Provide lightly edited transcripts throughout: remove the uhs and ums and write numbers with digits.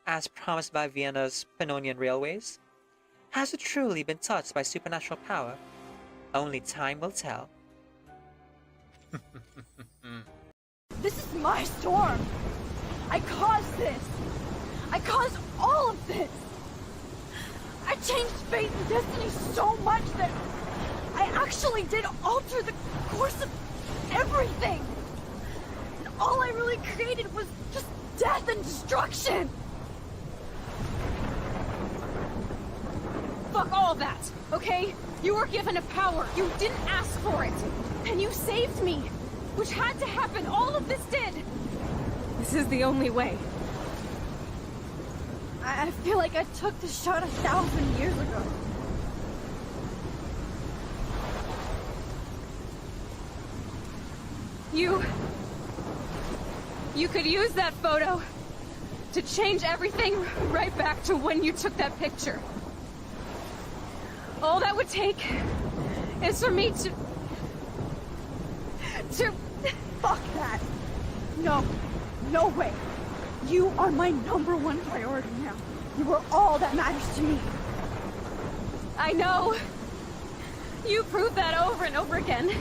as promised by Vienna's Pannonian Railways? Has it truly been touched by supernatural power? Only time will tell. This is my storm! I caused this! I caused all of this! I changed fate and destiny so much that I actually did alter the course of everything! And all I really created was just death and destruction! Fuck all that, okay? You were given a power, you didn't ask for it! And you saved me! Which had to happen, all of this did! This is the only way. I feel like I took the shot 1,000 years ago. You could use that photo to change everything right back to when you took that picture. All that would take is for me to... Fuck that! No, no way. You are my #1 priority now. You are all that matters to me. I know. You proved that over and over again.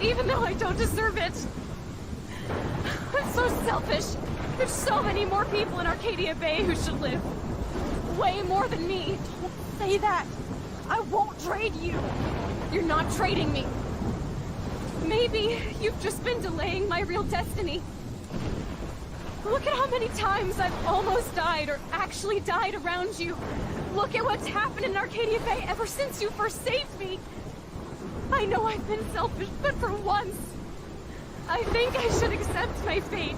Even though I don't deserve it. I'm so selfish. There's so many more people in Arcadia Bay who should live. Way more than me. Don't say that. I won't trade you. You're not trading me. Maybe you've just been delaying my real destiny. Look at how many times I've almost died or actually died around you. Look at what's happened in Arcadia Bay ever since you first saved me. I know I've been selfish, but for once, I think I should accept my fate.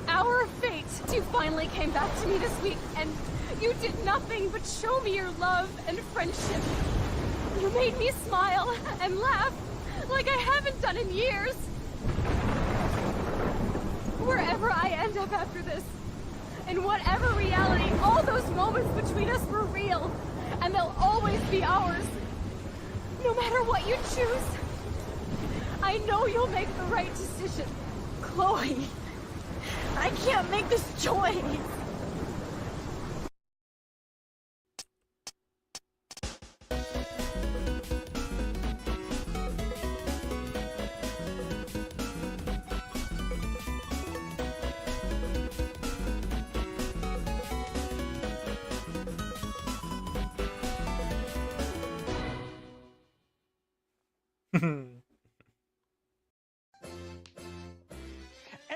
Our fate. You finally came back to me this week, and you did nothing but show me your love and friendship. You made me smile and laugh like I haven't done in years. Wherever I end up after this, in whatever reality, all those moments between us were real, and they'll always be ours. No matter what you choose, I know you'll make the right decision. Chloe, I can't make this choice.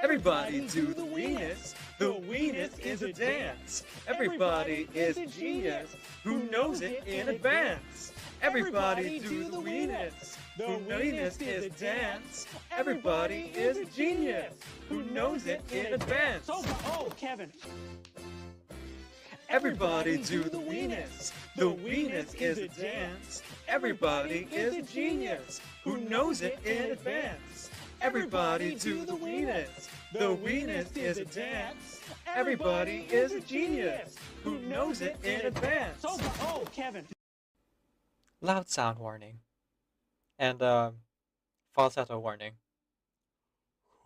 Everybody do the weenus. The weenus is a dance. Everybody is a genius who knows it in advance. Everybody do the weenus. The weenus is a dance. Everybody is a genius who knows it in advance. Oh, Kevin. Everybody do the weenus. The weenus is a dance. Everybody is a genius who knows it in advance. Everybody do the weenus. The weenus is a dance. Everybody is a genius who knows it in advance. Oh, Kevin. Loud sound warning. And falsetto warning.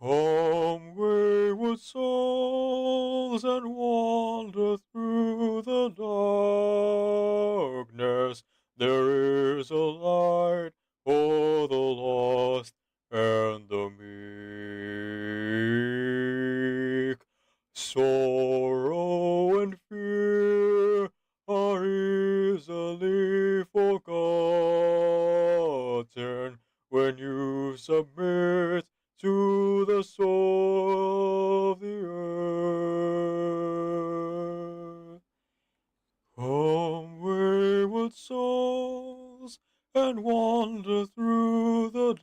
Come wayward souls and wander through the darkness. There is a light for the lost and the meek. Sorrow and fear are easily forgotten when you submit to the soul of the earth. Come, wayward souls, and wander through the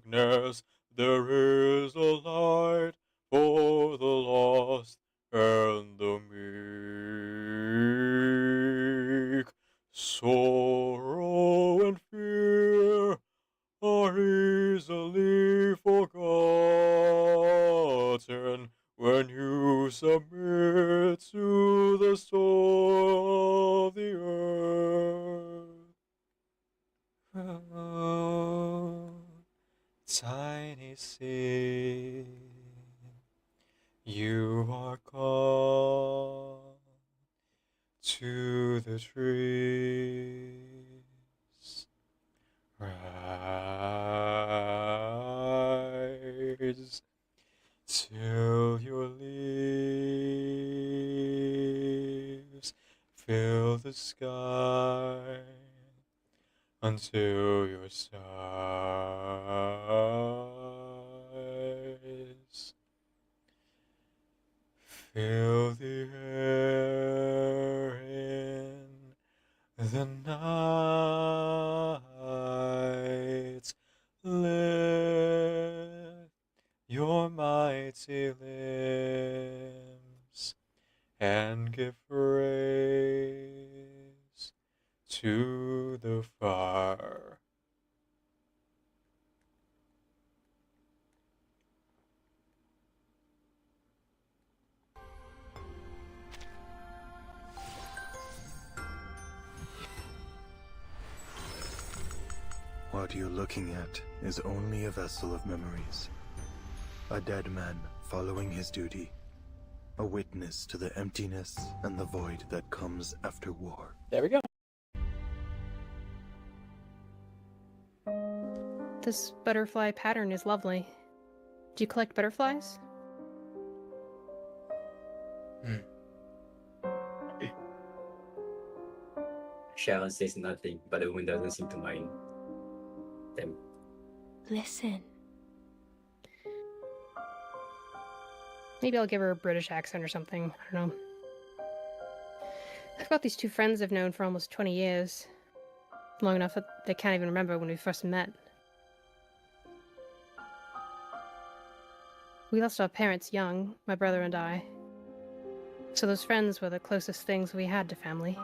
darkness. There is a light for the lost and the meek. Sorrow and fear are easily forgotten when you submit to the soul of the earth. Oh, tiny seed, You are called to the trees. Rise till your leaves fill the sky, until your stars fill the air in the night. Lift your mighty limbs and give praise to the fire. What you're looking at is only a vessel of memories. A dead man following his duty. A witness to the emptiness and the void that comes after war. There we go. This butterfly pattern is lovely. Do you collect butterflies? Sharon says nothing, but the woman doesn't seem to mind them. Listen. Maybe I'll give her a British accent or something. I don't know. I've got these two friends I've known for almost 20 years. Long enough that they can't even remember when we first met. We lost our parents young, my brother and I. So those friends were the closest things we had to family.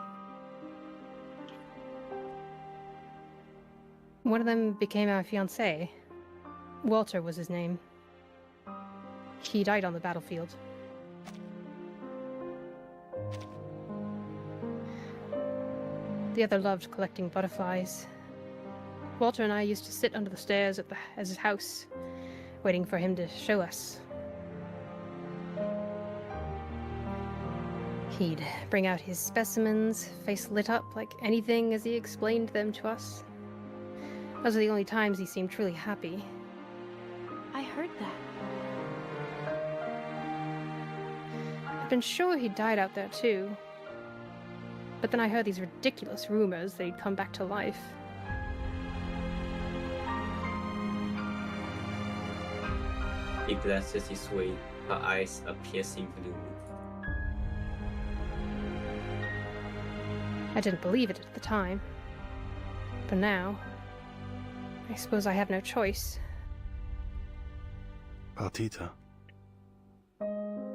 One of them became our fiancé. Walter was his name. He died on the battlefield. The other loved collecting butterflies. Walter and I used to sit under the stairs at his house, waiting for him to show us. He'd bring out his specimens, face lit up like anything as he explained them to us. Those are the only times he seemed truly happy. I heard that. I've been sure he died out there too. But then I heard these ridiculous rumors that he'd come back to life. He glances his way, her eyes a piercing blue. I didn't believe it at the time. But now, I suppose I have no choice. Partita.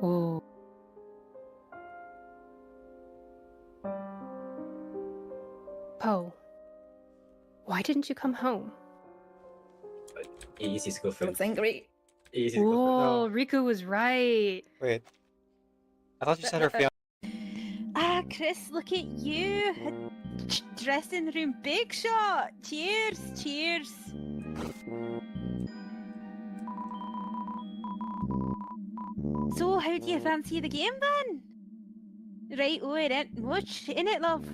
Ooh. Poe, why didn't you come home? He is his girlfriend. angry. He is his girlfriend. Whoa, Riku was right. Wait. I thought you said her fiance. Ah, Chris, look at you. Dressing room big shot. Cheers, cheers. So, how do you fancy the game then? Right, oh, it ain't much, innit, love?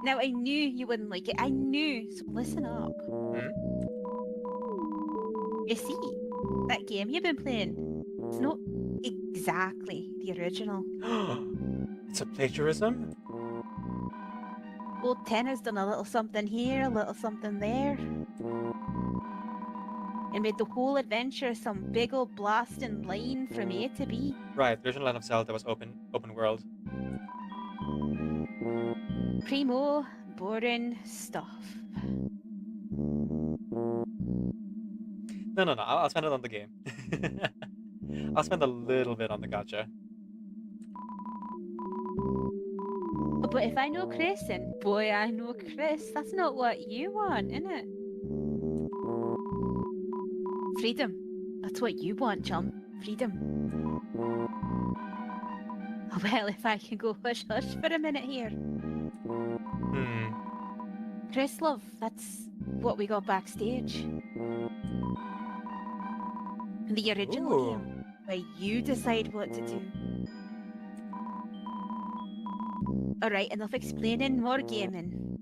Now, I knew you wouldn't like it. I knew. So, listen up. You see, that game you've been playing, it's not exactly the original. It's a plagiarism? Old Ten has done a little something here, a little something there. And made the whole adventure some big old blasting line from A to B. Right, the original Legend of Zelda was open world. Primo, boring stuff. No, I'll spend it on the game. I'll spend a little bit on the gacha. But if I know Chris, and boy I know Chris, that's not what you want, innit? Freedom. That's what you want, chum. Freedom. Well, if I can go hush hush for a minute here. Chris, love, that's what we got backstage. The original Ooh. game, where you decide what to do. Alright, enough explaining, more gaming.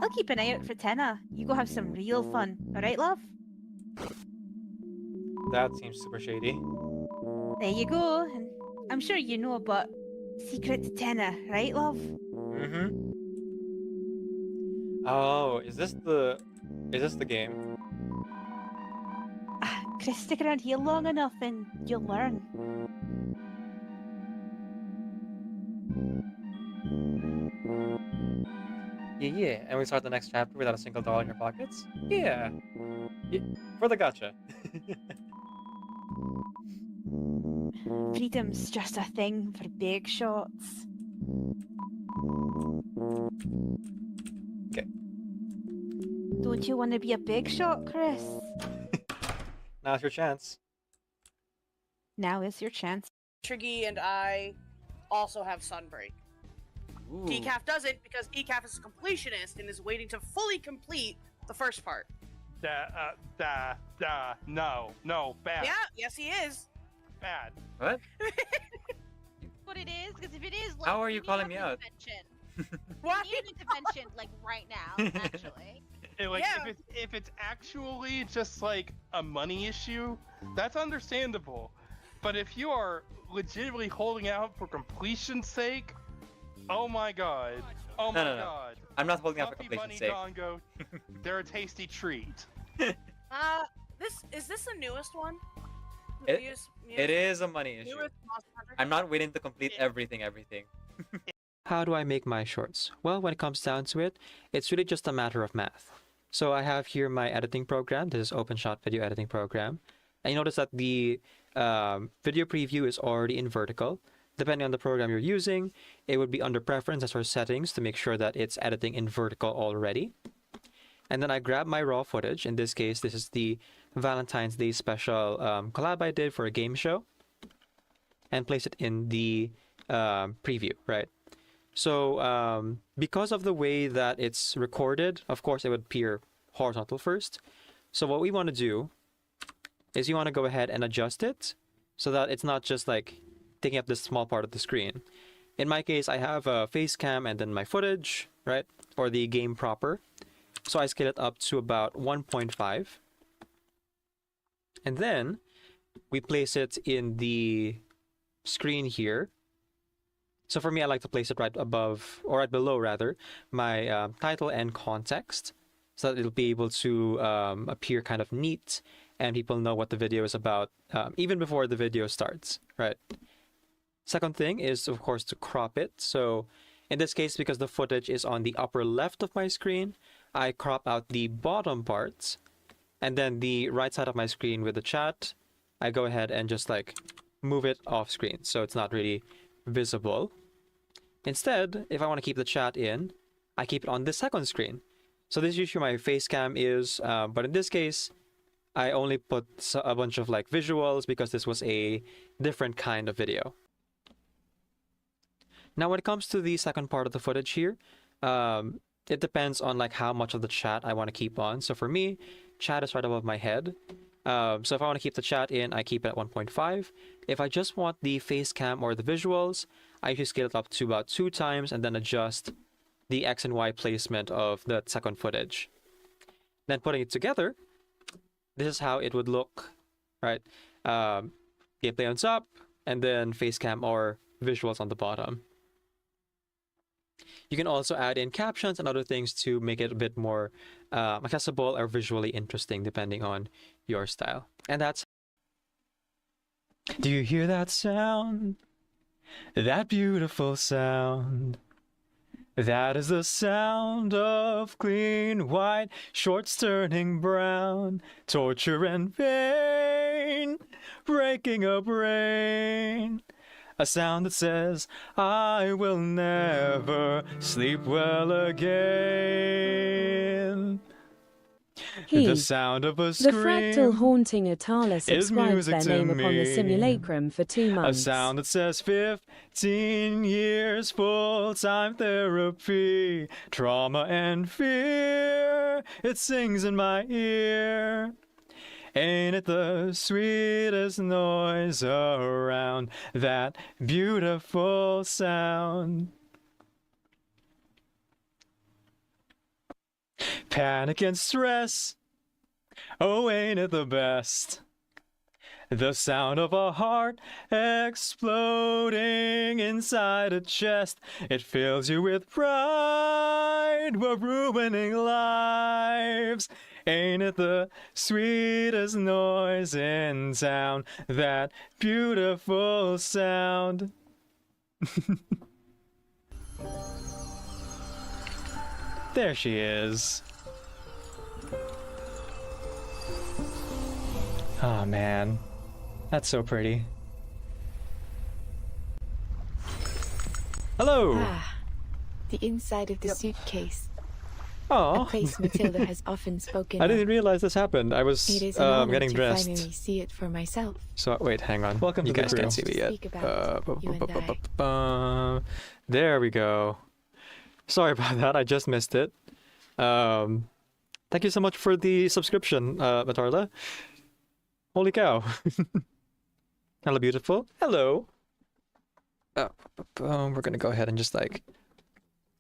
I'll keep an eye out for Tenna. You go have some real fun, alright, love? That seems super shady. There you go, and I'm sure you know about Secret to Tenna, right, love? Mm-hmm. Oh, is this the game? Chris, stick around here long enough and you'll learn. Yeah. And we start the next chapter without a single dollar in your pockets? Yeah. For the gotcha. Freedom's just a thing for big shots. Okay. Don't you want to be a big shot, Chris? Now's your chance. Now is your chance. Triggy and I also have Sunbreak. Ooh. Decaf doesn't because Decaf is a completionist and is waiting to fully complete the first part. No, bad. Yeah, yes he is. Bad. What? What it is? Because if it is, like, How are you we calling need me an out? intervention. Why? We need an intervention, like, right now, actually. Like, Yeah. if it's actually just like a money issue, that's understandable. But if you are legitimately holding out for completion's sake, oh my god. Oh my No. god. I'm not holding out for Puppy completion's Bunny sake. Dongo, they're a tasty treat. Is this the newest one? It is a money issue. Newest Monster Hunter? I'm not waiting to complete everything. How do I make my shorts? Well, when it comes down to it, it's really just a matter of math. So I have here my editing program. This is OpenShot Video Editing Program. And you notice that the video preview is already in vertical. Depending on the program you're using, it would be under preferences or settings to make sure that it's editing in vertical already. And then I grab my raw footage. In this case, this is the Valentine's Day special collab I did for a game show. And place it in the preview, right? So because of the way that it's recorded, of course, it would appear horizontal first. So what we want to do is you want to go ahead and adjust it so that it's not just like taking up this small part of the screen. In my case, I have a face cam and then my footage, right? Or the game proper. So I scale it up to about 1.5. And then we place it in the screen here. So for me, I like to place it right above, or right below rather, my title and context, so that it'll be able to appear kind of neat and people know what the video is about even before the video starts, right? Second thing is, of course, to crop it. So in this case, because the footage is on the upper left of my screen, I crop out the bottom parts, and then the right side of my screen with the chat, I go ahead and just like move it off screen so it's not really visible. Instead, if I want to keep the chat in, I keep it on the second screen. So this is usually my face cam is, but in this case, I only put a bunch of like visuals because this was a different kind of video. Now, when it comes to the second part of the footage here, it depends on like how much of the chat I want to keep on. So for me, chat is right above my head. So if I want to keep the chat in, I keep it at 1.5. If I just want the face cam or the visuals, I usually scale it up to about 2 times and then adjust the X and Y placement of the second footage. Then putting it together, this is how it would look, right? Gameplay on top, and then face cam or visuals on the bottom. You can also add in captions and other things to make it a bit more accessible or visually interesting depending on your style. And that's... Do you hear that sound? That beautiful sound. That is the sound of clean white shorts turning brown, torture and pain, breaking a brain. A sound that says, I will never sleep well again. The sound of a scream. The fractal haunting Atala subscribes their name upon the simulacrum for 2 months. A sound that says 15 years full-time therapy, trauma and fear. It sings in my ear. Ain't it the sweetest noise around? That beautiful sound. Panic and stress. Oh, ain't it the best? The sound of a heart exploding inside a chest. It fills you with pride. We're ruining lives. Ain't it the sweetest noise in town? That beautiful sound. There she is. Oh man, that's so pretty. Hello! Ah, the inside of the suitcase. Oh, A place Matilda has often spoken I didn't of. realize this happened. I was It is an honor getting to dressed. finally see it for myself. So wait, hang on. Welcome you to the guys crew. can't see me yet. Speak about you and There we go. Sorry about that. I just missed it. Thank you so much for the subscription, Matarla. Holy cow. Hello, beautiful. Hello. We're gonna go ahead and just like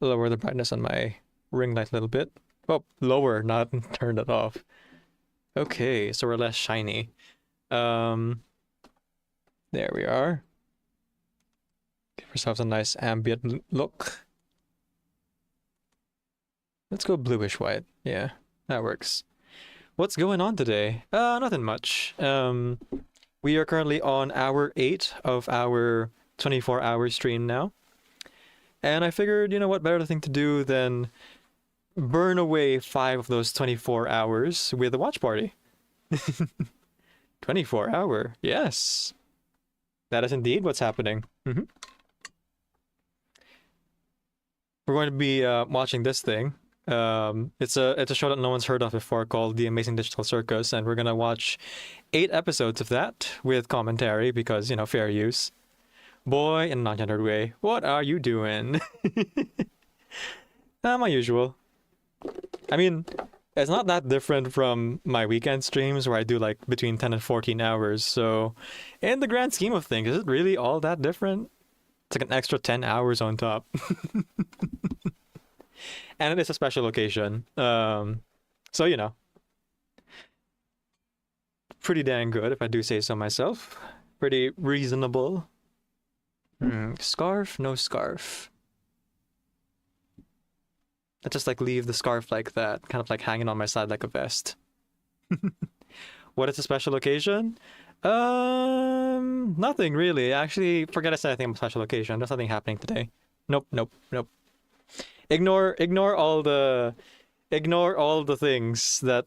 lower the brightness on my ring light a little bit. Oh, lower, not turn it off. Okay, so we're less shiny. There we are. Give ourselves a nice ambient look. Let's go bluish white. Yeah, that works. What's going on today? Nothing much. We are currently on hour 8 of our 24-hour stream now. And I figured, you know what, better thing to do than burn away 5 of those 24 hours with a watch party. 24 hour, yes. That is indeed what's happening. We're going to be watching this thing. It's a show that no one's heard of before called The Amazing Digital Circus, and we're gonna watch 8 episodes of that with commentary because, you know, fair use. Boy, in a non-gendered way, what are you doing? My usual. I mean, it's not that different from my weekend streams where I do like between 10 and 14 hours, so in the grand scheme of things, is it really all that different? It's like an extra 10 hours on top. And it is a special occasion. So, you know. Pretty dang good, if I do say so myself. Pretty reasonable. Scarf? No scarf. I just like leave the scarf like that, kind of like hanging on my side like a vest. What is a special occasion? Nothing really. Actually, forget I said anything about special occasion. There's nothing happening today. Nope. Ignore all the things that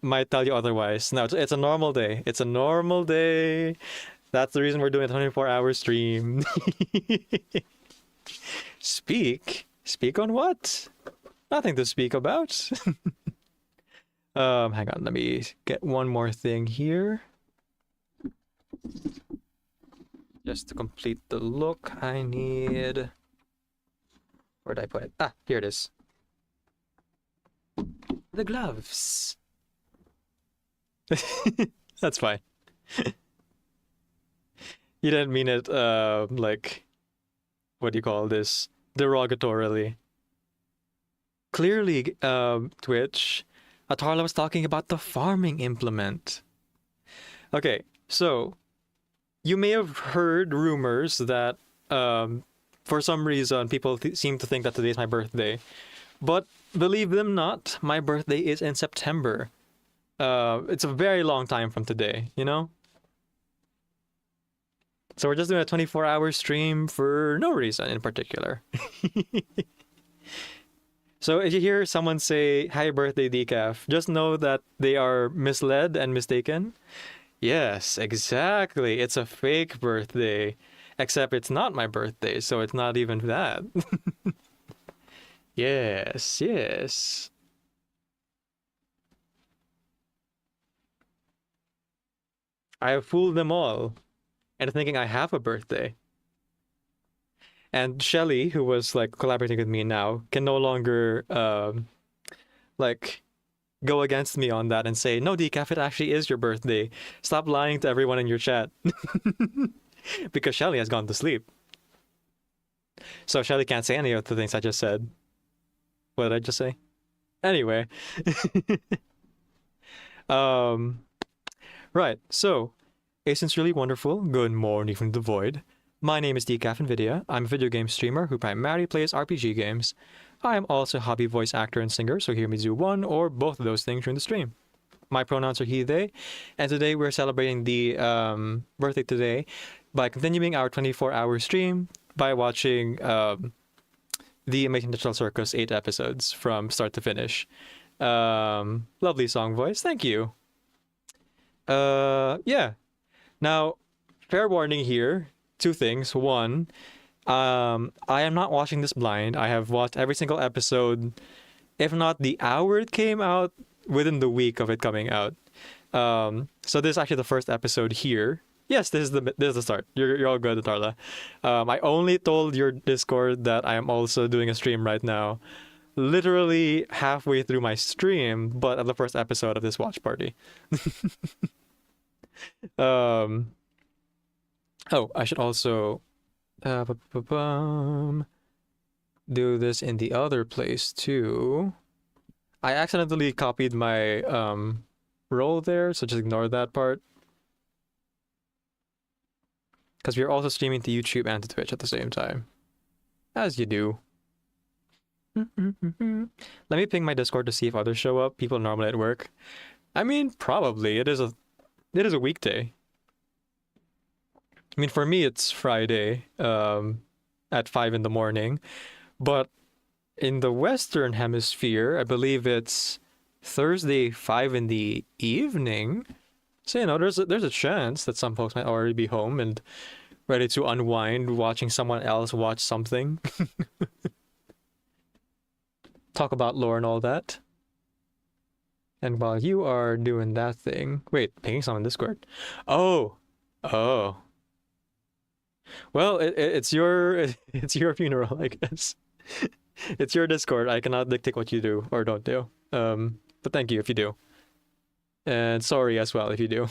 might tell you otherwise. No, it's a normal day. It's a normal day. That's the reason we're doing a 24-hour stream. Speak on what? Nothing to speak about. Hang on, let me get one more thing here. Just to complete the look, I need... Where did I put it? Ah, here it is. The gloves. That's fine. You didn't mean it, like, what do you call this? Derogatorily. Clearly, Twitch, Atarla was talking about the farming implement. Okay, so, you may have heard rumors that, for some reason, people seem to think that today is my birthday. But believe them not, my birthday is in September. It's a very long time from today, you know? So we're just doing a 24-hour stream for no reason in particular. So if you hear someone say, "Happy birthday, Decaf," just know that they are misled and mistaken. Yes, exactly. It's a fake birthday. Except it's not my birthday, so it's not even that. Yes. I have fooled them all into thinking I have a birthday. And Shelly, who was like collaborating with me now, can no longer like go against me on that and say, no, Decaf, it actually is your birthday. Stop lying to everyone in your chat. Because Shelly has gone to sleep. So Shelly can't say any of the things I just said. What did I just say? Anyway. Right, so, a sincerely wonderful good morning from the void. My name is Decaf Nvidia. I'm a video game streamer who primarily plays RPG games. I am also a hobby voice actor and singer, so hear me do one or both of those things during the stream. My pronouns are he, they, and today we're celebrating the birthday today by continuing our 24-hour stream by watching the Amazing Digital Circus 8 episodes from start to finish. Lovely song voice, thank you. Yeah. Now, fair warning here, two things. One, I am not watching this blind. I have watched every single episode, if not the hour it came out, within the week of it coming out. So this is actually the first episode here. Yes, this is the start. You're all good, Darla. I only told your Discord that I am also doing a stream right now, literally halfway through my stream, but at the first episode of this watch party. Oh, I should also do this in the other place too. I accidentally copied my role there, so just ignore that part. Because we are also streaming to YouTube and to Twitch at the same time. As you do. Let me ping my Discord to see if others show up. People normally at work. I mean, probably. It is a weekday. I mean, for me, it's Friday at 5 in the morning. But in the Western Hemisphere, I believe it's Thursday, 5 in the evening. So, you know, there's a chance that some folks might already be home and ready to unwind, watching someone else watch something. Talk about lore and all that. And while you are doing that thing... Wait, pinging someone in Discord. Oh! Oh. Well, it's your funeral, I guess. It's your Discord. I cannot dictate what you do or don't do. But thank you if you do. And sorry as well if you do.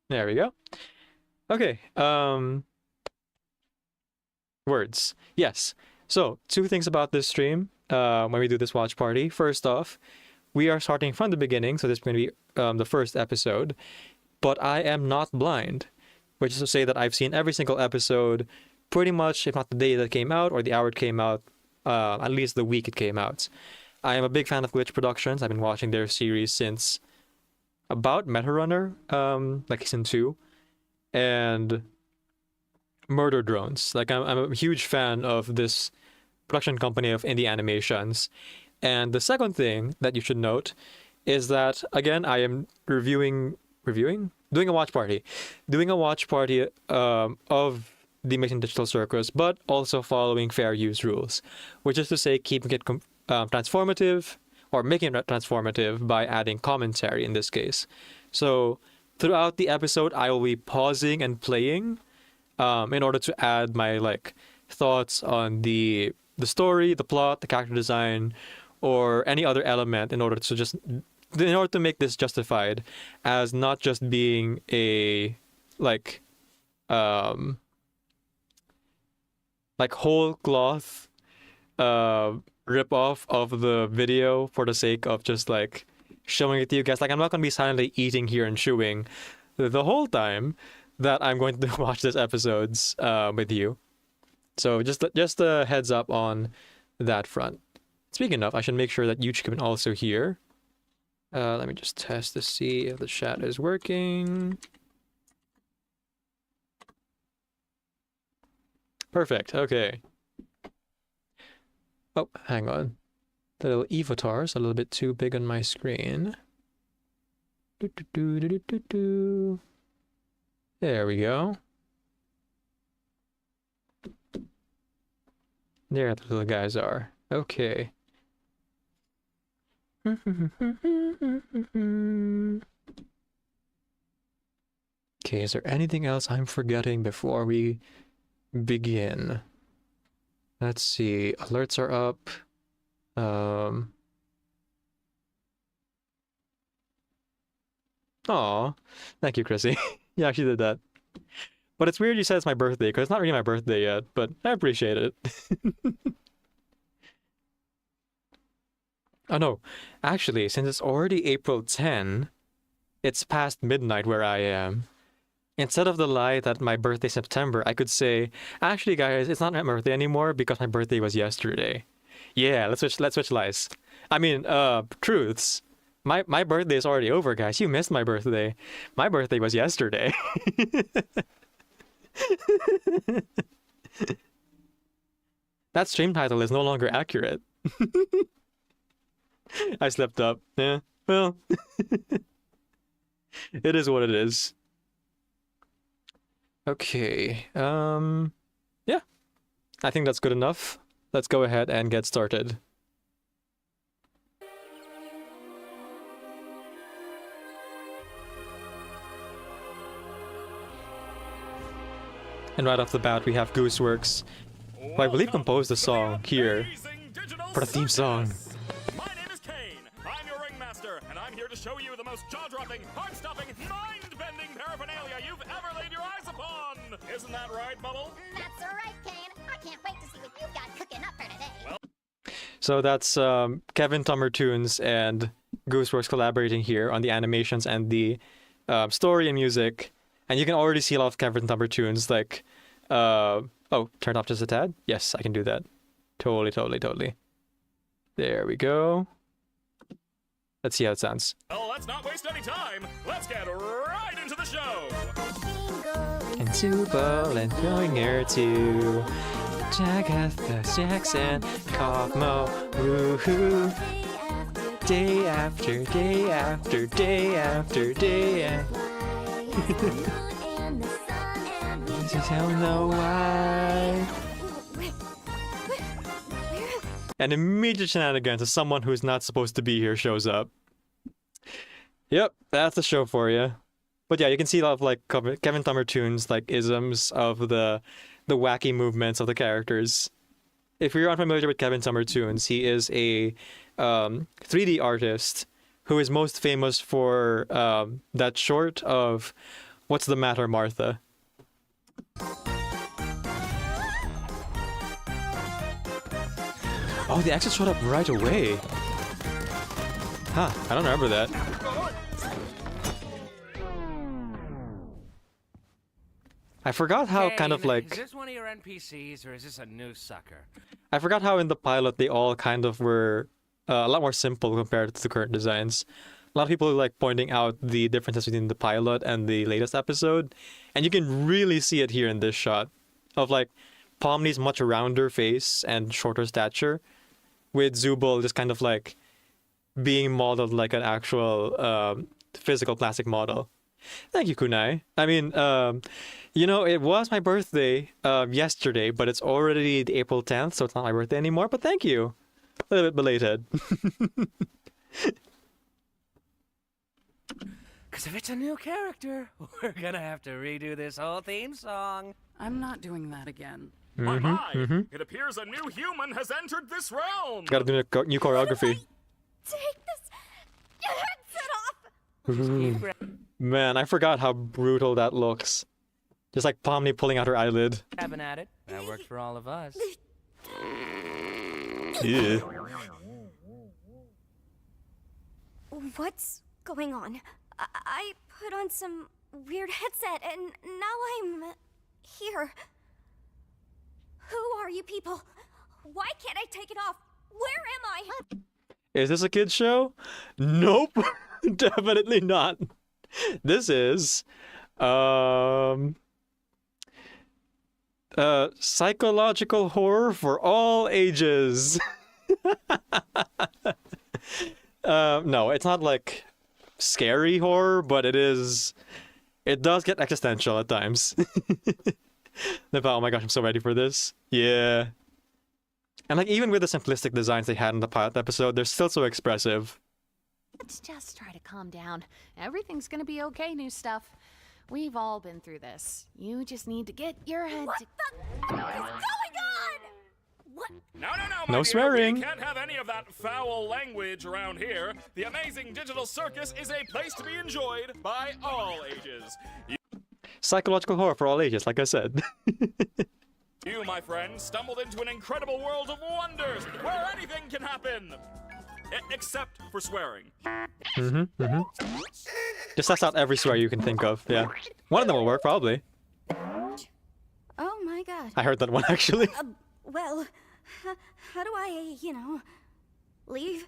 There we go. Okay. Words. Yes. So, two things about this stream when we do this watch party. First off, we are starting from the beginning, so this is going to be the first episode. But I am not blind, which is to say that I've seen every single episode pretty much, if not the day that it came out or the hour it came out, at least the week it came out. I am a big fan of Glitch Productions. I've been watching their series since about Meta Runner, like season 2, and Murder Drones. Like I'm a huge fan of this production company of indie animations. And the second thing that you should note is that, again, I am doing a watch party of the Amazing Digital Circus, but also following fair use rules, which is to say keeping it transformative, or making it transformative by adding commentary in this case. So throughout the episode, I will be pausing and playing in order to add my thoughts on the story, the plot, the character design, or any other element in order to make this justified as not just being a whole cloth rip off of the video for the sake of just showing it to you guys. I'm not gonna be silently eating here and chewing the whole time that I'm going to watch these episodes with you. So just a heads up on that front. Speaking of, I should make sure that YouTube can also hear. Let me just test to see if the chat is working. Perfect, okay. Oh, hang on. The little avatar is a little bit too big on my screen. There we go. There the little guys are. Okay. Okay, is there anything else I'm forgetting before we begin? Let's see. Alerts are up. Aw. Thank you, Chrissy. You actually did that. But it's weird you said it's my birthday, because it's not really my birthday yet, but I appreciate it. Oh no. Actually, since it's already April 10, it's past midnight where I am. Instead of the lie that my birthday September, I could say, actually guys, it's not my birthday anymore because my birthday was yesterday. Yeah, let's switch lies. I mean, truths. My birthday is already over, guys. You missed my birthday. My birthday was yesterday. That stream title is no longer accurate. I slipped up. Yeah, well. It is what it is. Okay, yeah. I think that's good enough. Let's go ahead and get started. And right off the bat, we have Gooseworks, who I believe composed the song here for the theme song. My name is Kane. I'm your ringmaster, and I'm here to show you the most jaw-dropping, heart-stopping, mind-bending paraphernalia you've ever laid your eyes upon. Isn't that right, Bubble? That's right, Kane. I can't wait to see what you've got cooking up for today. Well, so that's Kevin Tummer Tunes and Gooseworks collaborating here on the animations and the story and music. And you can already see a lot of Kevin Tummer Tunes, like, oh, turned off just a tad? Yes, I can do that. Totally. There we go. Let's see how it sounds. well, let's not waste any time. Let's get right into the show. And Tubal and Joinger too. Jagatha, Jackson, Kaufmo, woohoo. Day after day after day after day after. Just don't know why. And immediate shenanigans as someone who's not supposed to be here shows up. Yep, that's the show for you. But yeah, you can see a lot of like Kevin Tummer Tunes, like isms of the wacky movements of the characters. If you're unfamiliar with Kevin Tummer Tunes, he is a 3D artist who is most famous for that short of What's the Matter, Martha? Oh, the exit showed up right away. Huh, I don't remember that. I forgot how kind of like... Is this one of your NPCs or is this a new sucker? I forgot how in the pilot they all kind of were a lot more simple compared to the current designs. A lot of people are like pointing out the differences between the pilot and the latest episode. And you can really see it here in this shot of like Pomni's much rounder face and shorter stature, with Zubul just kind of like being modeled like an actual physical plastic model. Thank you, Kunai. I mean, you know, it was my birthday yesterday, but it's already the April 10th, so it's not my birthday anymore, but thank you. A little bit belated. Because if it's a new character, we're gonna have to redo this whole theme song. I'm not doing that again. My! It appears a new human has entered this realm. Gotta do new choreography. Take this headset off! Man, I forgot how brutal that looks. Just like Pomni pulling out her eyelid. Having at it. That works for all of us. Yeah. What's going on? I put on some weird headset and now I'm here. Who are you people? Why can't I take it off? Where am I? Is this a kid's show? Nope. Definitely not. This is psychological horror for all ages. No, it's not like scary horror, but it does get existential at times. Oh my gosh, I'm so ready for this. Yeah. And like even with the simplistic designs they had in the pilot episode, they're still so expressive. Let's just try to calm down. Everything's gonna be okay, new stuff. We've all been through this. You just need to get your head What the f is going on? No, no, no, my No dear. swearing. We can't have any of that foul language around here. The amazing digital circus is a place to be enjoyed by all ages. Psychological horror for all ages, like I said. You, my friend, stumbled into an incredible world of wonders where anything can happen. Except for swearing. Just test out every swear you can think of, yeah. One of them will work, probably. Oh my god. I heard that one, actually. Well, how do I, leave?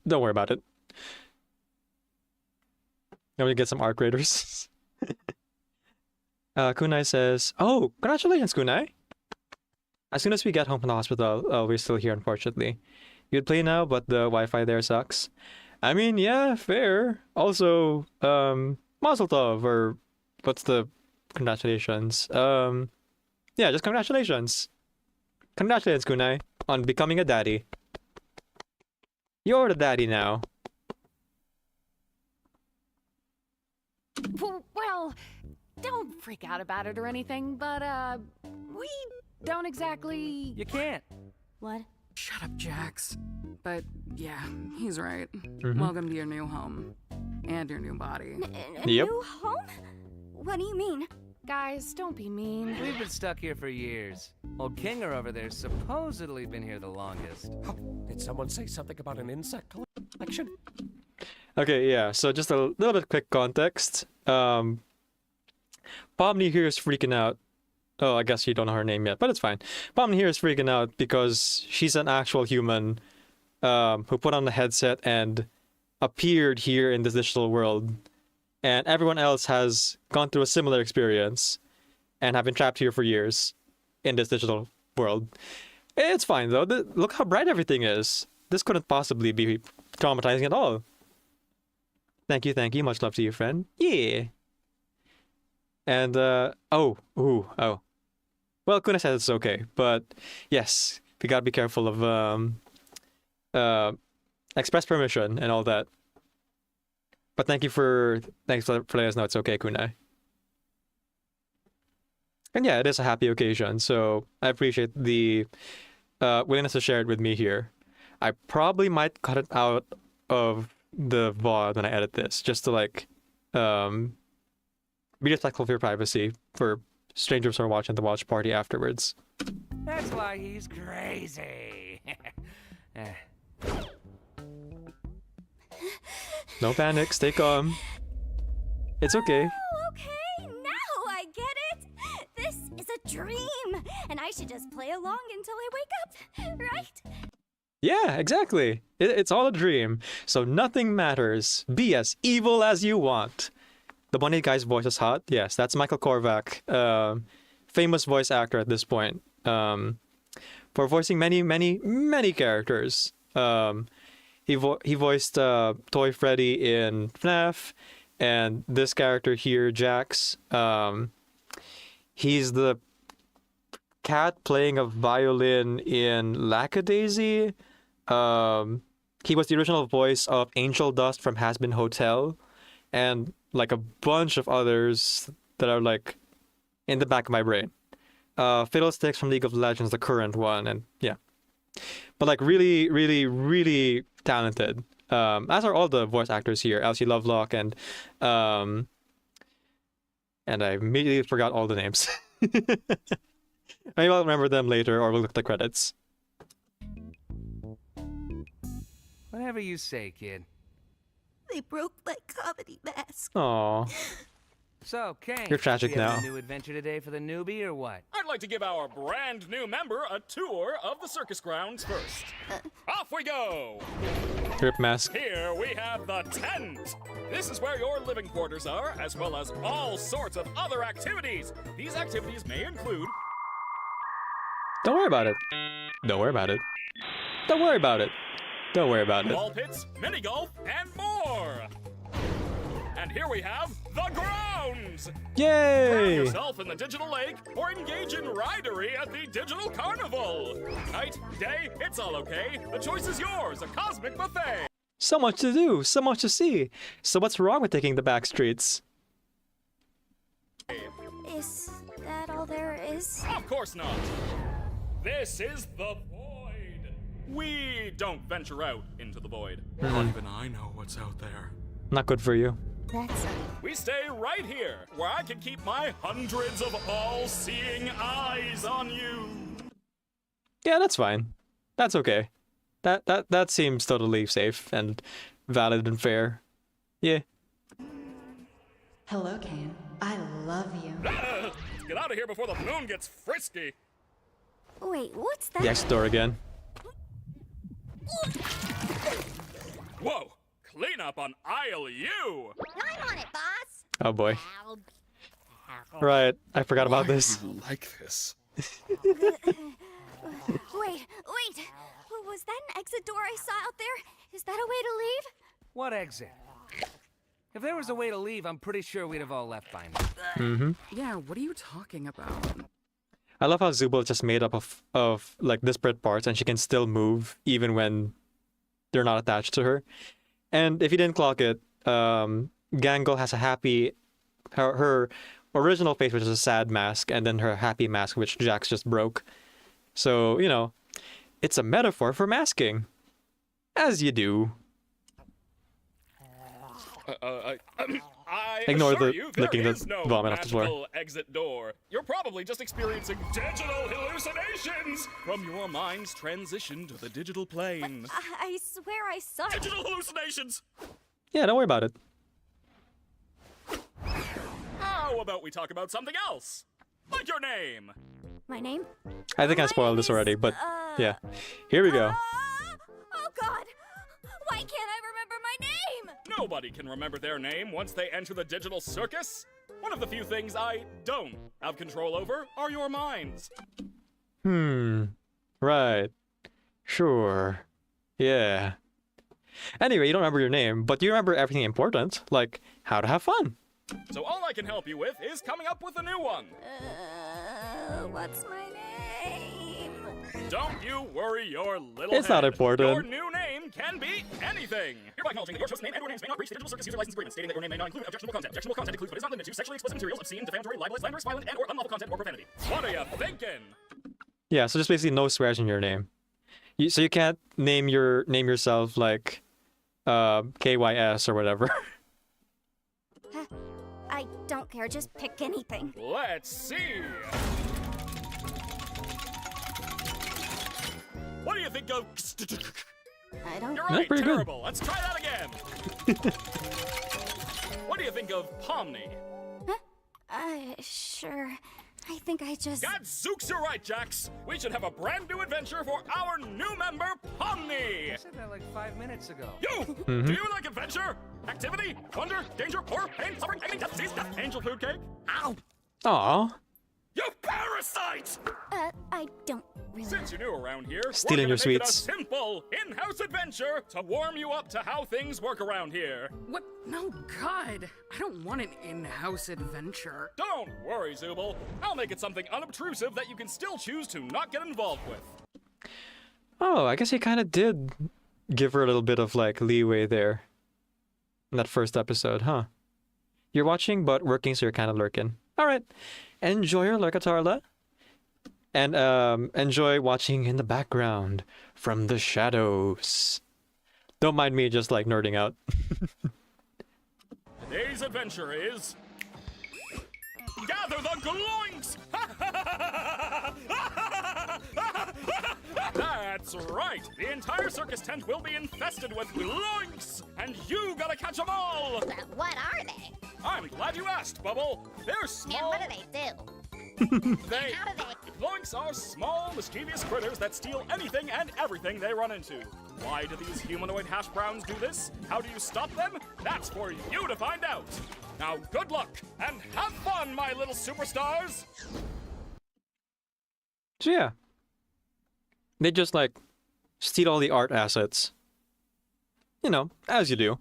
Don't worry about it. Now we get some arc raiders. Kunai says, oh, congratulations, Kunai. As soon as we get home from the hospital, we're still here, unfortunately. You'd play now, but the Wi-Fi there sucks. I mean, yeah, fair. Also, Mazel Tov, or what's the congratulations? Yeah, just congratulations. Congratulations, Kunai, on becoming a daddy. You're the daddy now. Well, don't freak out about it or anything, but, we don't exactly... You can't. What? Shut up, Jax. But, yeah, he's right. Mm-hmm. Welcome to your new home. And your new body. Yep. New home? What do you mean? Guys, don't be mean. We've been stuck here for years. Old Kinger over there's supposedly been here the longest. Did someone say something about an insect collection? Okay, yeah, so just a little bit quick context. Pomni here is freaking out. Oh, I guess you don't know her name yet, but it's fine. Pomni here is freaking out because she's an actual human who put on the headset and appeared here in this digital world. And everyone else has gone through a similar experience and have been trapped here for years in this digital world. It's fine, though. Look how bright everything is. This couldn't possibly be traumatizing at all. Thank you, thank you. Much love to you, friend. Yeah. And, oh. Well, Kuna said it's okay, but yes, we gotta be careful of, express permission and all that. But thanks for letting us know it's okay, Kunai. And yeah, it is a happy occasion, so I appreciate the willingness to share it with me here. I probably might cut it out of the VOD when I edit this, just to like be respectful of your privacy for strangers who are watching the watch party afterwards. That's why he's crazy. No panic, stay calm. It's okay. Oh, okay, now I get it. This is a dream, and I should just play along until I wake up, right? Yeah, exactly. It's all a dream, so nothing matters. Be as evil as you want. The bunny guy's voice is hot. Yes, that's Michael Korvac, famous voice actor at this point, for voicing many characters. He voiced Toy Freddy in FNAF, and this character here, Jax. He's the cat playing a violin in Lackadaisy. He was the original voice of Angel Dust from Has Been Hotel, and like a bunch of others that are like in the back of my brain. Fiddlesticks from League of Legends, the current one, and yeah. But like really talented. As are all the voice actors here, Elsie Lovelock and I immediately forgot all the names. Maybe I'll remember them later, or we'll look at the credits. Whatever you say, kid. They broke my comedy mask. Aww. So, Kane, You're tragic we have now. a new adventure today for the newbie, or what? I'd like to give our brand new member a tour of the circus grounds first. Off we go! Grip mask. Here we have the tent. This is where your living quarters are, as well as all sorts of other activities. These activities may include... Don't worry about it. Don't worry about it. Don't worry about it. Don't worry about it. ball pits, mini golf, and more. And here we have the grounds. Yay! Drown yourself in the digital lake or engage in ridery at the digital carnival. Night, day, it's all okay. The choice is yours. A cosmic buffet. So much to do, so much to see. So what's wrong with taking the back streets? Is that all portal there is? Of course not. This is the void. We don't venture out into the void. Mhm. Even I know what's out there. Not good for you. That's... We stay right here, where I can keep my hundreds of all-seeing eyes on you. Yeah, that's fine. That's okay. That seems totally safe and valid and fair. Yeah. Hello, Kane. I love you. Let's get out of here before the moon gets frisky. Wait, what's that? The exit door again. Whoa! Clean up on aisle U! I'm on it, boss. Oh boy. Right, I forgot about Why this. do you like this? Wait. Was that an exit door I saw out there? Is that a way to leave? What exit? If there was a way to leave, I'm pretty sure we'd have all left by now. Mm-hmm. Yeah, what are you talking about? I love how Zubul is just made up of like disparate parts and she can still move even when they're not attached to her. And if you didn't clock it, Gangle has a happy, her original face, which is a sad mask, and then her happy mask, which Jax just broke. So, you know, it's a metaphor for masking. As you do. I Ignore assure the you, there licking the is no vomit off the floor. magical exit door. You're probably just experiencing digital hallucinations from your mind's transition to the digital plane. I swear I saw it. Digital hallucinations! Yeah, don't worry about it. How about we talk about something else? Like your name. My name? I think I spoiled this already, but yeah. Here we go. Oh God! Why can't I remember my name? Nobody can remember their name once they enter the digital circus. One of the few things I don't have control over are your minds. Right. Sure. Yeah. Anyway, you don't remember your name, but you remember everything important, like how to have fun. So all I can help you with is coming up with a new one. What's my name? Don't you worry your little It's head. not important. Your new name can be anything. Hereby acknowledging that your chosen name and or names may not breach the digital circus user license agreement, stating that your name may not include objectionable content. Objectionable content includes but is not limited to sexually explicit materials, obscene, defamatory, libelous, slanderous, violent, and or unlawful content or profanity. What are you thinking? Yeah, so just basically no swears in your name. So you can't name yourself like KYS or whatever. I don't care, just pick anything. Let's see. What do you think of? I don't. You're That's right. pretty good. Terrible. Let's try that again. What do you think of Pomni? Sure. I think I just... Gadzooks, you're right, Jax. We should have a brand new adventure for our new member, Pomni. I said that like 5 minutes ago. You! Do you like adventure? Activity? Wonder? Danger? Horror? Pain? Suffering? Agony? Death? Disease? Death? Angel food cake? Ow! Aw. You parasite! I don't really... Since you're new around here, Stealing your we're gonna make it a sweets. simple in-house adventure to warm you up to how things work around here. What? No, God. I don't want an in-house adventure. Don't worry, Zubul. I'll make it something unobtrusive that you can still choose to not get involved with. Oh, I guess he kind of did give her a little bit of like leeway there. In that first episode, huh? You're watching but working, so you're kind of lurking. All right. Enjoy your lurk, Atarla. And enjoy watching in the background from the shadows. Don't mind me just like nerding out. Today's adventure is... Gather the gloinks! That's right! The entire circus tent will be infested with gloinks! And you gotta catch them all! What are they? I'm glad you asked, Bubble. They're small... And what do they do? They... How do they... Gloinks are small, mischievous critters that steal anything and everything they run into. Why do these humanoid hash browns do this? How do you stop them? That's for you to find out. Now, good luck, and have fun, my little superstars! So yeah. They just like steal all the art assets. You know, as you do.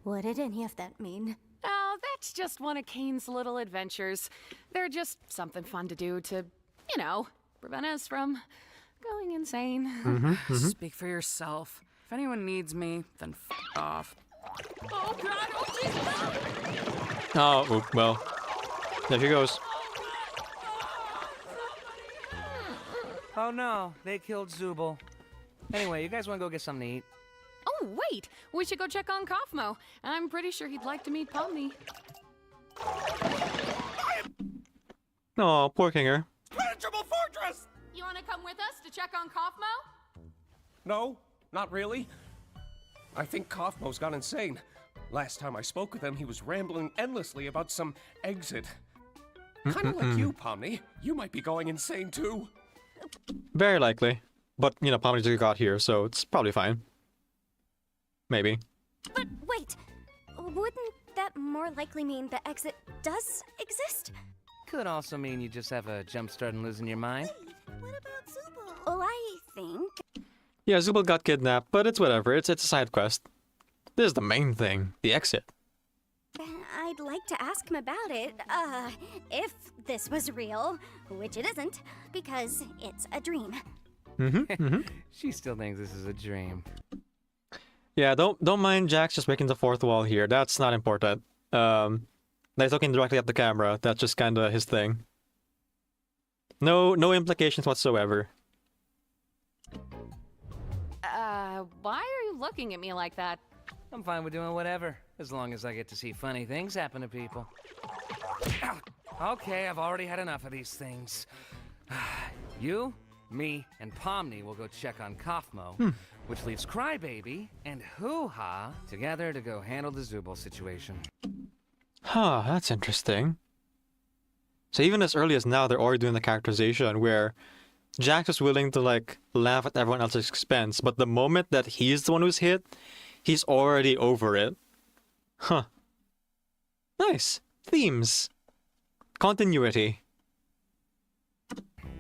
What did any of that mean? Oh, that's just one of Kane's little adventures. They're just something fun to do to, you know, prevent us from going insane. Speak for yourself. If anyone needs me, then f off. Oh god, oh jeez, no! Oh, oop, well. There she goes. Oh no, they killed Zubul. Anyway, you guys want to go get something to eat? Oh, wait! We should go check on Kaufmo. I'm pretty sure he'd like to meet Pomni. Oh, poor Kinger. Penetrable fortress! You want to come with us to check on Kaufmo? No, not really. I think Kaufmo's gone insane. Last time I spoke with him, he was rambling endlessly about some exit. Kind of like you, Pomni. You might be going insane too. Very likely. But, you know, Pomni just got here, so it's probably fine. Maybe. But wait, wouldn't that more likely mean the exit does exist? Could also mean you just have a jump start and losing your mind. What about Zubul? Well, I think... Yeah, Zubul got kidnapped, but it's whatever. It's a side quest. This is the main thing. The exit. I'd like to ask him about it, if this was real, which it isn't, because it's a dream. She still thinks this is a dream. Yeah, don't mind Jax just breaking the fourth wall here. That's not important. He's looking directly at the camera. That's just kind of his thing. No implications whatsoever. Why are you looking at me like that? I'm fine with doing whatever, as long as I get to see funny things happen to people. Okay, I've already had enough of these things. You, me, and Pomni will go check on Kaufmo, which leaves Crybaby and Hoo-Ha together to go handle the Zubul situation. Huh, that's interesting. So even as early as now, they're already doing the characterization where Jax is willing to, like, laugh at everyone else's expense, but the moment that he's the one who's hit, he's already over it. Huh. Nice. Themes. Continuity.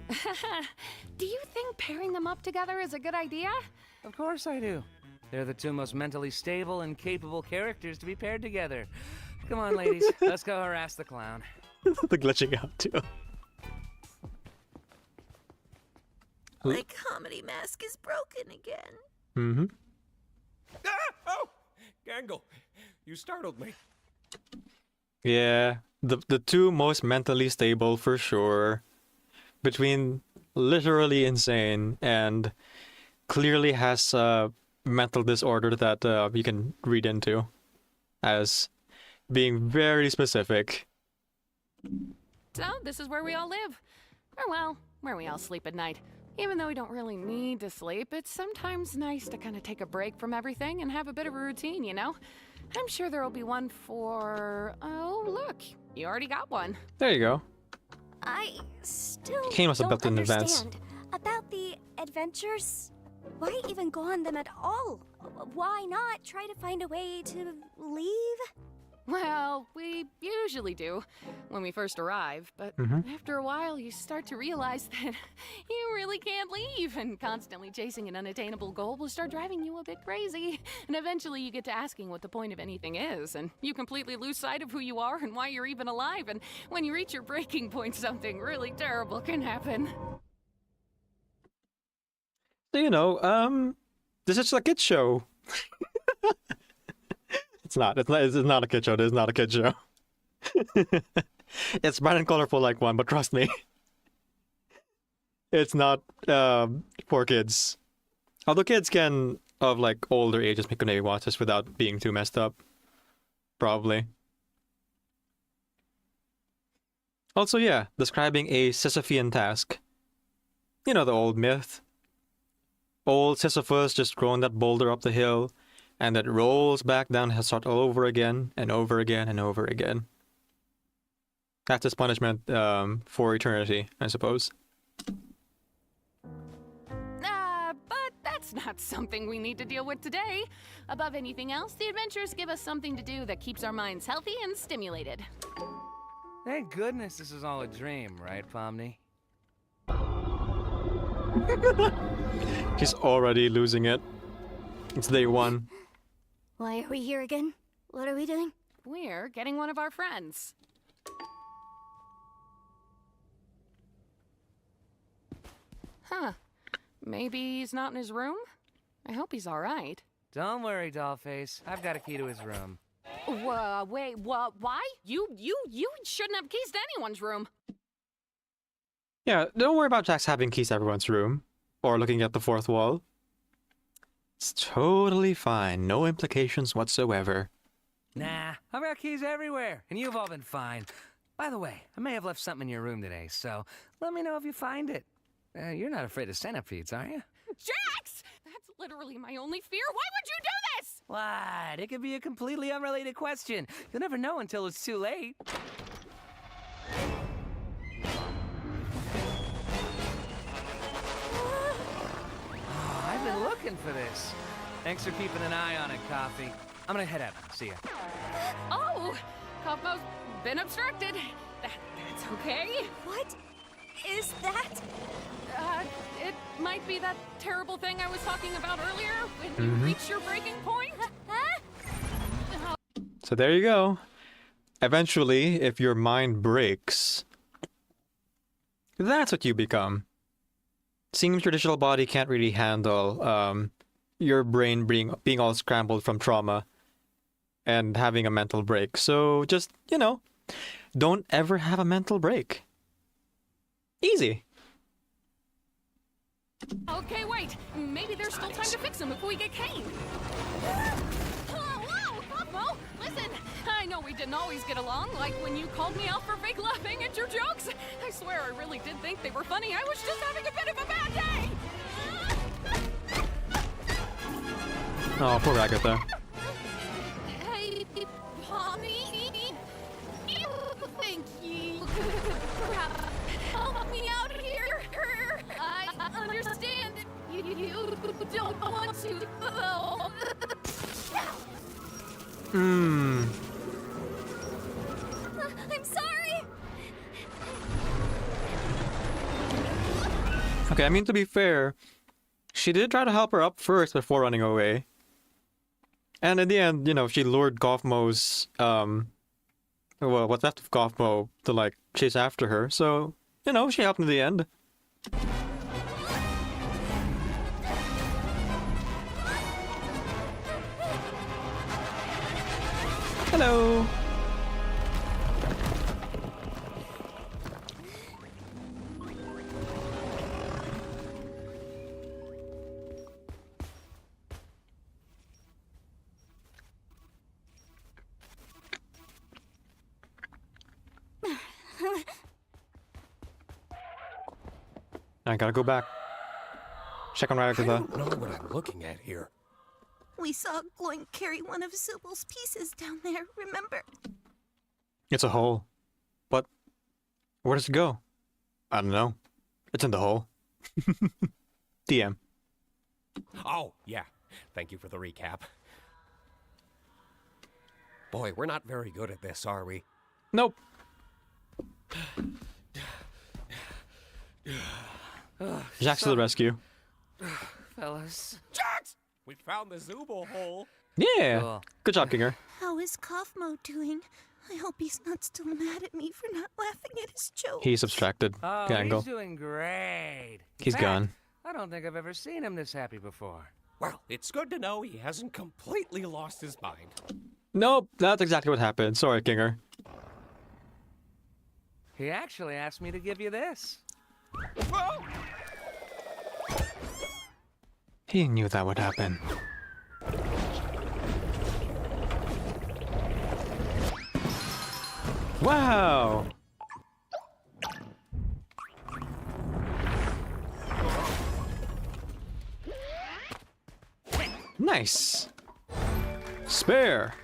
Do you think pairing them up together is a good idea? Of course I do. They're the two most mentally stable and capable characters to be paired together. Come on, ladies, let's go harass the clown. The glitching out, too. My comedy mask is broken again. Mm-hmm. Ah! Oh! Gangle, you startled me. Yeah, the two most mentally stable for sure. Between literally insane and clearly has a mental disorder that you can read into as being very specific. So, this is where we all live. Or, well, where we all sleep at night. Even though we don't really need to sleep, it's sometimes nice to kind of take a break from everything and have a bit of a routine, you know? I'm sure there'll be one for... Oh, look, you already got one. There you go. I still Came us don't built in advance. understand about the adventures. Why even go on them at all? Why not try to find a way to leave? Well, we usually do when we first arrive, but after a while you start to realize that you really can't leave, and constantly chasing an unattainable goal will start driving you a bit crazy. And eventually you get to asking what the point of anything is, and you completely lose sight of who you are and why you're even alive, and when you reach your breaking point, something really terrible can happen. So, you know, this is a kid show. It's not a kid show. This is not a kid show. It's bright and colorful like one, but trust me, it's not for kids. Although kids can, of like older ages, maybe watch this without being too messed up. Probably. Also, yeah, describing a Sisyphean task. You know the old myth. Old Sisyphus just throwing that boulder up the hill, and it rolls back down and start all over again and over again and over again. That's his punishment for eternity, I suppose. But that's not something we need to deal with today. Above anything else, the adventures give us something to do that keeps our minds healthy and stimulated. Thank goodness this is all a dream, right, Pomni? He's already losing it. It's day one. Why are we here again? What are we doing? We're getting one of our friends. Huh. Maybe he's not in his room? I hope he's all right. Don't worry, Dollface. I've got a key to his room. Wait, what? Why? You shouldn't have keys to anyone's room. Yeah, don't worry about Jax having keys to everyone's room. Or looking at the fourth wall. It's totally fine. No implications whatsoever. Nah, I've got keys everywhere, and you've all been fine. By the way, I may have left something in your room today, so let me know if you find it. You're not afraid of centipedes, are you? Jax! That's literally my only fear. Why would you do this? What? It could be a completely unrelated question. You'll never know until it's too late. Oh, I've been looking for this. Thanks for keeping an eye on it, Coffee. I'm gonna head out. See ya. Oh, Kaufmo's been obstructed. That's okay. What is that? It might be that terrible thing I was talking about earlier when you reach your breaking point. So there you go. Eventually, if your mind breaks, that's what you become. Seems your digital body can't really handle your brain being all scrambled from trauma and having a mental break. So just, you know, don't ever have a mental break. Easy. Okay, wait. Maybe there's still time to fix him before we get Kane. Whoa, Kaufmo! Listen, I know we didn't always get along, like when you called me out for fake laughing at your jokes. I swear I really did think they were funny. I was just having a bit of a bad day. Oh, poor Agatha. Hey, Pommy. Thank you. Help me out here. I understand you don't want to, though. I'm sorry. Okay, I mean, to be fair, she did try to help her up first before running away. And in the end, you know, she lured Kaufmo's, well, what's left of Kaufmo to, like, chase after her. So, you know, she helped in the end. Hello! I gotta go back. Check on Agatha. I don't know what I'm looking at here. We saw Gloin carry one of Zubal's pieces down there, remember? It's a hole. But where does it go? I don't know. It's in the hole. DM. Oh, yeah. Thank you for the recap. Boy, we're not very good at this, are we? Nope. Jax to the rescue. Fellas. Jax! We found the Zubal hole. Yeah. Cool. Good job, Kinger. How is Kaufmo doing? I hope he's not still mad at me for not laughing at his joke. He's abstracted. Oh, Gangle. he's doing great. He's gone. I don't think I've ever seen him this happy before. Well, it's good to know he hasn't completely lost his mind. Nope, that's exactly what happened. Sorry, Kinger. He actually asked me to give you this. Whoa! He knew that would happen. Wow! Nice! Spare!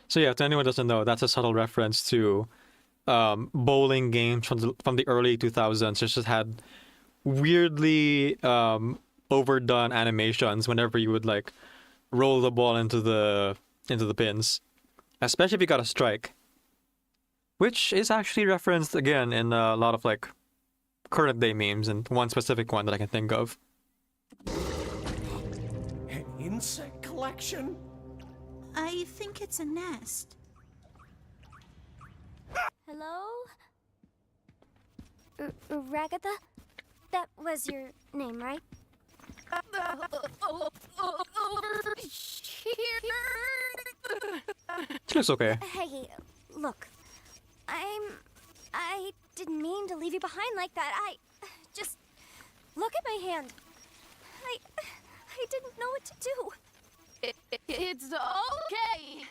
So yeah, to anyone who doesn't know, that's a subtle reference to bowling games from the early 2000s. It just had weirdly overdone animations whenever you would like roll the ball into the pins, especially if you got a strike, which is actually referenced again in a lot of like current day memes, and one specific one that I can think of. An insect collection? I think it's a nest. Hello? Ragatha? That was your name, right? Over here. She looks okay. Hey, look. I didn't mean to leave you behind like that. Just look at my hand. I didn't know what to do. It's okay.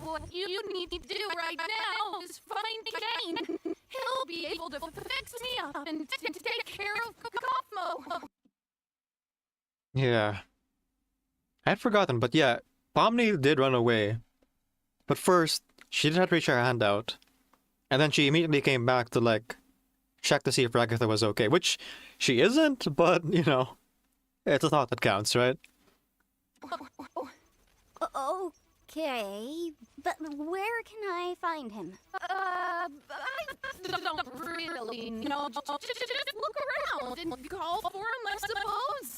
What you need to do right now is find Kane. He'll be able to fix me up and take care of Kaufmo. Yeah. I had forgotten, but yeah, Pomni did run away. But first, she did have to reach her hand out. And then she immediately came back to, like, check to see if Ragatha was okay. Which she isn't, but, you know, it's a thought that counts, right? Okay, but where can I find him? I don't really know. Just look around and call for him, I suppose.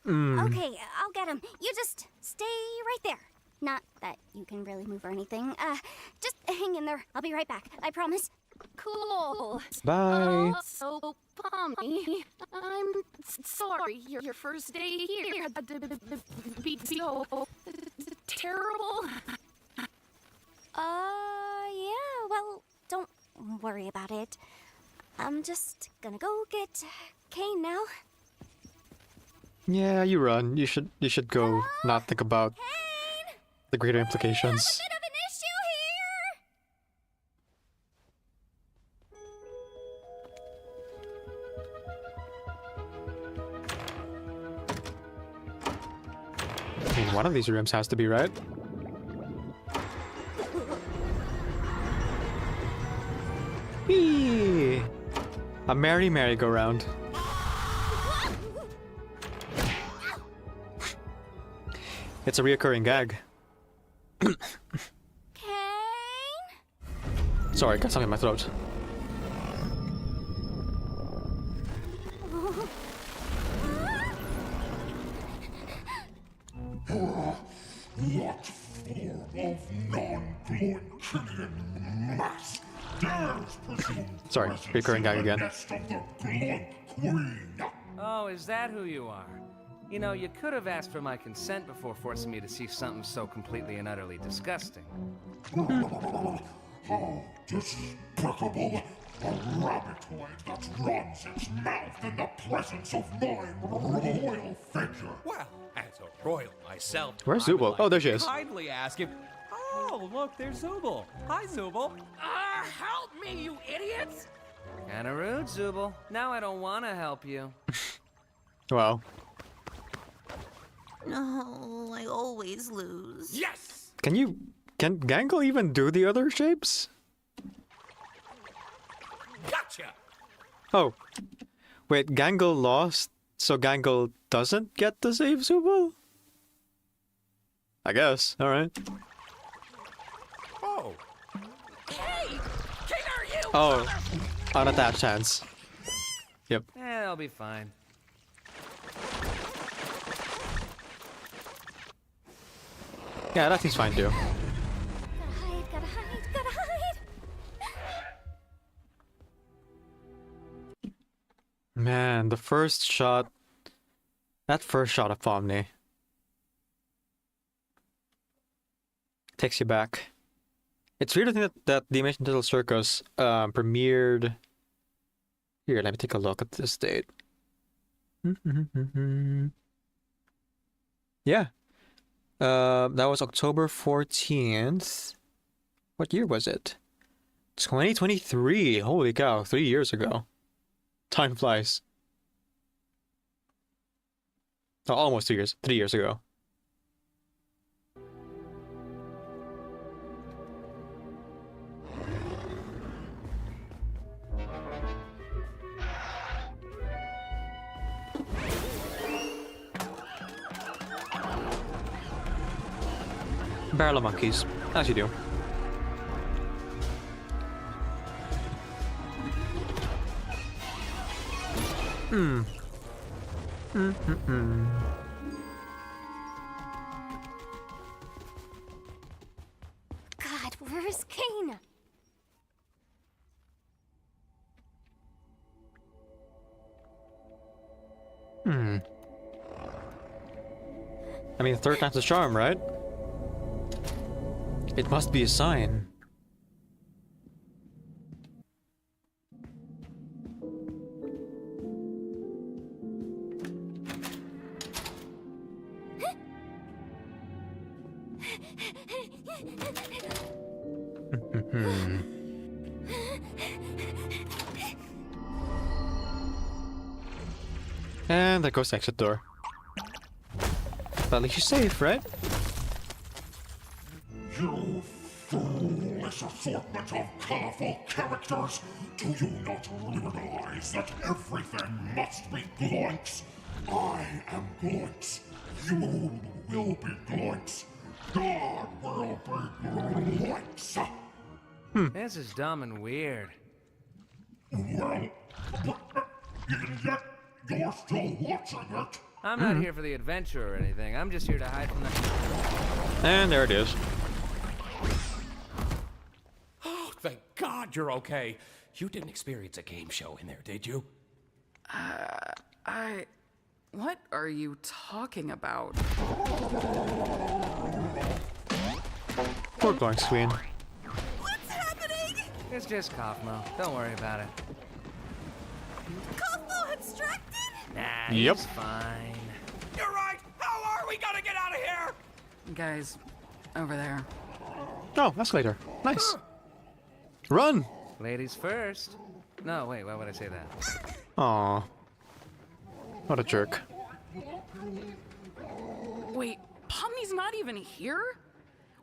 Okay, I'll get him. You just stay right there. Not that you can really move or anything. Just hang in there. I'll be right back. I promise. Cool. Bye. So, Pomni, I'm sorry your first day here had to be so terrible. Yeah, well, don't worry about it. I'm just gonna go get Kane now. Yeah, you run. You should go not think about the greater implications. I mean, one of these rooms has to be right. Whee! A merry-go-round. It's a reoccurring gag. Sorry, got something in my throat. What form of non-Gloinkinian mass dares presume Sorry, recurring gag again. nest of the Gloink Queen? Oh, is that who you are? You know, you could have asked for my consent before forcing me to see something so completely and utterly disgusting. How despicable! A rabbitoid that runs its mouth in the presence of my royal figure. Well, as a royal myself, Where's I would Zubul? like Oh, there to she is. Kindly ask if. Oh, look, there's Zubul. Hi, Zubul. Help me, you idiots! Kinda rude, Zubul. Now I don't want to help you. Wow. No, I always lose. Yes! Can Gangle even do the other shapes? Gotcha! Oh. Wait, Gangle lost, so Gangle doesn't get to save Zubul? I guess. Alright. Oh. Hey! King, are you? Oh. Unattached hands. Yep. Eh, I'll be fine. Yeah, that seems fine too. Gotta hide. Man, the first shot... That first shot of Pomni takes you back. It's weird to think that the Animation Digital Circus premiered... Here, let me take a look at this date. Yeah. That was October 14th. What year was it? 2023. Holy cow, 3 years ago. Time flies. Oh, almost 2 years. 3 years ago. Barrel of monkeys, as you do. God, where's Kane? I mean, third time's the charm, right? It must be a sign. And there goes the exit door. But at least you're safe, right? You foolish assortment of colorful characters! Do you not realize that everything must be Gloinks? I am Gloinks. You will be Gloinks. God will be Gloinks. This is dumb and weird. Well, and yet you're still watching it. I'm not here for the adventure or anything. I'm just here to hide from the... And there it is. Oh, thank God you're okay. You didn't experience a game show in there, did you? What are you talking about? Poor Gloinks Queen. What's happening? It's just Kaufmo. Don't worry about it. Kaufmo abstracted? Nah, Yep. he's fine. You're right! How are we gonna get out of here? Guys, over there. Oh, escalator. Nice. Run! Ladies first. No, wait, why would I say that? Aw. What a jerk. Wait, Pomni's not even here?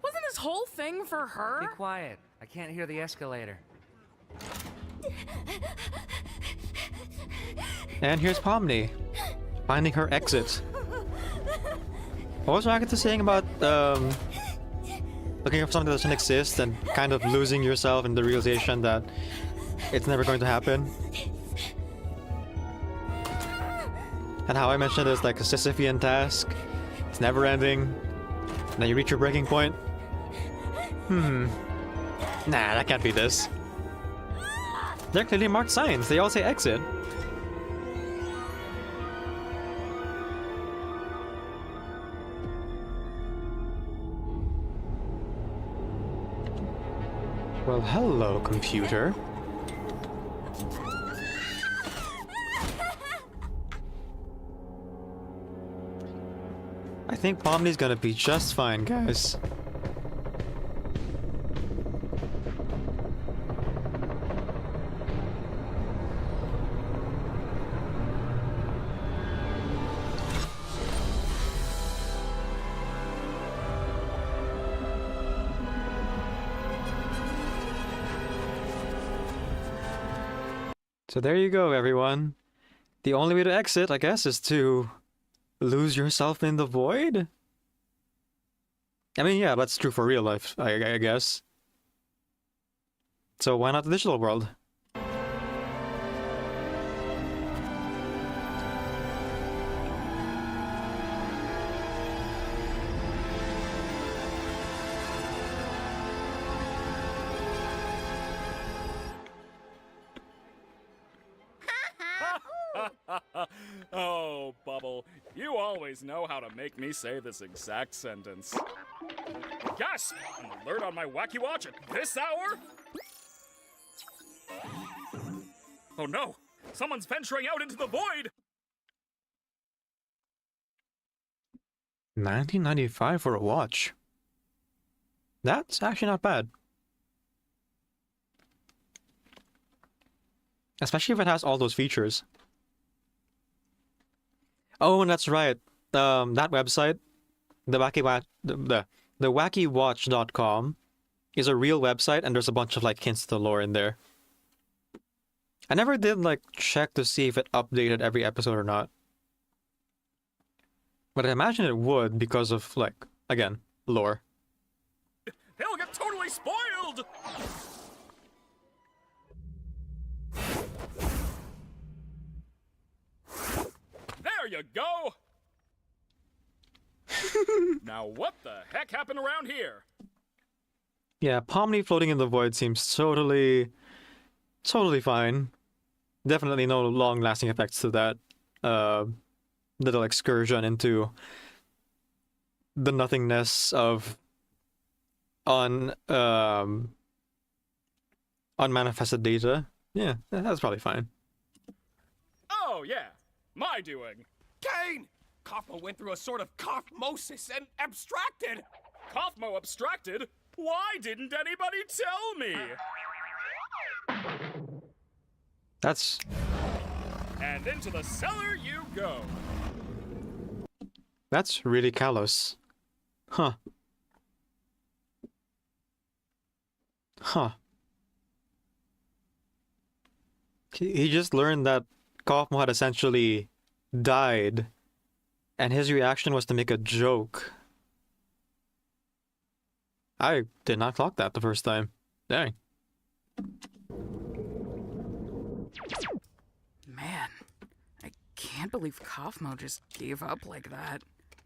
Wasn't this whole thing for her? Be quiet. I can't hear the escalator. And here's Pomni, finding her exit. What was Ragatha saying about looking for something that doesn't exist and kind of losing yourself in the realization that it's never going to happen? And how I mentioned it's like a Sisyphean task. It's never ending. And then you reach your breaking point. Nah, that can't be this. They're clearly marked signs. They all say exit. Well, hello, computer. I think Pomni's gonna be just fine, guys. So there you go, everyone. The only way to exit, I guess, is to lose yourself in the void? I mean, yeah, that's true for real life, I guess. So why not the digital world? Oh, Bubble, you always know how to make me say this exact sentence. Gasp! An alert on my Wacky Watch at this hour? Oh no! Someone's venturing out into the void! 1995 for a watch. That's actually not bad. Especially if it has all those features. Oh, and that's right. That website, the wackywatch.com, is a real website, and there's a bunch of like hints to the lore in there. I never did like check to see if it updated every episode or not. But I imagine it would because of like, again, lore. He'll get totally spoiled! There you go! Now what the heck happened around here? Yeah, Pomni floating in the void seems totally fine. Definitely no long-lasting effects to that little excursion into the nothingness of unmanifested data. Yeah, that's probably fine. Oh, yeah. My doing. Kane! Kaufmo went through a sort of kaufmosis and abstracted! Kaufmo abstracted? Why didn't anybody tell me? That's... And into the cellar you go. That's really callous. Huh. Huh. He just learned that Kaufmo had essentially died, and his reaction was to make a joke. I did not clock that the first time. Dang. Man, I can't believe Kaufmo just gave up like that.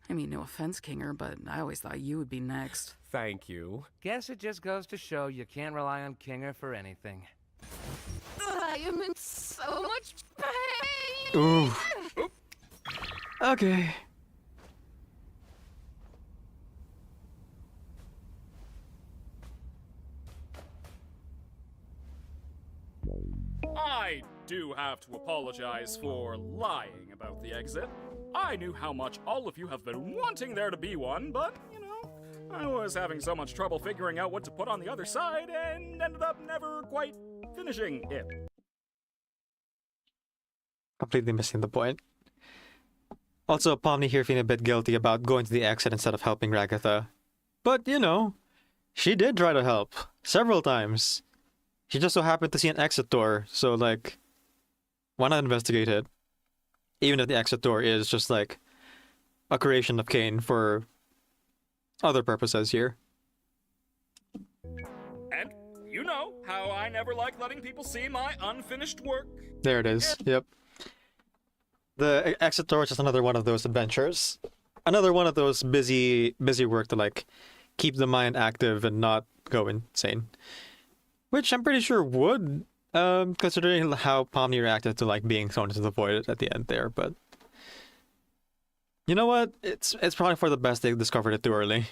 I mean, no offense, Kinger, but I always thought you would be next. Thank you. Guess it just goes to show you can't rely on Kinger for anything. I am in so much pain! Ooh. Okay. I do have to apologize for lying about the exit. I knew how much all of you have been wanting there to be one, but, you know, I was having so much trouble figuring out what to put on the other side and ended up never quite finishing it. Completely missing the point. Also, Pomni here feeling a bit guilty about going to the exit instead of helping Ragatha. But, you know, she did try to help. Several times. She just so happened to see an exit door, so, like, why not investigate it? Even if the exit door is just, like, a creation of Kane for other purposes here. And you know how I never like letting people see my unfinished work. There it is, yep. The exit door is just another one of those adventures. Another one of those busy work to, like, keep the mind active and not go insane. Which I'm pretty sure would, considering how Pomni reacted to, like, being thrown into the void at the end there, but... You know what? It's probably for the best they discovered it too early.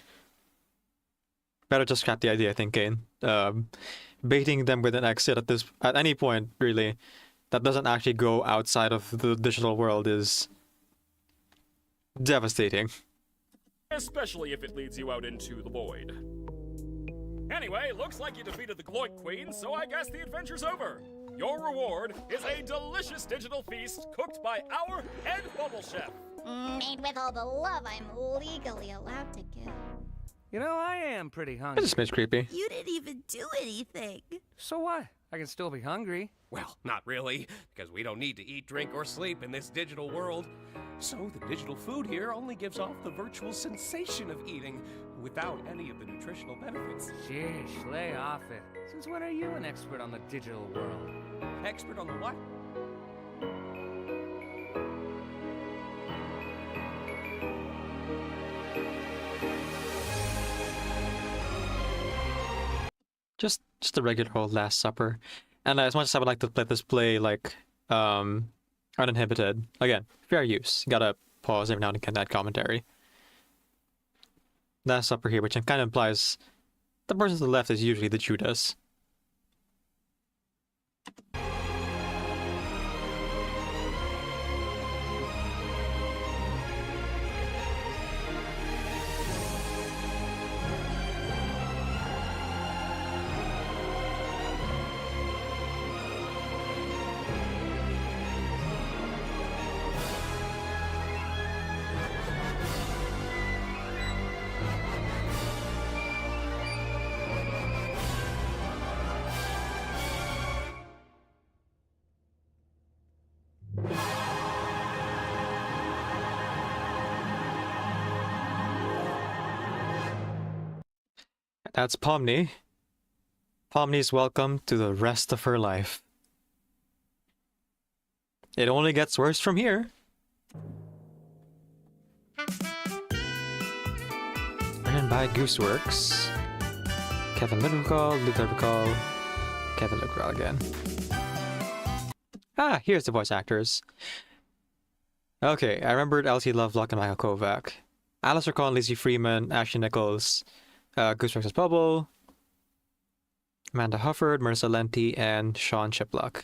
Better just scrap the idea, I think, Kane. Baiting them with an exit at any point, really, that doesn't actually go outside of the digital world is... devastating. Especially if it leads you out into the void. Anyway, looks like you defeated the Gloik Queen, so I guess the adventure's over. Your reward is a delicious digital feast cooked by our head bubble chef. Made with all the love I'm legally allowed to give. You know, I am pretty hungry. It's a smidge creepy. You didn't even do anything. So what? I can still be hungry. Well, not really, because we don't need to eat, drink, or sleep in this digital world. So the digital food here only gives off the virtual sensation of eating, without any of the nutritional benefits. Sheesh, lay off it. Since when are you an expert on the digital world? Expert on the what? Just a regular old Last Supper. And as much as I would like to let this play, like, uninhibited, again, fair use. Gotta pause every now and again that commentary. Last Supper here, which kind of implies the person to the left is usually the Judas. That's Pomni. Pomni's welcome to the rest of her life. It only gets worse from here. Written by Gooseworks. Kevin Lidwicall, Kevin Lidwicall again. Ah, here's the voice actors. Okay, I remembered Elsie Lovelock and Michael Kovac. Alistair Conn, Lizzie Freeman, Ashley Nichols, Goose Rex's Bubble, Amanda Hufford, Marissa Lenti, and Sean Chiplock.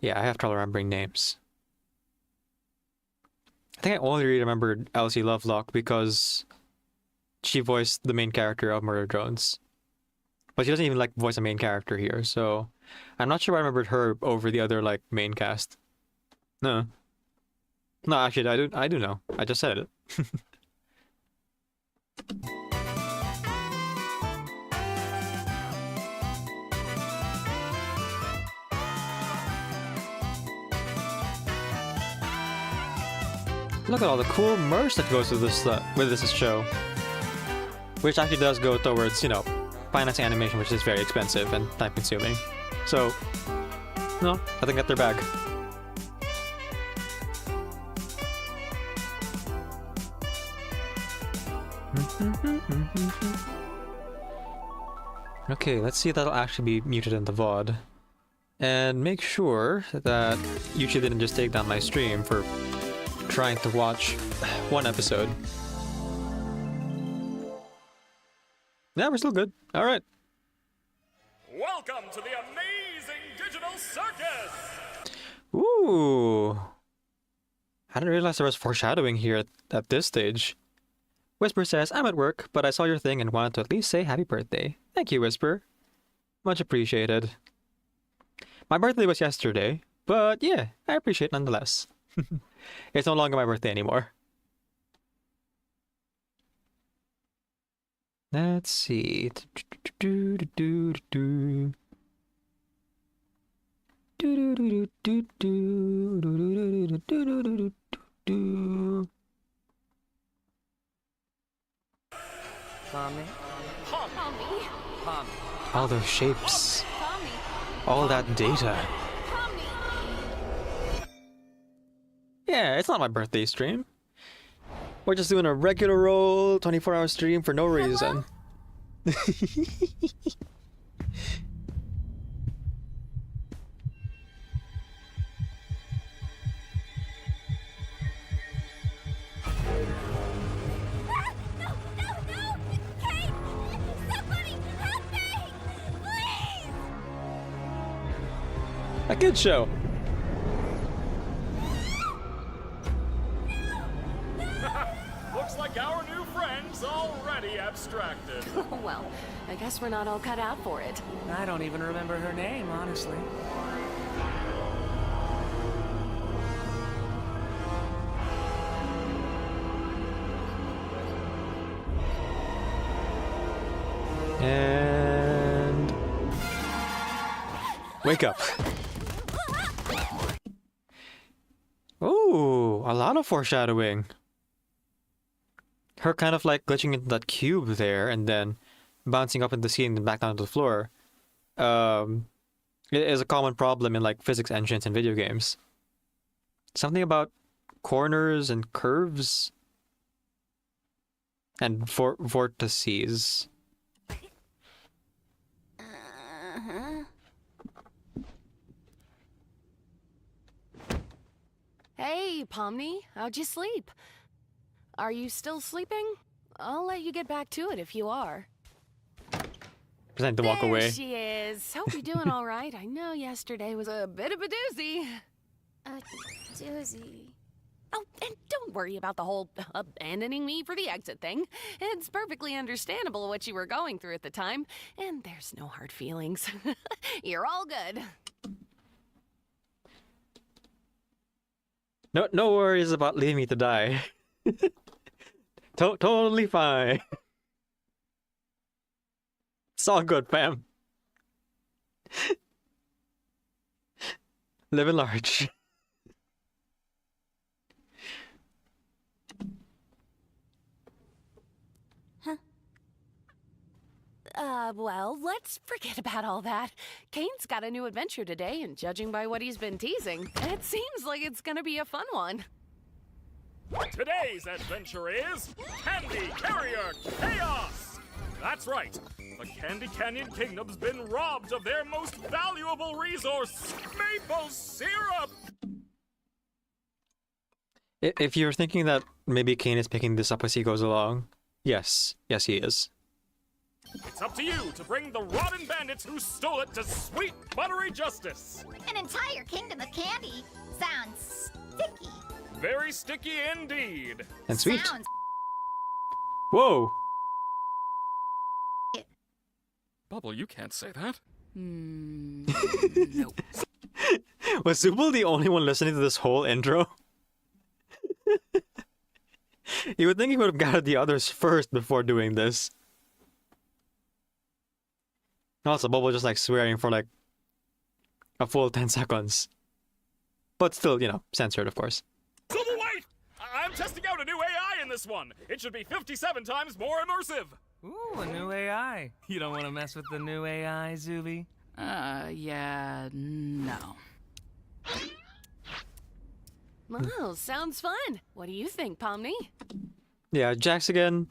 Yeah, I have trouble remembering names. I think I only really remembered Elsie Lovelock because she voiced the main character of Murder Drones. But she doesn't even like voice a main character here, so I'm not sure I remembered her over the other like main cast. No. No, actually I do know. I just said it. Look at all the cool merch that goes with this show. Which actually does go towards, you know, financing animation, which is very expensive and time consuming. So, no, I think that's their bag. Okay, let's see if that'll actually be muted in the VOD. And make sure that YouTube didn't just take down my stream for trying to watch one episode. Yeah, we're still good. All right. Welcome to the amazing digital circus! Ooh. I didn't realize there was foreshadowing here at this stage. Whisper says, I'm at work, but I saw your thing and wanted to at least say happy birthday. Thank you, Whisper. Much appreciated. My birthday was yesterday, but yeah, I appreciate it nonetheless. It's no longer my birthday anymore. Let's see. Pomni? Pomni. All those shapes. All that data. Yeah, it's not my birthday stream. We're just doing a regular roll 24-hour stream for no reason. A good show. Looks like our new friend's already abstracted. Well, I guess we're not all cut out for it. I don't even remember her name, honestly. And wake up. Ooh, a lot of foreshadowing. Her kind of like glitching into that cube there and then bouncing up in the ceiling and back down to the floor. It is a common problem in like physics engines in video games. Something about corners and curves and vortices. Hey, Pomni, how'd you sleep? Are you still sleeping? I'll let you get back to it if you are. Pretend to walk away. There she is. Hope you're doing all right. I know yesterday was a bit of a doozy. A doozy. Oh, and don't worry about the whole abandoning me for the exit thing. It's perfectly understandable what you were going through at the time, and there's no hard feelings. You're all good. No worries about leaving me to die. Totally fine. It's all good, fam. Living large. Well, let's forget about all that. Kane's got a new adventure today, and judging by what he's been teasing, it seems like it's gonna be a fun one. Today's adventure is Candy Carrier Chaos! That's right, the Candy Canyon Kingdom's been robbed of their most valuable resource, maple syrup! If you're thinking that maybe Kane is picking this up as he goes along, yes, he is. It's up to you to bring the rotten bandits who stole it to sweet, buttery justice. An entire kingdom of candy sounds sticky. Very sticky indeed. And sweet. Sounds Whoa! Bubble, you can't say that. Nope. Was Zubul the only one listening to this whole intro? You would think he would have gathered the others first before doing this. Also, Bubble just like swearing for like a full 10 seconds. But still, you know, censored, of course. Zubul, wait! I'm testing out a new AI in this one. It should be 57 times more immersive. Ooh, a new AI. You don't want to mess with the new AI, Zuby? Yeah, no. Well, sounds fun. What do you think, Pomni? Yeah, Jax again,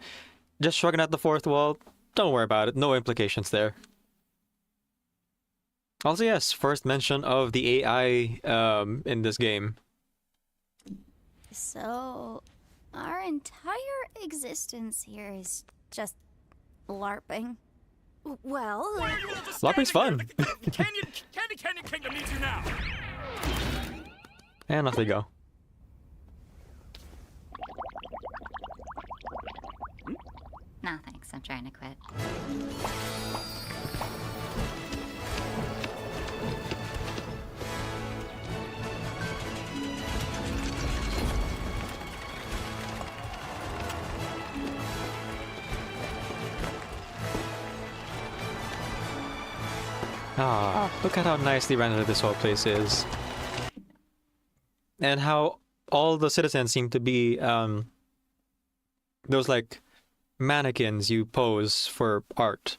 just shrugging at the fourth wall. Don't worry about it, no implications there. Also, yes, first mention of the AI in this game. So, our entire existence here is just LARPing. Well, LARPing's fun. Candy Kingdom needs you now. And off they go. No thanks, I'm trying to quit. Ah, look at how nicely rendered this whole place is. And how all the citizens seem to be those like mannequins you pose for art.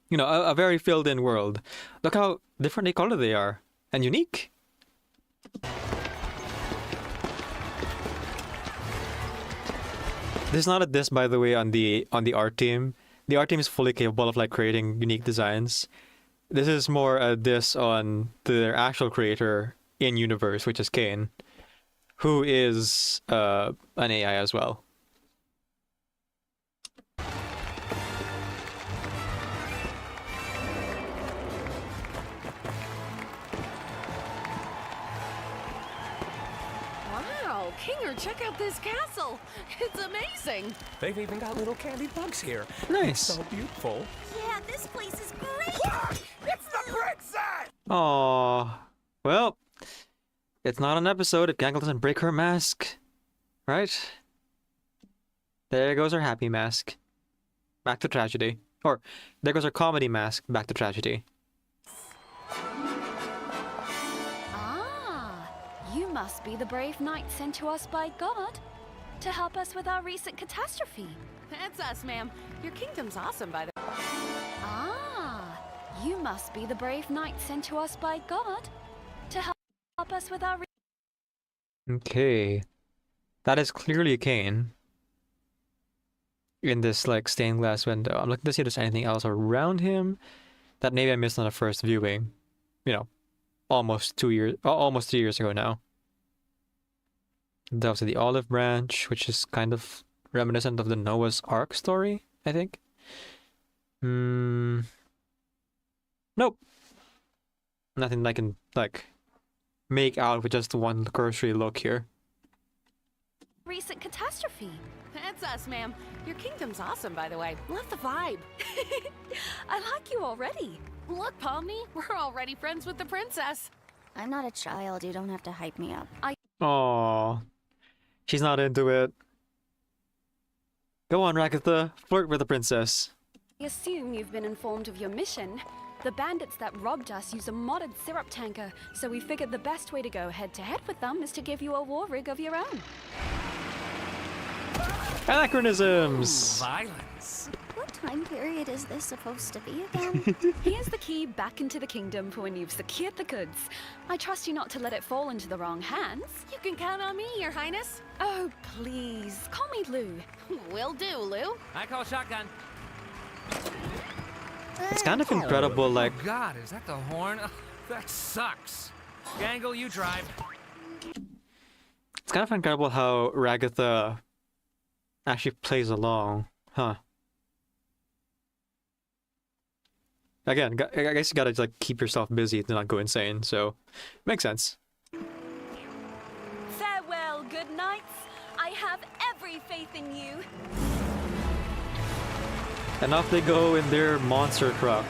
You know, a very filled in world. Look how differently colored they are and unique. This is not a diss, by the way, on the art team. The art team is fully capable of like creating unique designs. This is more a diss on their actual creator in universe, which is Kane, who is an AI as well. Wow, Kinger, check out this castle. It's amazing. They've even got little candy bugs here. Nice. So beautiful. Yeah, this place is great! It's the princess! Aww. Well, it's not an episode if Gangle doesn't break her mask. Right? There goes her happy mask. Back to tragedy. Or, there goes her comedy mask. Back to tragedy. Ah, you must be the brave knight sent to us by God to help us with our recent catastrophe. That's us, ma'am. Your kingdom's awesome, by the way. Ah, you must be the brave knight sent to us by God to help us with our... Okay. That is clearly Kane. In this, like, stained glass window. I'm looking to see if there's anything else around him that maybe I missed on the first viewing. You know, almost 3 years ago now. That was the olive branch, which is kind of reminiscent of the Noah's Ark story, I think. Nope. Nothing I can, like, make out with just one cursory look here. recent catastrophe. That's us, ma'am. Your kingdom's awesome, by the way. Love the vibe. I like you already. Look, Pomni, we're already friends with the princess. I'm not a child. You don't have to hype me up. Aww. She's not into it. Go on, Rakitha. Flirt with the princess. I assume you've been informed of your mission. The bandits that robbed us use a modded syrup tanker, so we figured the best way to go head-to-head with them is to give you a war rig of your own. Anachronisms! Violence. What time period is this supposed to be again? Here's the key back into the kingdom for when you've secured the goods. I trust you not to let it fall into the wrong hands. You can count on me, Your Highness. Oh, please. Call me Lou. Will do, Lou. I call shotgun. It's kind of incredible, like... Oh God, is that the horn? Ugh, that sucks. Gangle, you drive. It's kind of incredible how Ragatha actually plays along, huh? Again, I guess you gotta like keep yourself busy to not go insane, so makes sense. Farewell, good knights. I have every faith in you. And off they go in their monster truck.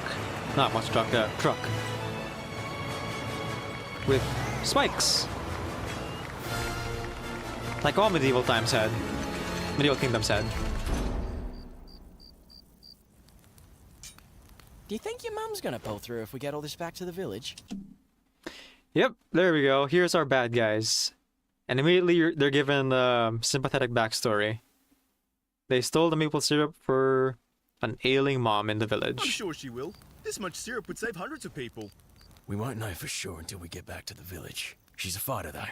Not monster truck, truck. With spikes. Like all medieval times had. Medieval kingdoms had. Do you think your mom's gonna pull through if we get all this back to the village? Yep, there we go. Here's our bad guys. And immediately they're given a sympathetic backstory. They stole the maple syrup for an ailing mom in the village. I'm sure she will. This much syrup would save hundreds of people. We won't know for sure until we get back to the village. She's a fighter, though.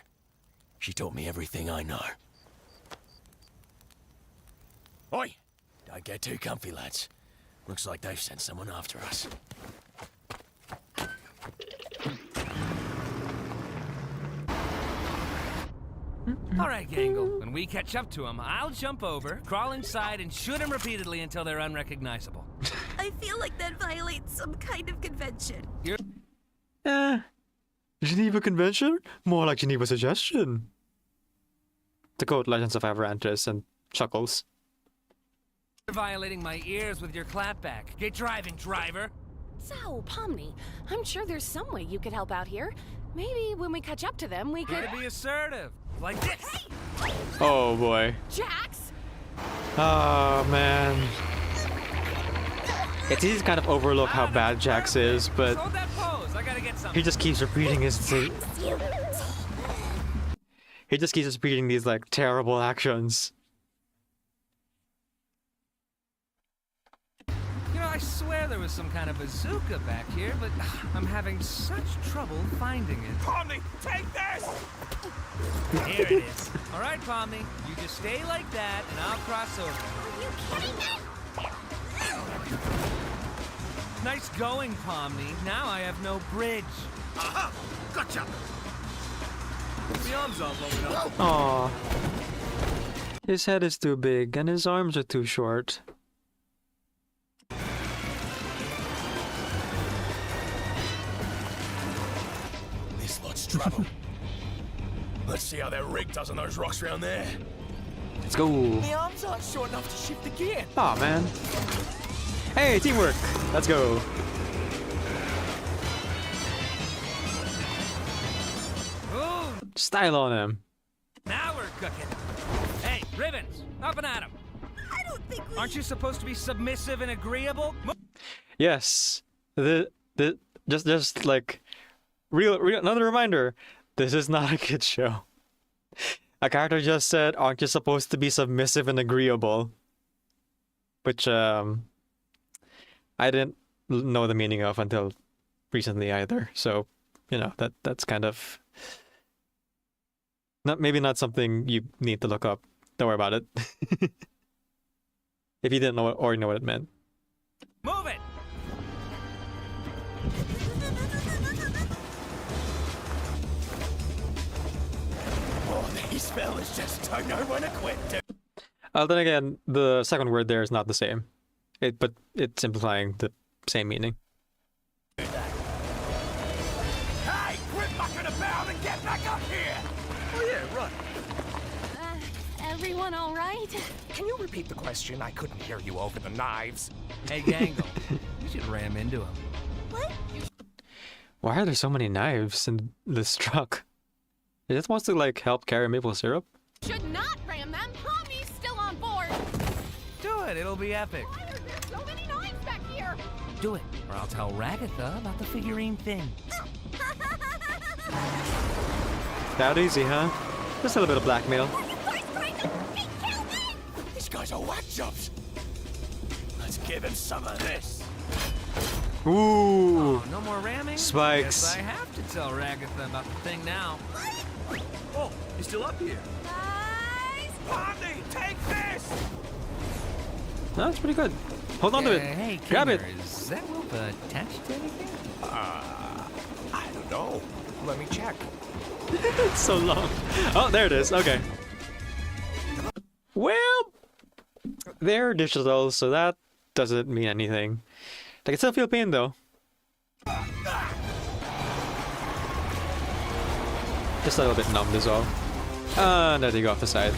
She taught me everything I know. Oi! Don't get too comfy, lads. Looks like they've sent someone after us. All right, Gangle. When we catch up to them, I'll jump over, crawl inside, and shoot them repeatedly until they're unrecognizable. I feel like that violates some kind of convention. Geneva Convention? More like Geneva Suggestion. To quote Legends of Avarantis and chuckles. You're violating my ears with your clapback. Get driving, driver. So, Pomni, I'm sure there's some way you could help out here. Maybe when we catch up to them, we could... Be assertive. Like this. Oh boy. Jax! Oh man. It's easy to kind of overlook how bad Jax is, but Hold that pose. I gotta get some. he just keeps repeating He just keeps repeating these like terrible actions. You know, I swear there was some kind of bazooka back here, but I'm having such trouble finding it. Pomni, take this! Here it is. All right, Pomni, you just stay like that, and I'll cross over. Are you kidding me? Nice going, Pomni. Now I have no bridge. Aha! Gotcha! The arms aren't long enough. Aww. His head is too big and his arms are too short. This lot's trouble. Let's see how that rig does on those rocks around there. Let's go. The arms aren't short enough to shift the gear. Aw, man. Hey, teamwork. Let's go. Ooh, Style on him. now we're cooking. Hey, Ribbons, up and at 'em. I don't think we... Aren't you supposed to be submissive and agreeable? Yes. Just like real another reminder. This is not a kid's show. A character just said, "Aren't you supposed to be submissive and agreeable?" Which I didn't know the meaning of until recently either. So, you know, that's kind of maybe not something you need to look up. Don't worry about it. If you didn't know it or know what it meant. Move it! Oh, these fellas just don't know when to quit, dude. Then again, the second word there is not the same. But it's implying the same meaning. Hey, quit mucking about and get back up here! Oh yeah, right. Everyone all right? Can you repeat the question? I couldn't hear you over the knives. Hey, Gangle, you should ram into him. What? Why are there so many knives in this truck? It just wants to like help carry maple syrup? Should not ram them. Pomni's still on board. Do it, it'll be epic. Why are there so many knives back here? Do it, or I'll tell Ragatha about the figurine thing. That easy, huh? Just a little bit of blackmail. These guys are whack jobs. Let's give him some of this. Ooh! Oh, no more ramming? Spikes. Guess I have to tell Ragatha about the thing now. Oh, you're still up here. Pomni, take this! No, that's pretty good. Hold on to it. Hey, Grab it. Is that rope attached to anything? I don't know. Let me check. It's so long. Oh, there it is. Okay. Well, they're digital, so that doesn't mean anything. I can still feel pain though. Just a little bit numbed as well. There they go off the side.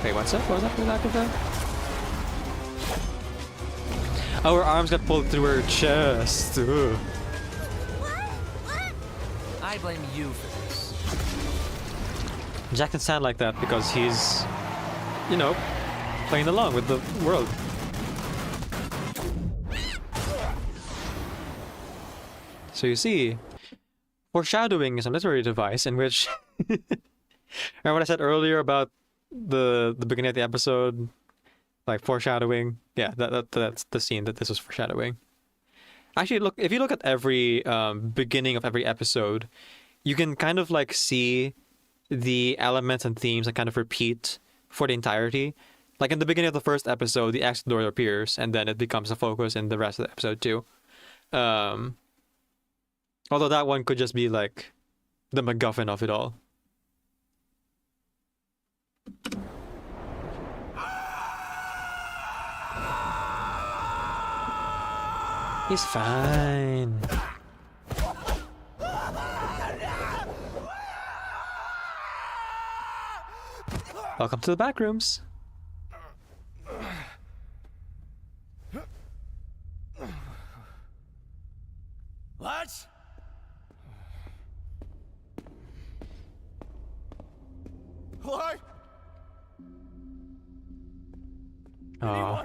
Wait, what's up? What was up with that? Oh, her arms got pulled through her chest. Ugh. I blame you for this. Jack can sound like that because he's, you know, playing along with the world. So you see, foreshadowing is a literary device in which... Remember what I said earlier about the beginning of the episode? Like foreshadowing? Yeah, that's the scene that this was foreshadowing. Actually, look, if you look at every beginning of every episode, you can kind of like see the elements and themes that kind of repeat for the entirety. Like in the beginning of the first episode, the exit door appears, and then it becomes a focus in the rest of the episode too. Although that one could just be like the MacGuffin of it all. He's fine. Welcome to the back rooms. Lads? Hello? Aw.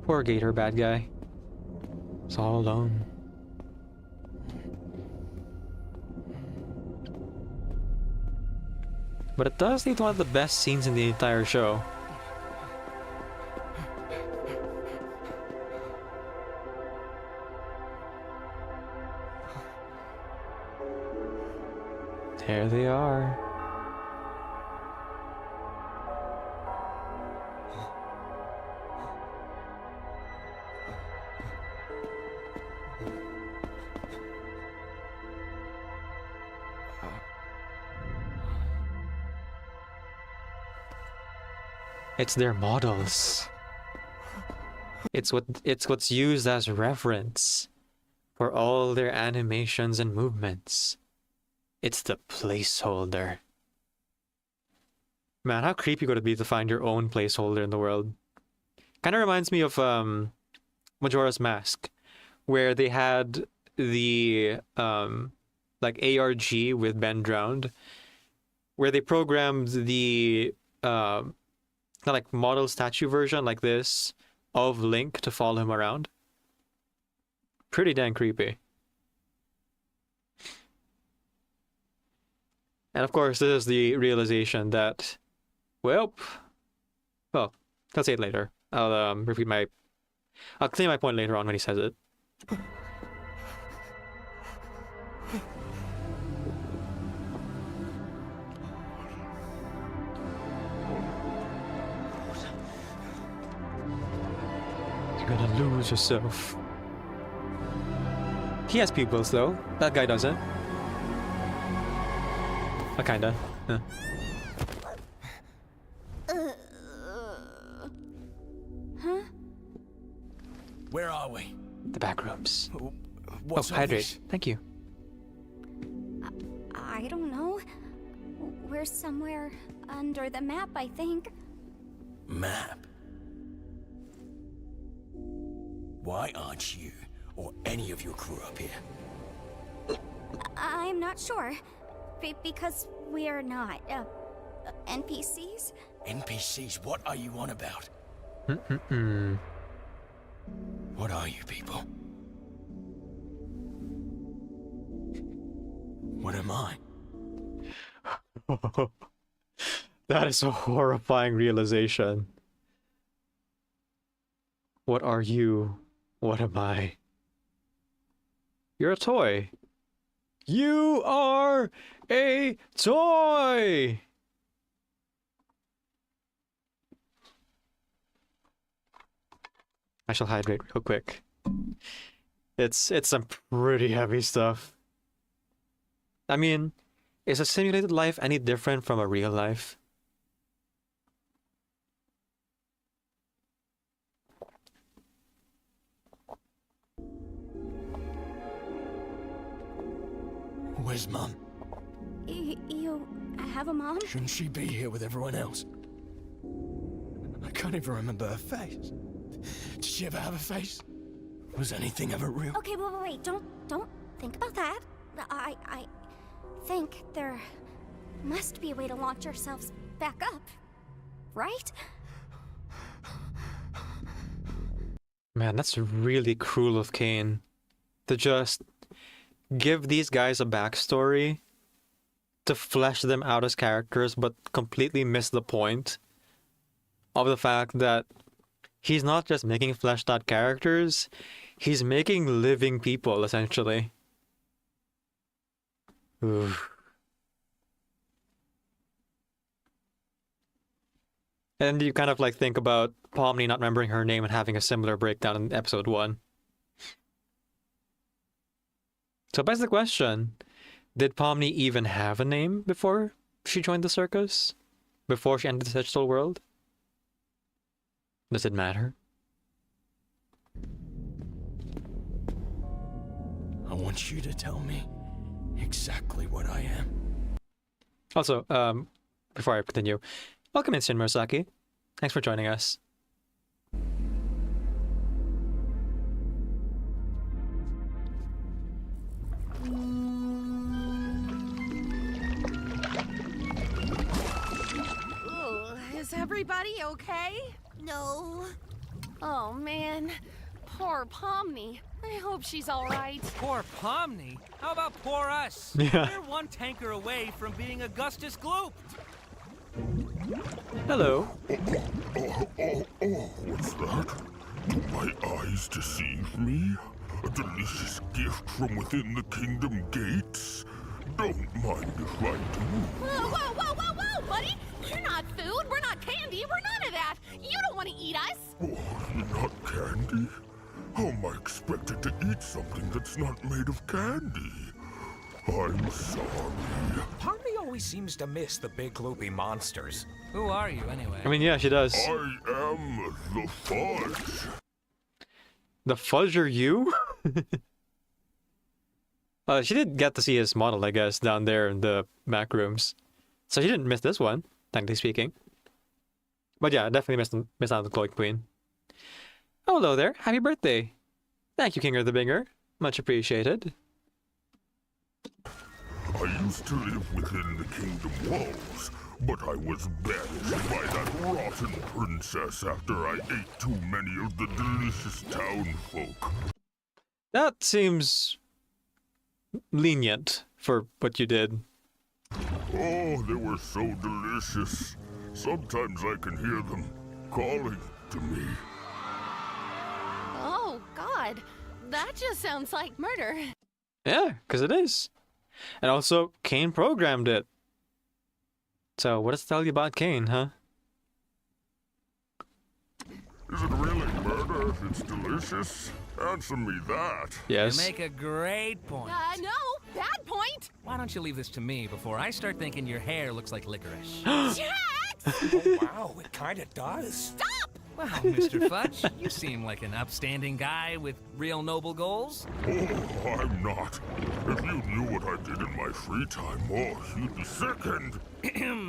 Poor Gator, bad guy. It's all alone. But it does lead to one of the best scenes in the entire show. There they are. It's their models. It's what's used as reference for all their animations and movements. It's the placeholder. Man, how creepy would it be to find your own placeholder in the world? Kind of reminds me of Majora's Mask, where they had the like ARG with Ben Drowned, where they programmed the kind of like model statue version like this of Link to follow him around. Pretty dang creepy. And of course, this is the realization that, well, I'll say it later. I'll clear my point later on when he says it. You're gonna lose yourself. He has pupils though. That guy doesn't. Kinda. Yeah. Huh? Where are we? The back rooms. What's hydrate. obvious? Thank you. I don't know. We're somewhere under the map, I think. Map? Why aren't you or any of your crew up here? I'm not sure. Because we're not, NPCs? NPCs? What are you on about? Mm-mm-mm. What are you people? What am I? That is a horrifying realization. What are you? What am I? You're a toy. You are a toy! I shall hydrate real quick. It's some pretty heavy stuff. I mean, is a simulated life any different from a real life? Where's Mom? You have a mom? Shouldn't she be here with everyone else? I can't even remember her face. Did she ever have a face? Was anything ever real? Okay, wait. Don't think about that. I think there must be a way to launch ourselves back up, right? Man, that's really cruel of Kane to just give these guys a backstory, to flesh them out as characters, but completely miss the point of the fact that he's not just making fleshed out characters, he's making living people, essentially. Oof. And you kind of like think about Pomni not remembering her name and having a similar breakdown in episode 1. So begs the question, did Pomni even have a name before she joined the circus? Before she entered the digital world? Does it matter? I want you to tell me exactly what I am. Also, before I continue, welcome in, Shin Murasaki. Thanks for joining us. Is everybody okay? No. Oh, man. Poor Pomni. I hope she's all right. Poor Pomni? How about poor us? Yeah. We're one tanker away from being Augustus Gloop. Hello. What's that? Do my eyes deceive me? A delicious gift from within the kingdom gates? Don't mind if I do. Whoa, buddy! We're not food, we're not candy, we're none of that! You don't want to eat us! Oh, you're not candy? How am I expected to eat something that's not made of candy? I'm sorry. Pomni always seems to miss the big gloopy monsters. Who are you, anyway? I mean, yeah, she does. I am the fudge. The fudge are you? She did get to see his model, I guess, down there in the back rooms. So she didn't miss this one, technically speaking. But yeah, definitely missed out on the Glowing Queen. Oh, hello there. Happy birthday. Thank you, Kinger the Binger. Much appreciated. I used to live within the kingdom walls, but I was banished by that rotten princess after I ate too many of the delicious townfolk. That seems lenient for what you did. Oh, they were so delicious. Sometimes I can hear them calling to me. Oh, God. That just sounds like murder. Yeah, because it is. And also, Kane programmed it. So, what does it tell you about Kane, huh? Is it really murder if it's delicious? Answer me that. Yes. You make a great point. No, bad point. Why don't you leave this to me before I start thinking your hair looks like licorice? Jax! Oh, wow, it kinda does. Stop! Well, Mr. Fudge, you seem like an upstanding guy with real noble goals. Oh, I'm not. If you knew what I did in my free time, oh, you'd be sickened.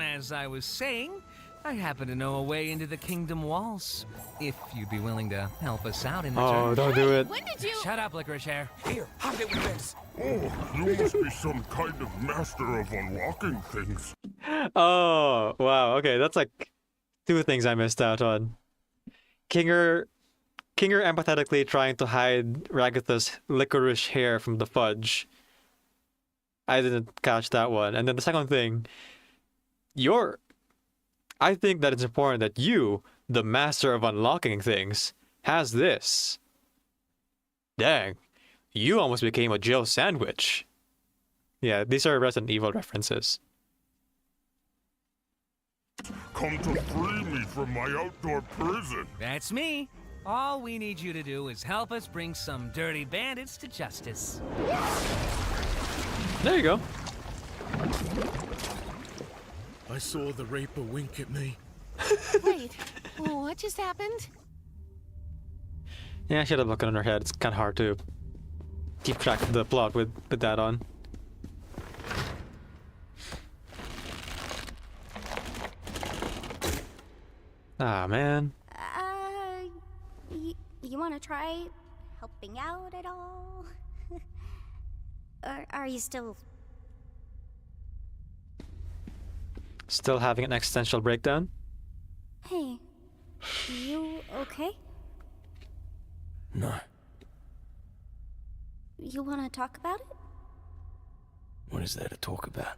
As I was saying, I happen to know a way into the kingdom walls. If you'd be willing to help us out in return. Oh, don't do it. When did you... Shut up, licorice hair. Here, hop it with this. Oh, you must be some kind of master of unlocking things. Oh, wow. Okay, that's like 2 things I missed out on. Kinger empathetically trying to hide Ragatha's licorice hair from the fudge. I didn't catch that one. And then the second thing, I think that it's important that you, the master of unlocking things, has this. Dang, you almost became a Jill sandwich. Yeah, these are Resident Evil references. Come to free me from my outdoor prison. That's me. All we need you to do is help us bring some dirty bandits to justice. There you go. I saw the Reaper wink at me. Wait, what just happened? Yeah, she had a look on her head. It's kind of hard to keep track of the plot with that on. Ah, man. You want to try helping out at all? Or are you still... Still having an existential breakdown? Hey, you okay? No. You want to talk about it? What is there to talk about?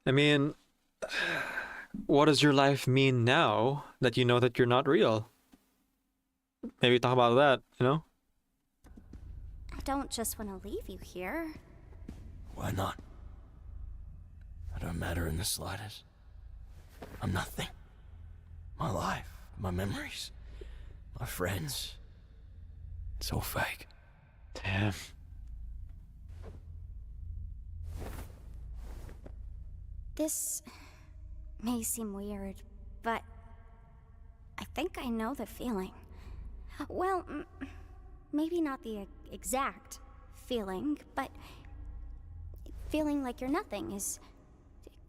I mean, what does your life mean now that you know that you're not real? Maybe talk about that, you know? I don't just want to leave you here. Why not? I don't matter in the slightest. I'm nothing. My life, my memories, my friends. It's all fake. Damn. This may seem weird, but I think I know the feeling. Well, maybe not the exact feeling, but feeling like you're nothing is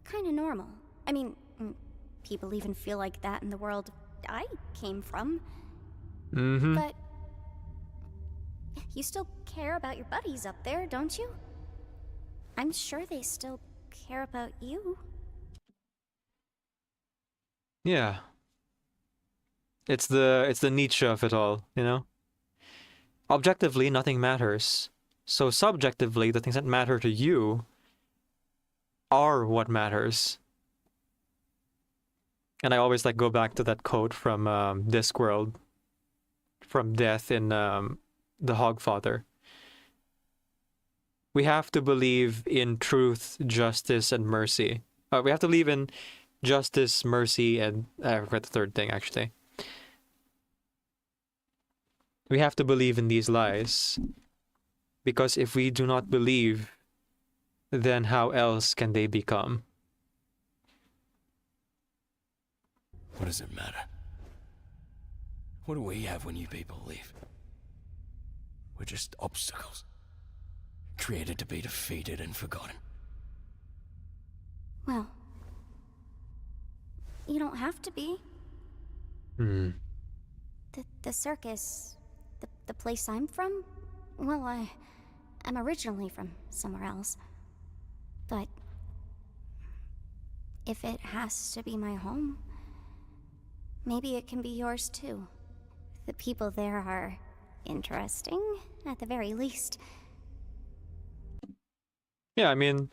kind of normal. I mean, people even feel like that in the world I came from. Mm-hmm. But you still care about your buddies up there, don't you? I'm sure they still care about you. Yeah. It's the Nietzsche of it all, you know? Objectively, nothing matters. So subjectively, the things that matter to you are what matters. And I always go back to that quote from Discworld, from Death in The Hogfather. We have to believe in truth, justice, and mercy. We have to believe in justice, mercy, and I forgot the third thing, actually. We have to believe in these lies. Because if we do not believe, then how else can they become? What does it matter? What do we have when you people leave? We're just obstacles. Created to be defeated and forgotten. Well, you don't have to be. The circus, the place I'm from, well, I'm originally from somewhere else. But if it has to be my home, maybe it can be yours too. The people there are interesting, at the very least. Yeah, I mean,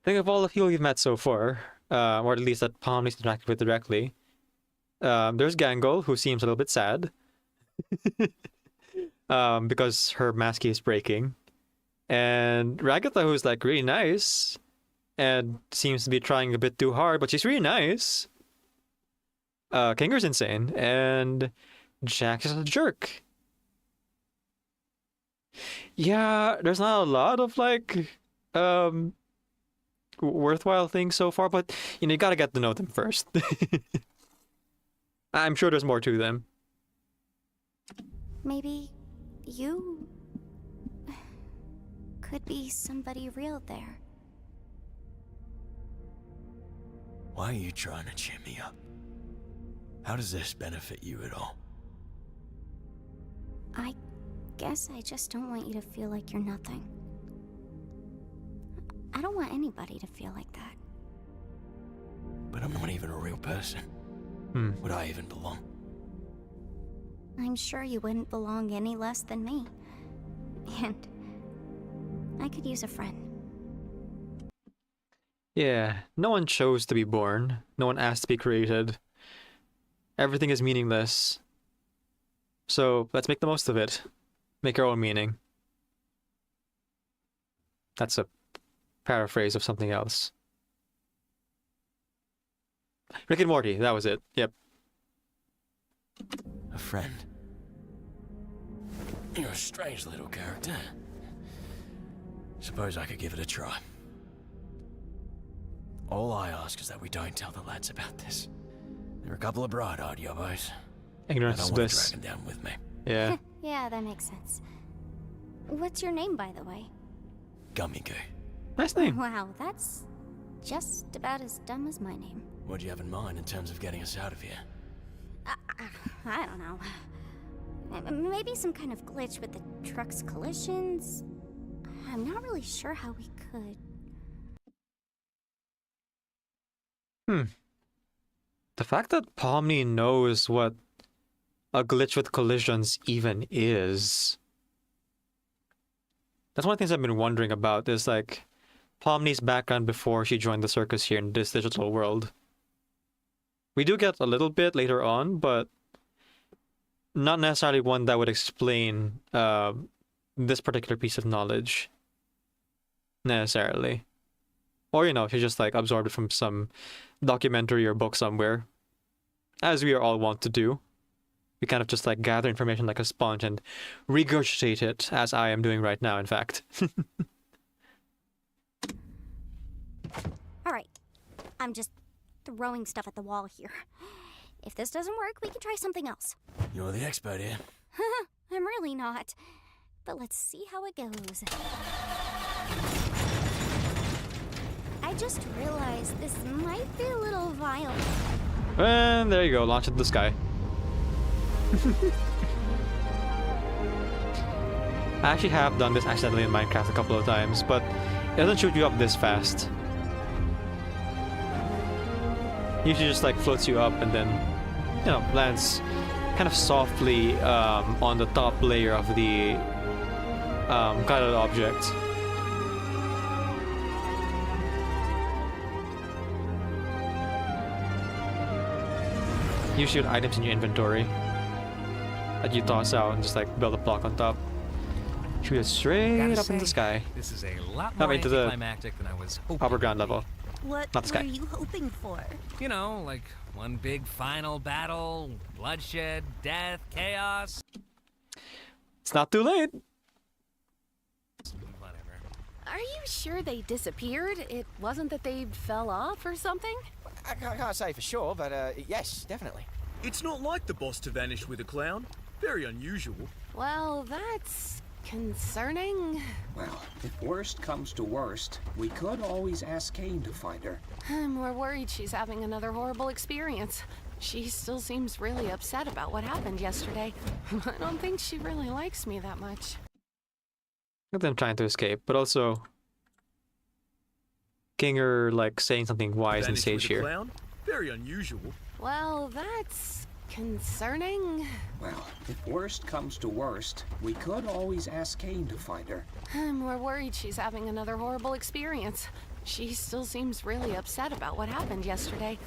think of all the people you've met so far, or at least that Pomni's interacted with directly. There's Gangle, who seems a little bit sad. Because her mask is breaking. And Ragatha, who's really nice, and seems to be trying a bit too hard, but she's really nice. Kinger's insane, and Jax is a jerk. Yeah, there's not a lot of worthwhile things so far, but you gotta get to know them first. I'm sure there's more to them. Maybe you could be somebody real there. Why are you trying to cheer me up? How does this benefit you at all? I guess I just don't want you to feel like you're nothing. I don't want anybody to feel like that. But I'm not even a real person. Would I even belong? I'm sure you wouldn't belong any less than me. And I could use a friend. Yeah, no one chose to be born. No one asked to be created. Everything is meaningless. So let's make the most of it. Make our own meaning. That's a paraphrase of something else. Rick and Morty, that was it. Yep. A friend. You're a strange little character. Suppose I could give it a try. All I ask is that we don't tell the lads about this. They're a couple of bright-eyed yobbos. Ignorance I is don't want to bliss. drag them down with me. Yeah. Yeah, that makes sense. What's your name, by the way? Gummigoo. Nice name. Wow, that's just about as dumb as my name. What do you have in mind in terms of getting us out of here? I don't know. Maybe some kind of glitch with the truck's collisions? I'm not really sure how we could. The fact that Pomni knows what a glitch with collisions even is. That's one of the things I've been wondering about, is like Pomni's background before she joined the circus here in this digital world. We do get a little bit later on, but not necessarily one that would explain this particular piece of knowledge. Necessarily. Or, you know, she just like absorbed it from some documentary or book somewhere. As we are all wont to do. We kind of just like gather information like a sponge and regurgitate it, as I am doing right now, in fact. Alright, I'm just throwing stuff at the wall here. If this doesn't work, we can try something else. You're the expert here. I'm really not. But let's see how it goes. I just realized this might be a little violent. And there you go, launch into the sky. I actually have done this accidentally in Minecraft a couple of times, but it doesn't shoot you up this fast. Usually just like floats you up and then, you know, lands kind of softly on the top layer of the guided object. You shoot items in your inventory that you toss out and just like build a block on top. Shoot it straight up in the sky. This is a lot Not more into the anticlimactic than I was hoping. upper ground level. What Not the sky. were you hoping for? You know, like one big final battle, bloodshed, death, chaos. It's not too late. Are you sure they disappeared? It wasn't that they fell off or something? I can't say for sure, but yes, definitely. It's not like the boss to vanish with a clown. Very unusual. Well, that's concerning. Well, if worst comes to worst, we could always ask Kane to find her. We're worried she's having another horrible experience. She still seems really upset about what happened yesterday. I don't think she really likes me that much. Look at them trying to escape, but also Kinger like saying something wise and Vanish sage with a here. clown? Very unusual. Well, that's concerning. Well, if worst comes to worst, we could always ask Kane to find her. We're worried she's having another horrible experience. She still seems really upset about what happened yesterday.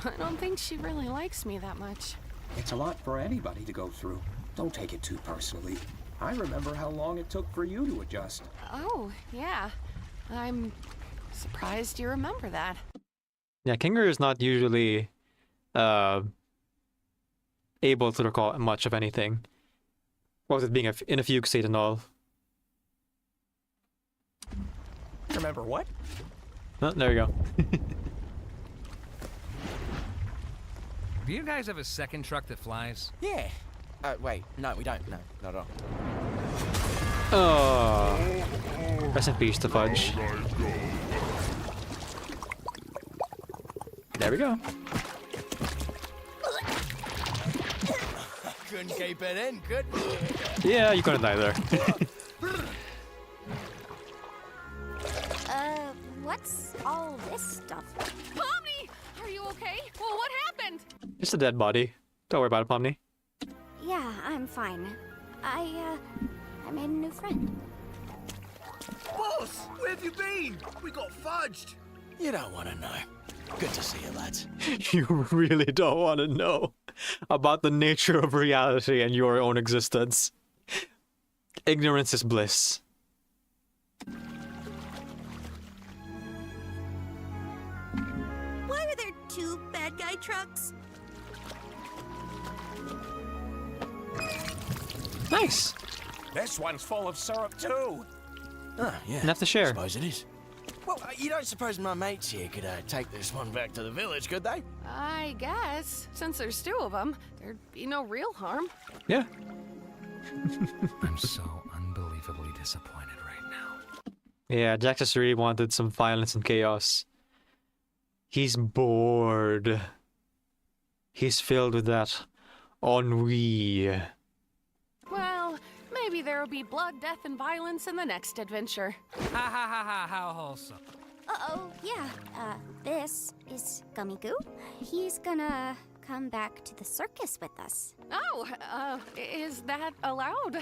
I don't think she really likes me that much. It's a lot for anybody to go through. Don't take it too personally. I remember how long it took for you to adjust. Oh, yeah. I'm surprised you remember that. Yeah, Kinger is not usually able to recall much of anything. What was it, being in a fugue state and all? Remember what? Oh, there you go. Do you guys have a second truck that flies? Yeah. Wait, no, we don't. No, not at all. Oh, rest in peace to Fudge. There we go. Couldn't keep it in, could we? Yeah, you couldn't either. What's all this stuff? Pomni! Are you okay? Well, what happened? Just a dead body. Don't worry about it, Pomni. Yeah, I'm fine. I made a new friend. Boss, where have you been? We got fudged. You don't want to know. Good to see you, lads. You really don't want to know about the nature of reality and your own existence. Ignorance is bliss. Why are there two bad guy trucks? Nice. This one's full of syrup too. Oh, yeah. Enough to share. I suppose it is. Well, you don't suppose my mates here could take this one back to the village, could they? I guess. Since there's two of them, there'd be no real harm. Yeah. I'm so unbelievably disappointed right now. Yeah, Jack just really wanted some violence and chaos. He's bored. He's filled with that ennui. Well, maybe there'll be blood, death, and violence in the next adventure. Ha ha ha ha, how wholesome. Uh-oh, yeah. This is Gummy Goo. He's gonna come back to the circus with us. Oh, is that allowed?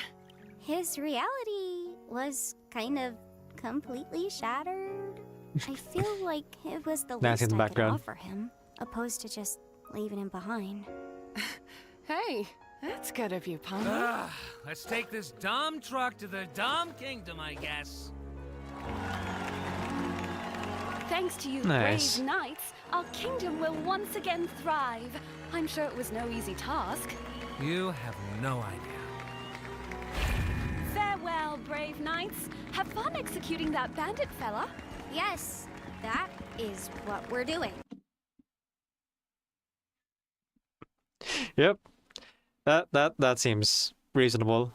His reality was kind of completely shattered. I feel like it was the Nancy least in the I could background. offer him, opposed to just leaving him behind. Hey, that's good of you, Pomni. Let's take this dumb truck to the dumb kingdom, I guess. Thanks to you Nice. brave knights, our kingdom will once again thrive. I'm sure it was no easy task. You have no idea. Farewell, brave knights. Have fun executing that bandit fella. Yes, that is what we're doing. Yep. That seems reasonable.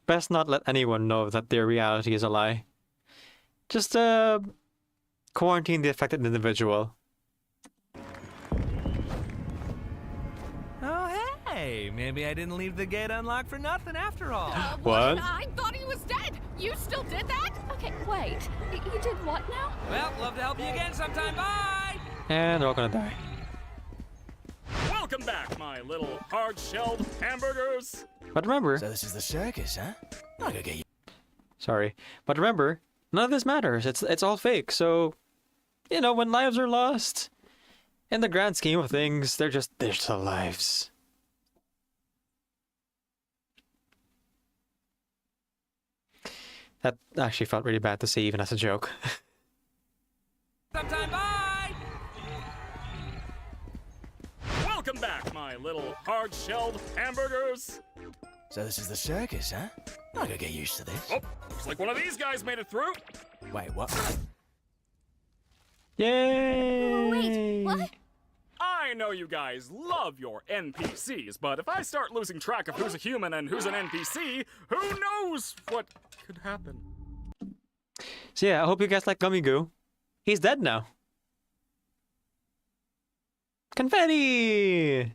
Best not let anyone know that their reality is a lie. Just quarantine the affected individual. Oh, hey, maybe I didn't leave the gate unlocked for nothing after all. What? I thought he was dead. You still did that? Okay, wait. You did what now? Well, love to help you again sometime. Bye! And they're all gonna die. Welcome back, my little hard-shelled hamburgers. But remember... So this is the circus, huh? I gotta get you. Sorry. But remember, none of this matters. It's all fake, so... You know, when lives are lost, in the grand scheme of things, they're just digital lives. That actually felt really bad to say, even as a joke. Sometime, bye! Welcome back, my little hard-shelled hamburgers. So this is the circus, huh? I gotta get used to this. Oh, looks like one of these guys made it through. Wait, what? Yay! Wait, what? I know you guys love your NPCs, but if I start losing track of who's a human and who's an NPC, who knows what could happen? So yeah, I hope you guys like Gummy Goo. He's dead now. Confetti!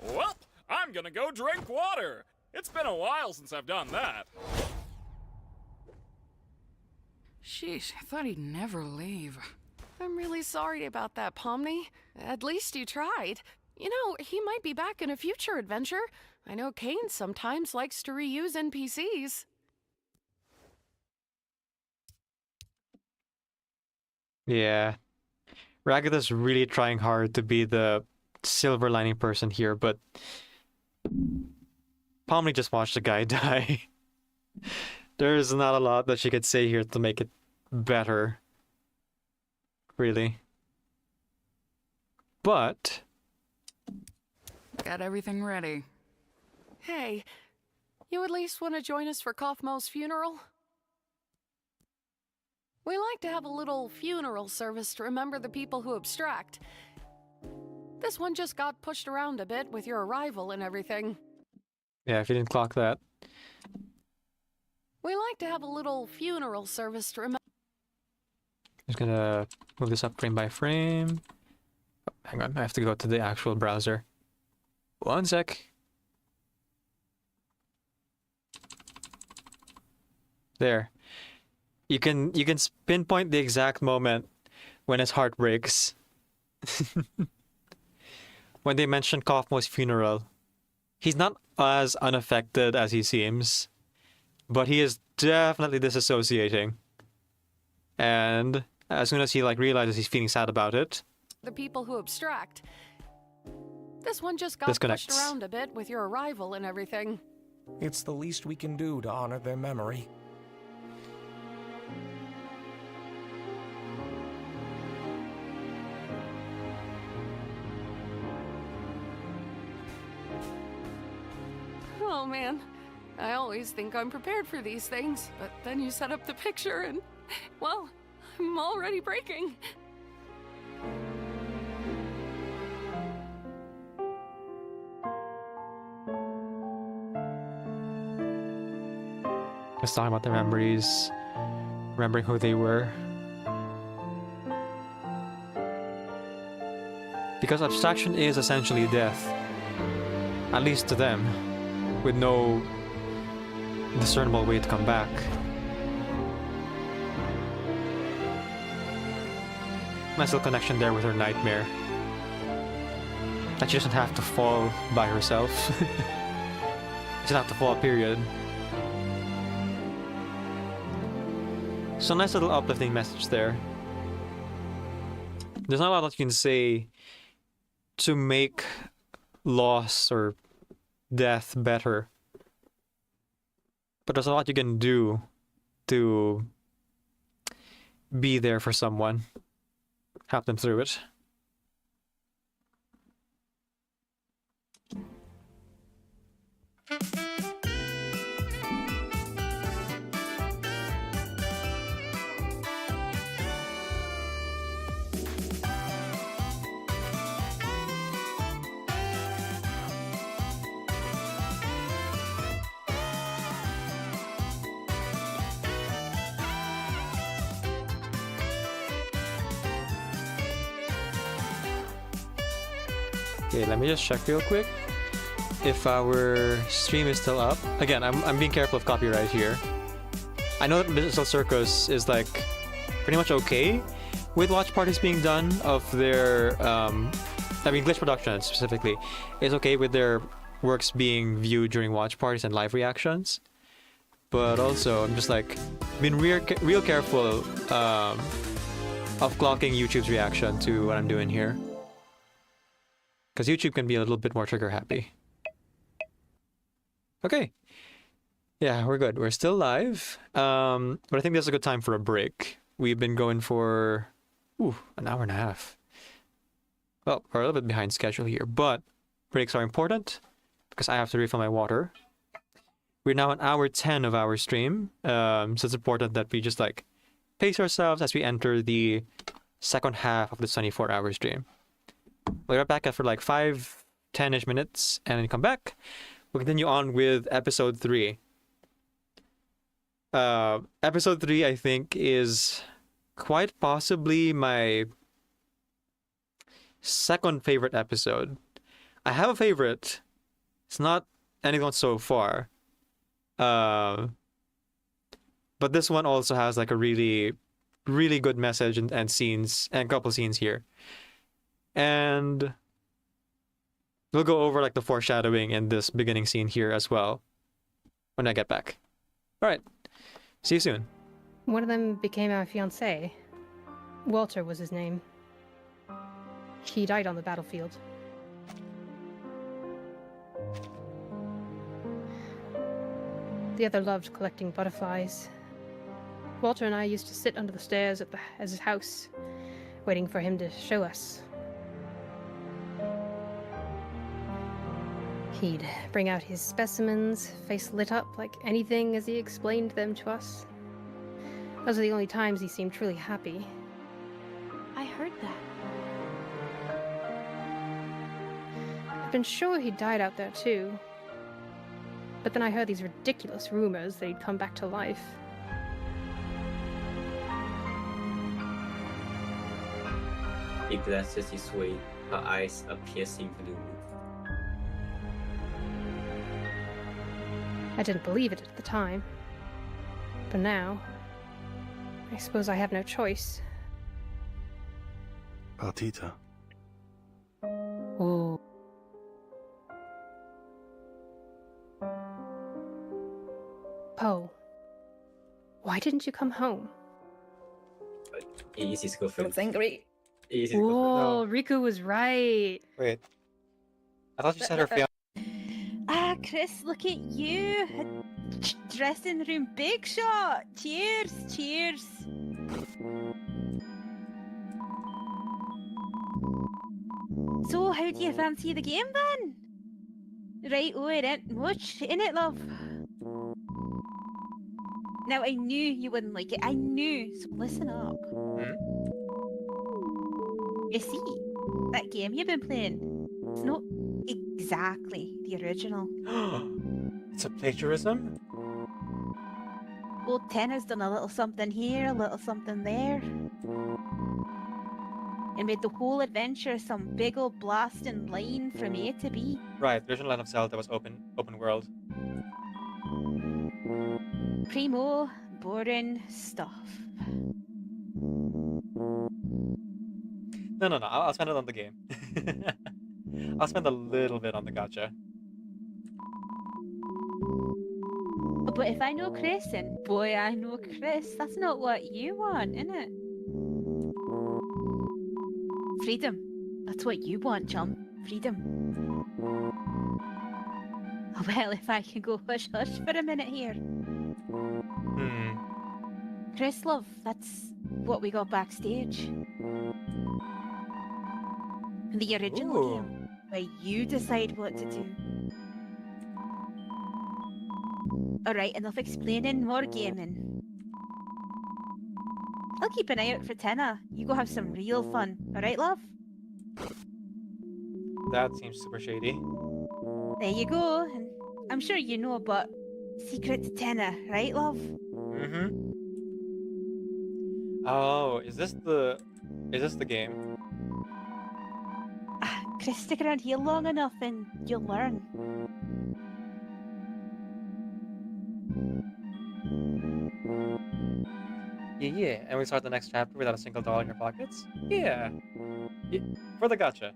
Well, I'm gonna go drink water. It's been a while since I've done that. Sheesh, I thought he'd never leave. I'm really sorry about that, Pomni. At least you tried. You know, he might be back in a future adventure. I know Kane sometimes likes to reuse NPCs. Yeah. Ragatha's really trying hard to be the silver lining person here, but Pomni just watched the guy die. There's not a lot that she could say here to make it better. Really. But Got everything ready. Hey, you at least want to join us for Kaufmo's funeral? We like to have a little funeral service to remember the people who abstract. This one just got pushed around a bit with your arrival and everything. yeah, if you didn't clock that. We like to have a little funeral service to remember. Just gonna move this up frame by frame. Oh, hang on, I have to go to the actual browser. One sec. There. You can pinpoint the exact moment when his heart breaks. When they mention Kaufmo's funeral. He's not as unaffected as he seems, but he is definitely disassociating. And as soon as he realizes he's feeling sad about it, The people who abstract. This one just got Disconnects. pushed around a bit with your arrival and everything. It's the least we can do to honor their memory. Oh man, I always think I'm prepared for these things, but then you set up the picture and, well, I'm already breaking. Just talking about the memories, remembering who they were. Because abstraction is essentially death, at least to them, with no discernible way to come back. Nice little connection there with her nightmare. That she doesn't have to fall by herself. She doesn't have to fall, period. So nice little uplifting message there. There's not a lot that you can say to make loss or death better. But there's a lot you can do to be there for someone. Help them through it. Okay, let me just check real quick if our stream is still up. Again, I'm being careful of copyright here. I know that Digital Circus is like pretty much okay with watch parties being done of their I mean Glitch Productions specifically is okay with their works being viewed during watch parties and live reactions. But also I'm just like being real careful of clocking YouTube's reaction to what I'm doing here. Because YouTube can be a little bit more trigger happy. Okay. Yeah, we're good. We're still live. But I think this is a good time for a break. We've been going for an hour and a half. Well, we're a little bit behind schedule here, but breaks are important because I have to refill my water. We're now on hour 10 of our stream. So it's important that we just like pace ourselves as we enter the second half of the 24-hour stream. We'll be right back after like 5-10-ish minutes and then come back. We'll continue on with episode 3. Episode 3, I think, is quite possibly my second favorite episode. I have a favorite. It's not anyone so far. But this one also has like a really, really good message and scenes and a couple scenes here. And we'll go over like the foreshadowing in this beginning scene here as well when I get back. All right. See you soon. One of them became our fiancé. Walter was his name. He died on the battlefield. The other loved collecting butterflies. Walter and I used to sit under the stairs at his house, waiting for him to show us. He'd bring out his specimens, face lit up like anything as he explained them to us. Those are the only times he seemed truly happy. I heard that. I've been sure he died out there too. But then I heard these ridiculous rumors that he'd come back to life. He glances his way, her eyes a piercing blue. I didn't believe it at the time. But now, I suppose I have no choice. Partita. Oh. Poe, why didn't you come home? Easy's girlfriend. Don't great. Easy's Oh, Riku was right. Wait. I thought you said her fiance. Ah, Chris, look at you. Dressing room big shot. Cheers, cheers. So, how do you fancy the game then? Right, oh, it ain't much, innit, love? Now, I knew you wouldn't like it. I knew. So listen up. You see, that game you've been playing, it's not exactly the original. It's a plagiarism? Old Tenner's done a little something here, a little something there. And made the whole adventure some big old blasting line from A to B. Right, the original Legend of Zelda was open world. Primo, boring stuff. No, I'll spend it on the game. I'll spend a little bit on the gacha. But if I know Chris, and boy, I know Chris, that's not what you want, innit? Freedom. That's what you want, chum. Freedom. Well, if I can go hush hush for a minute here. Chris, love, that's what we got backstage. The original game, where you decide what to do. Alright, enough explaining, more gaming. I'll keep an eye out for Tenna. You go have some real fun, alright, love? That seems super shady. There you go, and I'm sure you know, but secret to Tenna, right, love? Oh, is this the game? Chris, stick around here long enough and you'll learn. Yeah, and we start the next chapter without a single dollar in your pockets? Yeah. For the gacha.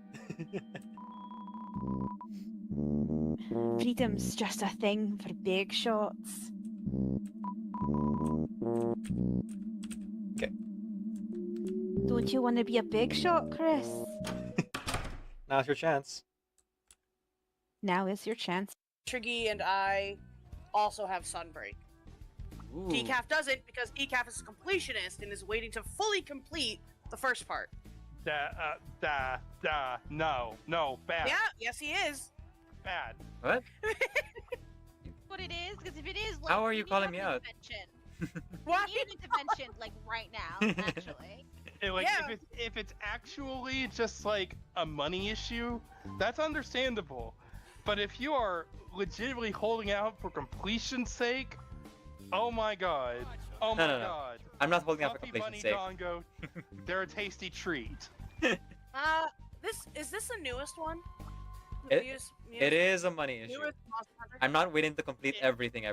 Freedom's just a thing for big shots. Okay. Don't you want to be a big shot, Chris? Now's your chance. Now is your chance. Triggy and I also have Sunbreak. Ooh. Decaf doesn't because Decaf is a completionist and is waiting to fully complete the first part. No, bad. Yeah, yes he is. Bad. What? What it is? Because if it is, like, How are you calling me out? What? You need an intervention, like, right now, actually. If it's actually just like a money issue, that's understandable. But if you are legitimately holding out for completion's sake, oh my god. Oh my god. I'm not holding out for Fluffy completion's Bunny sake. Dongo, they're a tasty treat. Is this the newest one? It is a money issue. Newest Monster Hunter? I'm not willing to complete everything.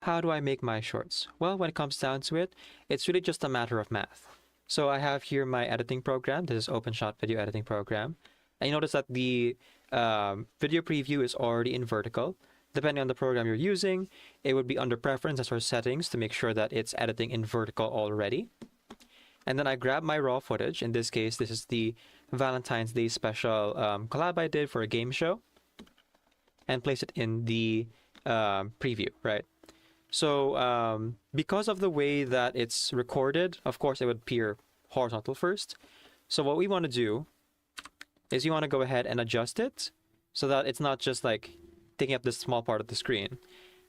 How do I make my shorts? Well, when it comes down to it, it's really just a matter of math. So I have here my editing program. This is OpenShot video editing program. And you notice that the video preview is already in vertical. Depending on the program you're using, it would be under preferences or settings to make sure that it's editing in vertical already. And then I grab my raw footage. In this case, this is the Valentine's Day special collab I did for a game show. And place it in the preview, right? So because of the way that it's recorded, of course, it would appear horizontal first. So what we want to do is you want to go ahead and adjust it so that it's not just like taking up this small part of the screen.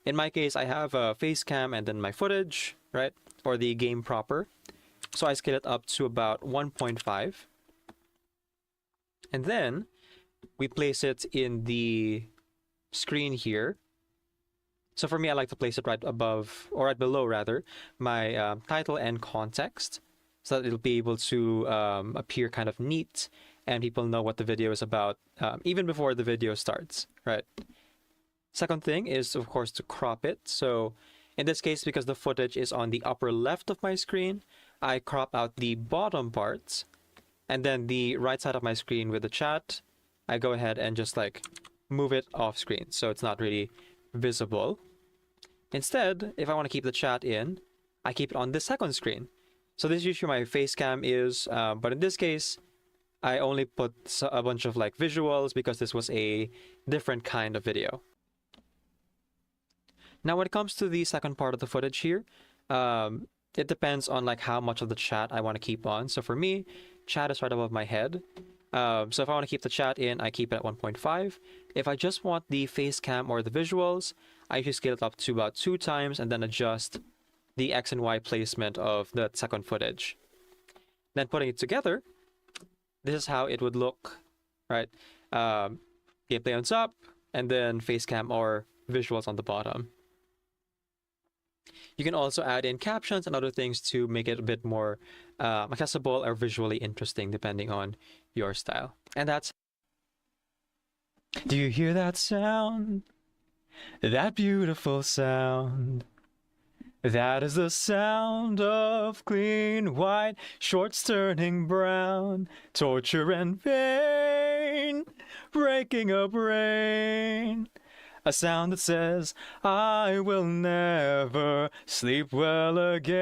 In my case, I have a face cam and then my footage, right? Or the game proper. So I scale it up to about 1.5. And then we place it in the screen here. So for me, I like to place it right above, or right below rather, my title and context, so that it'll be able to appear kind of neat and people know what the video is about even before the video starts, right? Second thing is, of course, to crop it. So in this case, because the footage is on the upper left of my screen, I crop out the bottom parts, and then the right side of my screen with the chat, I go ahead and just like move it off screen so it's not really visible. Instead, if I want to keep the chat in, I keep it on the second screen. So this is usually my face cam is, but in this case, I only put a bunch of like visuals because this was a different kind of video. Now, when it comes to the second part of the footage here, it depends on like how much of the chat I want to keep on. So for me, chat is right above my head. So if I want to keep the chat in, I keep it at 1.5. If I just want the face cam or the visuals, I usually scale it up to about 2 times and then adjust the X and Y placement of the second footage. Then putting it together, this is how it would look, right? Gameplay on top, and then face cam or visuals on the bottom. You can also add in captions and other things to make it a bit more accessible or visually interesting depending on your style. And that's... Do you hear that sound? That beautiful sound. That is the sound of clean white shorts turning brown. Torture and pain, breaking a brain. A sound that says, I will never sleep well again.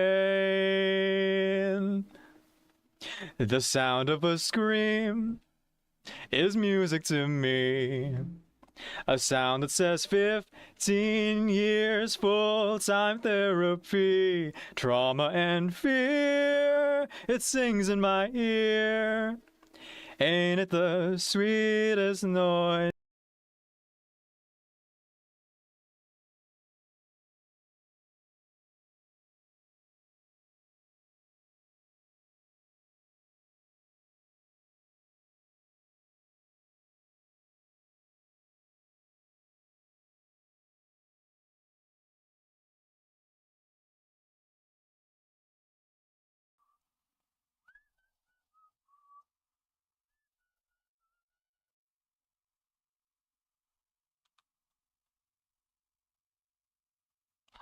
The sound of a scream is music to me. A sound that says 15 years full-time therapy. Trauma and fear, it sings in my ear. Ain't it the sweetest noise?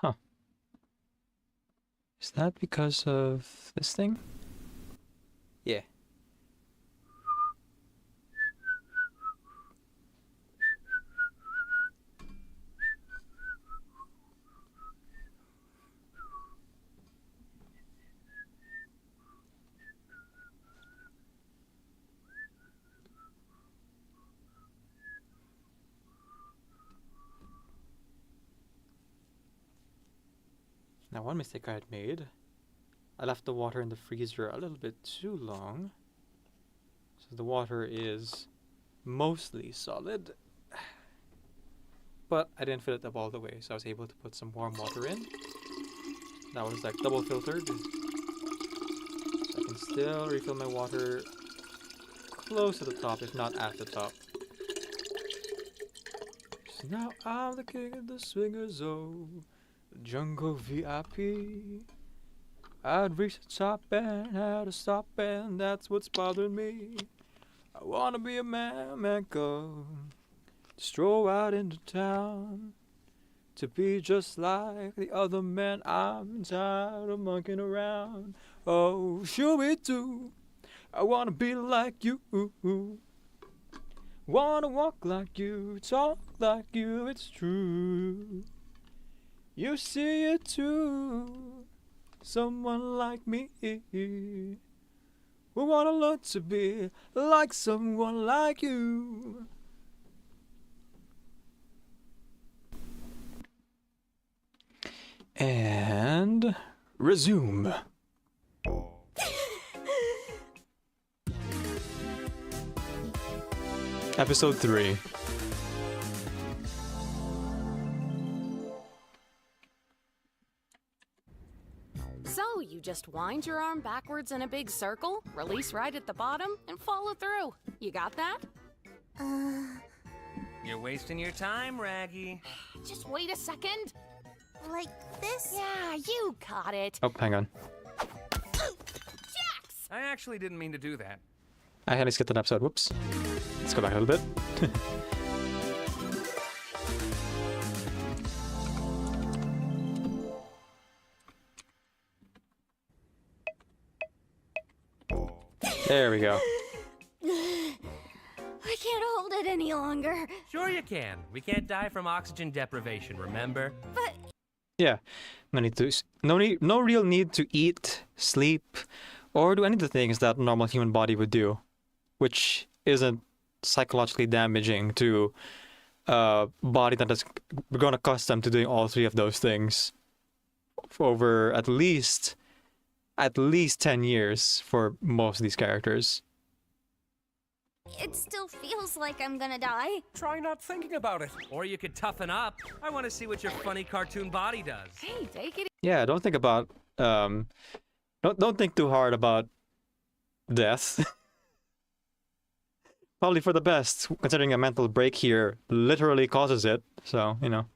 Huh. Is that because of this thing? Yeah. Now, one mistake I had made, I left the water in the freezer a little bit too long. So the water is mostly solid. But I didn't fill it up all the way, so I was able to put some warm water in. That was like double filtered. So I can still refill my water close to the top, if not at the top. So now I'm the king of the swingers, oh. Jungle VIP. I'd reach the top and had to stop, and that's what's bothering me. I wanna be a man, go stroll out into town to be just like the other men. I'm tired of monkeying around. Oh, sure we do. I wanna be like you. Wanna walk like you, talk like you. It's true. You see it too, someone like me. We wanna learn to be like someone like you. And resume. Episode 3. So, you just wind your arm backwards in a big circle, release right at the bottom, and follow through. You got that? You're wasting your time, Raggy. Just wait a second. Like this? Yeah, you got it. Oh, hang on. Jax! I actually didn't mean to do that. I had to skip an episode. Whoops. Let's go back a little bit. There we go. I can't hold it any longer. Sure you can. We can't die from oxygen deprivation, remember? But Yeah, no real need to eat, sleep, or do any of the things that a normal human body would do, which isn't psychologically damaging to a body that has grown accustomed to doing all 3 of those things for over at least 10 years for most of these characters. It still feels like I'm gonna die. Try not thinking about it. Or you could toughen up. I want to see what your funny cartoon body does. Hey, take it. Yeah, don't think about don't think too hard about death. Probably for the best, considering a mental break here literally causes it. So, you know.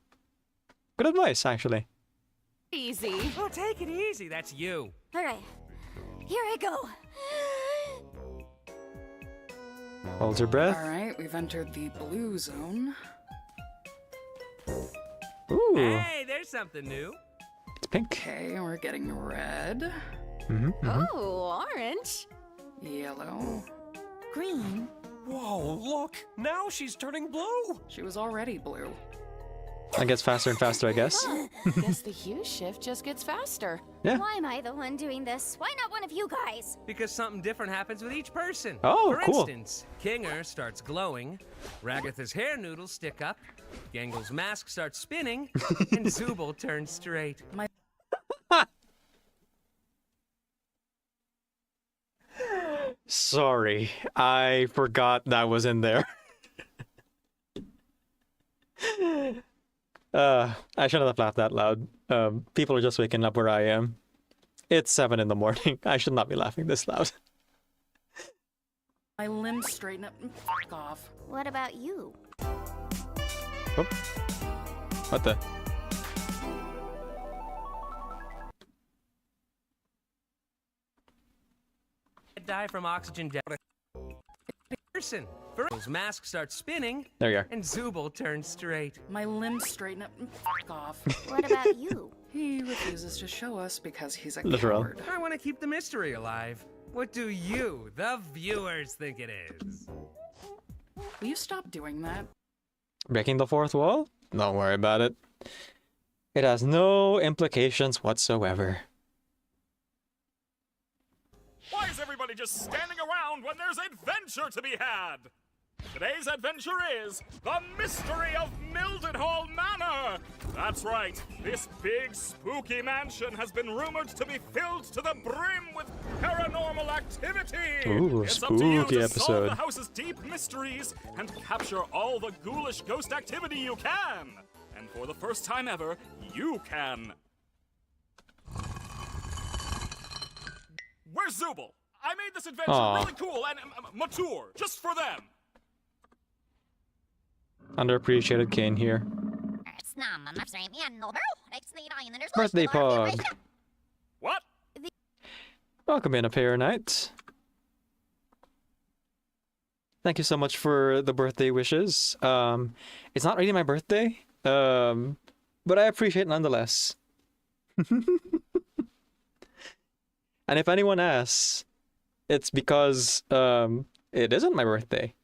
Good advice, actually. Easy. Oh, take it easy. That's you. Alright, here I go. Hold your breath. Alright, we've entered the blue zone. Ooh. Hey, there's something new. It's pink. Okay, we're getting red. Oh, orange. Yellow. Green. Whoa, look! Now she's turning blue! She was already blue. That gets faster and faster, I guess. Guess the hue shift just gets faster. Yeah. Why am I the one doing this? Why not one of you guys? Because something different happens with each person. Oh, For cool. instance, Kinger starts glowing, Ragatha's hair noodles stick up, Gengel's mask starts spinning, and Zubul turns straight. Sorry, I forgot that was in there. I shouldn't have laughed that loud. People are just waking up where I am. It's 7 in the morning. I should not be laughing this loud. My limbs straighten up and fuck off. What about you? Oh. What the? Die from oxygen deprivation. Person. His mask starts spinning. There you are. And Zubul turns straight. My limbs straighten up and fuck off. What about you? He refuses to show us because he's a Literal. coward. I want to keep the mystery alive. What do you, the viewers, think it is? Will you stop doing that? Breaking the fourth wall? Don't worry about it. It has no implications whatsoever. Why is everybody just standing around when there's adventure to be had? Today's adventure is the mystery of Mildenhall Manor. That's right. This big, spooky mansion has been rumored to be filled to the brim with paranormal activity. Ooh, it's up to you spooky to solve episode. the house's deep mysteries and capture all the ghoulish ghost activity you can. And for the first time ever, you can. Where's Zubul? I made this adventure Aw. really cool and mature, just for them. Underappreciated Kane here. Birthday Pog. What? Welcome in, a pair knight. Thank you so much for the birthday wishes. It's not really my birthday, but I appreciate it nonetheless. And if anyone asks, it's because it isn't my birthday.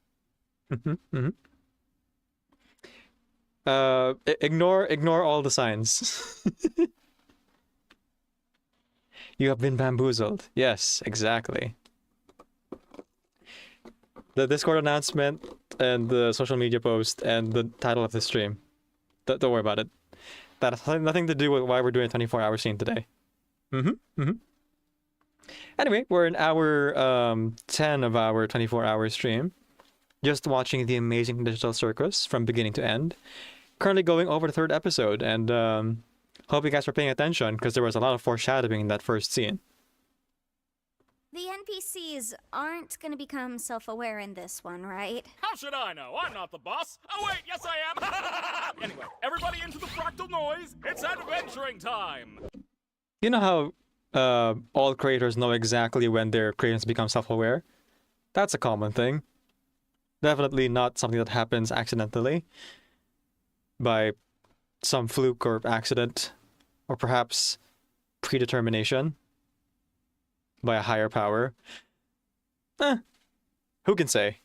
Ignore all the signs. You have been bamboozled. Yes, exactly. The Discord announcement and the social media post and the title of the stream. Don't worry about it. That has nothing to do with why we're doing a 24-hour stream today. Anyway, we're in hour 10 of our 24-hour stream. Just watching the amazing digital circus from beginning to end. Currently going over the 3rd episode, and hope you guys were paying attention because there was a lot of foreshadowing in that first scene. The NPCs aren't gonna become self-aware in this one, right? How should I know? I'm not the boss. Oh wait, yes I am. Anyway, everybody into the fractal noise. It's adventuring time. You know how all creators know exactly when their creations become self-aware? That's a common thing. Definitely not something that happens accidentally. By some fluke or accident. Or perhaps predetermination. By a higher power. Who can say?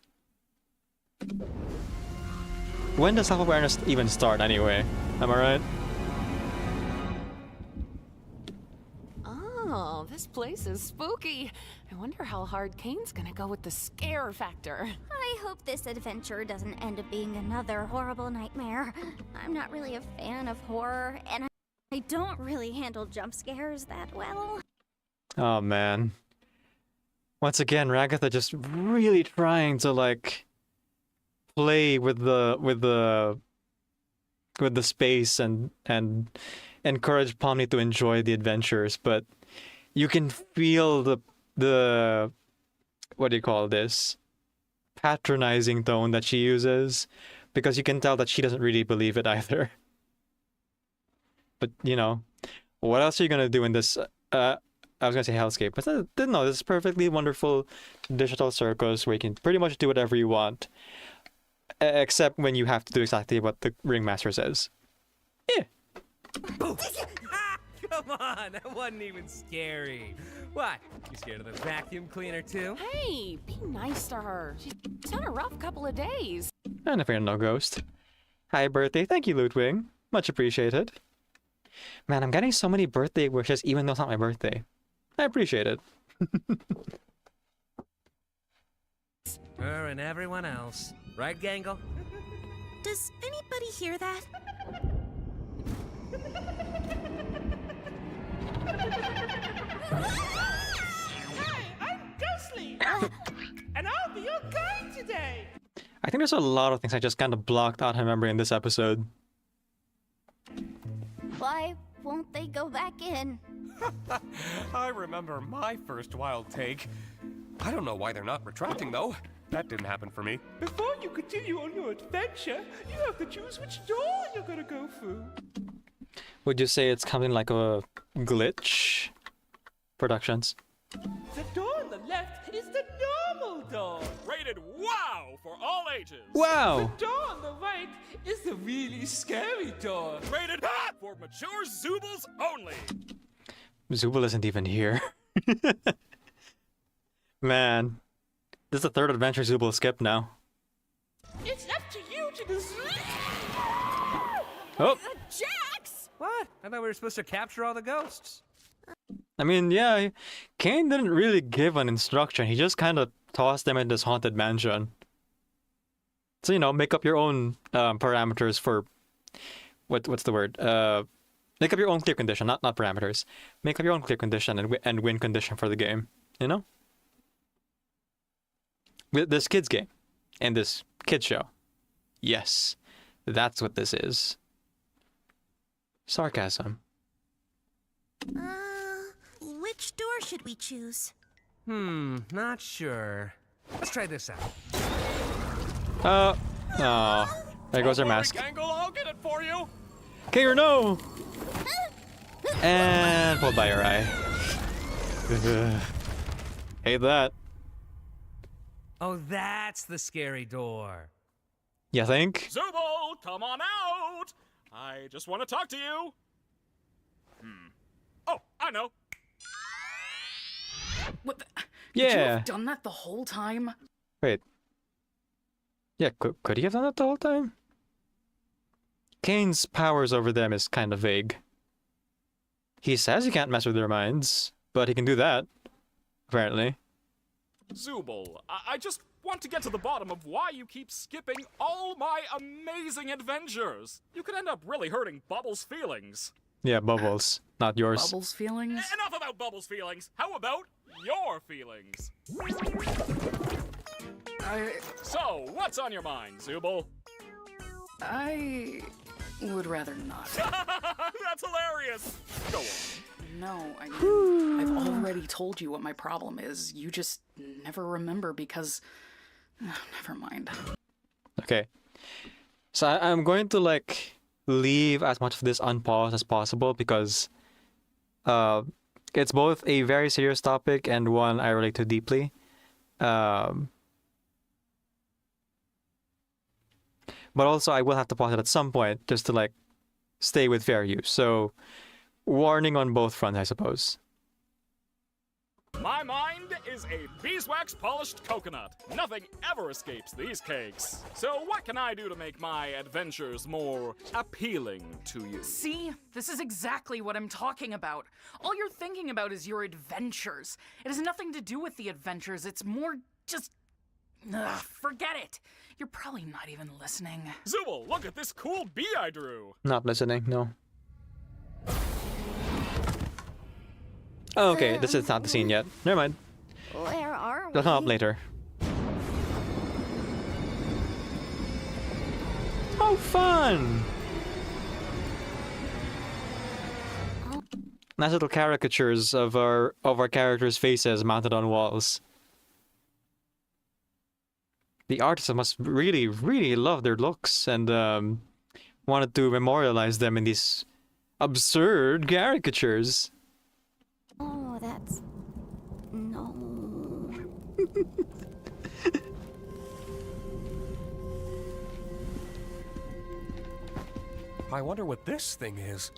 When does self-awareness even start anyway? Am I right? Oh, this place is spooky. I wonder how hard Kane's gonna go with the scare factor. I hope this adventure doesn't end up being another horrible nightmare. I'm not really a fan of horror, and I don't really handle jump scares that well. Oh man. Once again, Ragatha just really trying to like play with the space and encourage Pomni to enjoy the adventures, but you can feel the what do you call this? Patronizing tone that she uses, because you can tell that she doesn't really believe it either. But you know, what else are you gonna do in this? I was gonna say hellscape, but no, this is perfectly wonderful digital circus where you can pretty much do whatever you want, except when you have to do exactly what the ringmaster says. Yeah. Come on, that wasn't even scary. What? You scared of the vacuum cleaner too? Hey, be nice to her. She's had a rough couple of days. I'm afraid no ghost. Hi, birthday. Thank you, Ludwig. Much appreciated. Man, I'm getting so many birthday wishes even though it's not my birthday. I appreciate it. Her and everyone else. Right, Gangle? Does anybody hear that? Hi, I'm Ghostly, and I'll be your guide today. I think there's a lot of things I just kind of blocked out of memory in this episode. Why won't they go back in? I remember my first wild take. I don't know why they're not retracting, though. That didn't happen for me. Before you continue on your adventure, you have to choose which door you're gonna go through. Would you say it's coming like a glitch? Productions. The door on the left is the normal door. Rated wow for all ages. Wow! The door on the right is the really scary door. Rated for mature Zoobles only. Zubul isn't even here. Man. This is the third adventure Zubul skipped now. It's up to you to decide. Oh! Jax! What? I thought we were supposed to capture all the ghosts. I mean, yeah, Cain didn't really give an instruction. He just kind of tossed them in this haunted mansion. So, you know, make up your own parameters for... What's the word? Make up your own clear condition, not parameters. Make up your own clear condition and win condition for the game, you know? With this kids game and this kids show. Yes, that's what this is. Sarcasm. Which door should we choose? Not sure. Let's try this out. Oh, there goes our mask. Gangle, I'll get it for you. Kinger, no! And pulled by your eye. Hate that. Oh, that's the scary door. You think? Zubul, come on out. I just want to talk to you. Oh, I know. What the? Yeah. Could you have done that the whole time? Wait. Yeah, could he have done that the whole time? Cain's powers over them is kind of vague. He says he can't mess with their minds, but he can do that, apparently. Zubul, I just want to get to the bottom of why you keep skipping all my amazing adventures. You could end up really hurting Bubbles' feelings. Yeah, Bubbles, not yours. Bubbles' feelings? Enough about Bubbles' feelings. How about your feelings? So, what's on your mind, Zubul? I would rather not. That's hilarious. Go on. No, I mean, I've already told you what my problem is. You just never remember because... never mind. Okay. So I'm going to, like, leave as much of this unpaused as possible because it's both a very serious topic and one I relate to deeply. But also I will have to pause it at some point just to, like, stay with fair use. So, warning on both fronts, I suppose. My mind is a beeswax polished coconut. Nothing ever escapes these cakes. So what can I do to make my adventures more appealing to you? See? This is exactly what I'm talking about. All you're thinking about is your adventures. It has nothing to do with the adventures. It's more just... forget it. You're probably not even listening. Zubul, look at this cool bee I drew. Not listening, no. Oh, okay, this is not the scene yet. Never mind. Where are They'll come up later. Oh, fun! Nice little caricatures of our characters' faces mounted on walls. The artists must really, really love their looks and wanted to memorialize them in these absurd caricatures. Oh, that's... no. I wonder what this thing is.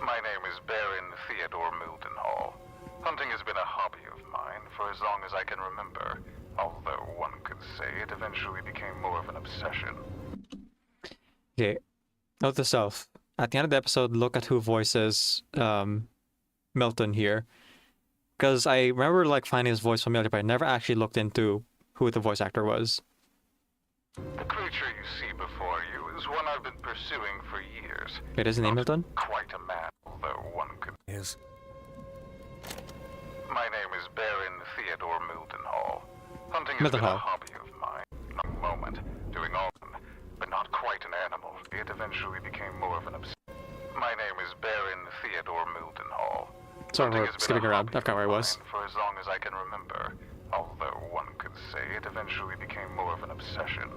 My name is Baron Theodore Mildenhall. Hunting has been a hobby of mine for as long as I can remember, although one could say it eventually became more of an obsession. Okay, note to self. At the end of the episode, look at who voices Milton here. Because I remember like finding his voice familiar, but I never actually looked into who the voice actor was. The creature you see before you is one I've been pursuing for years. Wait, is his name Milton? Quite a man, although one could... My name is Baron Theodore Mildenhall. Hunting has been a hobby of mine. A moment, doing all, but not quite an animal. It eventually became more of an obsession. My name is Baron Theodore Mildenhall. Sorry, we're skipping around. I forgot where I was. For as long as I can remember, although one could say it eventually became more of an obsession.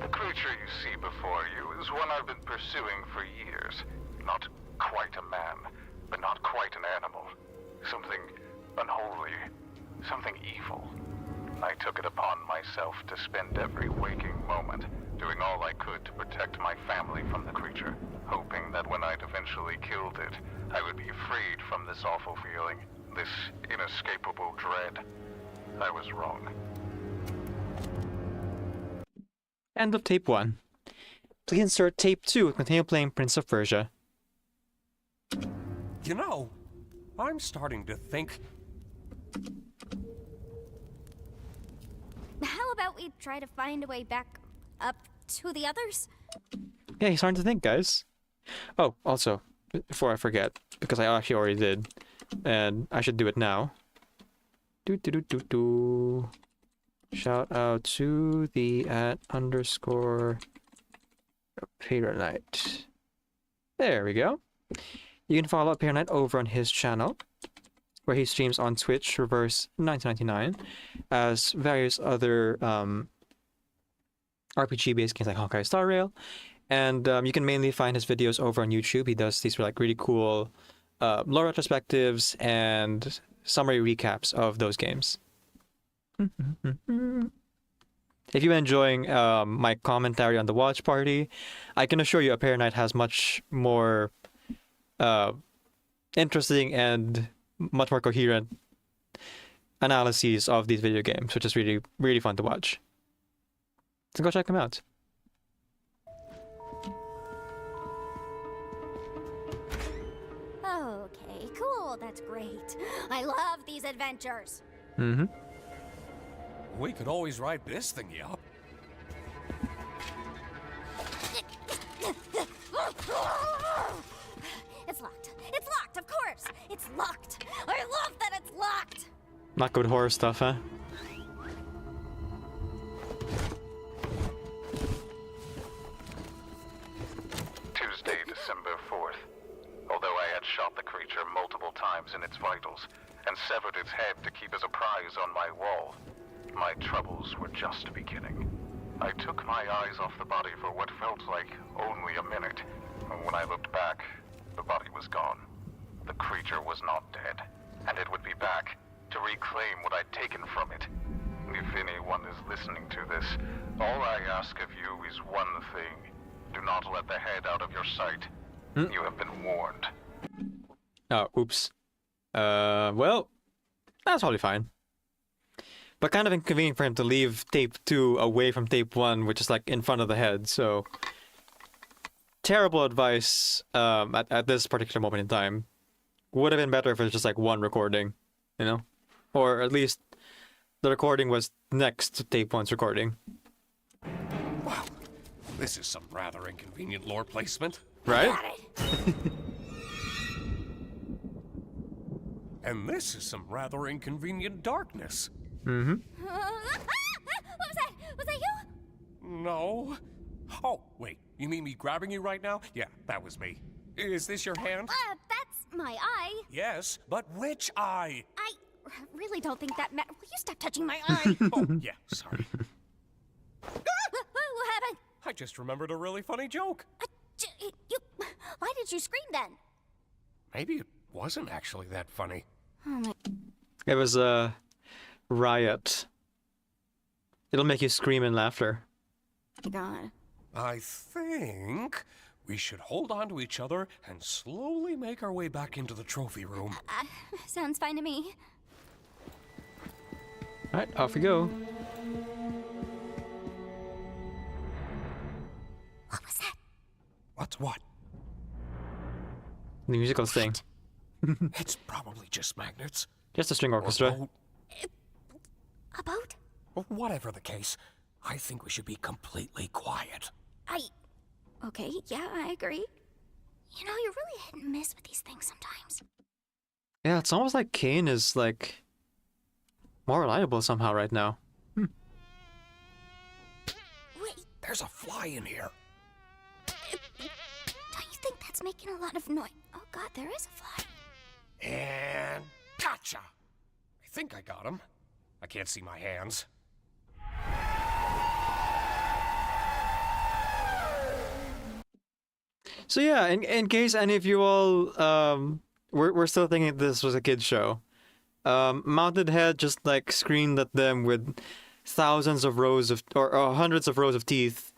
The creature you see before you is one I've been pursuing for years. Not quite a man, but not quite an animal. Something unholy, something evil. I took it upon myself to spend every waking moment doing all I could to protect my family from the creature, hoping that when I'd eventually killed it, I would be freed from this awful feeling, this inescapable dread. I was wrong. End of tape 1. Please insert tape 2 and continue playing Prince of Persia. You know, I'm starting to think... How about we try to find a way back up to the others? Yeah, he's starting to think, guys. Oh, also, before I forget, because I actually already did, and I should do it now. Shout out to the @_Paradite. There we go. You can follow Paradite over on his channel, where he streams on Twitch, Reverse 1999, as various other RPG-based games like Honkai Star Rail. And you can mainly find his videos over on YouTube. He does these like really cool lore retrospectives and summary recaps of those games. If you're enjoying my commentary on the watch party, I can assure you Apparent Night has much more interesting and much more coherent analyses of these video games, which is really, really fun to watch. So go check them out. Okay, cool, that's great. I love these adventures. Mm-hmm. We could always ride this thingy up. It's locked. It's locked, of course. It's locked. I love that it's locked. Not good horror stuff, huh? Tuesday, December 4th. Although I had shot the creature multiple times in its vitals and severed its head to keep as a prize on my wall, my troubles were just beginning. I took my eyes off the body for what felt like only a minute, and when I looked back, the body was gone. The creature was not dead, and it would be back to reclaim what I'd taken from it. If anyone is listening to this, all I ask of you is one thing. Do not let the head out of your sight. You have been warned. Oh, oops. Well, that's probably fine. But kind of inconvenient for him to leave tape 2 away from tape 1, which is like in front of the head, so... Terrible advice at this particular moment in time. Would have been better if it was just like one recording, you know? Or at least the recording was next to tape 1's recording. Wow, this is some rather inconvenient lore placement. Right? And this is some rather inconvenient darkness. Mm-hmm. What was that? Was that you? No. Oh, wait. You mean me grabbing you right now? Yeah, that was me. Is this your hand? That's my eye. Yes, but which eye? I really don't think that Will you stop touching my eye? Oh, yeah, sorry. What happened? I just remembered a really funny joke. Why did you scream then? Maybe it wasn't actually that funny. Oh my... It was a riot. It'll make you scream in laughter. God. I think we should hold on to each other and slowly make our way back into the trophy room. Sounds fine to me. Alright, off we go. What was that? What's what? The musical thing. It's probably just magnets. Just a string orchestra. A boat? Whatever the case, I think we should be completely quiet. Okay, yeah, I agree. You know, you're really hit and miss with these things sometimes. Yeah, it's almost like Kane is, like, more reliable somehow right now. Wait. There's a fly in here. Don't you think that's making a lot of noise? Oh god, there is a fly. And gotcha! I think I got him. I can't see my hands. So yeah, in case any of you all we're still thinking this was a kid's show. Mounted Head just like screamed at them with thousands of rows of or hundreds of rows of teeth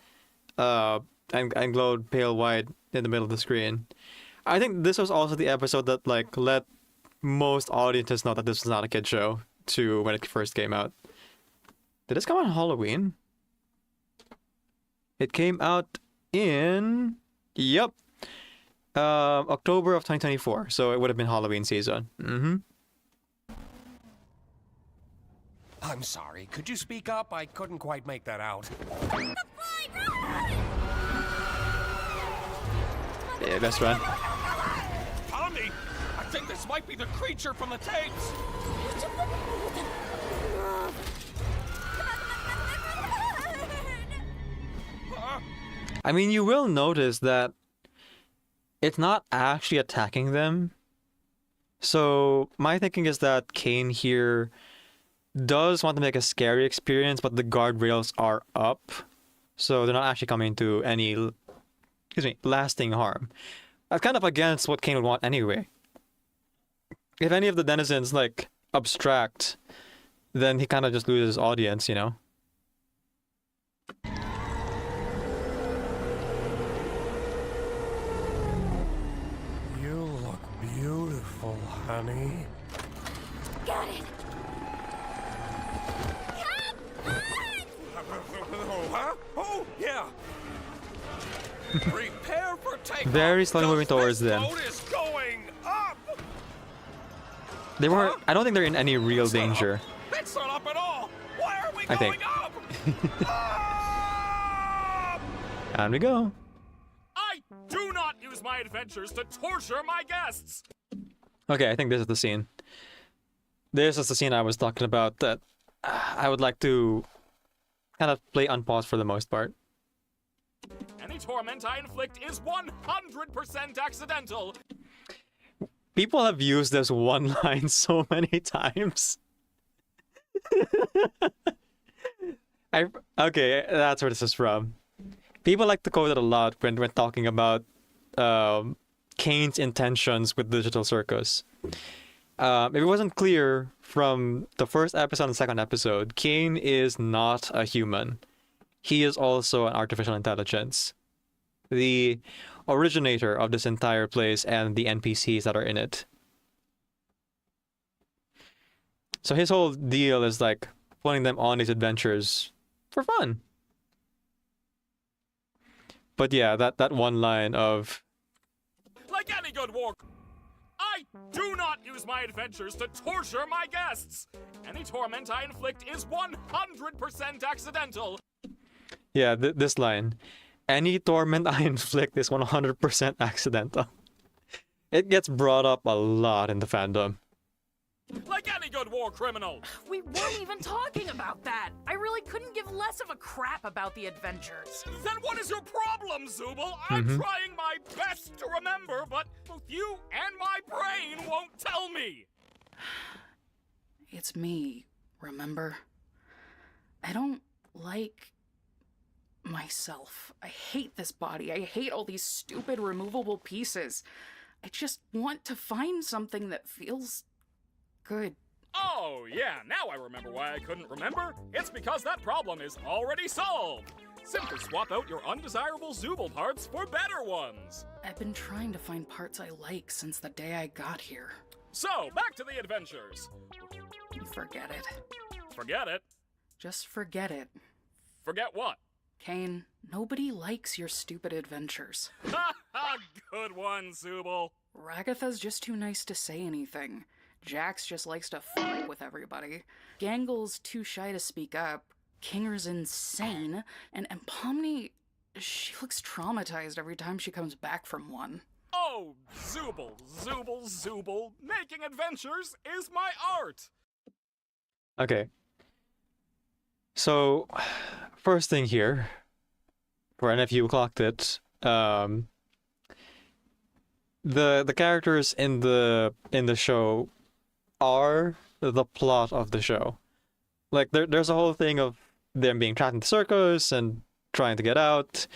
and glowed pale white in the middle of the screen. I think this was also the episode that like let most audiences know that this was not a kid show to when it first came out. Did this come out on Halloween? It came out in October of 2024, so it would have been Halloween season. I'm sorry, could you speak up? I couldn't quite make that out. Yeah, best friend. Tommy, I think this might be the creature from the tapes. I mean, you will notice that it's not actually attacking them. So my thinking is that Kane here does want to make a scary experience, but the guardrails are up. So they're not actually coming to any, lasting harm. That's kind of against what Kane would want anyway. If any of the denizens, like, abstract, then he kind of just loses his audience, you know? You look beautiful, honey. Got it. Huh? Oh, yeah. Prepare for takeoff. Very slowly moving towards them. Boat is going up. They weren't. I don't think they're in any real danger. It's not up at all. Why are we I going think. up? And we go. I do not use my adventures to torture my guests. Okay, I think this is the scene. This is the scene I was talking about that I would like to kind of play unpause for the most part. Any torment I inflict is 100% accidental. People have used this one line so many times. Okay, that's where this is from. People like to quote it a lot when talking about Kane's intentions with Digital Circus. If it wasn't clear from the first episode and the second episode, Kane is not a human. He is also an artificial intelligence. The originator of this entire place and the NPCs that are in it. So his whole deal is like putting them on these adventures for fun. But yeah, that one line of... Like any good war, I do not use my adventures to torture my guests. Any torment I inflict is 100% accidental. Yeah, this line. Any torment I inflict is 100% accidental. It gets brought up a lot in the fandom. like any good war criminal. We weren't even talking about that. I really couldn't give less of a crap about the adventures. Then what is your problem, Zubul? I'm trying my best to remember, but both you and my brain won't tell me. It's me, remember? I don't like myself. I hate this body. I hate all these stupid removable pieces. I just want to find something that feels good. Oh, yeah, now I remember why I couldn't remember. It's because that problem is already solved. Simply swap out your undesirable Zubul parts for better ones. I've been trying to find parts I like since the day I got here. So, back to the adventures. Forget it. Forget it? Just forget it. Forget what? Kane, nobody likes your stupid adventures. Ha ha! Good one, Zubul. Ragatha's just too nice to say anything. Jax just likes to fight with everybody. Gangle's too shy to speak up. Kinger's insane. And Pomni, she looks traumatized every time she comes back from one. Oh, Zubul, Zubul, Zubul. Making adventures is my art. Okay. So, first thing here, for any of you who clocked it, the characters in the show are the plot of the show. Like there's a whole thing of them being trapped in the circus and trying to get out,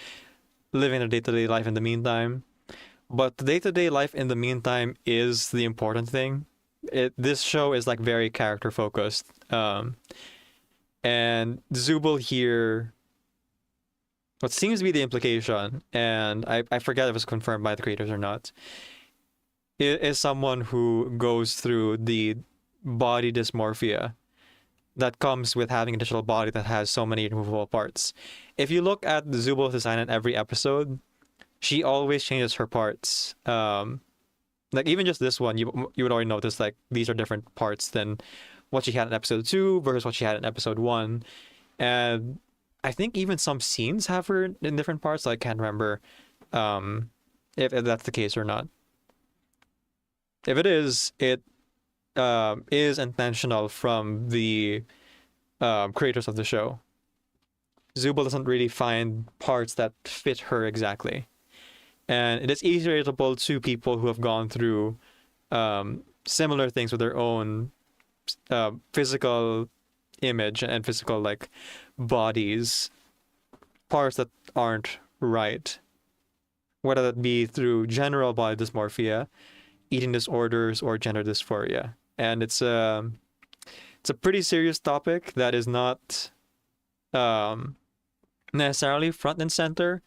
living their day-to-day life in the meantime. But the day-to-day life in the meantime is the important thing. This show is like very character focused. And Zubul here, what seems to be the implication, and I forget if it's confirmed by the creators or not, is someone who goes through the body dysmorphia that comes with having a digital body that has so many removable parts. If you look at Zubul's design in every episode, she always changes her parts. Like even just this one, you would already notice like these are different parts than what she had in episode 2 versus what she had in episode 1. And I think even some scenes have her in different parts. So I can't remember if that's the case or not. If it is intentional from the creators of the show. Zubul doesn't really find parts that fit her exactly. And it is easily relatable to people who have gone through similar things with their own physical image and physical like bodies, parts that aren't right, whether that be through general body dysmorphia, eating disorders, or gender dysphoria. And it's a pretty serious topic that is not necessarily front and center,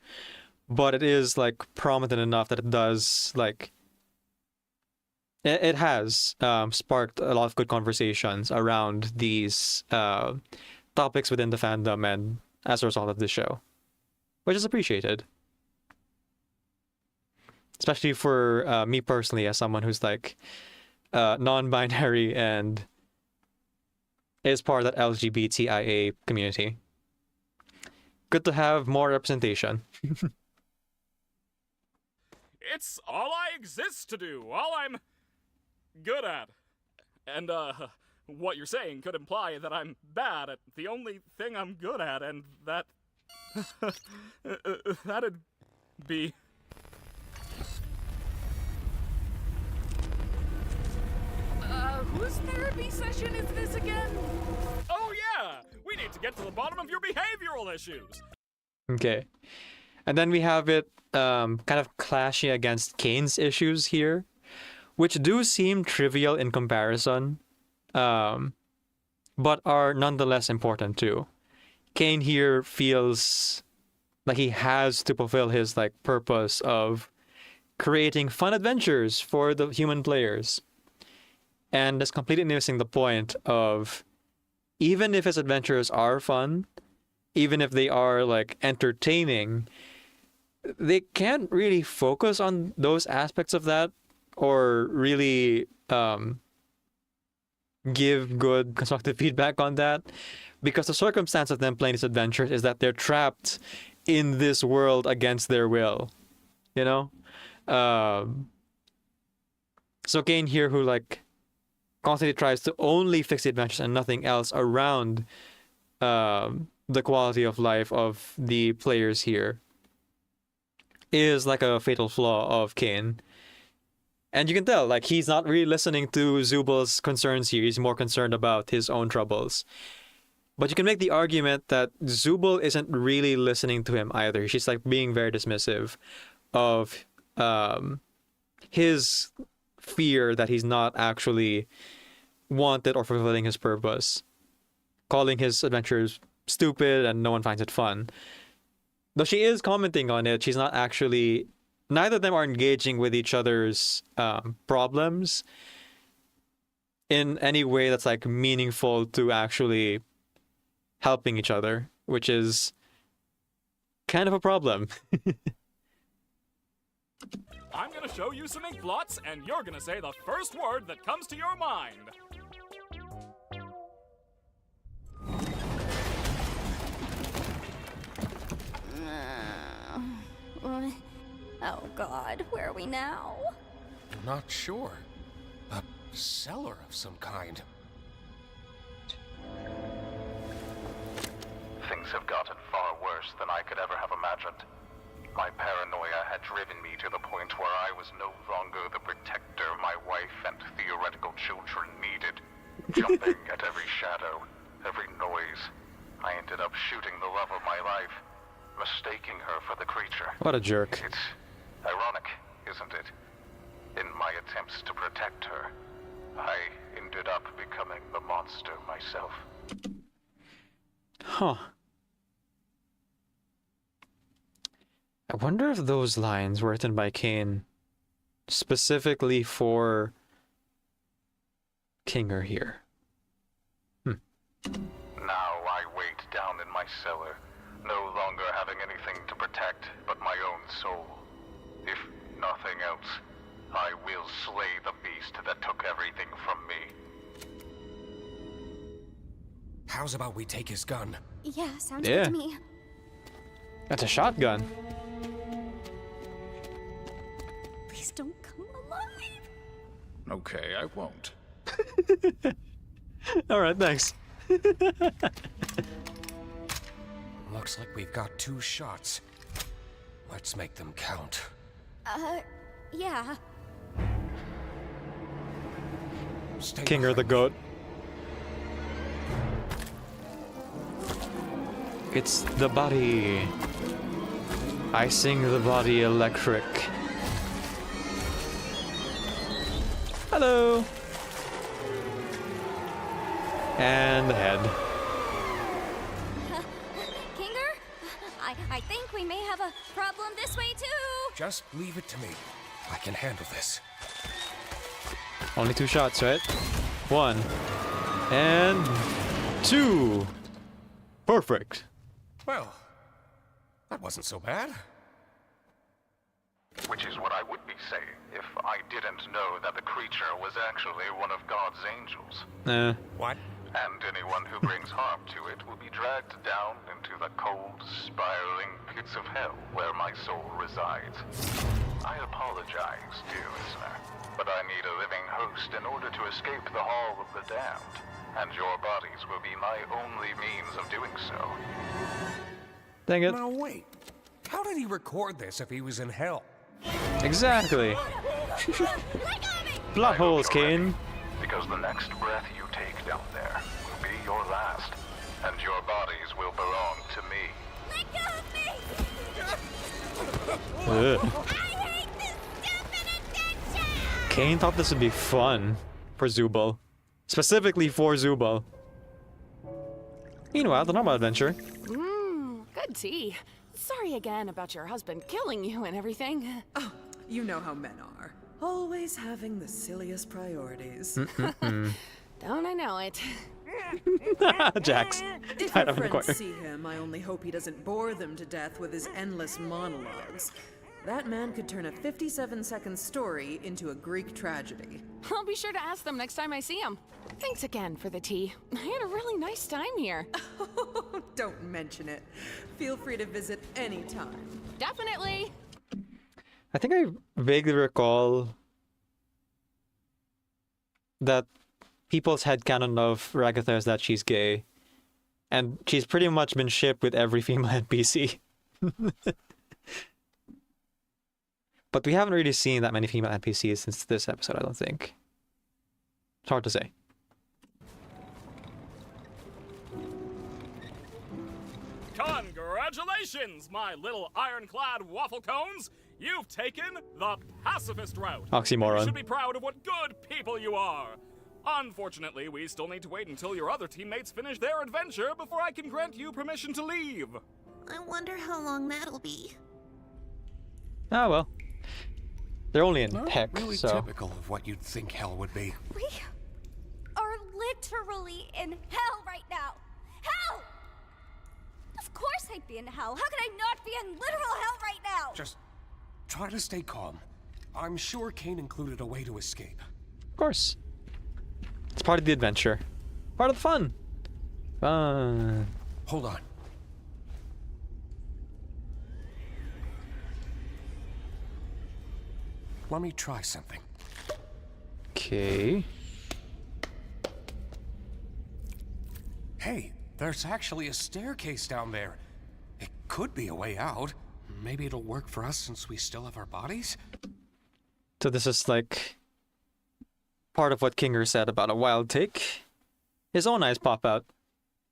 but it is like prominent enough that it does like it has sparked a lot of good conversations around these topics within the fandom and as a result of this show, which is appreciated. Especially for me personally, as someone who's like non-binary and is part of that LGBTIA community. Good to have more representation. It's all I exist to do, all I'm good at. And, what you're saying could imply that I'm bad at the only thing I'm good at, and that... that'd be... Whose therapy session is this again? Oh yeah! We need to get to the bottom of your behavioral issues! Okay. And then we have it kind of clashing against Kane's issues here, which do seem trivial in comparison, but are nonetheless important too. Kane here feels like he has to fulfill his like purpose of creating fun adventures for the human players. And is completely missing the point of, even if his adventures are fun, even if they are like entertaining, they can't really focus on those aspects of that or really give good constructive feedback on that, because the circumstance of them playing these adventures is that they're trapped in this world against their will, you know? So Kane here, who like constantly tries to only fix the adventures and nothing else around the quality of life of the players here, is like a fatal flaw of Kane. And you can tell, like, he's not really listening to Zubal's concerns here. He's more concerned about his own troubles. But you can make the argument that Zubal isn't really listening to him either. She's like being very dismissive of his fear that he's not actually wanted or fulfilling his purpose, calling his adventures stupid and no one finds it fun. Though she is commenting on it, she's not actually... Neither of them are engaging with each other's problems in any way that's like meaningful to actually helping each other, which is kind of a problem. I'm gonna show you some ink blots, and you're gonna say the first word that comes to your mind. Oh God, where are we now? Not sure. A cellar of some kind. Things have gotten far worse than I could ever have imagined. My paranoia had driven me to the point where I was no longer the protector my wife and theoretical children needed. Jumping at every shadow, every noise, I ended up shooting the love of my life, mistaking her for the creature. What a jerk. It's ironic, isn't it? In my attempts to protect her, I ended up becoming the monster myself. Huh. I wonder if those lines were written by Kane specifically for Kinger here. Now I wait down in my cellar, no longer having anything to protect but my own soul. If nothing else, I will slay the beast that took everything from me. How's about we take his gun? Yeah, sounds Yeah. good to me. That's a shotgun. Please don't come alive. Okay, I won't. Alright, thanks. Looks like we've got 2 shots. Let's make them count. Yeah. Stay Kinger behind the me. goat. It's the body. I sing the body electric. Hello. And the head. Kinger? I think we may have a problem this way too. Just leave it to me. I can handle this. Only 2 shots, right? 1 and 2. Perfect. Well, that wasn't so bad. Which is what I would be saying if I didn't know that the creature was actually one of God's angels. What? And anyone who brings harm to it will be dragged down into the cold, spiraling pits of hell where my soul resides. I apologize, dear listener, but I need a living host in order to escape the Hall of the Damned, and your bodies will be my only means of doing so. Dang it. Now wait. How did he record this if he was in hell? Exactly. Plot holes, Kane. Because the next breath you take down there will be your last, and your bodies will belong to me. Let go of me! Ugh. Kane thought this would be fun for Zubal. Specifically for Zubal. Meanwhile, the normal adventure. Good tea. Sorry again about your husband killing you and everything. Oh, you know how men are. Always having the silliest priorities. Don't I know it? Jax. If Hide your up in the friends corner. see him, I only hope he doesn't bore them to death with his endless monologues. That man could turn a 57-second story into a Greek tragedy. I'll be sure to ask them next time I see him. Thanks again for the tea. I had a really nice time here. Don't mention it. Feel free to visit anytime. Definitely. I think I vaguely recall that people's headcanon of Ragatha is that she's gay. And she's pretty much been shipped with every female NPC. But we haven't really seen that many female NPCs since this episode, I don't think. It's hard to say. Congratulations, my little ironclad waffle cones! You've taken the pacifist route. Oxymoron. You should be proud of what good people you are. Unfortunately, we still need to wait until your other teammates finish their adventure before I can grant you permission to leave. I wonder how long that'll be. Ah, well. They're only in Not Heck, really so... typical of what you'd think hell would be. We are literally in hell right now. Hell! Of course I'd be in hell. How could I not be in literal hell right now? Just try to stay calm. I'm sure Kane included a way to escape. Of course. It's part of the adventure. Part of the fun. Fun. Hold on. Let me try something. Okay. Hey, there's actually a staircase down there. It could be a way out. Maybe it'll work for us since we still have our bodies? So this is like part of what Kinger said about a wild take. His own eyes pop out.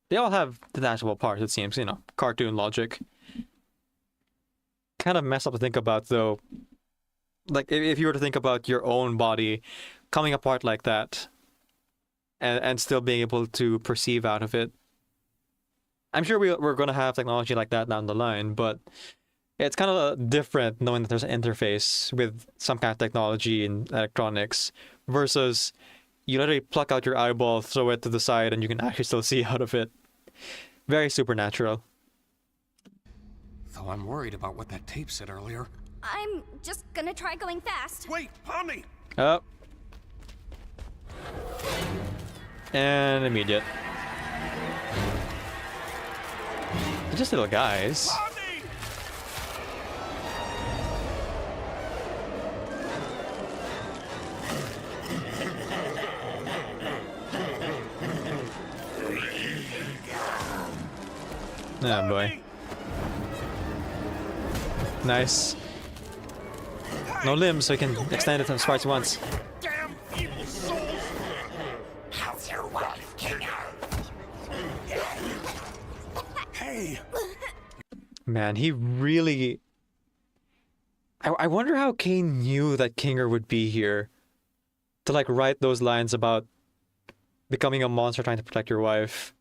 They all have detachable parts, it seems, you know, cartoon logic. Kind of messed up to think about, though. Like, if you were to think about your own body coming apart like that, and still being able to perceive out of it. I'm sure we're going to have technology like that down the line, but it's kind of different knowing that there's an interface with some kind of technology and electronics versus you literally pluck out your eyeball, throw it to the side, and you can actually still see out of it. Very supernatural. Though I'm worried about what that tape said earlier. I'm just gonna try going fast. Wait, Pomni! Oh. And immediate. They're just little guys. Oh boy. Nice. No limbs, so you can extend it as far as you want. Damn evil souls! How's your wife, Kinger? Hey! Man, he really... I wonder how Kane knew that Kinger would be here to, like, write those lines about becoming a monster trying to protect your wife.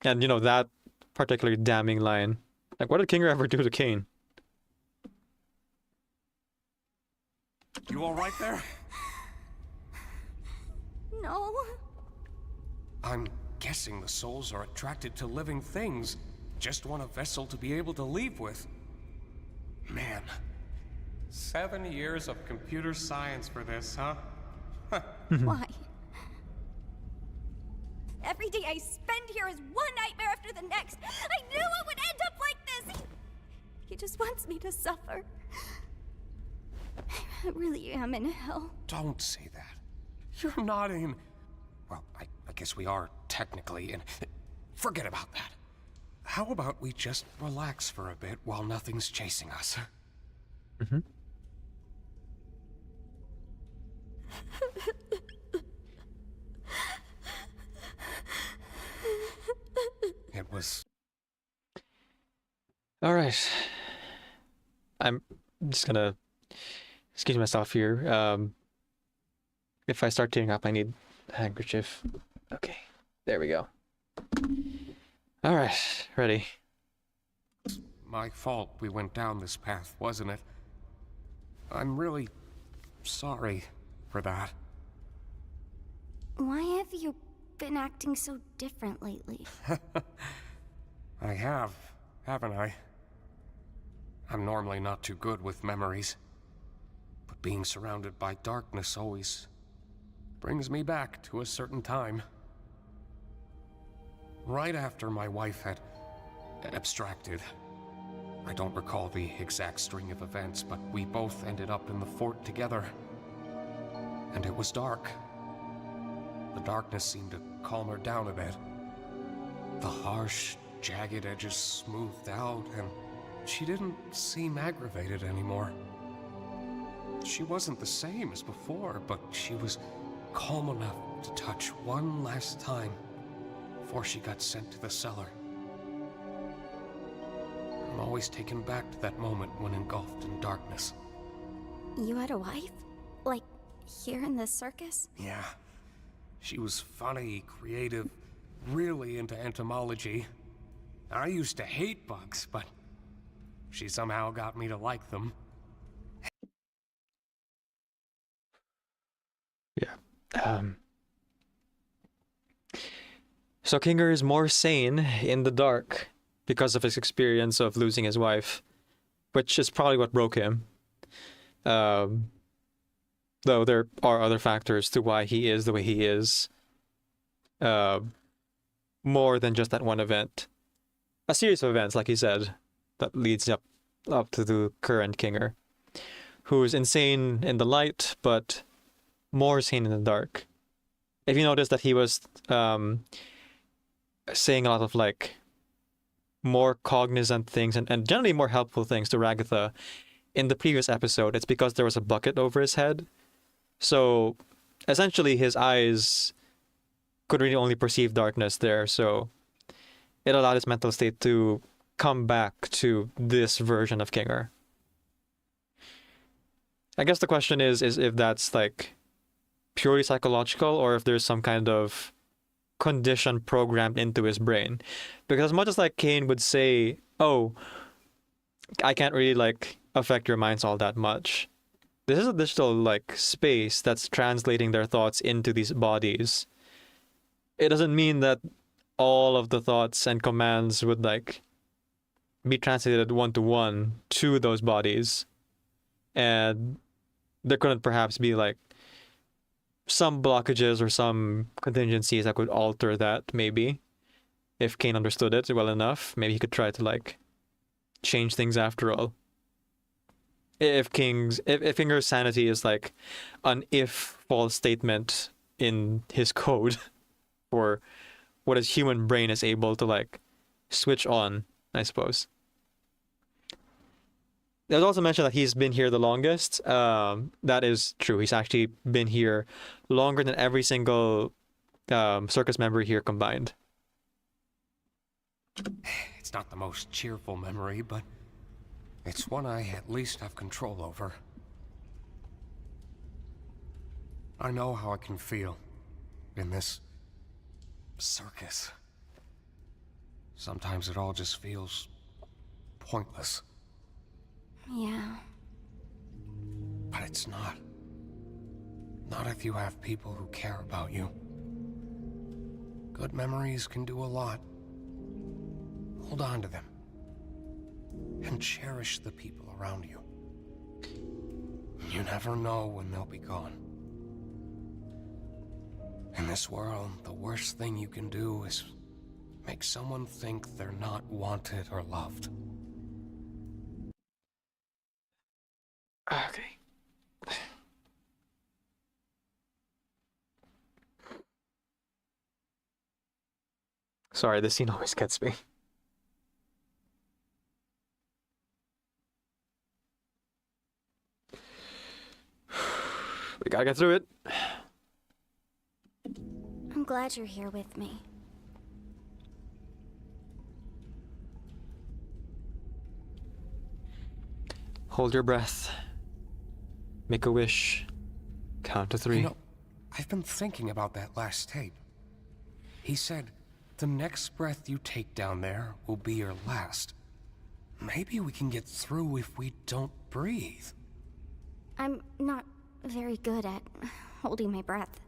And, you know, that particularly damning line. Like, what did Kinger ever do to Kane? You all right there? No. I'm guessing the souls are attracted to living things. Just want a vessel to be able to leave with. Man. 7 years of computer science for this, huh? Why? Every day I spend here is one nightmare after the next. I knew it would end up like this. He just wants me to suffer. I really am in hell. Don't say that. You're not in... Well, I guess we are technically in... Forget about that. How about we just relax for a bit while nothing's chasing us? Mm-hmm. It was... Alright. I'm just gonna excuse myself here. If I start tearing up, I need a handkerchief. Okay, there we go. Alright, ready. My fault we went down this path, wasn't it? I'm really sorry for that. Why have you been acting so different lately? I have, haven't I? I'm normally not too good with memories. But being surrounded by darkness always brings me back to a certain time. Right after my wife had abstracted. I don't recall the exact string of events, but we both ended up in the fort together. And it was dark. The darkness seemed to calm her down a bit. The harsh, jagged edges smoothed out, and she didn't seem aggravated anymore. She wasn't the same as before, but she was calm enough to touch one last time before she got sent to the cellar. I'm always taken back to that moment when engulfed in darkness. You had a wife? Like, here in this circus? Yeah. She was funny, creative, really into entomology. I used to hate bugs, but she somehow got me to like them. Yeah. So Kinger is more sane in the dark because of his experience of losing his wife, which is probably what broke him. Though there are other factors to why he is the way he is. More than just that one event. A series of events, like he said, that leads up to the current Kinger, who is insane in the light, but more sane in the dark. If you notice that he was saying a lot of like more cognizant things and generally more helpful things to Ragatha in the previous episode, it's because there was a bucket over his head. So essentially his eyes could really only perceive darkness there, so it allowed his mental state to come back to this version of Kinger. I guess the question is if that's like purely psychological or if there's some kind of condition programmed into his brain. Because as much as like Kane would say, oh, I can't really like affect your minds all that much, this is a digital like space that's translating their thoughts into these bodies. It doesn't mean that all of the thoughts and commands would like be translated one-to-one to those bodies, and there couldn't perhaps be like some blockages or some contingencies that could alter that. Maybe if Kane understood it well enough, maybe he could try to like change things after all. If Kinger's sanity is like an if false statement in his code for what his human brain is able to like switch on, I suppose. There's also mentioned that he's been here the longest. That is true. He's actually been here longer than every single circus member here combined. It's not the most cheerful memory, but it's one I at least have control over. I know how I can feel in this circus. Sometimes it all just feels pointless. Yeah. But it's not. Not if you have people who care about you. Good memories can do a lot. Hold on to them. And cherish the people around you. You never know when they'll be gone. In this world, the worst thing you can do is make someone think they're not wanted or loved. Okay. Sorry, this scene always gets me. We gotta get through it. I'm glad you're here with me. Hold your breath. Make a wish. Count to 3. You know, I've been thinking about that last tape. He said, the next breath you take down there will be your last. Maybe we can get through if we don't breathe. I'm not very good at holding my breath.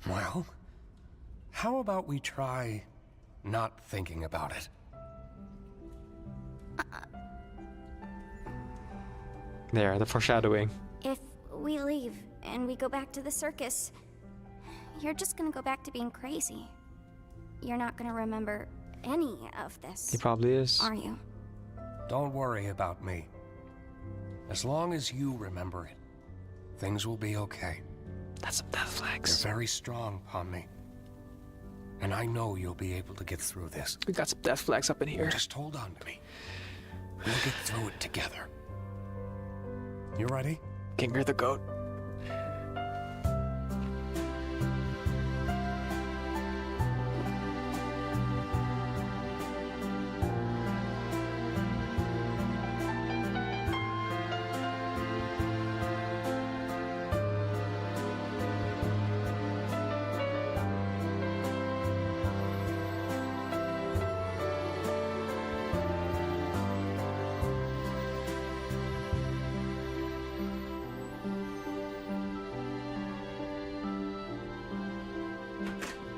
Well, how about we try not thinking about it? There, the foreshadowing. If we leave and we go back to the circus, you're just gonna go back to being crazy. You're not gonna remember any of this. He probably is. Are you? Don't worry about me. As long as you remember it, things will be okay. That's some death flags. You're very strong, Pomni. And I know you'll be able to get through this. We got some death flags up in here. Just hold on to me. We'll get through it together. You ready? Kinger the goat.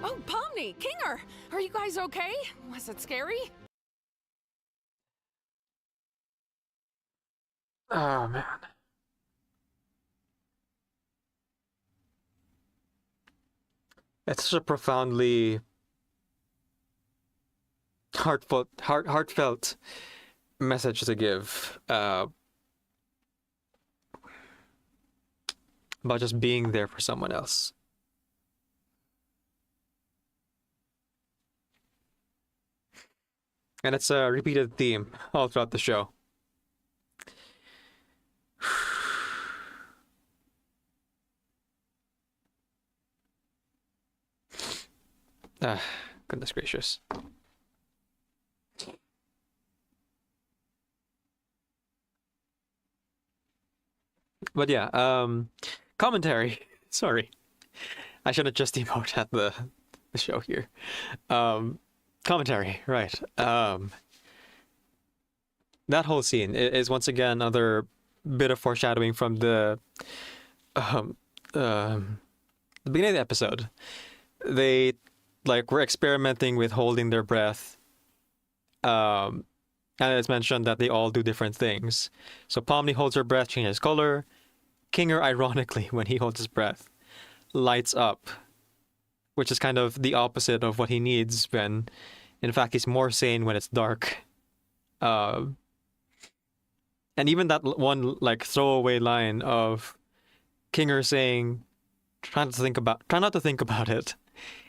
Oh, Pomni, Kinger, are you guys okay? Was it scary? Oh, man. It's such a profoundly heartfelt message to give about just being there for someone else. And it's a repeated theme all throughout the show. Goodness gracious. But yeah, commentary. Sorry. I should have just emoted at the show here. Commentary, right. That whole scene is once again another bit of foreshadowing from the beginning of the episode. They were experimenting with holding their breath. And it's mentioned that they all do different things. So Pomni holds her breath, changes color. Kinger, ironically, when he holds his breath, lights up, which is kind of the opposite of what he needs when, in fact, he's more sane when it's dark. And even that one throwaway line of Kinger saying, try not to think about it.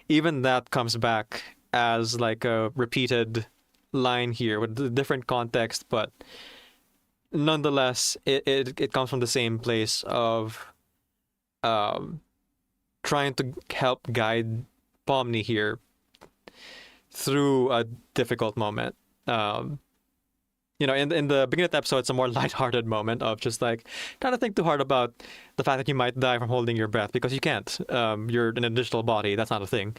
Even that comes back as a repeated line here with a different context, but nonetheless, it comes from the same place of trying to help guide Pomni here through a difficult moment. In the beginning of the episode, it's a more lighthearted moment of just trying to think too hard about the fact that you might die from holding your breath, because you can't. You're in a digital body, that's not a thing.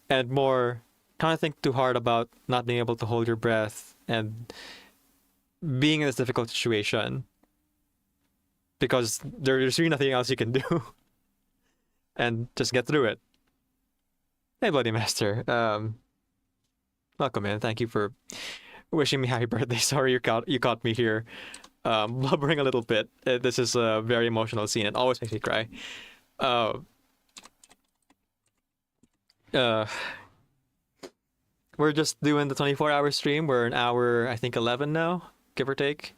And more trying to think too hard about not being able to hold your breath and being in this difficult situation, because there's really nothing else you can do. And just get through it. Hey, Bloody Master. Welcome in. Thank you for wishing me happy birthday. Sorry you caught me here blubbering a little bit. This is a very emotional scene. It always makes me cry. We're just doing the 24-hour stream. We're an hour, I think 11 now, give or take.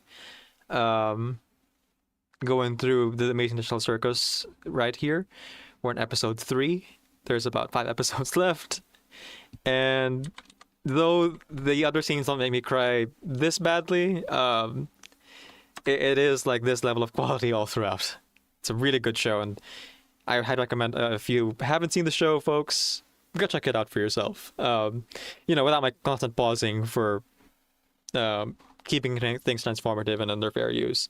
Going through the Amazing Digital Circus right here. We're in episode 3. There's about 5 episodes left. And though the other scenes don't make me cry this badly, it is this level of quality all throughout. It's a really good show, and I highly recommend, if you haven't seen the show, folks, go check it out for yourself. Without my constant pausing for keeping things transformative and under fair use.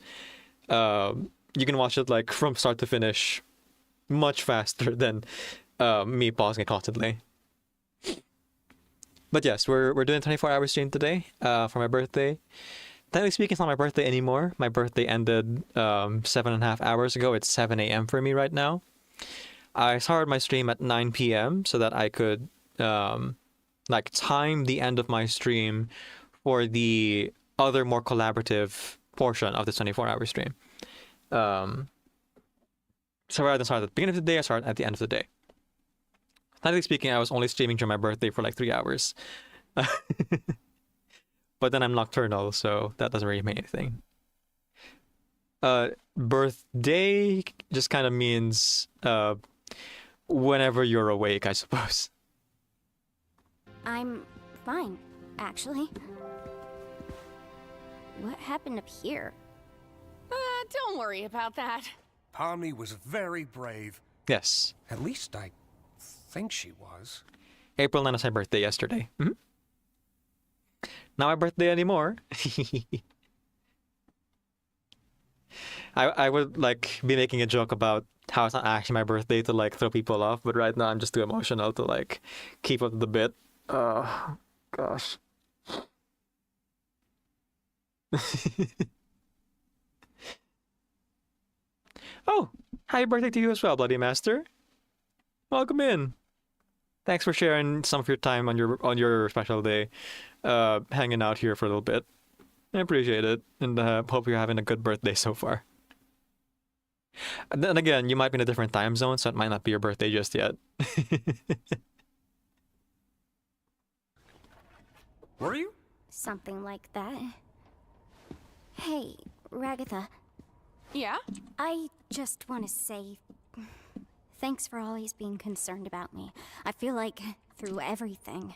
You can watch it from start to finish much faster than me pausing it constantly. But yes, we're doing a 24-hour stream today for my birthday. Technically speaking, it's not my birthday anymore. My birthday ended 7.5 hours ago. It's 7 a.m. for me right now. I started my stream at 9 p.m. so that I could time the end of my stream for the other more collaborative portion of this 24-hour stream. So rather than start at the beginning of the day, I started at the end of the day. Technically speaking, I was only streaming during my birthday for 3 hours. But then I'm nocturnal, so that doesn't really mean anything. Birthday just kind of means whenever you're awake, I suppose. I'm fine, actually. What happened up here? Don't worry about that. Pomni was very brave. Yes. At least I think she was. April 9 was my birthday yesterday. Not my birthday anymore. I would like be making a joke about how it's not actually my birthday to like throw people off, but right now I'm just too emotional to like keep up the bit. Oh gosh. Oh, happy birthday to you as well, Bloody Master. Welcome in. Thanks for sharing some of your time on your special day, hanging out here for a little bit. I appreciate it, and hope you're having a good birthday so far. And then again, you might be in a different time zone, so it might not be your birthday just yet. Were you? Something like that. Hey, Ragatha. Yeah? I just want to say thanks for always being concerned about me. I feel like through everything,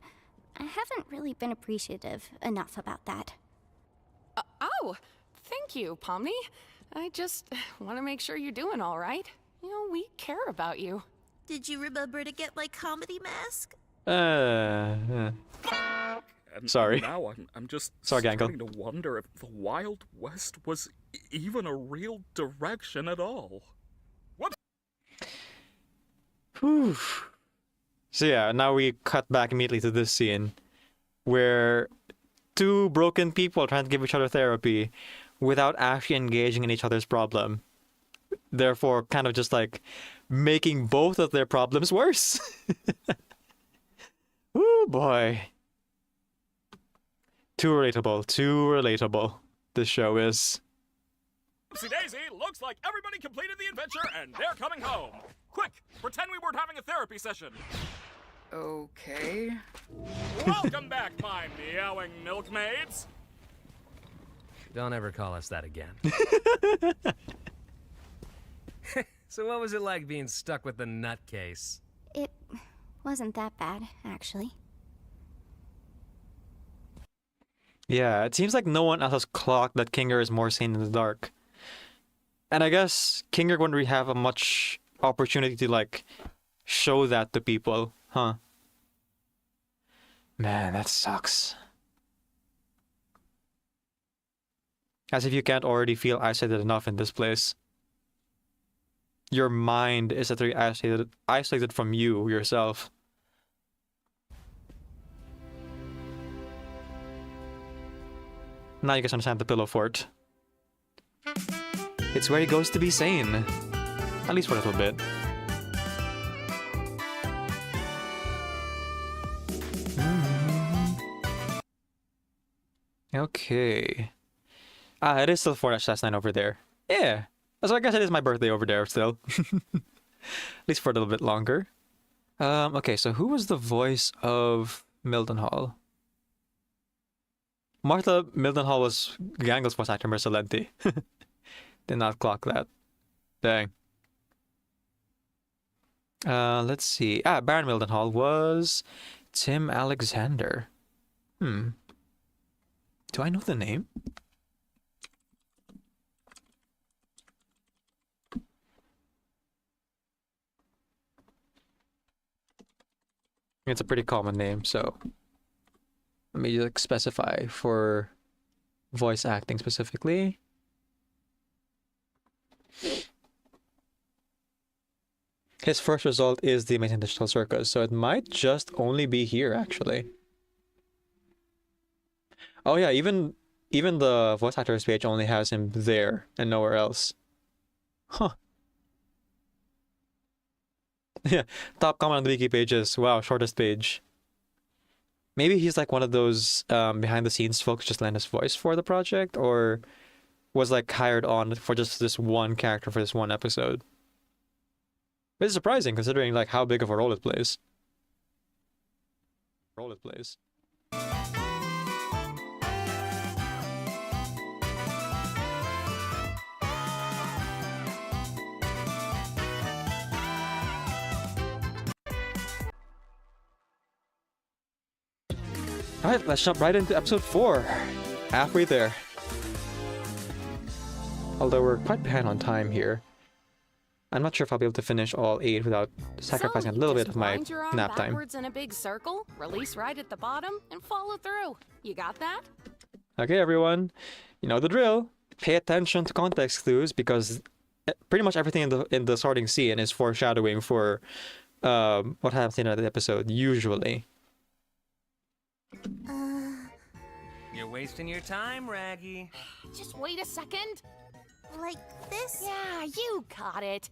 I haven't really been appreciative enough about that. Oh, thank you, Pomni. I just want to make sure you're doing all right. You know, we care about you. Did you remember to get my comedy mask? Sorry. Now I'm just Sorry, Gangle. starting to wonder if the Wild West was even a real direction at all. Whoops. Whew. So yeah, now we cut back immediately to this scene where two broken people are trying to give each other therapy without actually engaging in each other's problem. Therefore, kind of just like making both of their problems worse. Woo boy. Too relatable. This show is. Oopsie daisy, looks like everybody completed the adventure and they're coming home. Quick, pretend we weren't having a therapy session. Okay. Welcome back, my meowing milkmaids. Don't ever call us that again. So what was it like being stuck with the nutcase? It wasn't that bad, actually. Yeah, it seems like no one else has clocked that Kinger is more sane in the dark. And I guess Kinger wouldn't really have a much opportunity to like show that to people, huh? Man, that sucks. As if you can't already feel isolated enough in this place. Your mind is literally isolated from you yourself. Now you guys understand the pillow fort. It's where he goes to be sane. At least for a little bit. Okay. It is still 4-9 over there. Yeah. So I guess it is my birthday over there still. At least for a little bit longer. Okay, so who was the voice of Mildenhall? Martha Mildenhall was Gangle's voice actor, Mersalenti. Did not clock that. Dang. Let's see. Baron Mildenhall was Tim Alexander. Do I know the name? It's a pretty common name, so let me like specify for voice acting specifically. His first result is the Amazing Digital Circus, so it might just only be here actually. Oh yeah, even the voice actors page only has him there and nowhere else. Huh. Yeah, top comment on the wiki page is, wow, shortest page. Maybe he's like one of those behind the scenes folks just lend his voice for the project, or was like hired on for just this one character for this one episode. It's surprising considering like how big of a role it plays. Alright, let's jump right into episode 4. Halfway there. Although we're quite behind on time here. I'm not sure if I'll be able to finish all 8 without sacrificing a little bit of my Wind your arm nap time. backwards in a big circle, release right at the bottom, and follow through. You got that? Okay, everyone. You know the drill. Pay attention to context clues because pretty much everything in the sorting scene is foreshadowing for what happens in the episode, usually. You're wasting your time, Raggy. Just wait a second. Like this? Yeah, you got it.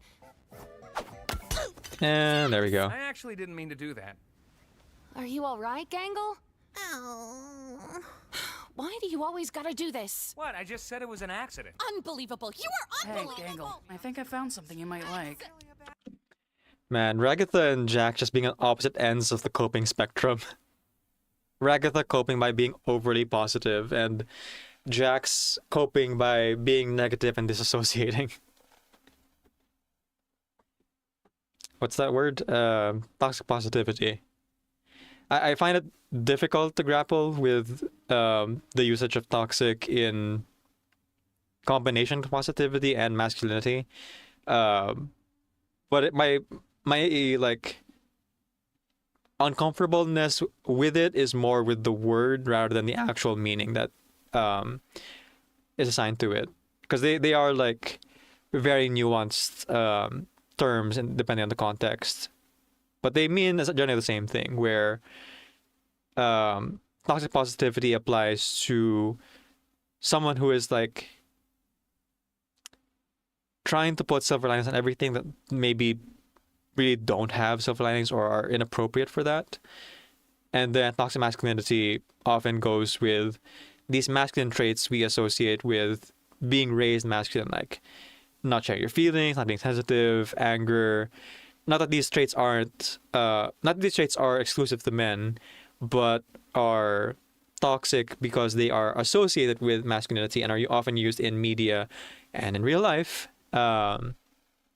And there we go. I actually didn't mean to do that. Are you all right, Gangle? Oh. Why do you always gotta do this? What? I just said it was an accident. Unbelievable. You are Hey, unbelievable. Gangle, I think I found something you might like. Man, Ragatha and Jack just being on opposite ends of the coping spectrum. Ragatha coping by being overly positive, and Jack's coping by being negative and disassociating. What's that word? Toxic positivity. I find it difficult to grapple with the usage of toxic in combination with positivity and masculinity. But my like uncomfortableness with it is more with the word rather than the actual meaning that is assigned to it, because they are like very nuanced terms and depending on the context, but they mean generally the same thing, where toxic positivity applies to someone who is like trying to put silver linings on everything that maybe really don't have silver linings or are inappropriate for that. And then toxic masculinity often goes with these masculine traits we associate with being raised masculine, like not sharing your feelings, not being sensitive, anger. Not that these traits aren't, not that these traits are exclusive to men, but are toxic because they are associated with masculinity and are often used in media and in real life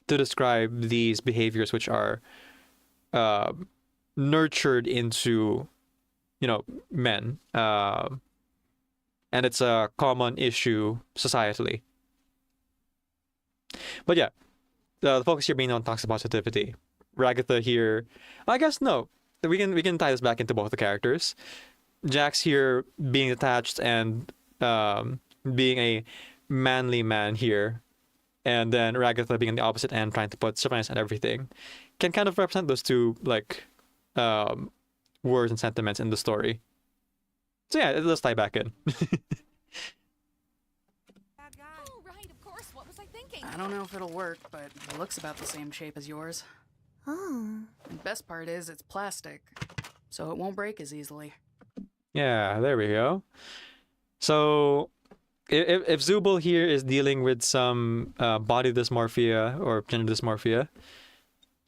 to describe these behaviors which are nurtured into, men. And it's a common issue societally. But yeah, the focus here being on toxic positivity. Ragatha here, I guess no. We can tie this back into both the characters. Jack's here being attached and being a manly man here, and then Ragatha being on the opposite end, trying to put surprise on everything, can kind of represent those two like words and sentiments in the story. So yeah, let's tie back in. Oh, right, of course. What was I thinking? I don't know if it'll work, but it looks about the same shape as yours. Oh. The best part is it's plastic, so it won't break as easily. Yeah, there we go. So if Zubul here is dealing with some body dysmorphia or gender dysmorphia,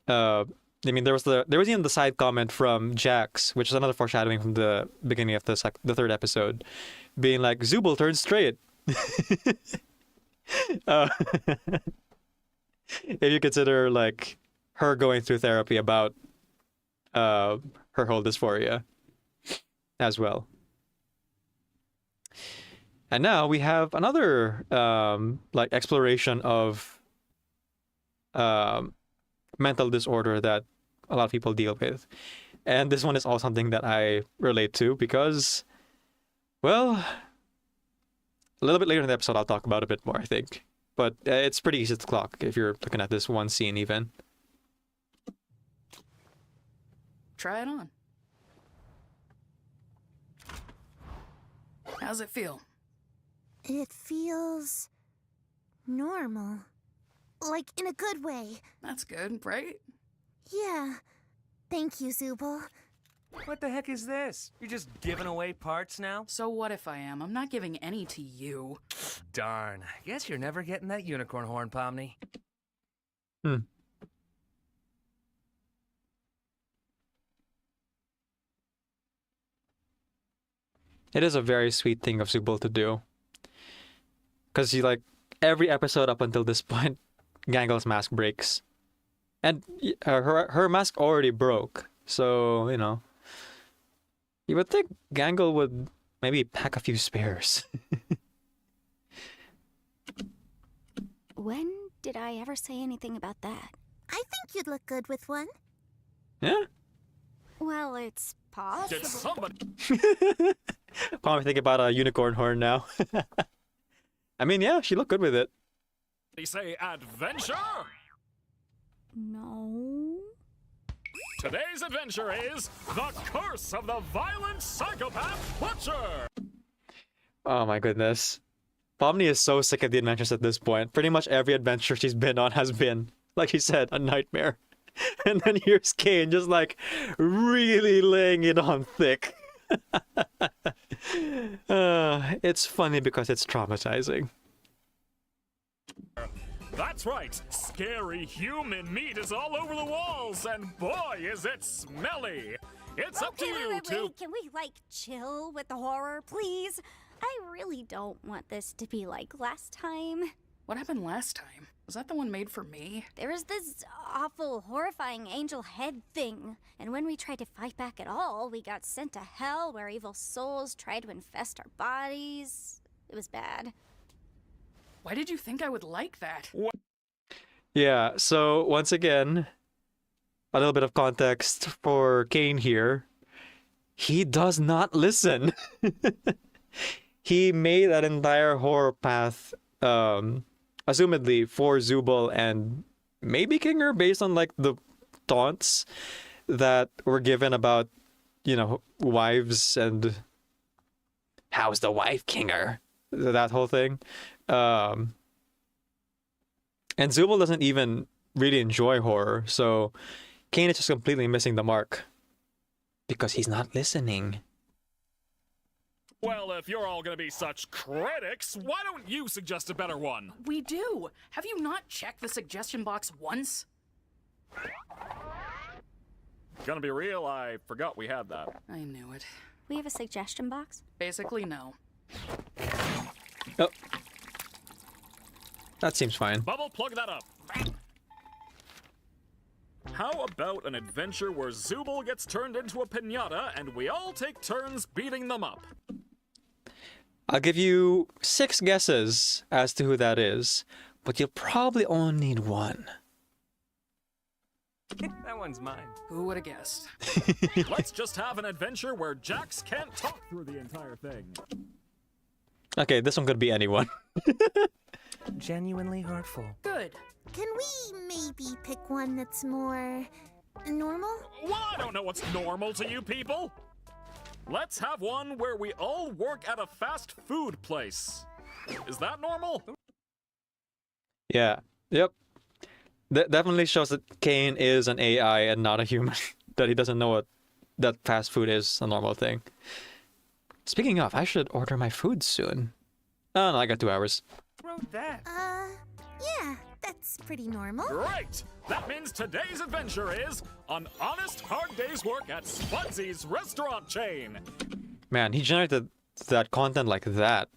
I mean, there was even the side comment from Jax, which is another foreshadowing from the beginning of the third episode, being like, Zubul turned straight. If you consider like her going through therapy about her whole dysphoria as well. And now we have another like exploration of mental disorder that a lot of people deal with. And this one is all something that I relate to because, well, a little bit later in the episode I'll talk about a bit more, I think. But it's pretty easy to clock if you're looking at this one scene even. Try it on. How's it feel? It feels normal. Like in a good way. That's good, right? Yeah. Thank you, Zubul. What the heck is this? You're just giving away parts now? So what if I am? I'm not giving any to you. Darn. Guess you're never getting that unicorn horn, Pomni. It is a very sweet thing of Zubul to do. Because he, like, every episode up until this point, Gangle's mask breaks. And her mask already broke. So, You would think Gangle would maybe pack a few spares. When did I ever say anything about that? I think you'd look good with one. Yeah? Well, it's possible. Did somebody? Probably think about a unicorn horn now. I mean, yeah, she looked good with it. Say adventure? No. Today's adventure is The Curse of the Violent Psychopath Butcher! Oh my goodness. Pomni is so sick of the adventures at this point. Pretty much every adventure she's been on has been, like she said, a nightmare. And then here's Kane just like really laying it on thick. It's funny because it's traumatizing. That's right, scary human meat is all over the walls, and boy is it smelly! It's up to you to... Wait, can we, like, chill with the horror, please? I really don't want this to be like last time. What happened last time? Was that the one made for me? There was this awful, horrifying angel head thing, and when we tried to fight back at all, we got sent to hell where evil souls tried to infest our bodies. It was bad. Why did you think I would like that? Yeah, so once again, a little bit of context for Kane here. He does not listen. He made that entire horror path, assumedly for Zubul and maybe Kinger, based on like the taunts that were given about, you know, wives and how's the wife, Kinger? That whole thing. And Zubul doesn't even really enjoy horror, so Kane is just completely missing the mark because he's not listening. Well, if you're all gonna be such critics, why don't you suggest a better one? We do. Have you not checked the suggestion box once? Gonna be real, I forgot we had that. I knew it. We have a suggestion box? Basically, no. Oh. That seems fine. Bubble, plug that up. How about an adventure where Zubul gets turned into a piñata and we all take turns beating them up? I'll give you 6 guesses as to who that is, but you'll probably only need one. That one's mine. Who would have guessed? Let's just have an adventure where Jax can't talk through the entire thing. Okay, this one could be anyone. Genuinely hurtful. Good. Can we maybe pick one that's more normal? Well, I don't know what's normal to you people. Let's have one where we all work at a fast food place. Is that normal? Yeah. Yep. That definitely shows that Kane is an AI and not a human. That he doesn't know what that fast food is a normal thing. Speaking of, I should order my food soon. Oh no, I got 2 hours. Wrote that? Yeah, that's pretty normal. Great! That means today's adventure is an honest, hard day's work at Spudsy's restaurant chain. Man, he generated that content like that.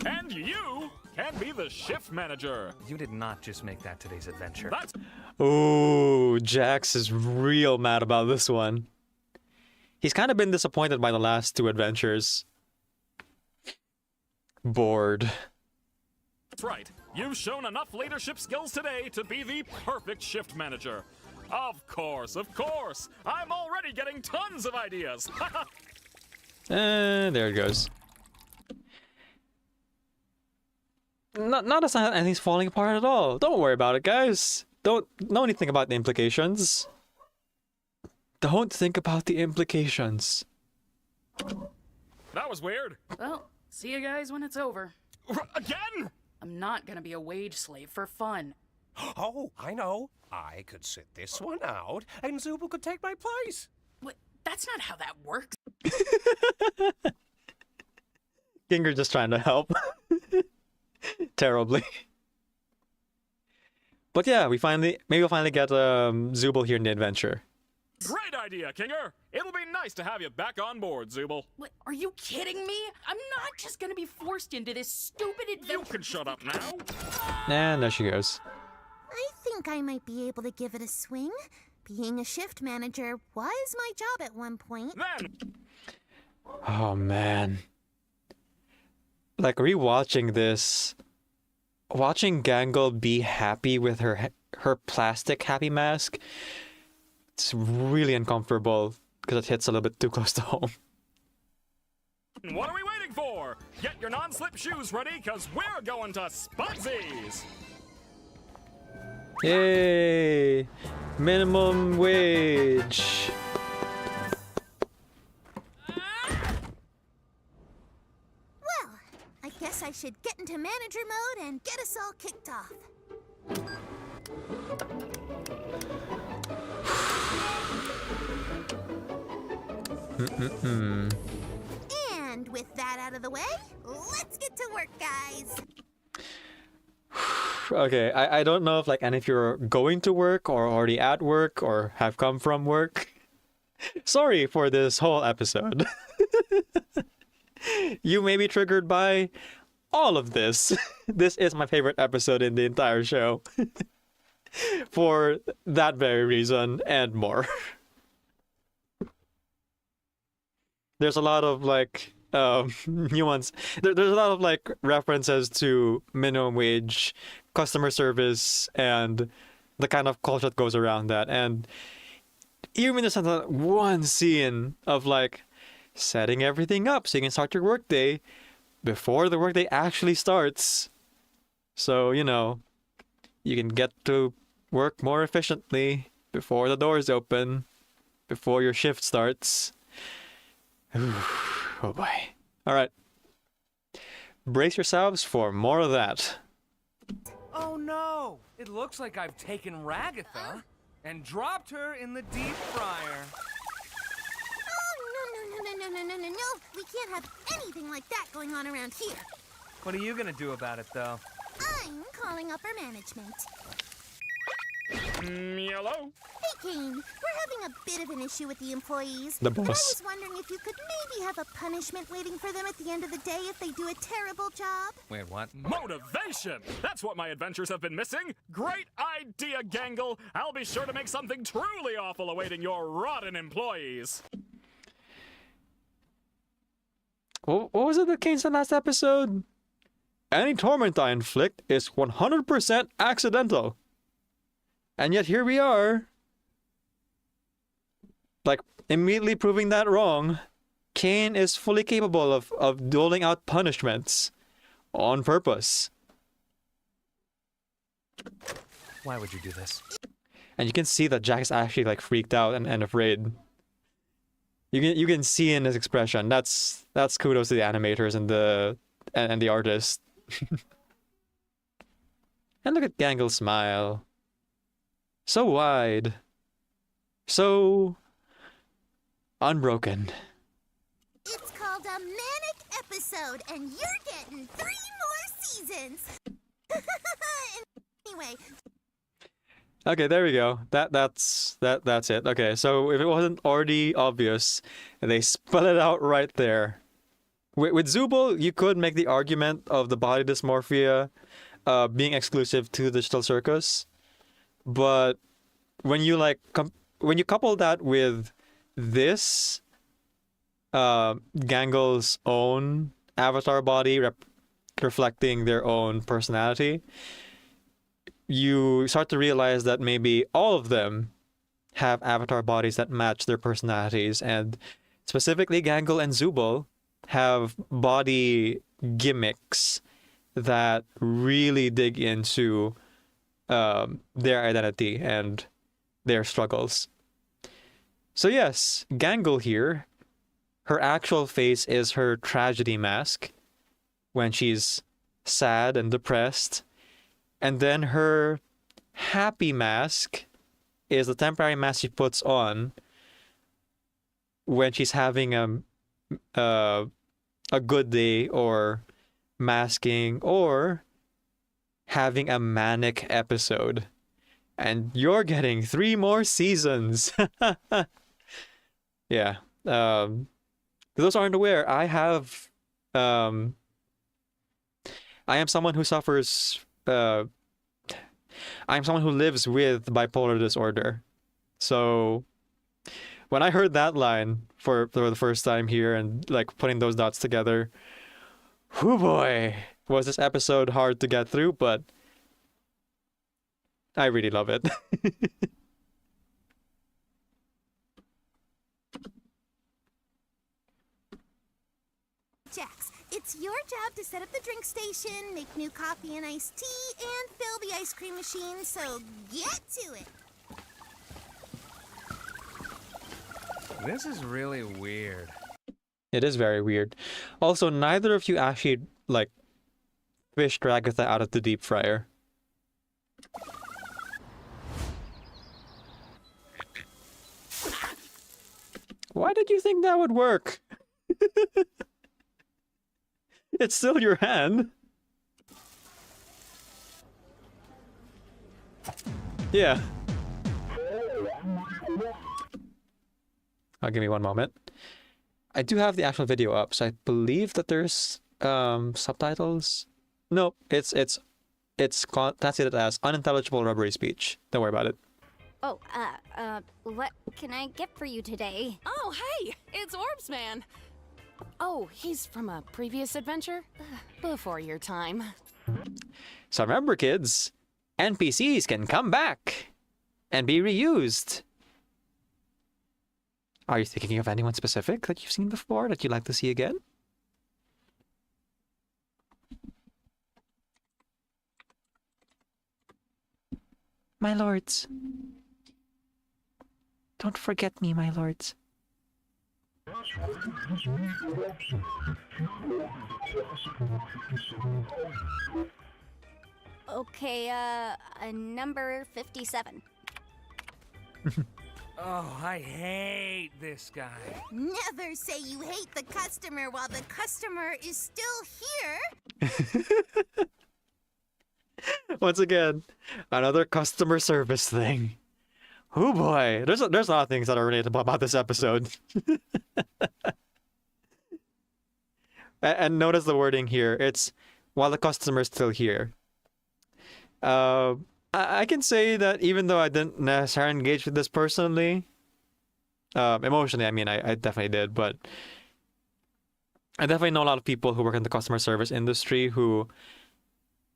And you can be the shift manager. You did not just make that today's adventure. That's... Oh, Jax is real mad about this one. He's kind of been disappointed by the last 2 adventures. Bored. That's right. You've shown enough leadership skills today to be the perfect shift manager. Of course. I'm already getting tons of ideas. And there it goes. Not a sign that anything's falling apart at all. Don't worry about it, guys. No need to think about the implications. Don't think about the implications. That was weird. Well, see you guys when it's over. Again? I'm not gonna be a wage slave for fun. Oh, I know. I could sit this one out, and Zubul could take my place. What? That's not how that works. Kinger just trying to help. Terribly. But yeah, maybe we'll finally get Zubul here in the adventure. Great idea, Kinger. It'll be nice to have you back on board, Zubul. What, are you kidding me? I'm not just gonna be forced into this stupid adventure. You can shut up now. And there she goes. I think I might be able to give it a swing, Being a shift manager was my job at one point. Oh man. Like rewatching this, watching Gangle be happy with her plastic happy mask, it's really uncomfortable because it hits a little bit too close to home. What are we waiting for? Get your non-slip shoes ready, cause we're going to Spudsies! Yay! Minimum wage! Well, I guess I should get into manager mode and get us all kicked off. And with that out of the way, let's get to work, guys. Okay, I don't know if like any of you are going to work or already at work or have come from work. Sorry for this whole episode. You may be triggered by all of this. This is my favorite episode in the entire show. For that very reason and more. There's a lot of like nuance. There's a lot of like references to minimum wage, customer service, and the kind of culture that goes around that. And even just that one scene of like setting everything up so you can start your workday before the workday actually starts. So, you know, you can get to work more efficiently before the doors open, before your shift starts. Oh boy. Alright. Brace yourselves for more of that. Oh no! It looks like I've taken Ragatha and dropped her in the deep fryer. No. We can't have anything like that going on around here. What are you gonna do about it, though? I'm calling upper management. Hello? Hey, Kane. We're having a bit of an issue with the employees. The boss. And I was wondering if you could maybe have a punishment waiting for them at the end of the day if they do a terrible job. Wait, what? Motivation! That's what my adventures have been missing! Great idea, Gangle! I'll be sure to make something truly awful awaiting your rotten employees! What was it that Kane said last episode? Any torment I inflict is 100% accidental. And yet here we are. Like, immediately proving that wrong. Kane is fully capable of doling out punishments. On purpose. Why would you do this? And you can see that Jack is actually like freaked out and afraid. You can see in his expression. That's kudos to the animators and the artist. And look at Gangle's smile. So wide. So unbroken. It's called a manic episode, and you're getting 3 more seasons. Anyway. Okay, there we go. That's it. Okay, so if it wasn't already obvious, they spell it out right there. With Zubul, you could make the argument of the body dysmorphia being exclusive to the digital circus, but when you like when you couple that with this Gangle's own avatar body reflecting their own personality, you start to realize that maybe all of them have avatar bodies that match their personalities, and specifically Gangle and Zubul have body gimmicks that really dig into their identity and their struggles. So yes, Gangle here, her actual face is her tragedy mask when she's sad and depressed. And then her happy mask is the temporary mask she puts on when she's having a good day or masking or having a manic episode. And you're getting 3 more seasons. Yeah. For those who aren't aware, I am someone who suffers I'm someone who lives with bipolar disorder. So when I heard that line for the first time here and like putting those dots together, whoo boy, was this episode hard to get through, but I really love it. Jax, it's your job to set up the drink station, make new coffee and iced tea, and fill the ice cream machine, so get to it. This is really weird. It is very weird. Also, neither of you actually, like, fished Ragatha out of the deep fryer. Why did you think that would work? It's still your hand. Yeah. Give me one moment. I do have the actual video up, so I believe that there's subtitles. No, it's translated as unintelligible rubbery speech. Don't worry about it. Oh, what can I get for you today? Oh, hey, it's Orbs Man. Oh, he's from a previous adventure? Before your time. So remember, kids, NPCs can come back and be reused. Are you thinking of anyone specific that you've seen before that you'd like to see again? My lords. Don't forget me, my lords. Okay, number 57. Oh, I hate this guy. Never say you hate the customer while the customer is still here. Once again, another customer service thing. Oh boy, there's a lot of things that are relatable about this episode. And notice the wording here. It's while the customer's still here. I can say that even though I didn't necessarily engage with this personally, emotionally, I mean, I definitely did, but I definitely know a lot of people who work in the customer service industry who,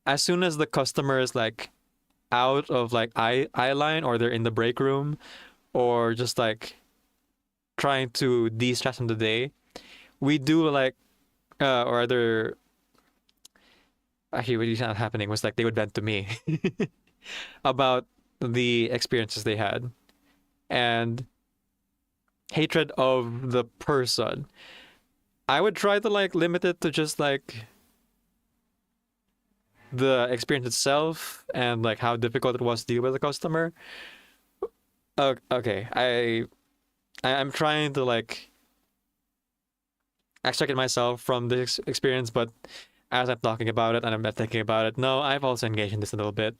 as soon as the customer is like out of like eye line, or they're in the break room, or just like trying to de-stress from the day, we do like, or other. Actually, what is not happening was like they would vent to me about the experiences they had and hatred of the person. I would try to like limit it to just like the experience itself and like how difficult it was to deal with the customer. Okay, I'm trying to like extricate myself from this experience, but as I'm talking about it and I'm thinking about it, no, I've also engaged in this a little bit.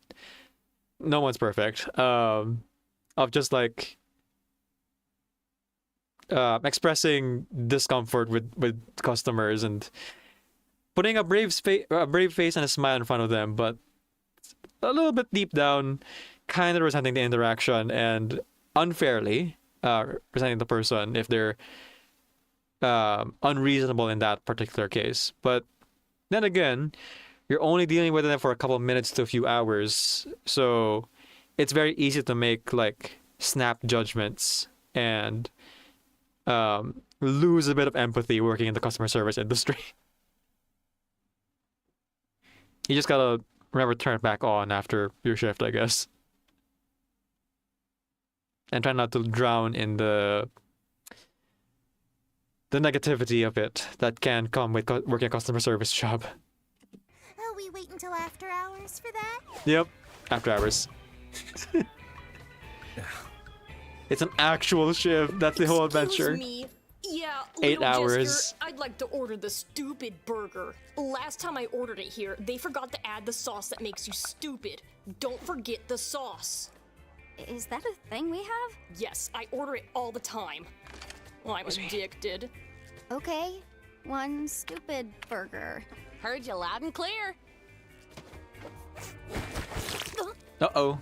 No one's perfect. Of just like expressing discomfort with customers and putting a brave face and a smile in front of them, but a little bit deep down, kind of resenting the interaction and unfairly resenting the person if they're unreasonable in that particular case. But then again, you're only dealing with them for a couple of minutes to a few hours, so it's very easy to make like snap judgments and lose a bit of empathy working in the customer service industry. You just gotta remember to turn it back on after your shift, I guess. And try not to drown in the negativity of it that can come with working a customer service job. Oh, we wait until after hours for that? Yep, after hours. It's an actual shift. That's the whole adventure. Excuse me. Yeah, 8 hours. Jester, I'd like to order the stupid burger. Last time I ordered it here, they forgot to add the sauce that makes you stupid. Don't forget the sauce. Is that a thing we have? Yes, I order it all the time. I'm addicted. Okay, one stupid burger. Heard you loud and clear. Uh-oh.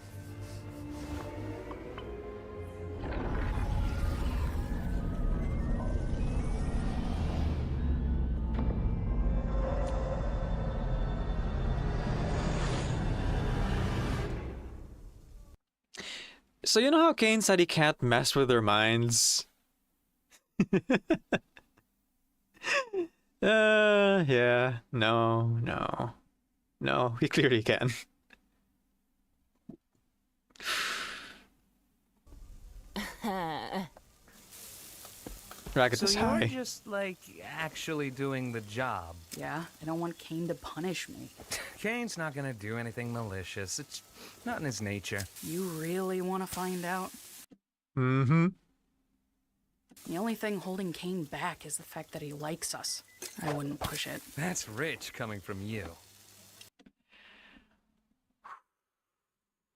So you know how Kane said he can't mess with their minds? Yeah. No, he clearly can. Racket So is you're high. just, like, actually doing the job. Yeah, I don't want Kane to punish me. Kane's not gonna do anything malicious. It's not in his nature. You really want to find out? Mm-hmm. The only thing holding Kane back is the fact that he likes us. I wouldn't push it. That's rich coming from you.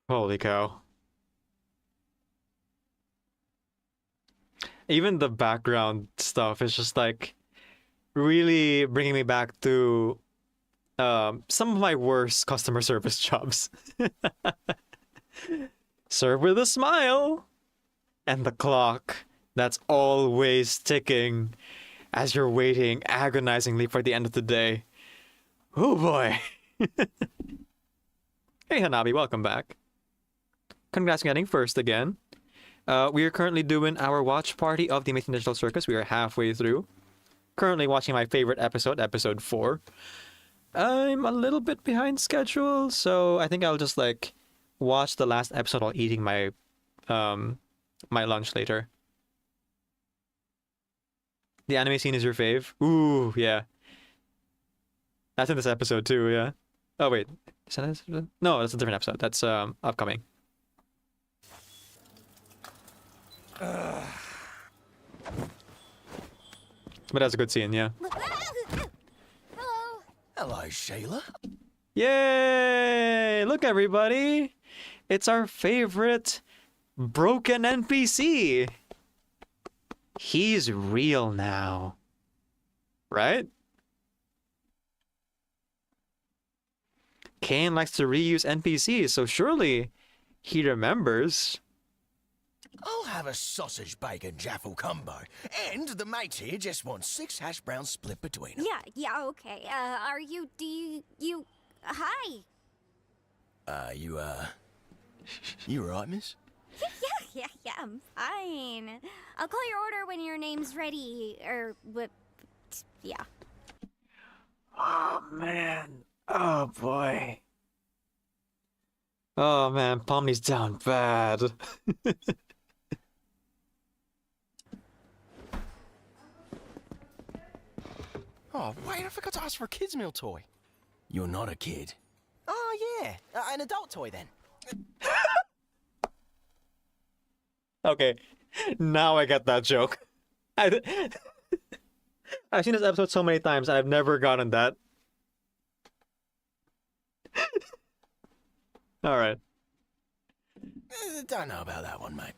Holy cow. Even the background stuff is just like really bringing me back to some of my worst customer service jobs. Serve with a smile. And the clock that's always ticking as you're waiting agonizingly for the end of the day. Oh boy. Hey Hanabi, welcome back. Congrats on getting first again. We are currently doing our watch party of the Amazing Digital Circus. We are halfway through. Currently watching my favorite episode, episode 4. I'm a little bit behind schedule, so I think I'll just like watch the last episode while eating my my lunch later. The anime scene is your fave? Ooh, yeah. That's in this episode too, yeah. Oh wait, is that this? No, that's a different episode. That's upcoming. But that's a good scene, yeah. Hello, Shayla. Yay! Look, everybody! It's our favorite broken NPC. He's real now. Right? Kane likes to reuse NPCs, so surely he remembers. I'll have a sausage bacon jaffle combo. And the mate here just wants 6 hash browns split between them. Yeah, okay. Hi. You right, miss? Yeah, I'm fine. I'll call your order when your name's ready, or what? Yeah. Oh, man. Oh, boy. Oh, man. Pomni's down bad. Oh, wait, I forgot to ask for a kid's meal toy. You're not a kid. Oh, yeah. An adult toy, then. Okay, now I get that joke. I've seen this episode so many times, and I've never gotten that. Alright. Don't know about that one, mate.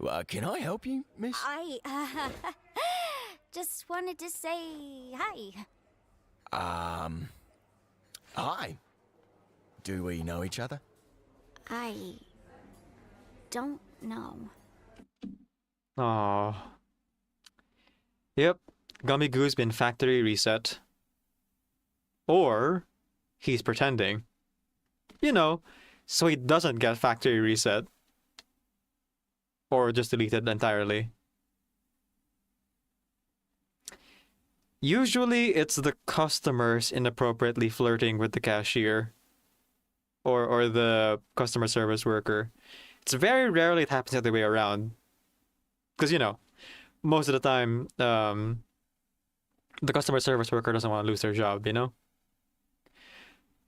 Well, can I help you, miss? I just wanted to say hi. Hi. Do we know each other? I don't know. Aww. Yep, Gummy Goo's been factory reset. Or he's pretending. You know, so he doesn't get factory reset. Or just deleted entirely. Usually it's the customers inappropriately flirting with the cashier. Or the customer service worker. It's very rarely it happens the other way around. Because, you know, most of the time, the customer service worker doesn't want to lose their job, you know?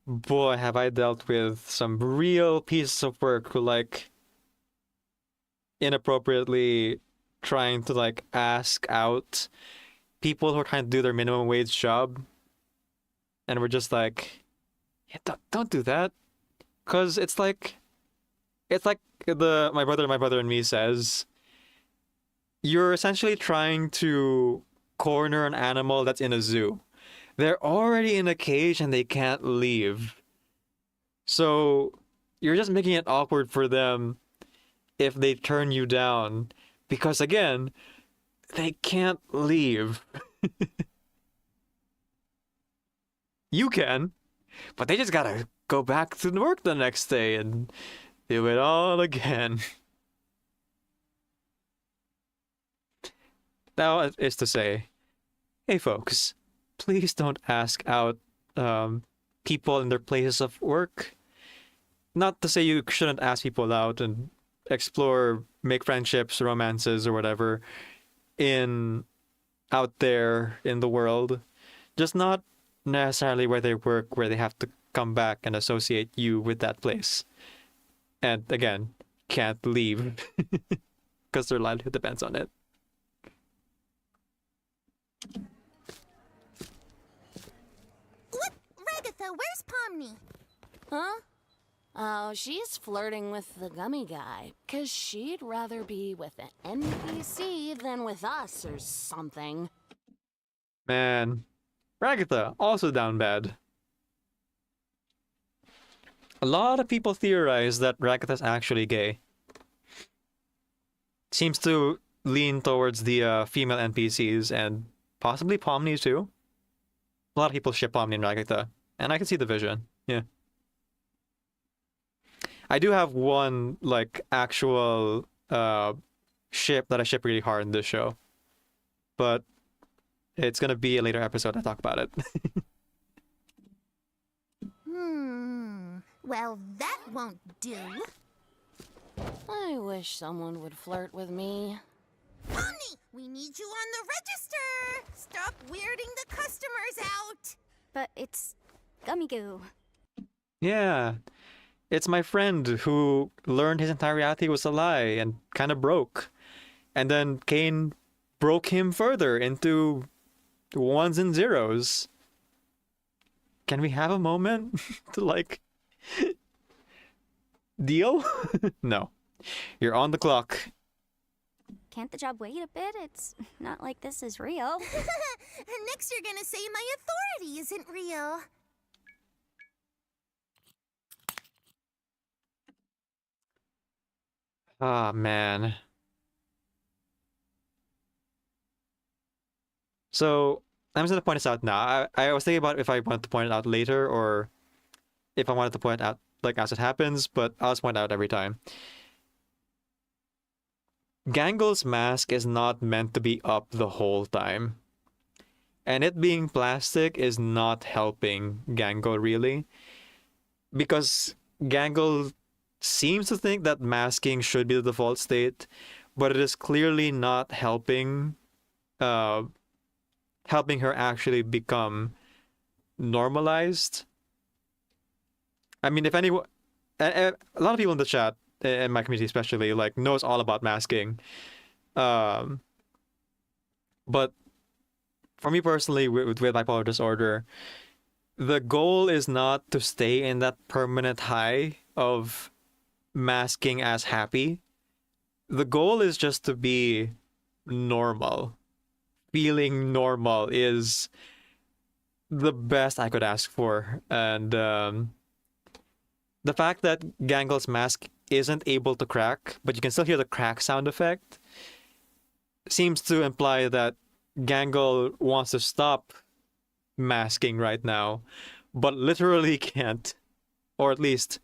Boy, have I dealt with some real pieces of work who, like, inappropriately trying to, like, ask out people who are trying to do their minimum wage job. And we're just like, yeah, don't do that. Because it's like my brother and me says, you're essentially trying to corner an animal that's in a zoo. They're already in a cage and they can't leave. So you're just making it awkward for them if they turn you down. Because again, they can't leave. You can, but they just gotta go back to work the next day and Do it all again. That is to say, hey folks, please don't ask out people in their places of work. Not to say you shouldn't ask people out and explore, make friendships, romances, or whatever out there in the world. Just not necessarily where they work, where they have to come back and associate you with that place. And again, can't leave because their livelihood depends on it. What? Ragatha, where's Pomni? Huh? Oh, she's flirting with the gummy guy, 'cause she'd rather be with an NPC than with us or something. Man, Ragatha, also down bad. A lot of people theorize that Ragatha's actually gay. Seems to lean towards the female NPCs and possibly Pomni too. A lot of people ship Pomni and Ragatha, and I can see the vision. Yeah. I do have one like actual ship that I ship really hard in this show, but it's gonna be a later episode I talk about it. Well, that won't do. I wish someone would flirt with me. Pomni, we need you on the register. Stop weirding the customers out. But it's gummy goo. Yeah. It's my friend who learned his entire reality was a lie and kind of broke. And then Kane broke him further into ones and zeros. Can we have a moment to like deal? No. You're on the clock. Can't the job wait a bit? It's not like this is real. And next you're gonna say my authority isn't real. Ah, man. So, I'm just gonna point this out now. I was thinking about if I wanted to point it out later or if I wanted to point it out like as it happens, but I'll just point it out every time. Gangle's mask is not meant to be up the whole time. And it being plastic is not helping Gangle really. Because Gangle seems to think that masking should be the default state, but it is clearly not helping helping her actually become normalized. I mean, if anyone, a lot of people in the chat, in my community especially, like knows all about masking. But for me personally, with bipolar disorder, the goal is not to stay in that permanent high of masking as happy. The goal is just to be normal. Feeling normal is the best I could ask for. And the fact that Gangle's mask isn't able to crack, but you can still hear the crack sound effect, seems to imply that Gangle wants to stop masking right now, but literally can't. Or at least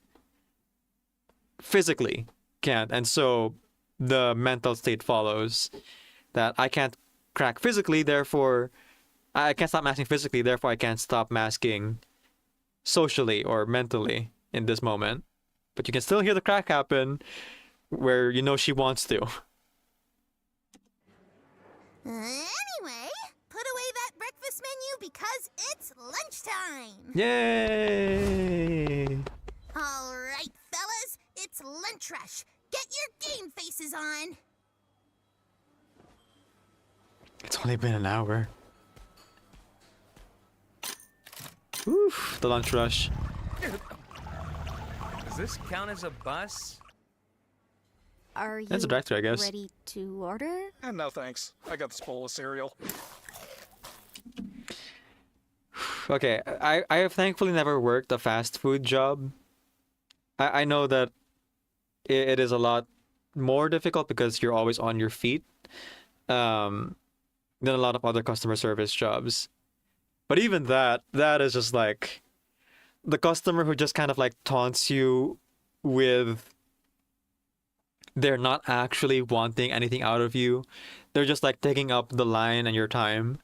physically can't. And so the mental state follows that I can't crack physically, therefore I can't stop masking physically, therefore I can't stop masking socially or mentally in this moment. But you can still hear the crack happen where you know she wants to. Anyway, put away that breakfast menu because it's lunchtime. Yay! All right, fellas, it's lunch rush. Get your game faces on. It's only been an hour. Oof, the lunch rush. Does this count as a bus? Are you That's a director, I guess. ready to order? No thanks. I got this bowl of cereal. Okay, I have thankfully never worked a fast food job. I know that it is a lot more difficult because you're always on your feet than a lot of other customer service jobs. But even that is just like the customer who just kind of like taunts you with they're not actually wanting anything out of you. They're just like taking up the line and your time.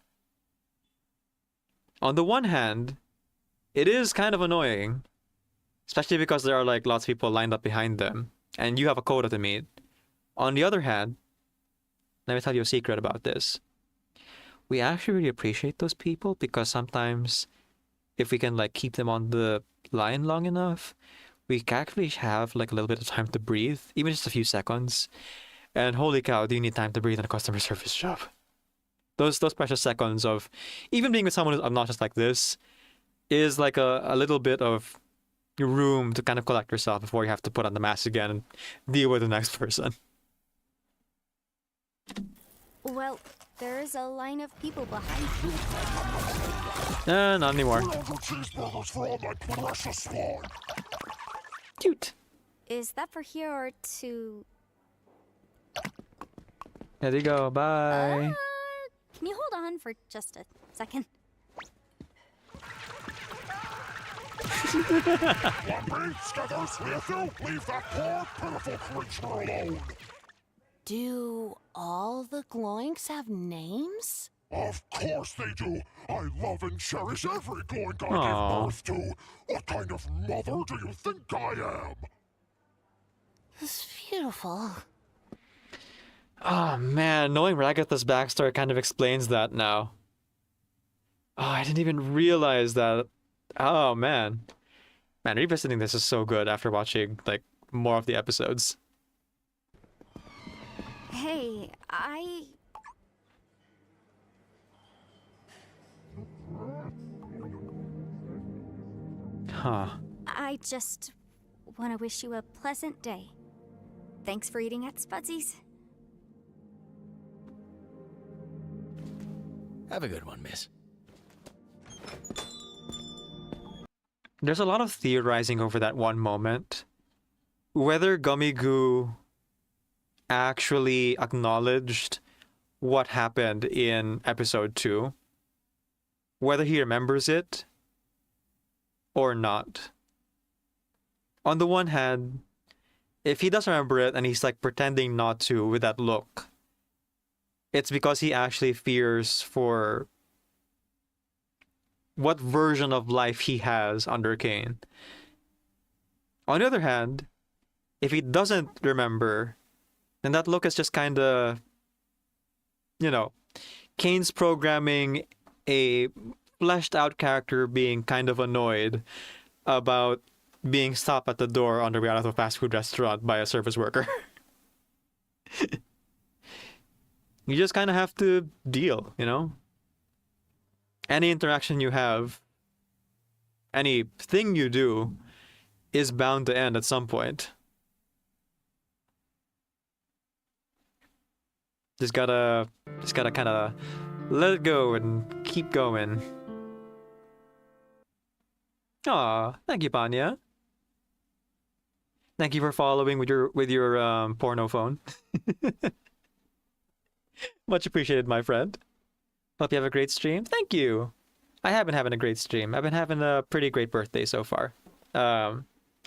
On the one hand, it is kind of annoying, especially because there are like lots of people lined up behind them and you have a quota to meet. On the other hand, let me tell you a secret about this. We actually really appreciate those people because sometimes if we can like keep them on the line long enough, we can actually have like a little bit of time to breathe, even just a few seconds. And holy cow, do you need time to breathe in a customer service job? Those precious seconds of even being with someone who's obnoxious like this is like a little bit of room to kind of collect yourself before you have to put on the mask again and deal with the next person. Well, there's a line of people behind you. Not anymore. Cheeseburgers for all my precious spawn. Cute. Is that for here or to... There you go, bye. Can you hold on for just a second? Lumpy, Skithers, with you, leave that poor, pitiful creature alone. Do all the Gloinks have names? Of course they do. I love and cherish every Gloink I Aww. give birth to. What kind of mother do you think I am? It's beautiful. Oh man, knowing Ragatha's backstory kind of explains that now. Oh, I didn't even realize that. Oh man. Man, revisiting this is so good after watching like more of the episodes. Hey, Huh. I just want to wish you a pleasant day. Thanks for eating at Spudsy's. Have a good one, miss. There's a lot of theorizing over that one moment. Whether Gummy Goo actually acknowledged what happened in episode 2, whether he remembers it or not. On the one hand, if he does remember it and he's like pretending not to with that look, it's because he actually fears for what version of life he has under Kane. On the other hand, if he doesn't remember, then that look is just kind of, you know, Kane's programming a fleshed out character being kind of annoyed about being stopped at the door on the way out of a fast food restaurant by a service worker. You just kind of have to deal, you know? Any interaction you have, anything you do, is bound to end at some point. Just gotta kind of let it go and keep going. Aw, thank you, Panya. Thank you for following with your porno phone. Much appreciated, my friend. Hope you have a great stream. Thank you. I have been having a great stream. I've been having a pretty great birthday so far.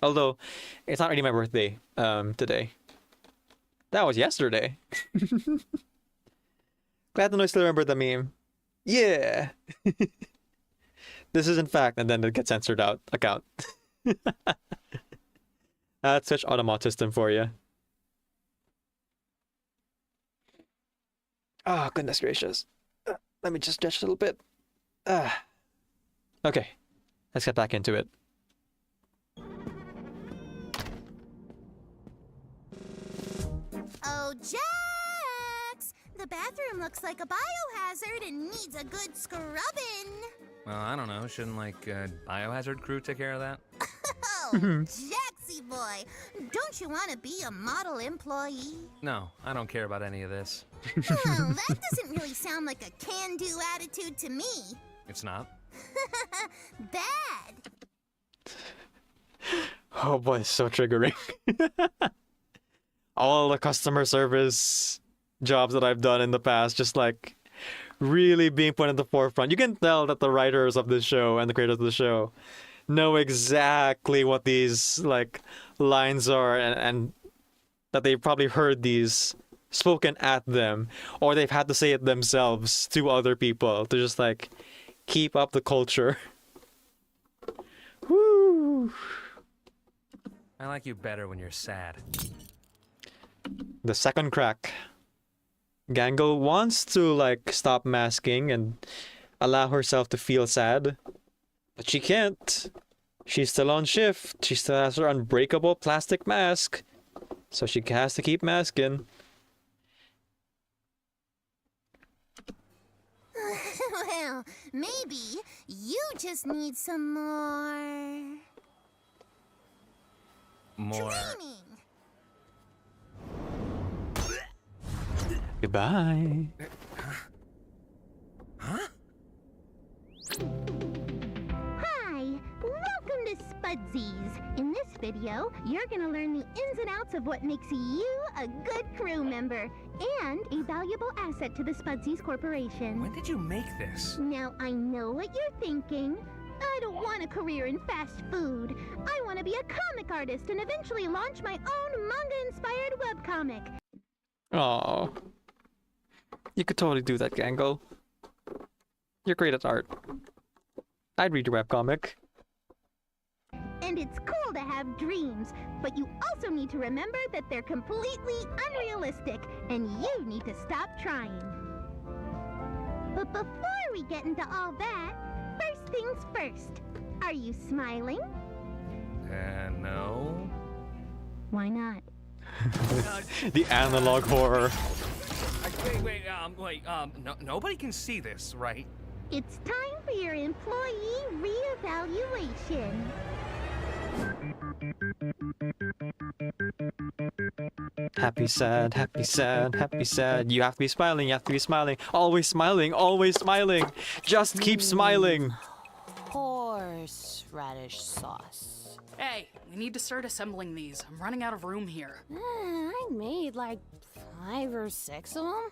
Although it's not really my birthday today. That was yesterday. Glad to know I still remember the meme. Yeah. This is in fact, and then it gets censored out account. That's such automatism for you. Oh, goodness gracious. Let me just stretch a little bit. Okay, let's get back into it. Oh, Jax! The bathroom looks like a biohazard and needs a good scrubbing. Well, I don't know. Shouldn't, like, biohazard crew take care of that? Oh, Jaxie boy, don't you want to be a model employee? No, I don't care about any of this. Oh, that doesn't really sound like a can-do attitude to me. It's not? Bad. Oh boy, it's so triggering. All the customer service jobs that I've done in the past, just like really being put in the forefront. You can tell that the writers of this show and the creators of the show know exactly what these like lines are and that they've probably heard these spoken at them, or they've had to say it themselves to other people to just like keep up the culture. Woo! I like you better when you're sad. The second crack. Gangle wants to like stop masking and allow herself to feel sad, but she can't. She's still on shift. She still has her unbreakable plastic mask, so she has to keep masking. Well, maybe you just need some more... training. Goodbye. Huh? Hi, welcome to Spudsies. In this video, you're gonna learn the ins and outs of what makes you a good crew member and a valuable asset to the Spudsies Corporation. When did you make this? Now, I know what you're thinking. I don't want a career in fast food. I want to be a comic artist and eventually launch my own manga-inspired webcomic. Aww. You could totally do that, Gangle. You're great at art. I'd read your webcomic. And it's cool to have dreams, but you also need to remember that they're completely unrealistic, and you need to stop trying. But before we get into all that, first things first. Are you smiling? No. Why not? The analog horror. Wait, nobody can see this, right? It's time for your employee reevaluation. Happy, sad, happy, sad, happy, sad. You have to be smiling, you have to be smiling. Always smiling, always smiling. Just keep smiling. Horseradish sauce. Hey, we need to start assembling these. I'm running out of room here. I made like 5 or 6 of them.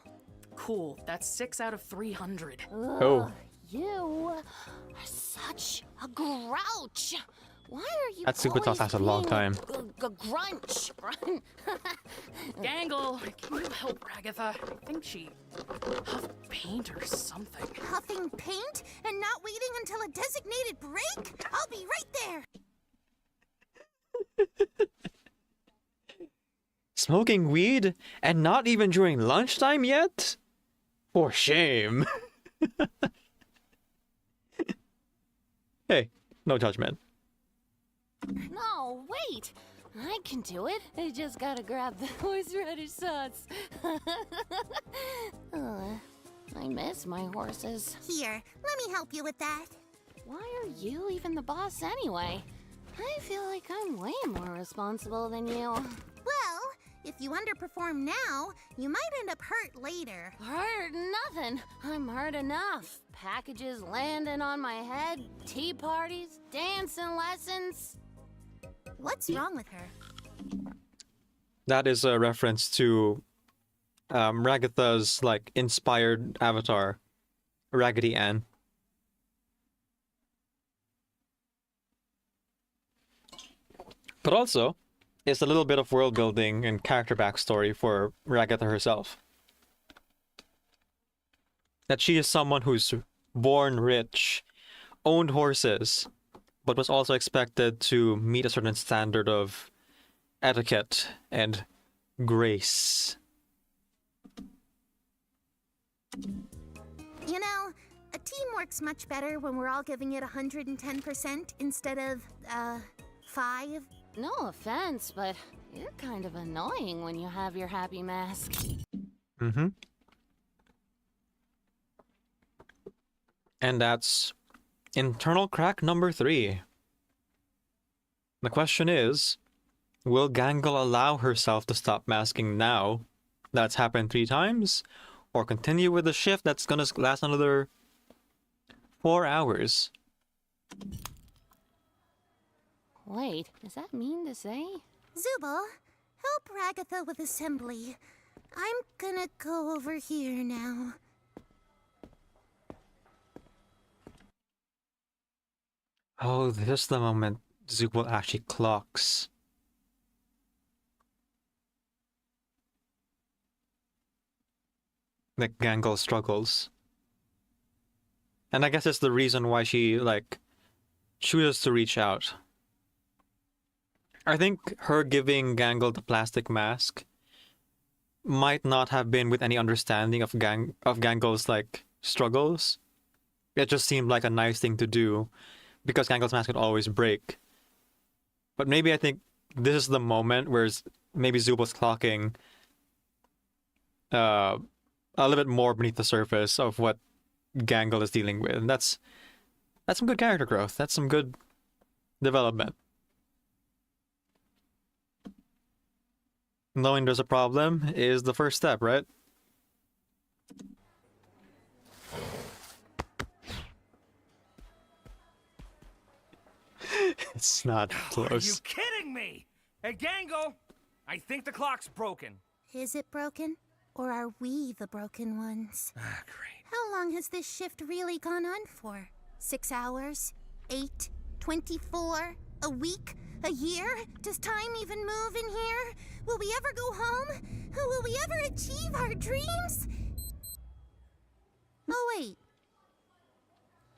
Cool, that's 6 out of 300. Oh. You are such a grouch. Why are you That super always sauce lasts a long being time. Grunch. Gangle, can you help Ragatha? I think she huffed paint or something. Huffing paint and not waiting until a designated break? I'll be right there. Smoking weed and not even during lunchtime yet? For shame. Hey, no judgment. No, wait. I can do it. I just gotta grab the horseradish sauce. I miss my horses. Here, let me help you with that. Why are you even the boss anyway? I feel like I'm way more responsible than you. Well, if you underperform now, you might end up hurt later. Hurt nothing. I'm hurt enough. Packages landing on my head, tea parties, dancing lessons. What's wrong with her? That is a reference to Ragatha's like inspired avatar, Raggedy Ann. But also, it's a little bit of world building and character backstory for Ragatha herself. That she is someone who's born rich, owned horses, but was also expected to meet a certain standard of etiquette and grace. You know, a team works much better when we're all giving it 110% instead of, 5. No offense, but you're kind of annoying when you have your happy mask. Mm-hmm. And that's internal crack number 3. The question is, will Gangle allow herself to stop masking now that's happened 3 times, or continue with the shift that's gonna last another 4 hours? Wait, does that mean to say? Zubal, help Ragatha with assembly. I'm gonna go over here now. Oh, this is the moment Zubal actually clocks. like Gangle struggles. And I guess it's the reason why she like chooses to reach out. I think her giving Gangle the plastic mask might not have been with any understanding of Gangle's like struggles. It just seemed like a nice thing to do because Gangle's mask would always break. But maybe I think this is the moment where maybe Zubo's clocking a little bit more beneath the surface of what Gangle is dealing with. And that's some good character growth. That's some good development. Knowing there's a problem is the first step, right? It's not close. Are you kidding me? Hey, Gangle! I think the clock's broken. Is it broken? Or are we the broken ones? Ah, great. How long has this shift really gone on for? 6 hours? 8? 24? A week? A year? Does time even move in here? Will we ever go home? Will we ever achieve our dreams? Oh, wait.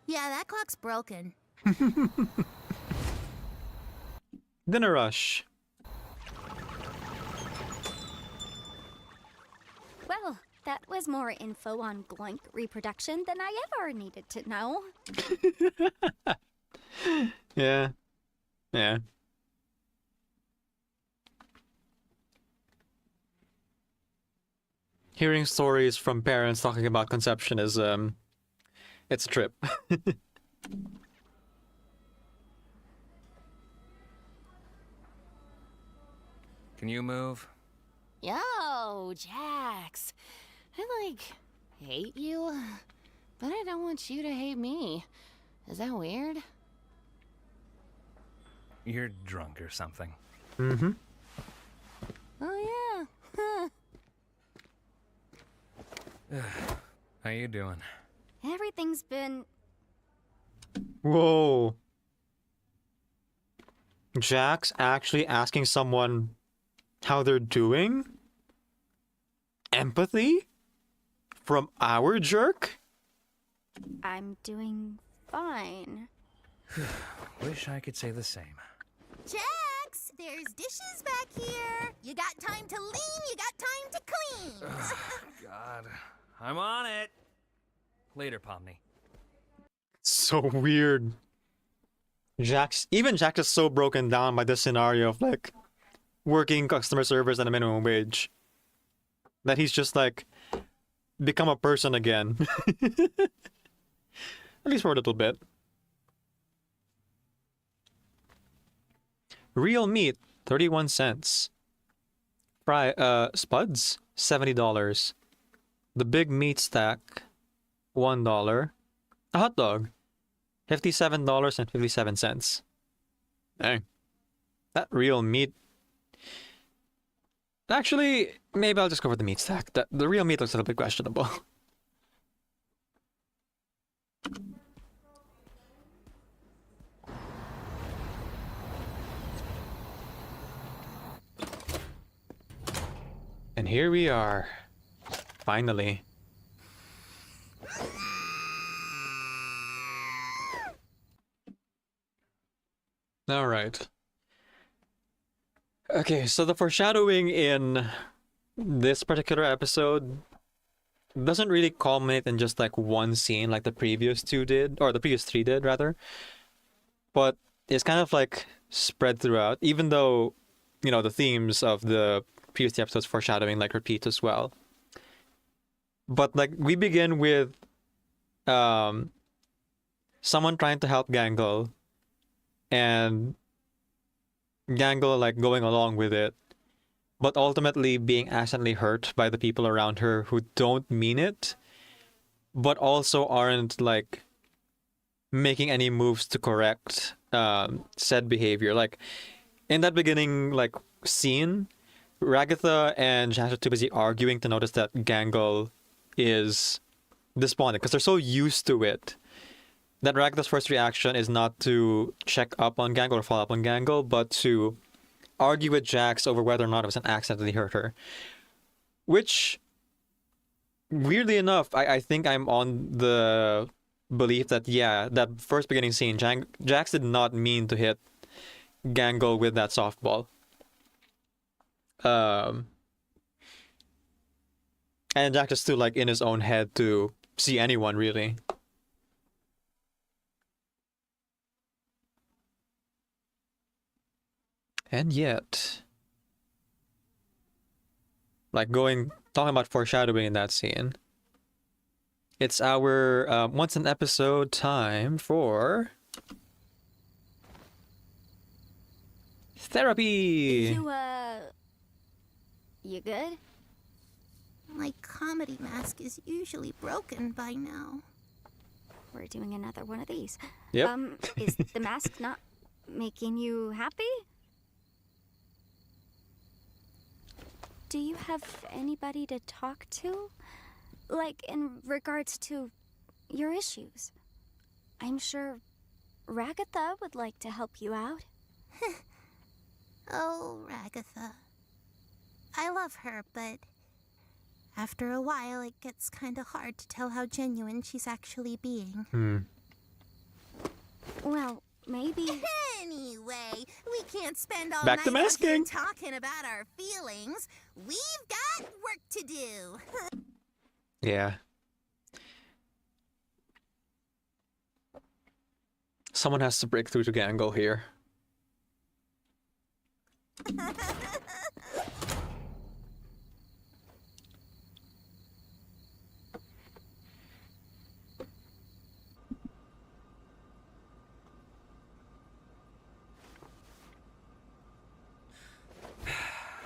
Yeah, that clock's broken. Dinner rush. Well, that was more info on Gloink reproduction than I ever needed to know. Yeah. Yeah. Hearing stories from parents talking about conception is, it's a trip. Can you move? Yo, Jax. I, hate you, but I don't want you to hate me. Is that weird? You're drunk or something. Mm-hmm. Oh, yeah. How you doing? Everything's been... Whoa. Jax actually asking someone how they're doing? Empathy? From our jerk? I'm doing fine. Wish I could say the same. Jax, there's dishes back here. You got time to lean, you got time to clean. God. I'm on it. Later, Pomni. So weird. Even Jax is so broken down by this scenario of like working customer service at a minimum wage that he's just like become a person again. At least for a little bit. Real meat, 31 cents. Spuds, $70. The big meat stack, $1. A hot dog, $57.57. Dang. That real meat. Actually, maybe I'll just go for the meat stack. The real meat looks a little bit questionable. And here we are. Finally. All right. Okay, so the foreshadowing in this particular episode doesn't really culminate in just like one scene like the previous two did, or the previous three did rather. But it's kind of like spread throughout, even though, you know, the themes of the previous episodes foreshadowing like repeat as well. But like we begin with someone trying to help Gangle and Gangle like going along with it, but ultimately being accidentally hurt by the people around her who don't mean it, but also aren't like making any moves to correct said behavior. Like in that beginning like scene, Ragatha and Jax are too busy arguing to notice that Gangle is despondent because they're so used to it that Ragatha's first reaction is not to check up on Gangle or follow up on Gangle, but to argue with Jax over whether or not it was an accident that he hurt her. Which weirdly enough, I think I'm on the belief that, yeah, that first beginning scene, Jax did not mean to hit Gangle with that softball. And Jax is still like in his own head to see anyone, really. And yet, like talking about foreshadowing in that scene, it's our once an episode time for therapy. You good? My comedy mask is usually broken by now. We're doing another one of these. Yep. Is the mask not making you happy? Do you have anybody to talk to? Like, in regards to your issues? I'm sure Ragatha would like to help you out. Oh, Ragatha. I love her, but after a while it gets kinda hard to tell how genuine she's actually being. Well, maybe... Anyway, we can't spend all Back night to masking. out here talking about our feelings. We've got work to do. Yeah. Someone has to break through to Gangle here.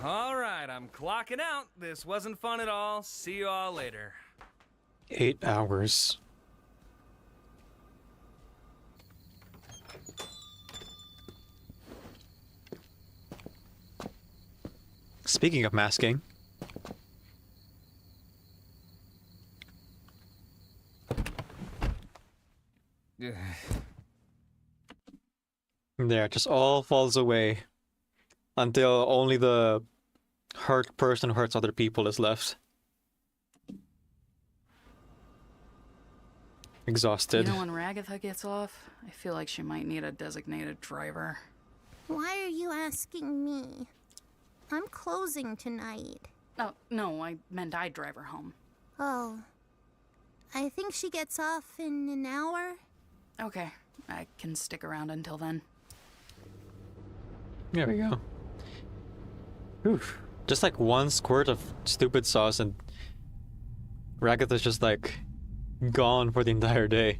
All right, I'm clocking out. This wasn't fun at all. See you all later. 8 hours. Speaking of masking. There, it just all falls away. Until only the hurt person who hurts other people is left. Exhausted. You know, when Ragatha gets off, I feel like she might need a designated driver. Why are you asking me? I'm closing tonight. Oh, no, I meant I'd drive her home. Oh. I think she gets off in an hour. Okay, I can stick around until then. There we go. Oof. Just like one squirt of stupid sauce and Ragatha's just like gone for the entire day.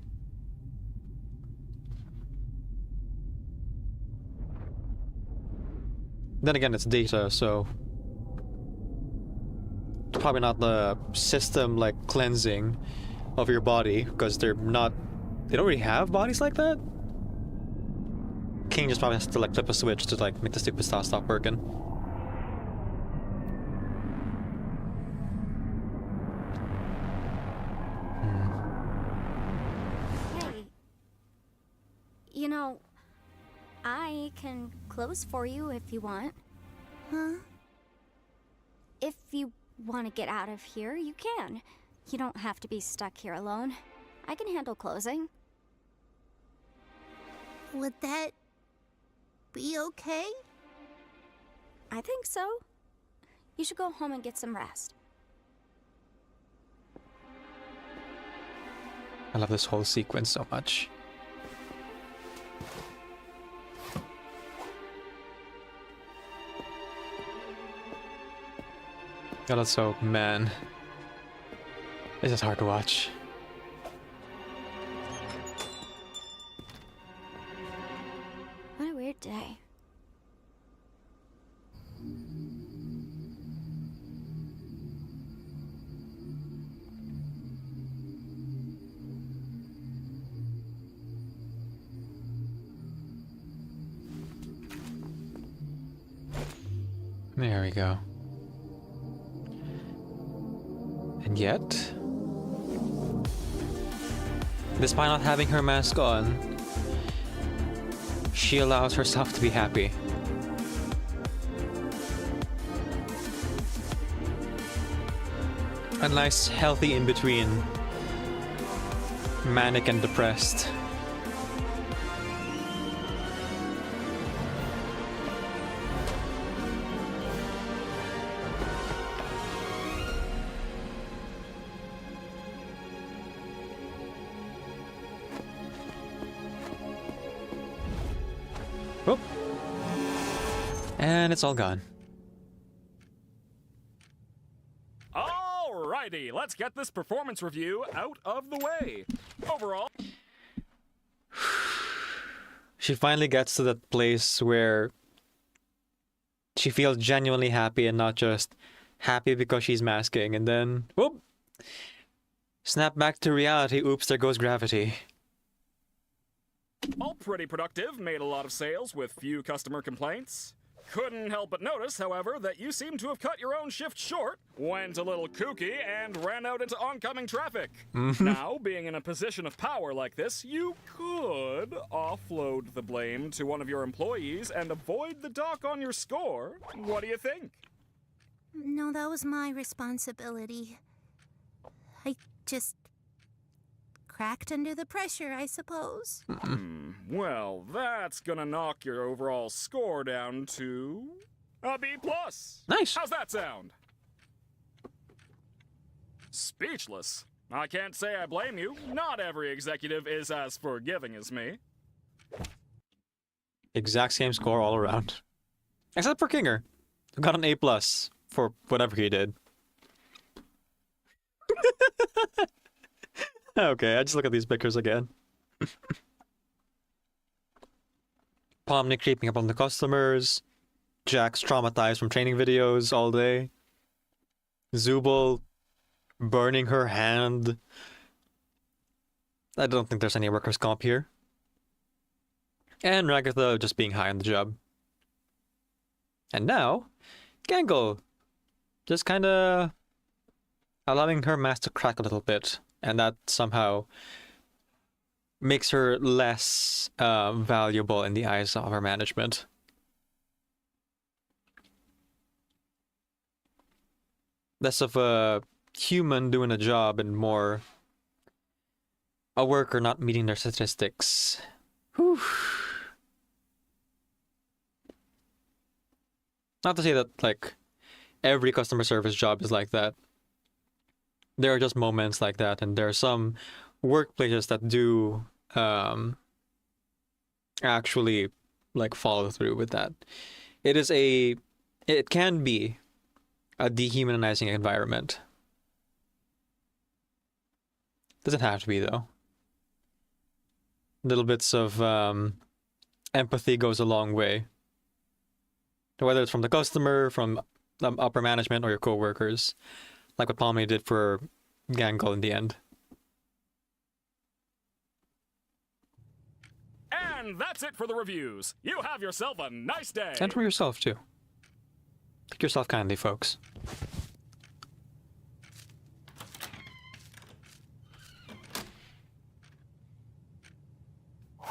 Then again, it's data, so it's probably not the system like cleansing of your body because they don't really have bodies like that. King just probably has to like flip a switch to like make the stupid stuff stop working. Hey. You know, I can close for you if you want. Huh? If you want to get out of here, you can. You don't have to be stuck here alone. I can handle closing. Would that be okay? I think so. You should go home and get some rest. I love this whole sequence so much. God, that's so, man. This is hard to watch. What a weird day. There we go. And yet, despite not having her mask on, she allows herself to be happy. A nice, healthy in-between. Manic and depressed. Whoop. And it's all gone. Alrighty, let's get this performance review out of the way. Overall, She finally gets to that place where she feels genuinely happy and not just happy because she's masking, and then whoop, snap back to reality. Oops, there goes gravity. all pretty productive, made a lot of sales with few customer complaints. Couldn't help but notice, however, that you seem to have cut your own shift short, went a little kooky, and ran out into oncoming traffic. Now, being in a position of power like this, you could offload the blame to one of your employees and avoid the dock on your score. What do you think? No, that was my responsibility. I just cracked under the pressure, I suppose. Well, that's gonna knock your overall score down to a B+. Nice. How's that sound? Speechless. I can't say I blame you. Not every executive is as forgiving as me. Exact same score all around. Except for Kinger, who got an A+ for whatever he did. Okay, I just look at these pictures again. Pomni creeping up on the customers. Jack's traumatized from training videos all day. Zubul burning her hand. I don't think there's any workers' comp here. And Ragatha just being high on the job. And now, Gangle just kinda allowing her mask to crack a little bit. And that somehow makes her less valuable in the eyes of her management. Less of a human doing a job and more a worker not meeting their statistics. Whew. Not to say that, like, every customer service job is like that. There are just moments like that, and there are some workplaces that do actually like follow through with that. It can be a dehumanizing environment. Doesn't have to be though. Little bits of empathy goes a long way. Whether it's from the customer, from upper management, or your co-workers. Like what Pomni did for Gangle in the end. And that's it for the reviews. You have yourself a nice day. And for yourself, too. Take yourself kindly, folks.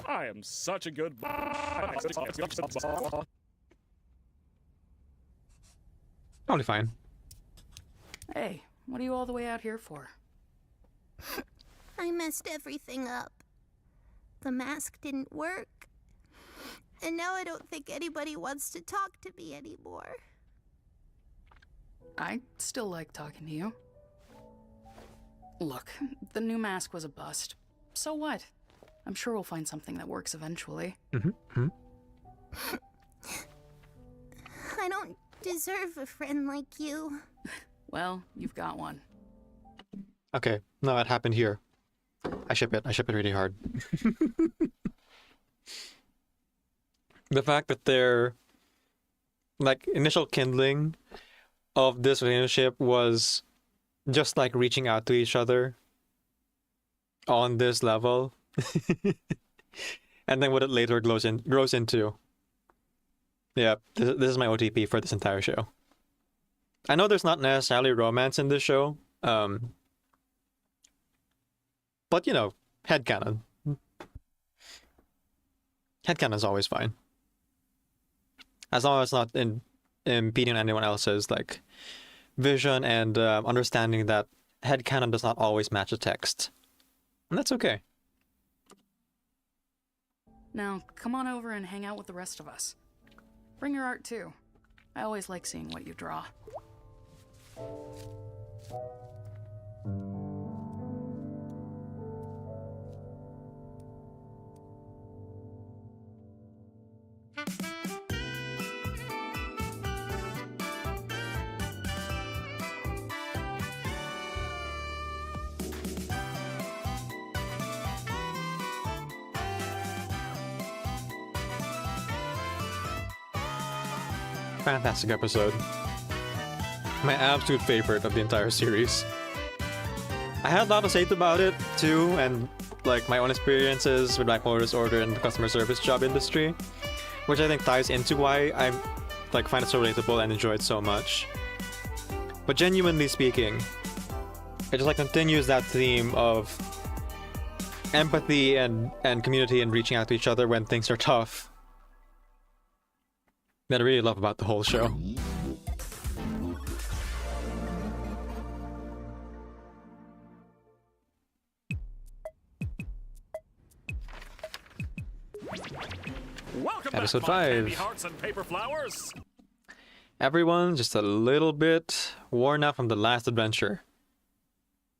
I am such a good... Probably fine. Hey, what are you all the way out here for? I messed everything up. The mask didn't work. And now I don't think anybody wants to talk to me anymore. I still like talking to you. Look, the new mask was a bust. So what? I'm sure we'll find something that works eventually. I don't deserve a friend like you. Well, you've got one. Okay, no, it happened here. I ship it really hard. The fact that their like initial kindling of this relationship was just like reaching out to each other on this level. And then what it later grows into. Yeah, this is my OTP for this entire show. I know there's not necessarily romance in this show, but you know, headcanon. Headcanon's always fine. As long as it's not impeding anyone else's like vision and understanding that headcanon does not always match the text. And that's okay. Now, come on over and hang out with the rest of us. Bring your art too. I always like seeing what you draw. Fantastic episode. My absolute favorite of the entire series. I had a lot to say about it too, and like my own experiences with Black Motors Order and the customer service job industry, which I think ties into why I like find it so relatable and enjoy it so much. But genuinely speaking, it just like continues that theme of empathy and community and reaching out to each other when things are tough. That I really love about the whole show. Welcome Episode back, my 5. candy hearts and paper flowers. Everyone just a little bit worn out from the last adventure,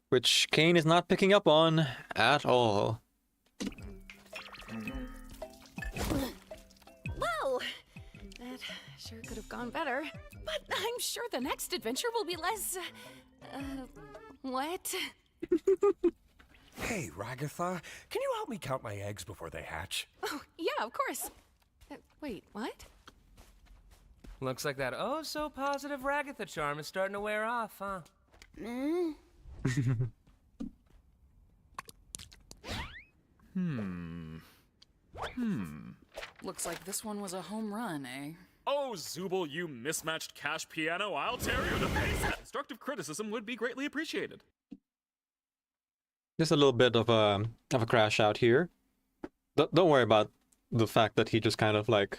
which Kane is not picking up on at all. Whoa! That sure could have gone better. But I'm sure the next adventure will be less... wet. Hey, Ragatha, can you help me count my eggs before they hatch? Oh, yeah, of course. Wait, what? Looks like that oh-so-positive Ragatha charm is starting to wear off, huh? Looks like this one was a home run, eh? Oh, Zubul, you mismatched cash piano, I'll tear you to pieces. Constructive criticism would be greatly appreciated. Just a little bit of a crash out here. Don't worry about the fact that he just kind of like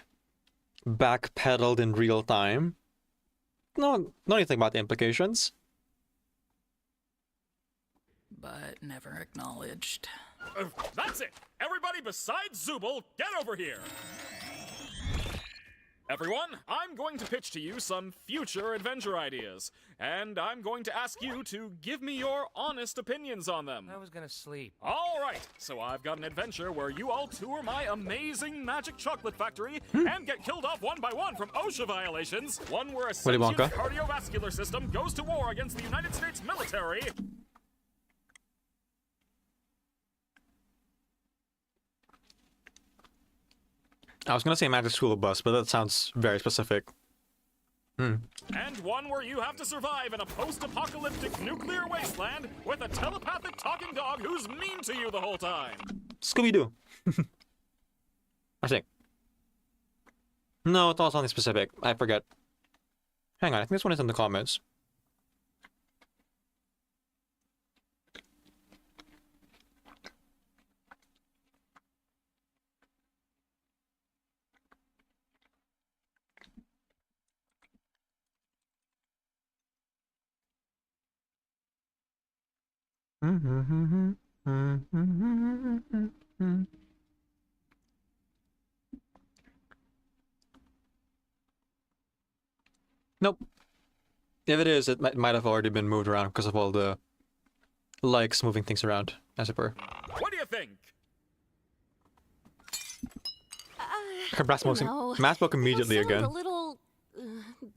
backpedaled in real time. No anything about the implications. But never acknowledged. That's it! Everybody besides Zubul, get over here! Everyone, I'm going to pitch to you some future adventure ideas, and I'm going to ask you to give me your honest opinions on them. I was gonna sleep. All right, so I've got an adventure where you all tour my amazing magic chocolate factory and get killed off one by one from OSHA violations. One where a Willy sentient Wonka. cardiovascular system goes to war against the United States military. I was gonna say Magic School Bus, but that sounds very specific. And one where you have to survive in a post-apocalyptic nuclear wasteland with a telepathic talking dog who's mean to you the whole time. Scooby-Doo. I think. No, it's not something specific. I forget. Hang on, I think this one is in the comments. Nope. If it is, it might have already been moved around because of all the likes moving things around, as it were. What do you think? Matt spoke immediately again. A little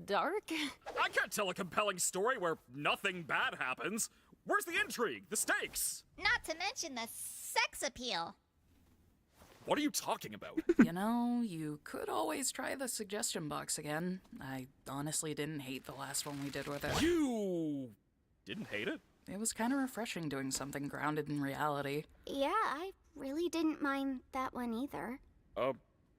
dark. I can't tell a compelling story where nothing bad happens. Where's the intrigue? The stakes? Not to mention the sex appeal. What are you talking about? You know, you could always try the suggestion box again. I honestly didn't hate the last one we did with it. You didn't hate it? It was kind of refreshing doing something grounded in reality. Yeah, I really didn't mind that one either.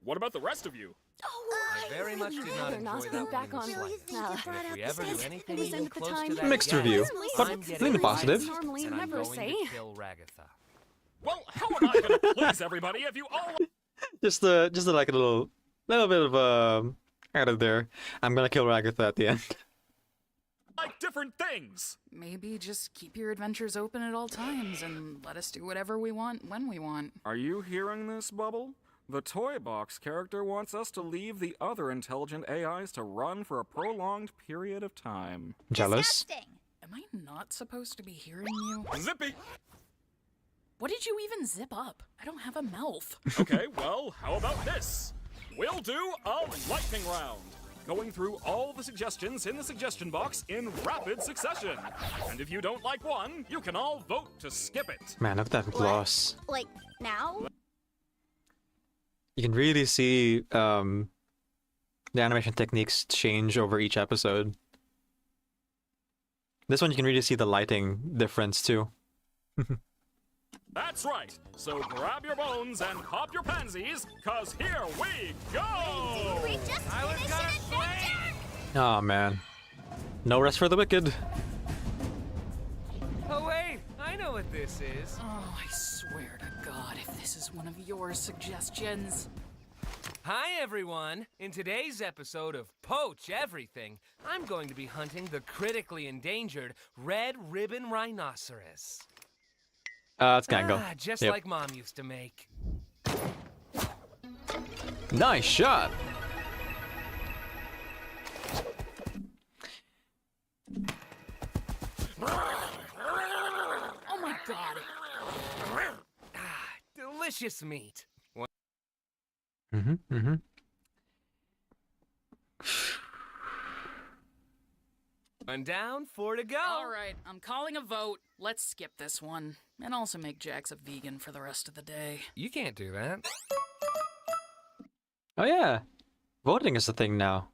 What about the rest of you? I very much did not enjoy that back one in on. the slightest. And if we ever do anything These even end of the close time. to that Mixed again, review, but I'm getting leaning positive. quiet, Normally and I'm never going say. to kill Ragatha. Well, how am I gonna please everybody if you all... Just like a little bit of out of there. I'm gonna kill Ragatha at the end. like different things. Maybe just keep your adventures open at all times and let us do whatever we want when we want. Are you hearing this, Bubble? The Toy Box character wants us to leave the other intelligent AIs to run for a prolonged period of time. Jealous? Am I not supposed to be hearing you? Zippy! What did you even zip up? I don't have a mouth. Okay, well, how about this? We'll do a lightning round, going through all the suggestions in the suggestion box in rapid succession. And if you don't like one, you can all vote to skip it. Man, look at that gloss. Like, now? You can really see the animation techniques change over each episode. This one you can really see the lighting difference too. That's right. So grab your bones and pop your pansies, cause here we go! We just finished an adventure! Oh man. No rest for the wicked. Oh wait, I know what this is. Oh, I swear to God, if this is one of your suggestions. Hi everyone! In today's episode of Poach Everything, I'm going to be hunting the critically endangered red ribbon rhinoceros. It's Gangle. Just Yep. like Mom used to make. Nice shot! Oh my God. Delicious meat. Mm-hmm. One down, 4 to go. All right, I'm calling a vote. Let's skip this one. And also make Jax a vegan for the rest of the day. You can't do that. Oh yeah. Voting is a thing now.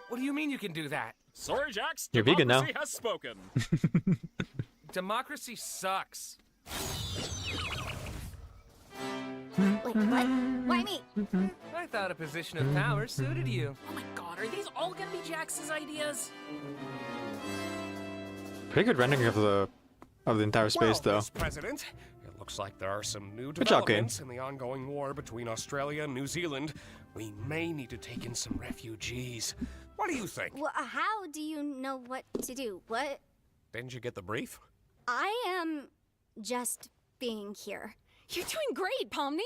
What do you mean you can do that? Sorry, Jax. You're vegan now. Democracy has spoken. Democracy sucks. Wait, what? Why me? I thought a position of power suited you. Oh my God, are these all gonna be Jax's ideas? Pretty good rendering of the entire space though. Mr. President, it looks like there are some new Good job, game. developments in the ongoing war between Australia and New Zealand. We may need to take in some refugees. What do you think? Well, how do you know what to do? What? Didn't you get the brief? I am just being here. You're doing great, Pomni.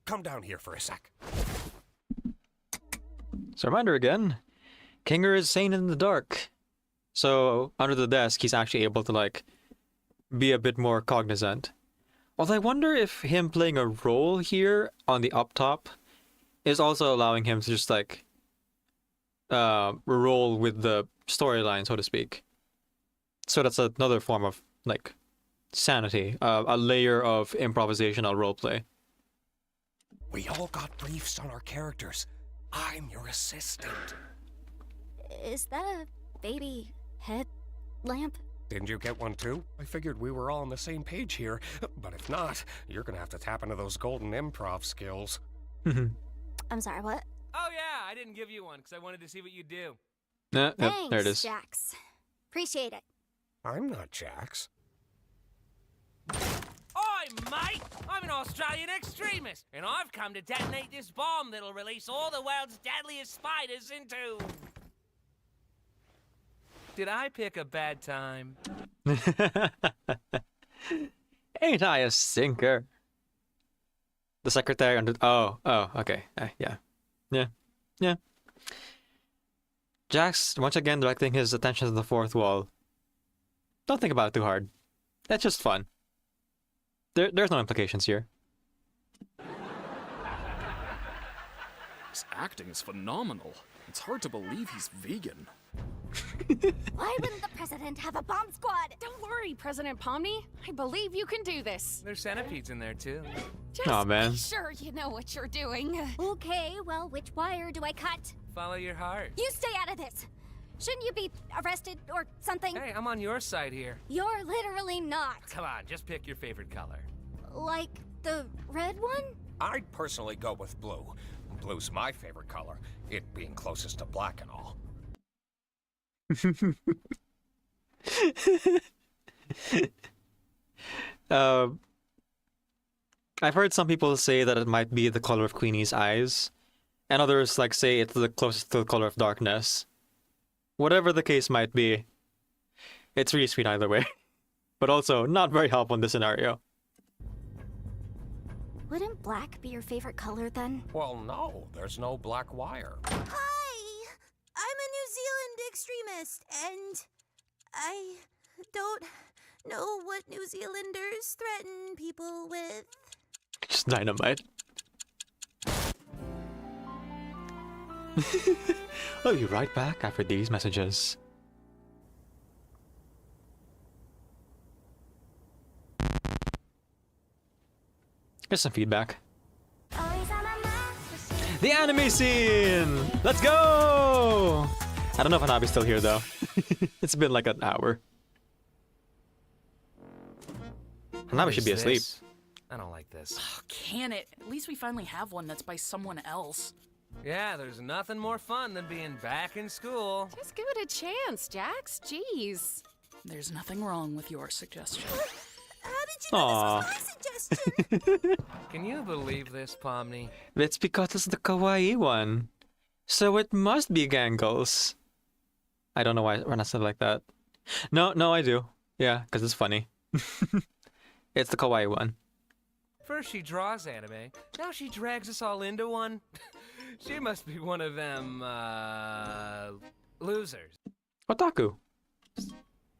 Come down here for a sec. So reminder again, Kinger is sane in the dark. So under the desk, he's actually able to like be a bit more cognizant. Although I wonder if him playing a role here on the up top is also allowing him to just like roll with the storyline, so to speak. So that's another form of like sanity, a layer of improvisational roleplay. We all got briefs on our characters. I'm your assistant. Is that a baby head lamp? Didn't you get one too? I figured we were all on the same page here, but if not, you're gonna have to tap into those golden improv skills. I'm sorry, what? Oh yeah, I didn't give you one because I wanted to see what you'd do. Yep, Thanks, there it is. Jax. Appreciate it. I'm not Jax. Oi, mate! I'm an Australian extremist, and I've come to detonate this bomb that'll release all the world's deadliest spiders into... Did I pick a bad time? Ain't I a sinker? The secretary under... Oh, okay. Yeah. Jax, once again, directing his attention to the fourth wall. Don't think about it too hard. That's just fun. There's no implications here. His acting is phenomenal. It's hard to believe he's vegan. Why wouldn't the president have a bomb squad? Don't worry, President Pomni. I believe you can do this. There's centipedes in there too. Just Aw, man. make sure you know what you're doing. Okay, well, which wire do I cut? Follow your heart. You stay out of this. Shouldn't you be arrested or something? Hey, I'm on your side here. You're literally not. Come on, just pick your favorite color. Like the red one? I'd personally go with blue. Blue's my favorite color, it being closest to black and all. I've heard some people say that it might be the color of Queenie's eyes, and others like say it's the closest to the color of darkness. Whatever the case might be, it's really sweet either way. But also not very helpful in this scenario. Wouldn't black be your favorite color then? Well, no, there's no black wire. Hi! I'm a New Zealand extremist, and I don't know what New Zealanders threaten people with. Just dynamite. I'll be right back after these messages. Here's some feedback. The anime scene! Let's go! I don't know if Hanabi's still here though. It's been like an hour. Hanabi should be asleep. I don't like this. Can it? At least we finally have one that's by someone else. Yeah, there's nothing more fun than being back in school. Just give it a chance, Jax. Jeez. There's nothing wrong with your suggestion. How did you know this was my suggestion? Can you believe this, Pomni? It's because it's the kawaii one. So it must be Gangles. I don't know why we're not stuff like that. No, I do. Yeah, because it's funny. It's the kawaii one. First she draws anime, now she drags us all into one. She must be one of them, losers. Otaku.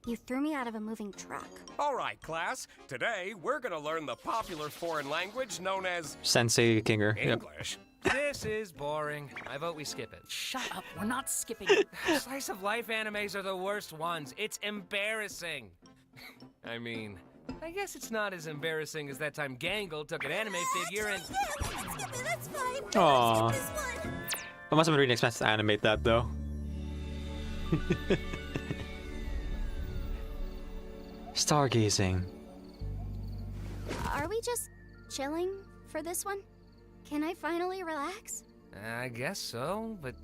You threw me out of a moving truck. All right, class. Today, we're gonna learn the popular foreign language known as... Sensei Kinger. English. Yep. This is boring. I vote we skip it. Shut up, we're not skipping it. Slice of life animes are the worst ones. It's embarrassing. I mean, I guess it's not as embarrassing as that time Gangle took an anime figure and... That's fine. Aww. This one. It must have been really expensive to animate that though. Stargazing. Are we just chilling for this one? Can I finally relax? I guess so, but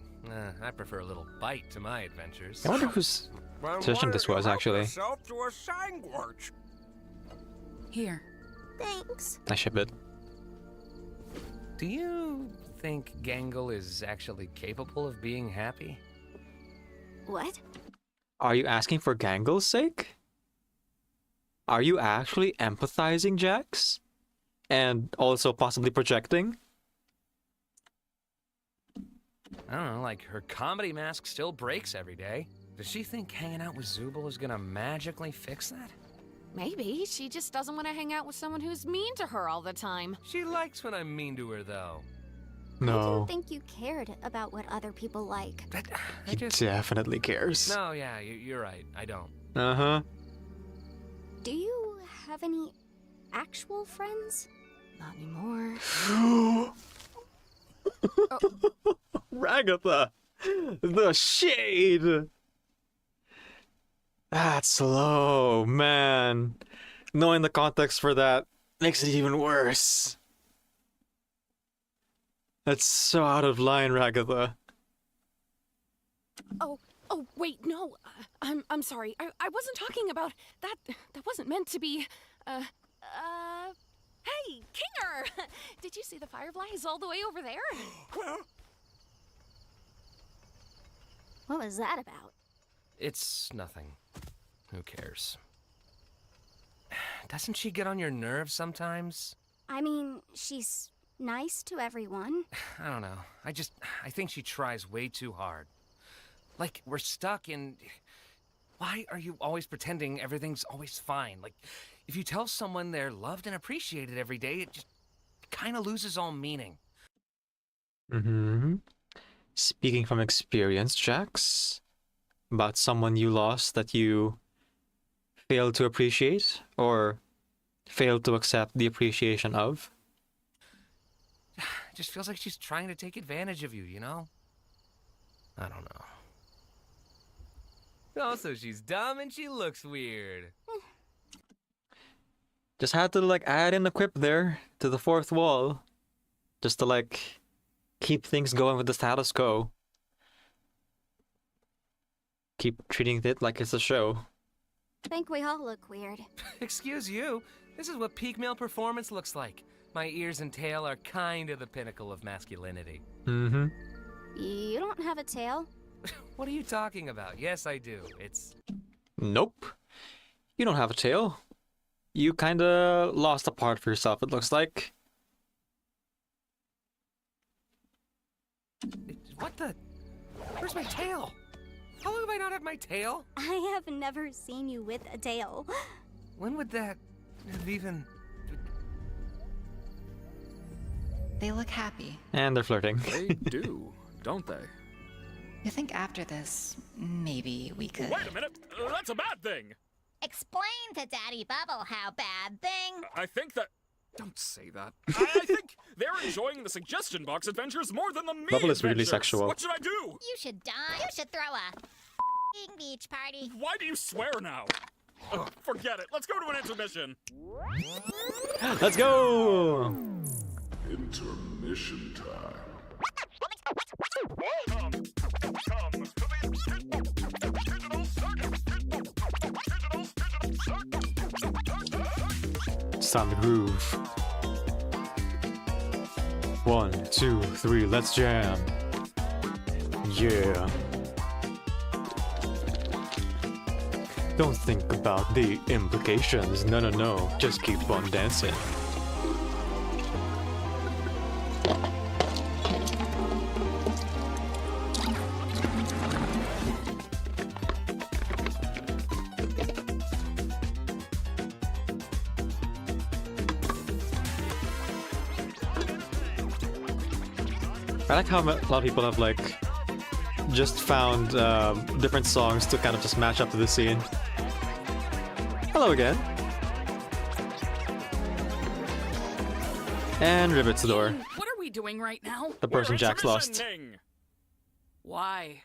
I prefer a little bite to my adventures. I wonder whose session this was actually. To a sandwich. Here. Thanks. I ship it. Do you think Gangle is actually capable of being happy? What? Are you asking for Gangle's sake? Are you actually empathizing, Jax? And also possibly projecting? I don't know, like her comedy mask still breaks every day. Does she think hanging out with Zubul is gonna magically fix that? Maybe she just doesn't want to hang out with someone who's mean to her all the time. She likes when I'm mean to her, though. I No. didn't think you cared about what other people like. He definitely cares. No, yeah, you're right. I don't. Uh-huh. Do you have any actual friends? Not anymore. Ragatha! The shade! That's low, man. Knowing the context for that makes it even worse. That's so out of line, Ragatha. Oh, wait, no. I'm sorry. I wasn't talking about that. That wasn't meant to be. Hey, Kinger! Did you see the fireflies all the way over there? What was that about? It's nothing. Who cares? Doesn't she get on your nerves sometimes? I mean, she's nice to everyone. I don't know. I think she tries way too hard. Like, we're stuck in... Why are you always pretending everything's always fine? Like, if you tell someone they're loved and appreciated every day, it just kind of loses all meaning. Mm-hmm. Speaking from experience, Jax, about someone you lost that you failed to appreciate or failed to accept the appreciation of? It just feels like she's trying to take advantage of you, you know? I don't know. Also, she's dumb and she looks weird. Just had to like add in a quip there to the fourth wall. Just to like keep things going with the status quo. Keep treating it like it's a show. Think we all look weird. Excuse you. This is what peak male performance looks like. My ears and tail are kind of the pinnacle of masculinity. Mm-hmm. You don't have a tail. What are you talking about? Yes, I do. It's... Nope. You don't have a tail. You kinda lost a part for yourself, it looks like. What the... Where's my tail? How long have I not had my tail? I have never seen you with a tail. When would that have even... They look happy. And they're flirting. They do, don't they? You think after this, maybe we could... Wait a minute! That's a bad thing! Explain to Daddy Bubble how bad thing. I think that... Don't say that. I think they're enjoying the suggestion box adventures more than the me Bubble is really adventures. sexual. What should I do? You should die. You should throw a beach party. Why do you swear now? Ugh, forget it. Let's go to an intermission. Let's go! Intermission time. It's time to groove. 1, 2, 3, let's jam. Yeah. Don't think about the implications. No, no, no. Just keep on dancing. I like how a lot of people have like just found different songs to kind of just match up to the scene. Hello again. And rivets the door. What are we doing right now? The person Jack's lost. Why?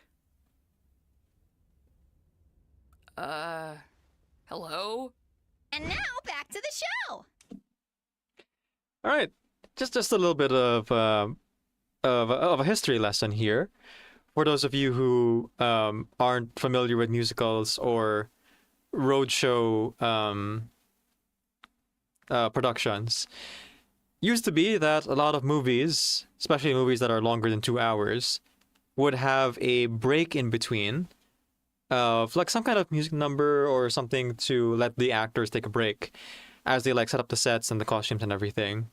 Hello? And now back to the show. All right, just a little bit of a history lesson here. For those of you who aren't familiar with musicals or roadshow productions, used to be that a lot of movies, especially movies that are longer than 2 hours, would have a break in between of like some kind of music number or something to let the actors take a break as they like set up the sets and the costumes and everything,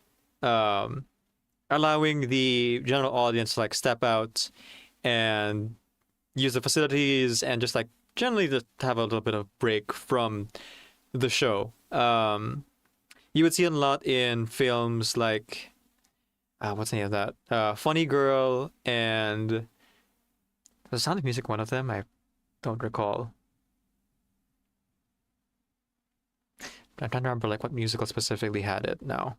allowing the general audience to like step out and use the facilities and just like generally just have a little bit of break from the show. You would see it a lot in films like what's the name of that? Funny Girl, and was The Sound of Music one of them? I don't recall. I'm trying to remember like what musical specifically had it now.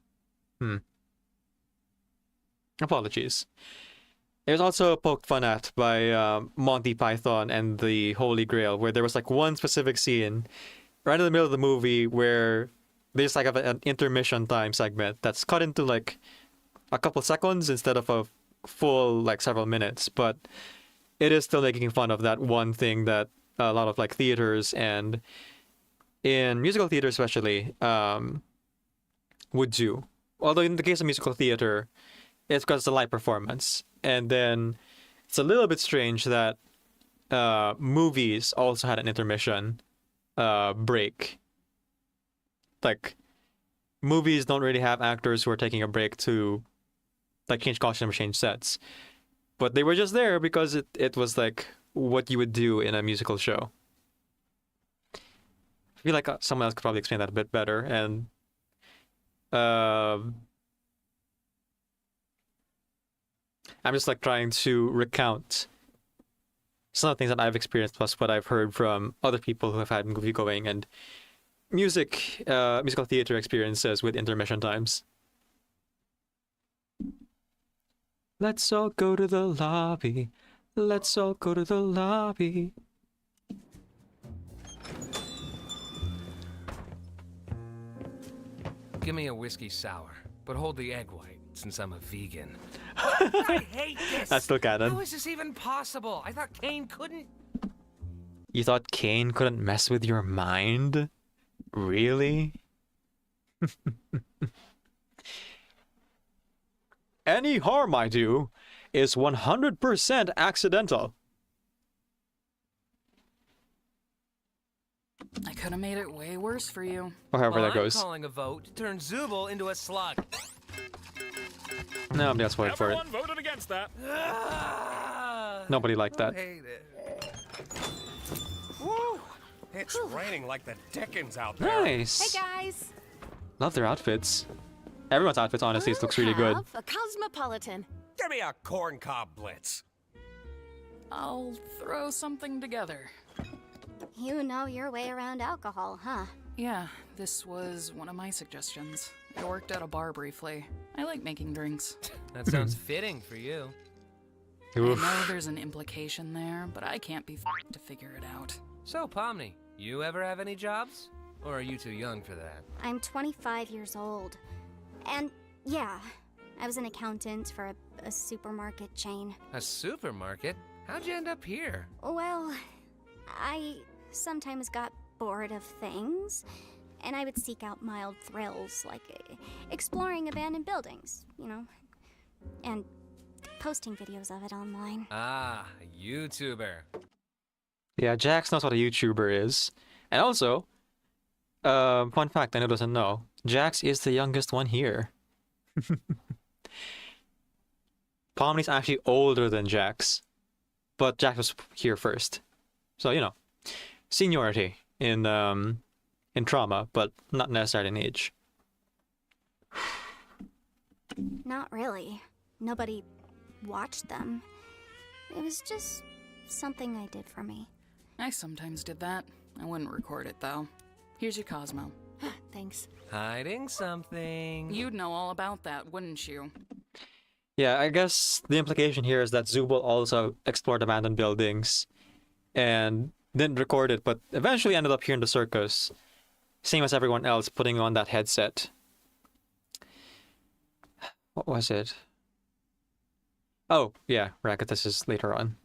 Apologies. It was also poked fun at by Monty Python and the Holy Grail, where there was like one specific scene right in the middle of the movie where they just like have an intermission time segment that's cut into like a couple seconds instead of a full like several minutes, but it is still making fun of that one thing that a lot of like theaters and in musical theater especially would do. Although in the case of musical theater, it's because it's a live performance. And then it's a little bit strange that movies also had an intermission break. Like, movies don't really have actors who are taking a break to like change costumes or change sets. But they were just there because it was like what you would do in a musical show. I feel like someone else could probably explain that a bit better. And I'm just like trying to recount some of the things that I've experienced plus what I've heard from other people who have had movie going and musical theater experiences with intermission times. Let's all go to the lobby. Let's all go to the lobby. Give me a whiskey sour, but hold the egg white, since I'm a vegan. I hate this! That's still canon. How is this even possible? I thought Kane couldn't... You thought Kane couldn't mess with your mind? Really? any harm I do is 100% accidental. I could have made it way worse for you. Or however Well, that goes. I'm calling a vote to turn Zubul into a slug. No, I'm just waiting for it. Everyone voted against that. Nobody liked that. Hate it. Woo! It's raining like the Dickens out there. Nice. Hey guys. Love their outfits. Everyone's outfits, honestly, looks really good. Have a cosmopolitan. Give me a corncob blitz. I'll throw something together. You know your way around alcohol, huh? Yeah, this was one of my suggestions. I worked at a bar briefly. I like making drinks. That sounds fitting for you. I know there's an implication there, but I can't be f***ed to figure it out. So, Pomni, you ever have any jobs? Or are you too young for that? I'm 25 years old. And yeah, I was an accountant for a supermarket chain. A supermarket? How'd you end up here? Well, I sometimes got bored of things, and I would seek out mild thrills, like exploring abandoned buildings, you know, and posting videos of it online. Ah, a YouTuber. Yeah, Jax knows what a YouTuber is. And also, fun fact I know doesn't know, Jax is the youngest one here. Pomni's actually older than Jax, but Jax was here first. So, you know, seniority in trauma, but not necessarily in age. Not really. Nobody watched them. It was just something I did for me. I sometimes did that. I wouldn't record it, though. Here's your Cosmo. Thanks. Hiding something. You'd know all about that, wouldn't you? Yeah, I guess the implication here is that Zubul also explored abandoned buildings and didn't record it, but eventually ended up here in the circus, same as everyone else, putting on that headset. What was it? Oh, yeah, Rakatus is later on.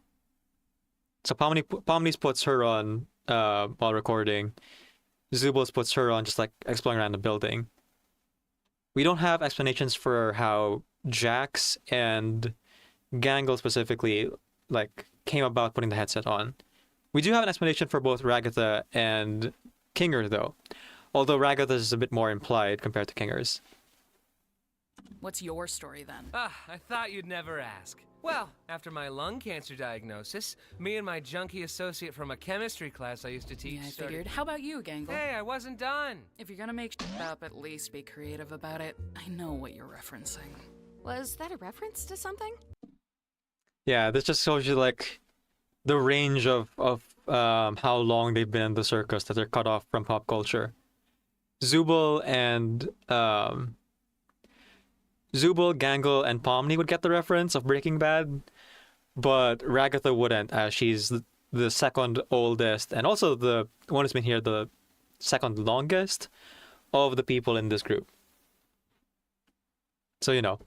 So Pomni's puts her on while recording. Zubul's puts her on just like exploring around the building. We don't have explanations for how Jax and Gangle specifically like came about putting the headset on. We do have an explanation for both Ragatha and Kinger though, although Ragatha's is a bit more implied compared to Kinger's. What's your story then? Ah, I thought you'd never ask. Well, after my lung cancer diagnosis, me and my junkie associate from a chemistry class I used to teach I figured. How about you, Gangle? Hey, I wasn't done. If you're gonna make shit up, at least be creative about it. I know what you're referencing. Was that a reference to something? Yeah, this just shows you like the range of how long they've been in the circus, that they're cut off from pop culture. Zubul, Gangle, and Pomni would get the reference of Breaking Bad, but Ragatha wouldn't, as she's the second oldest, and also the one who's been here the second longest of the people in this group. So, you know,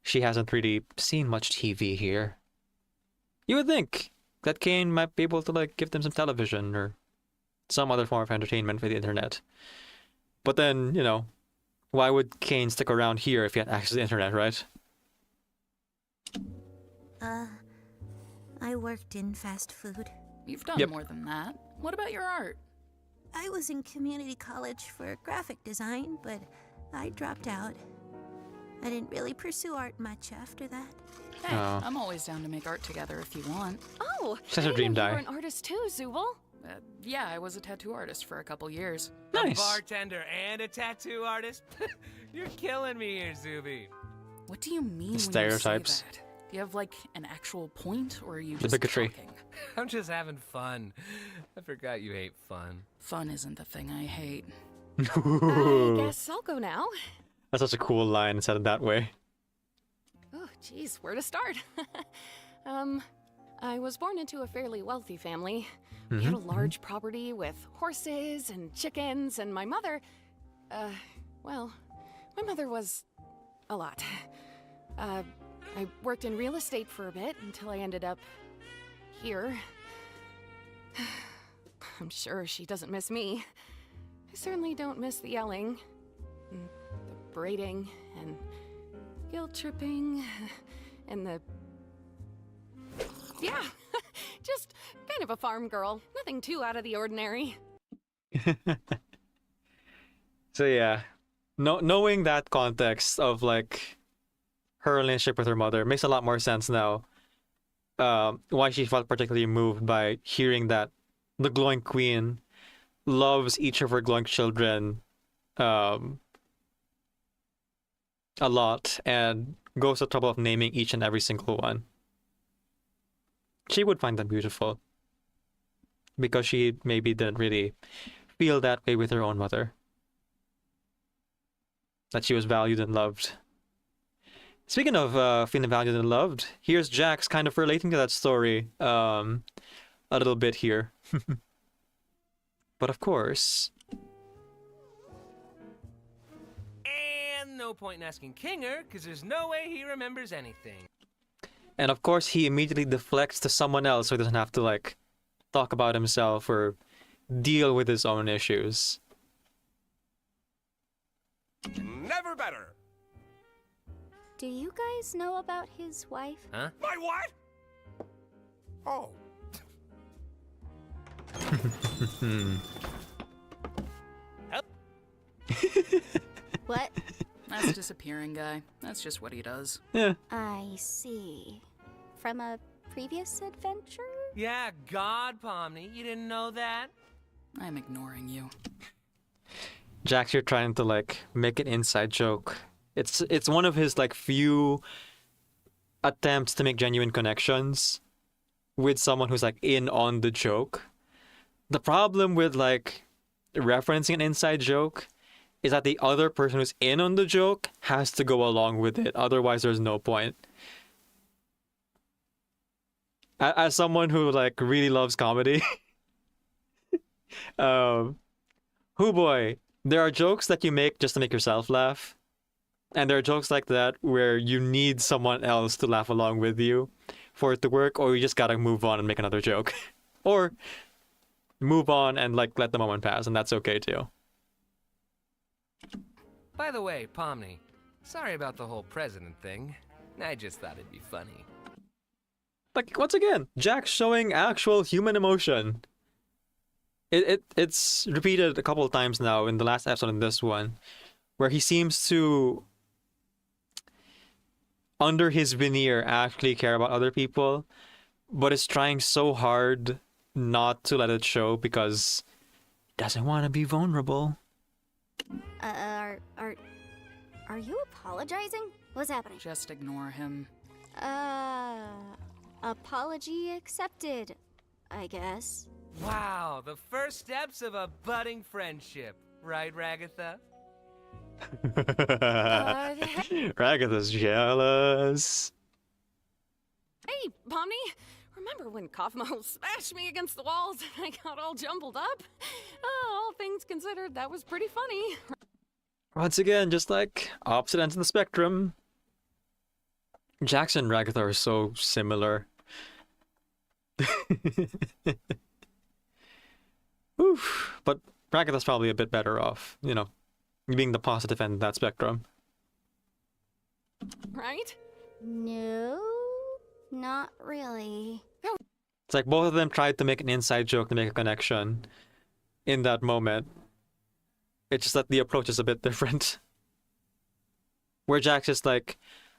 she hasn't really seen much TV here. You would think that Kane might be able to, like, give them some television or some other form of entertainment for the internet. But then, you know, why would Kane stick around here if he had access to the internet, right? I worked in fast food. You've done more than that. What about your art? I was in community college for graphic design, but I dropped out. I didn't really pursue art much after that. Hey, I'm always down to make art together if you want. Oh, Such a dream you die. were an artist too, Zubul. Yeah, I was a tattoo artist for a couple years. Nice. A bartender and a tattoo artist? You're killing me here, Zuby. What do you mean when Stereotypes. you say that? Do you have, like, an actual point, or are you The just bigotry. talking? I'm just having fun. I forgot you hate fun. Fun isn't the thing I hate. I guess I'll go now. That's such a cool line said it that way. Oh, geez, where to start? I was born into a fairly wealthy family. We had a large property with horses and chickens, and my mother, well, my mother was a lot. I worked in real estate for a bit until I ended up here. I'm sure she doesn't miss me. I certainly don't miss the yelling, and the braiding, and guilt tripping, and the... Yeah, just kind of a farm girl. Nothing too out of the ordinary. So yeah, knowing that context of like her relationship with her mother makes a lot more sense now. Why she felt particularly moved by hearing that the glowing queen loves each of her glowing children a lot and goes to the trouble of naming each and every single one. She would find them beautiful because she maybe didn't really feel that way with her own mother. That she was valued and loved. Speaking of feeling valued and loved, here's Jax kind of relating to that story a little bit here. But of course... And no point in asking Kinger, because there's no way he remembers anything. And of course he immediately deflects to someone else so he doesn't have to, like, talk about himself or deal with his own issues. Never better! Do you guys know about his wife? Huh? My what? Oh. What? That's disappearing guy. That's just what he does. Yeah. I see. From a previous adventure? Yeah, God, Pomni, you didn't know that? I'm ignoring you. Jax, you're trying to, like, make an inside joke. It's one of his, like, few attempts to make genuine connections with someone who's, like, in on the joke. The problem with, like, referencing an inside joke is that the other person who's in on the joke has to go along with it. Otherwise, there's no point. As someone who, like, really loves comedy, hoo boy, there are jokes that you make just to make yourself laugh. And there are jokes like that where you need someone else to laugh along with you for it to work, or you just gotta move on and make another joke. Or move on and, like, let the moment pass, and that's okay too. By the way, Pomni, sorry about the whole president thing. I just thought it'd be funny. Like, once again, Jax showing actual human emotion. It's repeated a couple of times now in the last episode and this one, where he seems to, under his veneer, actually care about other people, but is trying so hard not to let it show because he doesn't want to be vulnerable. Are you apologizing? What's happening? Just ignore him. Apology accepted, I guess. Wow, the first steps of a budding friendship, right, Ragatha? Ragatha's jealous. Hey, Pomni, remember when Kaufmo smashed me against the walls and I got all jumbled up? All things considered, that was pretty funny. Once again, just like opposite ends of the spectrum. Jax and Ragatha are so similar. Oof. But Ragatha's probably a bit better off, you know, being the positive end of that spectrum. Right? No, not really. It's like both of them tried to make an inside joke to make a connection in that moment. It's just that the approach is a bit different. Where Jax is like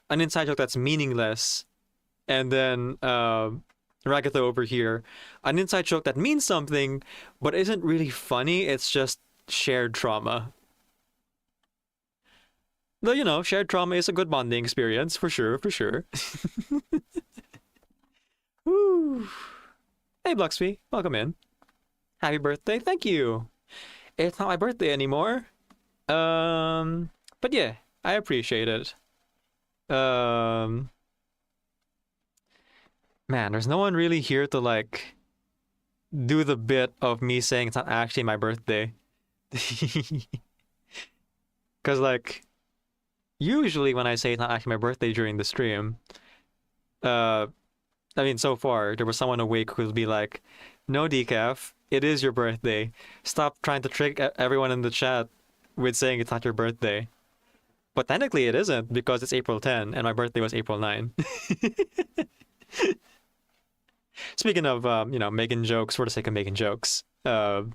an inside joke that's meaningless, and then Ragatha over here, an inside joke that means something, but isn't really funny, it's just shared trauma. Though, you know, shared trauma is a good bonding experience, for sure, for sure. Woo. Hey, Bluxby, welcome in. Happy birthday, thank you. It's not my birthday anymore. But yeah, I appreciate it. Man, there's no one really here to, like, do the bit of me saying it's not actually my birthday. Because, like, usually when I say it's not actually my birthday during the stream, I mean, so far, there was someone awake who'll be like, no, Decaf, it is your birthday. Stop trying to trick everyone in the chat with saying it's not your birthday. But technically it isn't because it's April 10 and my birthday was April 9. Speaking of, making jokes for the sake of making jokes, that's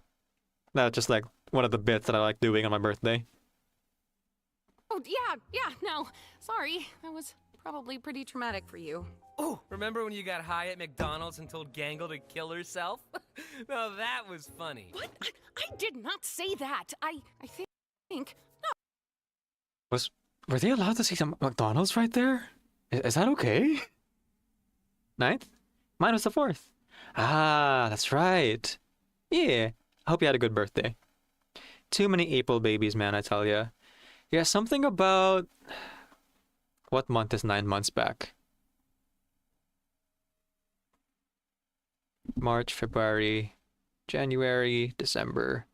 just like one of the bits that I like doing on my birthday. Oh, yeah, no. Sorry, that was probably pretty traumatic for you. Oh, remember when you got high at McDonald's and told Gangle to kill herself? No, that was funny. What? I did not say that. I think... No. Were they allowed to see some McDonald's right there? Is that okay? 9th? Mine was the 4th. Ah, that's right. Yeah, I hope you had a good birthday. Too many April babies, man, I tell ya. Yeah, something about... What month is 9 months back? March, February, January, December,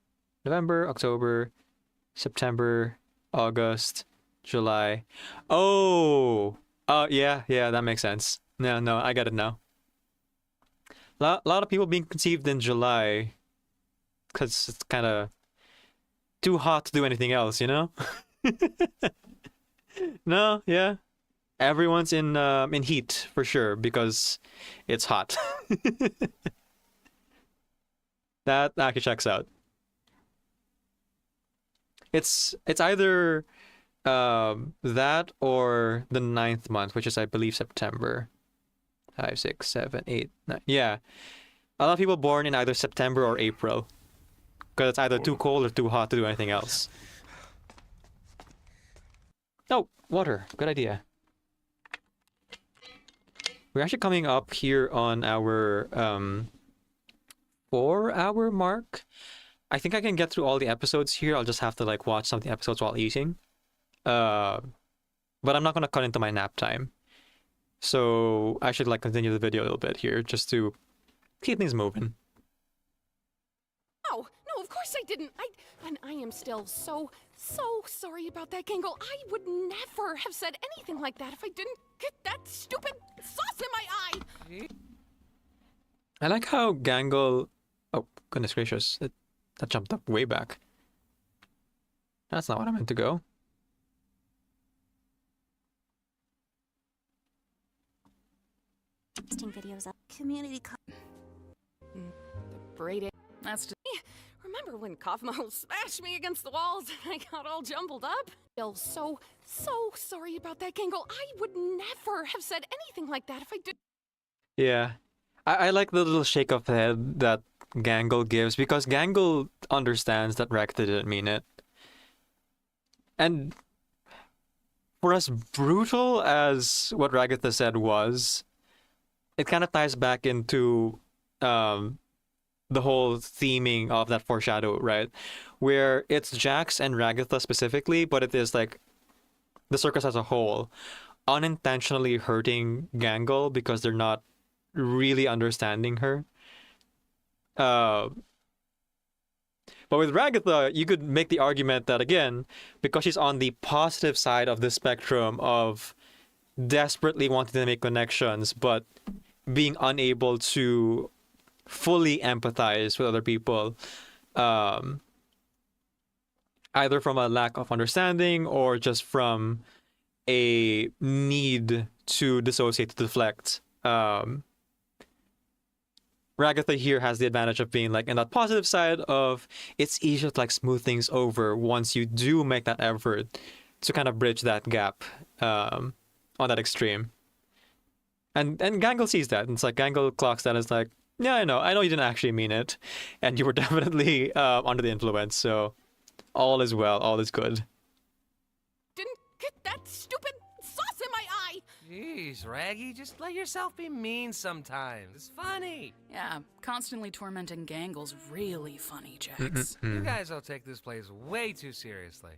November, October, September, August, July. Oh! Yeah, that makes sense. No, I get it now. A lot of people being conceived in July because it's kind of too hot to do anything else, you know? No, yeah. Everyone's in heat for sure because it's hot. That actually checks out. It's either that or the 9th month, which is I believe September. 5, 6, 7, 8, 9. Yeah. A lot of people born in either September or April. Because it's either too cold or too hot to do anything else. Oh, water. Good idea. We're actually coming up here on our 4-hour mark. I think I can get through all the episodes here. I'll just have to like watch some of the episodes while eating. But I'm not going to cut into my nap time. So I should like continue the video a little bit here just to keep things moving. No, of course I didn't. I am still so sorry about that, Gangle. I would never have said anything like that if I didn't get that stupid sauce in my eye. I like how Gangle... Oh, goodness gracious. That jumped up way back. That's not what I meant to go. Videos up. Community. The braiding. That's just. Remember when Kaufmo smashed me against the walls and I got all jumbled up? Still so sorry about that, Gangle. I would never have said anything like that if I did. Yeah. I like the little shake of the head that Gangle gives because Gangle understands that Recta didn't mean it. And for as brutal as what Ragatha said was, it kind of ties back into the whole theming of that foreshadow, right? Where it's Jax and Ragatha specifically, but it is like the circus as a whole unintentionally hurting Gangle because they're not really understanding her. But with Ragatha, you could make the argument that, again, because she's on the positive side of the spectrum of desperately wanting to make connections, but being unable to fully empathize with other people, either from a lack of understanding or just from a need to dissociate, to deflect. Ragatha here has the advantage of being like in that positive side of it's easier to like smooth things over once you do make that effort to kind of bridge that gap on that extreme. And Gangle sees that. And it's like Gangle clocks that as like, yeah, I know you didn't actually mean it. And you were definitely under the influence. So all is well, all is good. Didn't get that stupid sauce in my eye. Jeez, Raggy, just let yourself be mean sometimes. It's funny. Yeah, constantly tormenting Gangle's really funny, Jax. You guys all take this place way too seriously.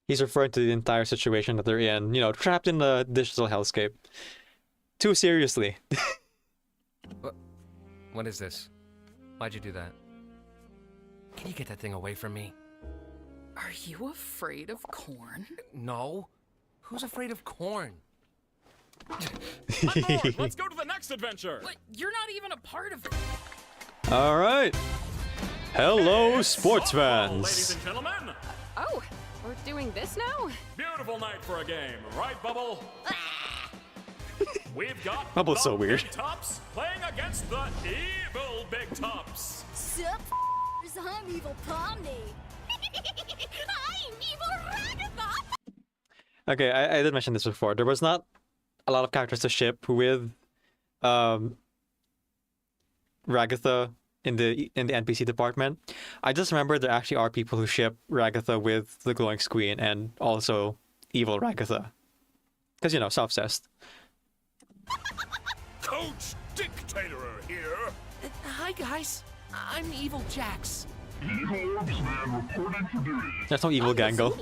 He's referring to the entire situation that they're in, trapped in the digital hellscape. Too seriously. What is this? Why'd you do that? Can you get that thing away from me? Are you afraid of corn? No. Who's afraid of corn? On board, let's go to the next adventure. But you're not even a part of it. All right. Hello, sports Softball, ladies fans. and gentlemen. Oh, we're doing this now? Beautiful night for a game, right, Bubble? We've got Bubble's so the weird. Big Tops playing against the evil Big Tops. Sup, I'm Evil Pomni. I'm Evil Ragatha. Okay, I did mention this before. There was not a lot of characters to ship with Ragatha in the NPC department. I just remember there actually are people who ship Ragatha with the glowing Queen and also evil Ragatha. Because, you know, self-cessed. Coach Dictator here. Hi, guys. I'm Evil Jax. Evil Orbs Man reporting for duty. There's no evil Gangle.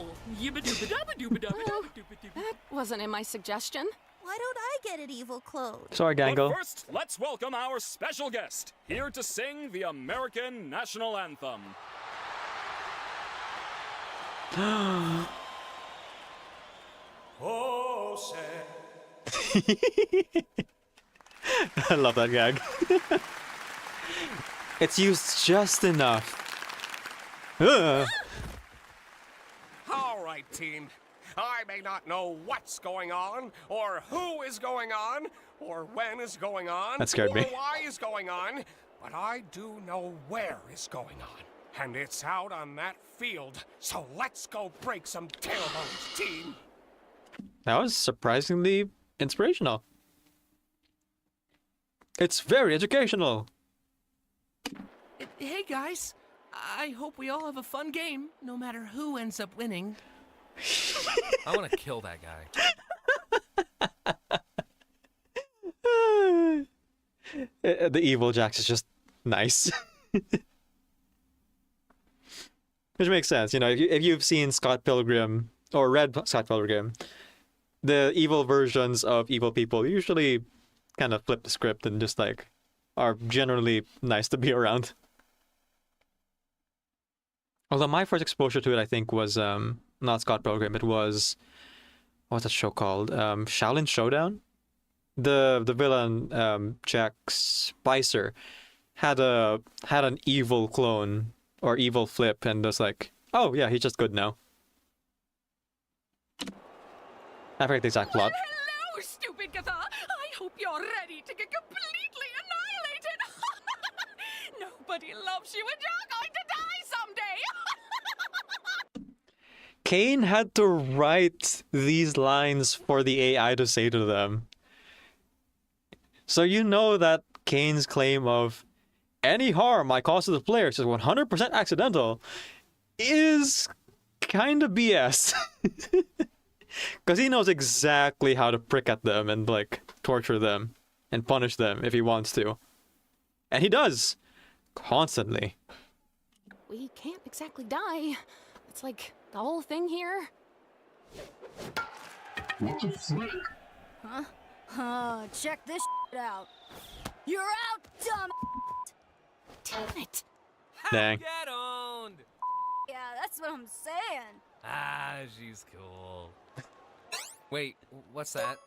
That wasn't in my suggestion. Why don't I get an evil clone? Sorry, Gangle. But first, let's welcome our special guest, here to sing the American National Anthem. Oh, say. I love that gag. It's used just enough. All right, team. I may not know what's going on, or who is going on, or when is going on, That scared or me. why is going on, but I do know where is going on. And it's out on that field, so let's go break some tailbones, team. That was surprisingly inspirational. It's very educational. Hey, guys. I hope we all have a fun game, no matter who ends up winning. I want to kill that guy. The evil Jax is just nice. Which makes sense, you know, if you've seen Scott Pilgrim, or read Scott Pilgrim, the evil versions of evil people usually kind of flip the script and just like are generally nice to be around. Although my first exposure to it, I think, was not Scott Pilgrim. It was, what's that show called? Shaolin Showdown. The villain Jack Spicer had an evil clone or evil flip, and was like, oh yeah, he's just good now. I forget the exact plot. Hello, stupid Gatha. I hope you're ready to get completely annihilated. Nobody loves you, and you're going to die someday. Kane had to write these lines for the AI to say to them. So you know that Kane's claim of any harm I cause to the players is 100% accidental is kind of BS. Because he knows exactly how to prick at them and like torture them and punish them if he wants to. And he does. Constantly. We can't exactly die. It's like the whole thing here. What the frick? Huh? Check this out. You're out, dumb. Damn it. Dang. Get owned. Yeah, that's what I'm saying. Ah, she's cool. Wait, what's that?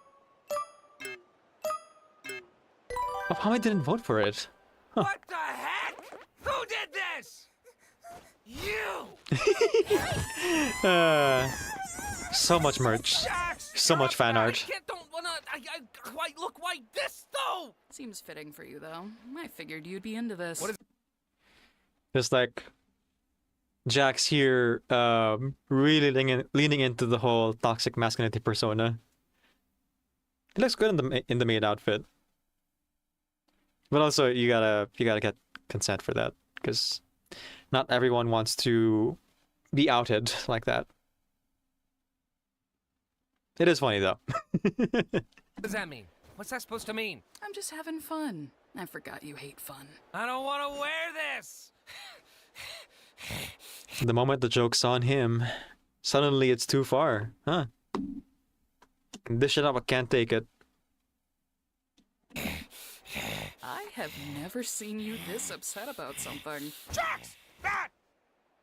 Oh, how I didn't vote for it. Huh. What the heck? Who did this? You! So much merch. So much fan art. Don't wanna. I quite look like this though. Seems fitting for you, though. I figured you'd be into this. What is? Just like Jax here, really leaning into the whole toxic masculinity persona. It looks good in the maid outfit, but also you gotta get consent for that, because not everyone wants to be outed like that. It is funny though. What does that mean? What's that supposed to mean? I'm just having fun. I forgot you hate fun. I don't want to wear this. The moment the joke's on him, suddenly it's too far, huh? Can dish it up, I can't take it. I have never seen you this upset about something. Jax! That!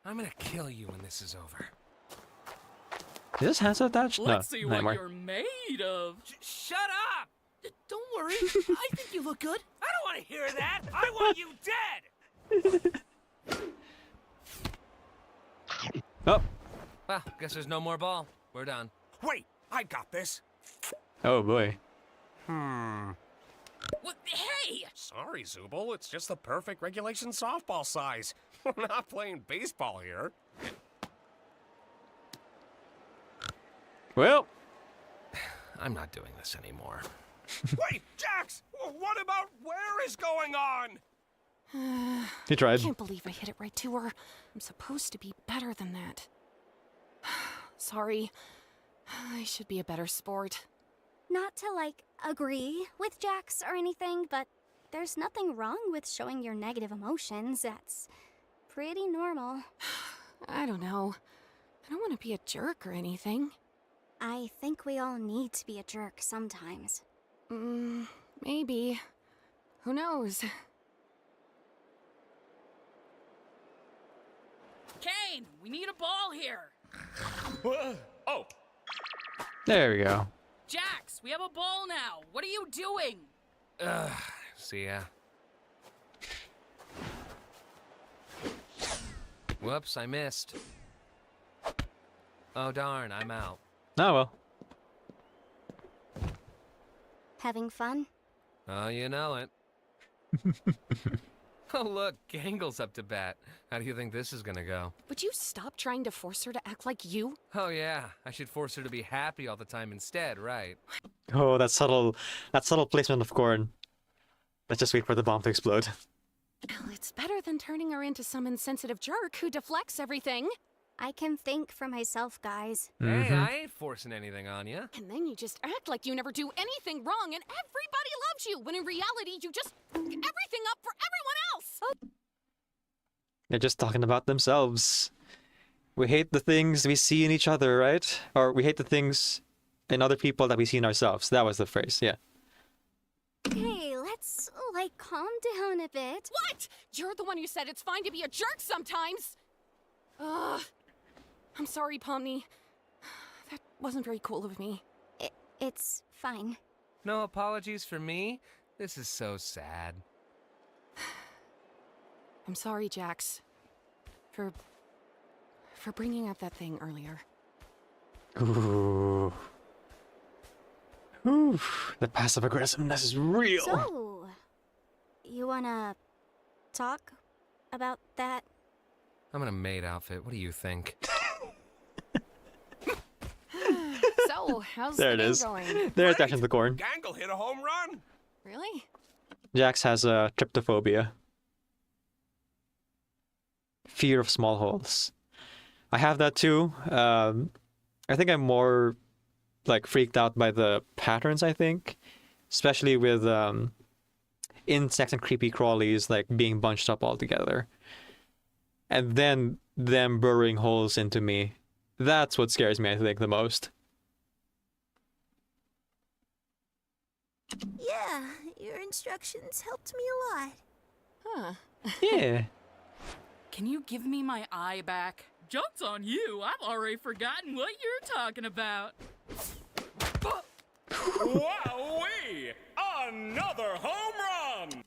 I'm gonna kill you when this is over. Is this hands attached? Let's No, see not what anymore. you're made of. Shut up! Don't worry. I think you look good. I don't want to hear that. I want you dead. Oh. Well, guess there's no more ball. We're done. Wait, I got this. Oh boy. What? Hey! Sorry, Zubul. It's just the perfect regulation softball size. We're not playing baseball here. Well, I'm not doing this anymore. Wait, Jax! What about where is going on? He tried. I can't believe I hit it right to her. I'm supposed to be better than that. Sorry. I should be a better sport. Not to, like, agree with Jax or anything, but there's nothing wrong with showing your negative emotions. That's pretty normal. I don't know. I don't want to be a jerk or anything. I think we all need to be a jerk sometimes. Maybe. Who knows? Kane, we need a ball here. Oh, There we go. Jax, we have a ball now. What are you doing? See ya. Whoops, I missed. Oh darn, I'm out. Oh well. Having fun? Oh, you know it. Oh look, Gangle's up to bat. How do you think this is gonna go? Would you stop trying to force her to act like you? Oh yeah, I should force her to be happy all the time instead, right? Oh, that subtle placement of corn. Let's just wait for the bomb to explode. Well, it's better than turning her into some insensitive jerk who deflects everything. I can think for myself, guys. Hey, I ain't forcing anything on you. And then you just act like you never do anything wrong and everybody loves you, when in reality you just fuck everything up for everyone else. They're just talking about themselves. We hate the things we see in each other, right? Or we hate the things in other people that we see in ourselves. That was the phrase, yeah. Hey, let's, like, calm down a bit. What? You're the one who said it's fine to be a jerk sometimes. Ugh. I'm sorry, Pomni. That wasn't very cool of me. It's fine. No apologies for me? This is so sad. I'm sorry, Jax. For bringing up that thing earlier. Ooh. Ooh. The passive aggressiveness is real. So, you wanna talk about that? I'm in a maid outfit. What do you think? So, how's There the it game is. going? There's actually the corn. Gangle hit a home run. Really? Jax has a tryptophobia. Fear of small holes. I have that too. I think I'm more like freaked out by the patterns, I think. Especially with insects and creepy crawlies like being bunched up all together. And then them burrowing holes into me. That's what scares me, I think, the most. Yeah, your instructions helped me a lot. Huh. Yeah. Can you give me my eye back? Joke's on you. I've already forgotten what you're talking about. wowee! Another home run!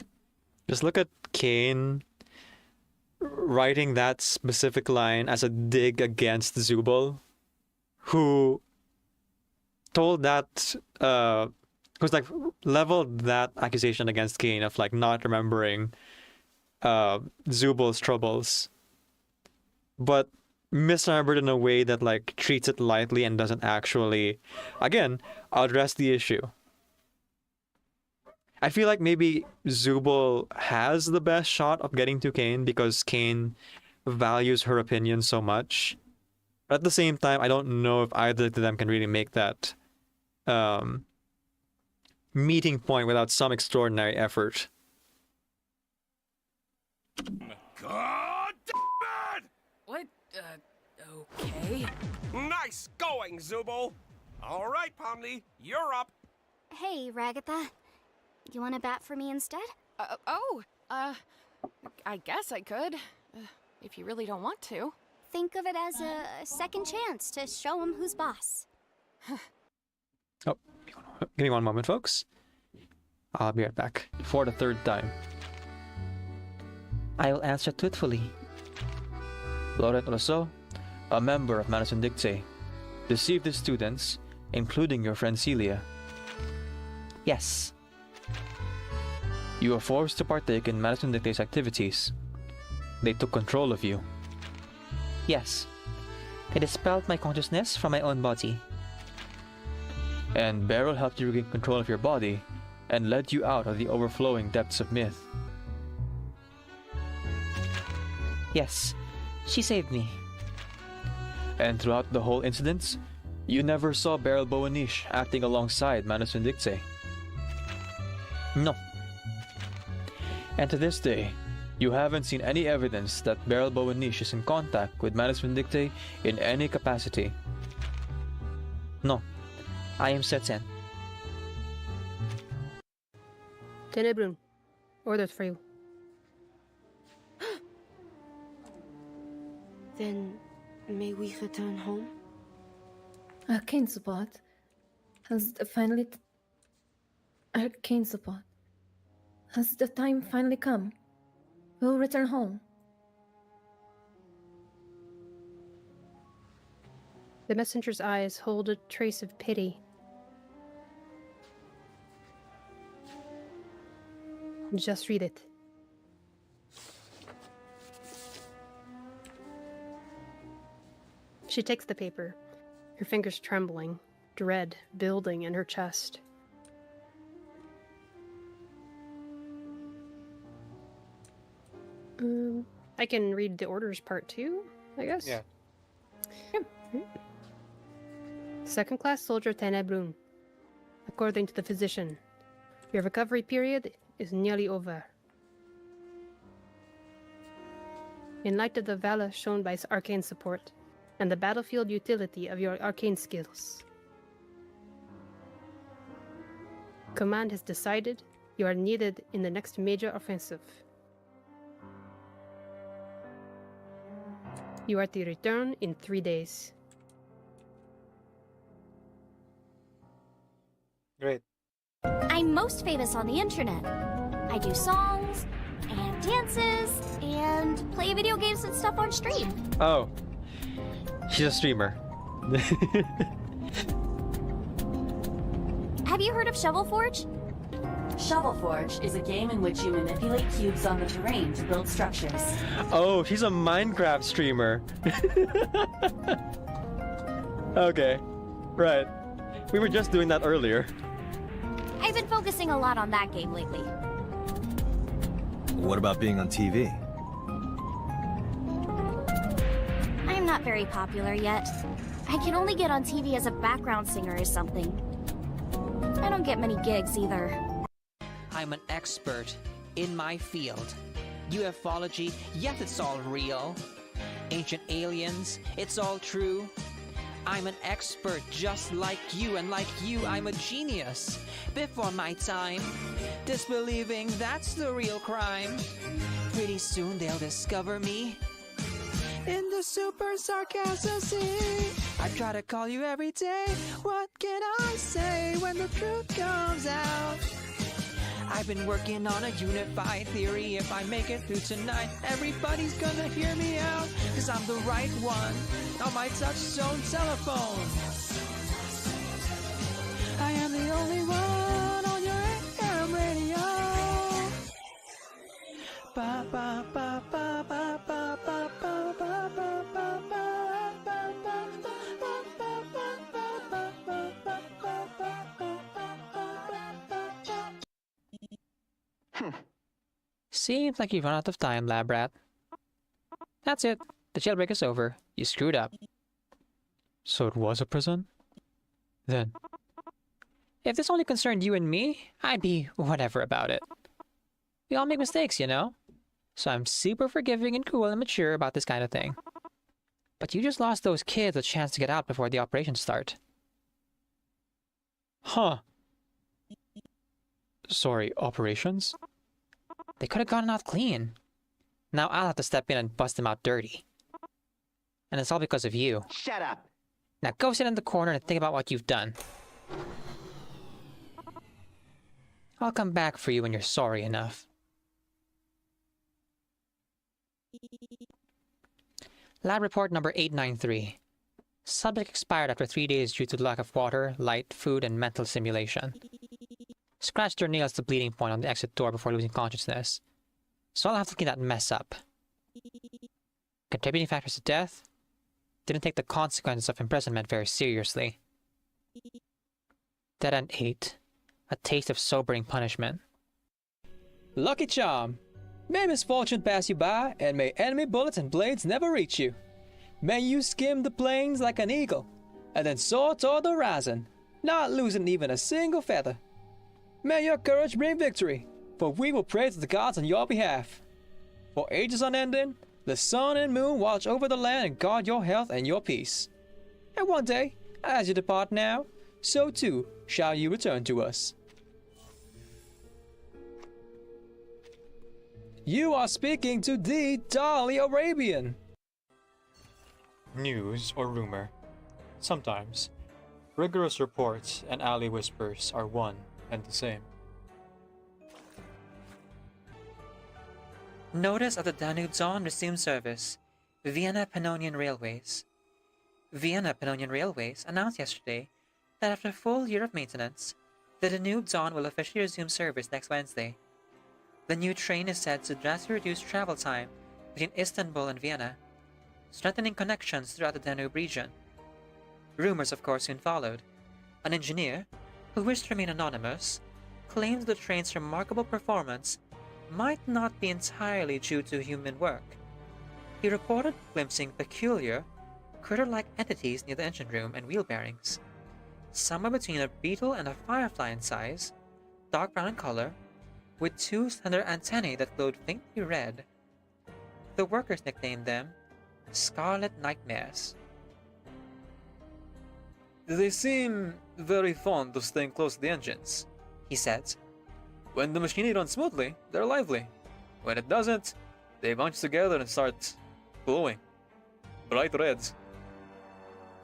Just look at Kane writing that specific line as a dig against Zubul, who told that, who's like leveled that accusation against Kane of like not remembering Zubul's troubles, but misremembered in a way that like treats it lightly and doesn't actually, again, address the issue. I feel like maybe Zubul has the best shot of getting to Kane because Kane values her opinion so much. But at the same time, I don't know if either of them can really make that meeting point without some extraordinary effort. God damn it! What? Okay. Nice going, Zubul. All right, Pomni, you're up. Hey, Ragatha. You wanna bat for me instead? I guess I could. If you really don't want to. Think of it as a second chance to show him who's boss. Oh, give me one moment, folks. I'll be right back for the third time. I'll answer truthfully. Loren Rousseau, a member of Manus Vindictae, deceived the students, including your friend Celia. Yes. You were forced to partake in Manus Vindictae's activities. They took control of you. Yes. They dispelled my consciousness from my own body. And Beryl helped you regain control of your body and led you out of the overflowing depths of myth. Yes, she saved me. And throughout the whole incident, you never saw Beryl Boanish acting alongside Manus Vindictae. No. And to this day, you haven't seen any evidence that Beryl Boanish is in contact with Manus Vindictae in any capacity. No, I am certain. Tenebrun, orders for you. Then, may we return home? Arcane support has finally. Arcane support. Has the time finally come? We'll return home. The messenger's eyes hold a trace of pity. Just read it. She takes the paper, her fingers trembling, dread building in her chest. I can read the orders part too, I guess? Yeah. Second class soldier Tenebrun. According to the physician, your recovery period is nearly over. In light of the valor shown by arcane support, and the battlefield utility of your arcane skills, Command has decided you are needed in the next major offensive. You are to return in 3 days. Great. I'm most famous on the internet. I do songs, and dances, and play video games and stuff on stream. Oh. She's a streamer. Have you heard of Shovel Forge? Shovel Forge is a game in which you manipulate cubes on the terrain to build structures. Oh, she's a Minecraft streamer. Okay. Right. We were just doing that earlier. I've been focusing a lot on that game lately. What about being on TV? I'm not very popular yet. I can only get on TV as a background singer or something. I don't get many gigs either. I'm an expert in my field. UFology, yes, it's all real. Ancient aliens, it's all true. I'm an expert just like you, and like you, I'm a genius. Before my time, disbelieving, that's the real crime. Pretty soon they'll discover me in the super sarcasm sea. I try to call you every day. What can I say when the truth comes out? I've been working on a unified theory. If I make it through tonight, everybody's gonna hear me out. Cause I'm the right one on my touch-tone telephone. I am the only one on your AM radio. Ba ba ba ba ba ba ba ba ba ba ba ba. Seems like you've run out of time, lab rat. That's it. The jailbreak is over. You screwed up. So it was a prison? Then, if this only concerned you and me, I'd be whatever about it. We all make mistakes, you know? So I'm super forgiving and cool and mature about this kind of thing. But you just lost those kids a chance to get out before the operations start. Huh. Sorry, operations? They could have gotten out clean. Now I'll have to step in and bust them out dirty. And it's all because of you. Shut up! Now go sit in the corner and think about what you've done. I'll come back for you when you're sorry enough. Lab report number 893. Subject expired after 3 days due to lack of water, light, food, and mental stimulation. Scratched their nails to bleeding point on the exit door before losing consciousness. So I'll have to clean that mess up. Contributing factors to death? Didn't take the consequences of imprisonment very seriously. Dead End 8. A taste of sobering punishment. Lucky charm! May misfortune pass you by, and may enemy bullets and blades never reach you. May you skim the plains like an eagle, and then soar toward the horizon, not losing even a single feather. May your courage bring victory, for we will pray to the gods on your behalf. For ages unending, the sun and moon watch over the land and guard your health and your peace. And one day, as you depart now, so too shall you return to us. You are speaking to the Dali Arabian. News or rumor. Sometimes, rigorous reports and alley whispers are one and the same. Notice of the Danube Zone resumed service. Vienna Pannonian Railways. Vienna Pannonian Railways announced yesterday that after a full year of maintenance, the Danube Zone will officially resume service next Wednesday. The new train is said to drastically reduce travel time between Istanbul and Vienna, strengthening connections throughout the Danube region. Rumors, of course, soon followed. An engineer, who wished to remain anonymous, claimed the train's remarkable performance might not be entirely due to human work. He reported glimpsing peculiar, critter-like entities near the engine room and wheel bearings, somewhere between a beetle and a firefly in size, dark brown in color, with two slender antennae that glowed faintly red. The workers nicknamed them Scarlet Nightmares. They seem very fond of staying close to the engines, he said. When the machinery runs smoothly, they're lively. When it doesn't, they bunch together and start glowing. Bright reds.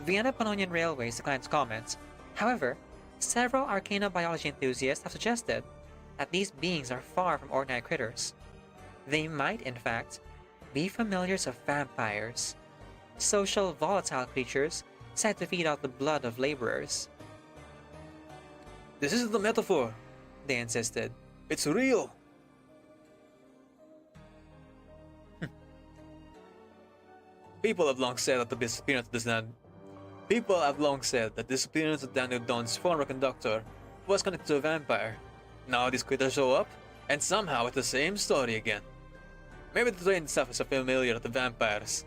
Vienna Pannonian Railways declined to comment. However, several arcana biology enthusiasts have suggested that these beings are far from ordinary critters. They might, in fact, be familiars of vampires, social volatile creatures said to feed out the blood of laborers. This isn't a metaphor, they insisted. It's real. People have long said that the disappearance of the Danube Dawn's former conductor was connected to a vampire. Now these critters show up, and somehow it's the same story again. Maybe the train itself is so familiar with the vampires.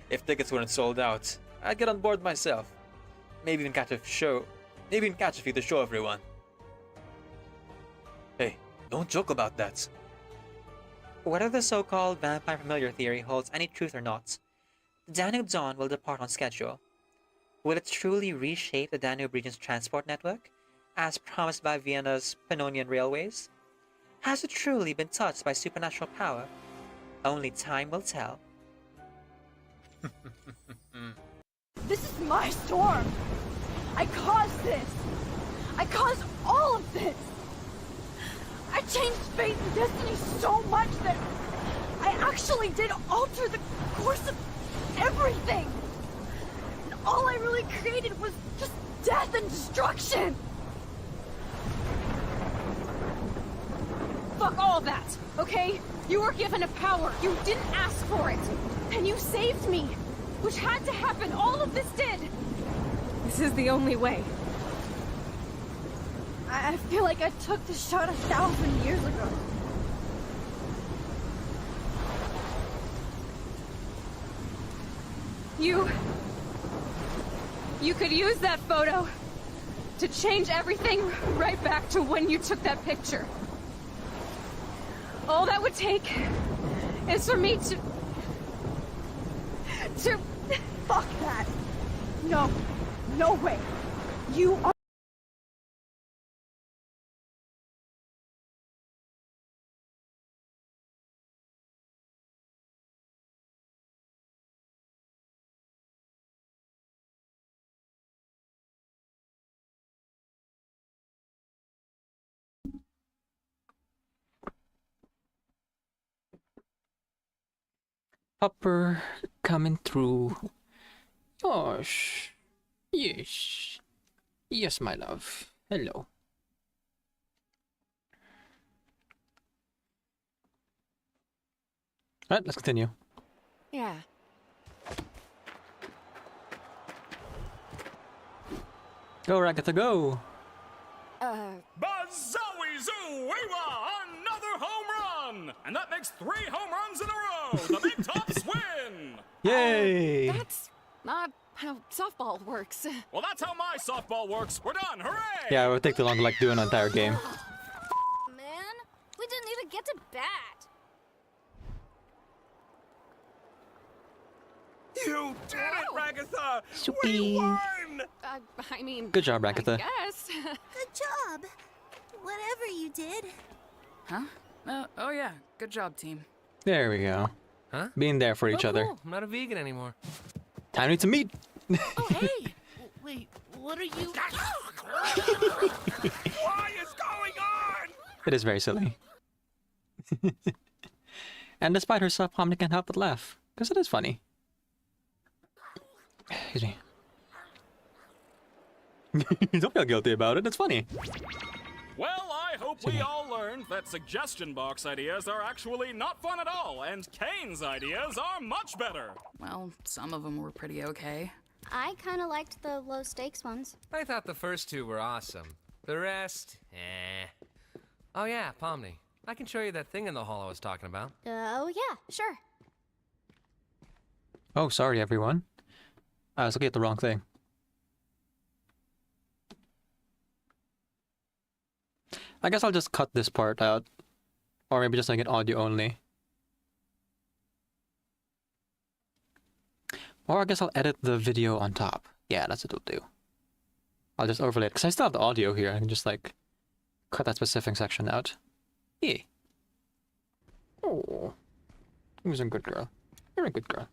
If tickets weren't sold out, I'd get on board myself. Maybe even catch a few to show everyone. Hey, don't joke about that. Whether the so-called vampire familiar theory holds any truth or not, the Danube Dawn will depart on schedule. Will it truly reshape the Danube region's transport network, as promised by Vienna's Pannonian Railways? Has it truly been touched by supernatural power? Only time will tell. This is my storm! I caused this! I caused all of this! I changed fate and destiny so much that I actually did alter the course of everything! And all I really created was just death and destruction! Fuck all that, okay? You were given a power. You didn't ask for it. And you saved me. Which had to happen. All of this did. This is the only way. I feel like I took the shot 1,000 years ago. You could use that photo to change everything right back to when you took that picture. All that would take is for me to... Fuck that! No. No way! You are... Upper coming through. Gosh. Yes. Yes, my love. Hello. Alright, let's continue. Yeah. Go, Ragatha, go! Bazowie Zoo-wee-wah! Another home run! And that makes 3 home runs in a row! The Big Tops win! Yay! That's not how softball works. Well, that's how my softball works. We're done. Hooray! Yeah, it would take too long to like do an entire game. Man, we didn't even get to bat. You did it, Ragatha! Soupy. We won! I mean... Good job, Ragatha. Yes. Good job. Whatever you did. Huh? Oh yeah, good job, team. There we go. Huh? Being there for each other. Cool. I'm not a vegan anymore. Time to meet. Oh, hey! Wait, what are you... Why is going on? It is very silly. And despite herself, Pomni can't help but laugh. Because it is funny. Excuse me. Don't feel guilty about it, it's funny. Well, I hope we all learned that suggestion box ideas are actually not fun at all, and Kane's ideas are much better. Well, some of them were pretty okay. I kind of liked the low stakes ones. I thought the first 2 were awesome. The rest, eh. Oh yeah, Pomni. I can show you that thing in the hall I was talking about. Oh yeah, sure. Oh, sorry everyone. I was looking at the wrong thing. I guess I'll just cut this part out. Or maybe just make it audio only. Or I guess I'll edit the video on top. Yeah, that's what I'll do. I'll just overlay it. Because I still have the audio here. I can just like cut that specific section out. Yeah. Oh. He was a good girl. You're a good girl.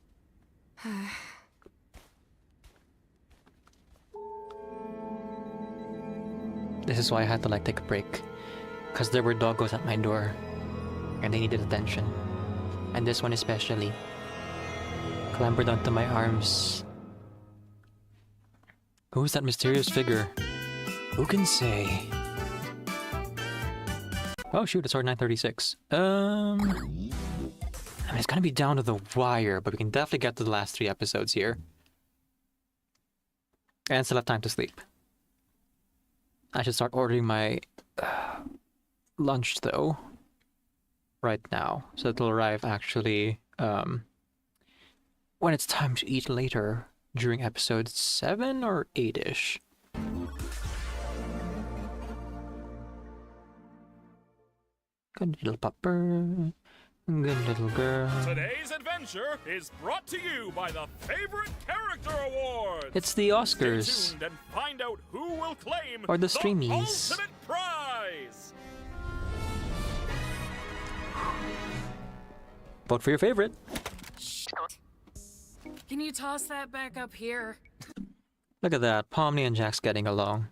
This is why I had to like take a break. Because there were doggos at my door. And they needed attention. And this one especially. Clambered onto my arms. Who's that mysterious figure? Who can say? Oh shoot, it's hard 936. I mean, it's gonna be down to the wire, but we can definitely get to the last 3 episodes here. And still have time to sleep. I should start ordering my lunch though. Right now. So it'll arrive actually when it's time to eat later during episode 7 or 8-ish. Good little pupper. Good little girl. Today's adventure is brought to you by the Favorite Character Award. It's the Oscars. Stay tuned and find out who will claim Or the Streamies. ultimate prize. Vote for your favorite. Can you toss that back up here? Look at that. Pomni and Jack's getting along.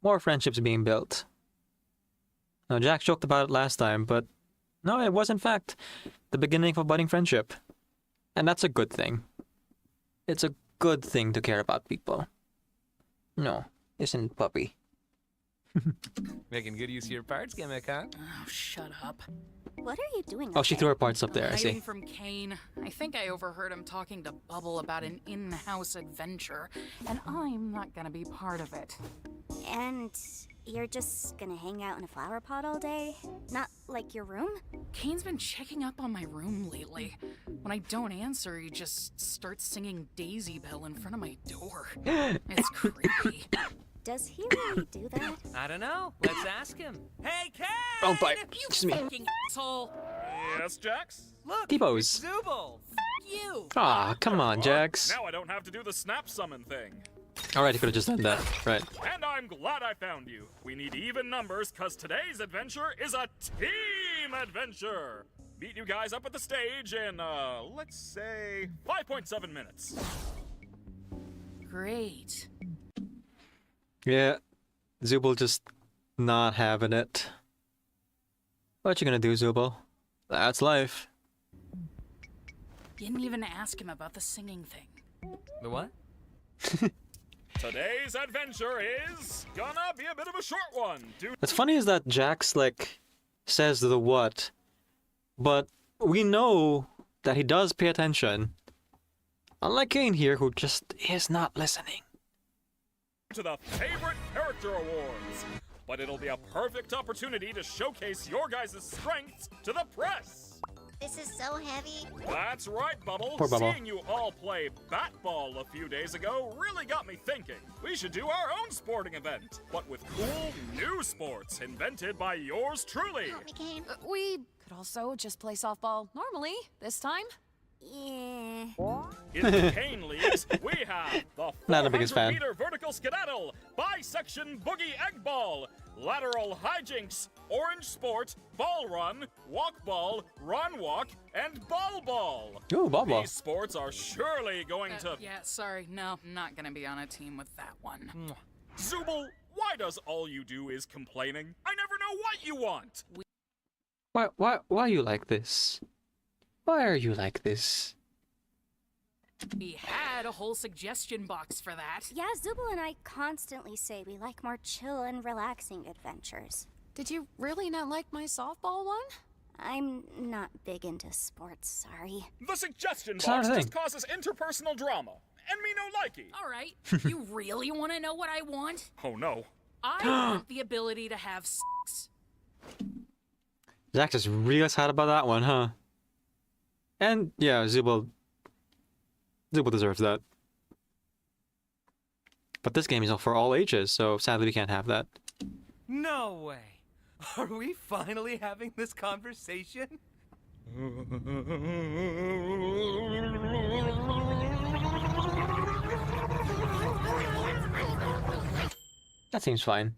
More friendships being built. Now, Jack joked about it last time, but no, it was in fact the beginning of a budding friendship. And that's a good thing. It's a good thing to care about people. No, isn't it, puppy? Making good use of your parts gimmick, huh? Oh, shut up. What are you doing? Oh, she threw her parts up there, I Hiding see. from Kane. I think I overheard him talking to Bubble about an in-house adventure, and I'm not gonna be part of it. And you're just gonna hang out in a flower pot all day? Not like your room? Kane's been checking up on my room lately. When I don't answer, he just starts singing Daisy Bell in front of my door. It's creepy. Does he really do that? I don't know. Let's ask him. Hey, Kane! Don't bite. You Excuse me. fucking asshole! Yes, Jax? Look, T-pose. it's Zooble. You! Aw, come on, Jax. Now I don't have to do the snap summon thing. Alright, you could have just done that. Right. And I'm glad I found you. We need even numbers, cause today's adventure is a team adventure. Meet you guys up at the stage in, let's say 5.7 minutes. Great. Yeah, Zooble just not having it. What you gonna do, Zooble? That's life. You didn't even ask him about the singing thing. The what? Today's adventure is gonna be a bit of a short one. What's funny is that Jax, like, says the what, but we know that he does pay attention. Unlike Kane here, who just is not listening. To the Favorite Character Awards. But it'll be a perfect opportunity to showcase your guys' strengths to the press. This is so heavy. That's right, Bubble. Poor Bubble. Seeing you all play bat-ball a few days ago really got me thinking. We should do our own sporting event, but with cool new sports invented by yours truly. Help me, Kane. We could also just play softball normally this time. Yeah. In the Kane Leagues, we have the Not the biggest fan. 400-meter vertical skedaddle, bisection boogie egg ball, lateral hijinks, orange sport, ball run, walk ball, run walk, and ball ball. Ooh, ball ball. These sports are surely going to... Yeah, sorry. No, I'm not gonna be on a team with that one. Zubul, why does all you do is complaining? I never know what you want. Why are you like this? Why are you like this? We had a whole suggestion box for that. Yeah, Zubul and I constantly say we like more chill and relaxing adventures. Did you really not like my softball one? I'm not big into sports, sorry. The suggestion It's not box a just thing. causes interpersonal drama, and me no likey. All right, you really want to know what I want? Oh no. I want the ability to have sex. Jax is real sad about that one, huh? And yeah, Zubul deserves that. But this game is for all ages, so sadly we can't have that. No way. Are we finally having this conversation? That seems fine.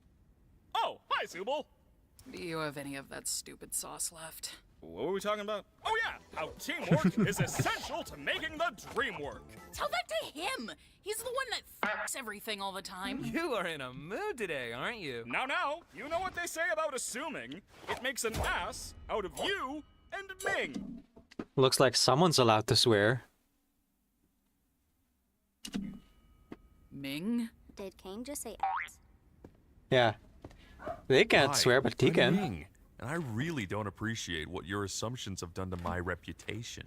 Oh, hi, Zubul. Do you have any of that stupid sauce left? What were we talking about? Oh yeah, how teamwork is essential to making the dream work. Tell that to him! He's the one that f***s everything all the time. You are in a mood today, aren't you? Now, you know what they say about assuming. It makes an ass out of you and Ming. Looks like someone's allowed to swear. Ming? Did Kane just say ass? Yeah. They can't Hi, swear, but he I'm can. Ming, and I really don't appreciate what your assumptions have done to my reputation.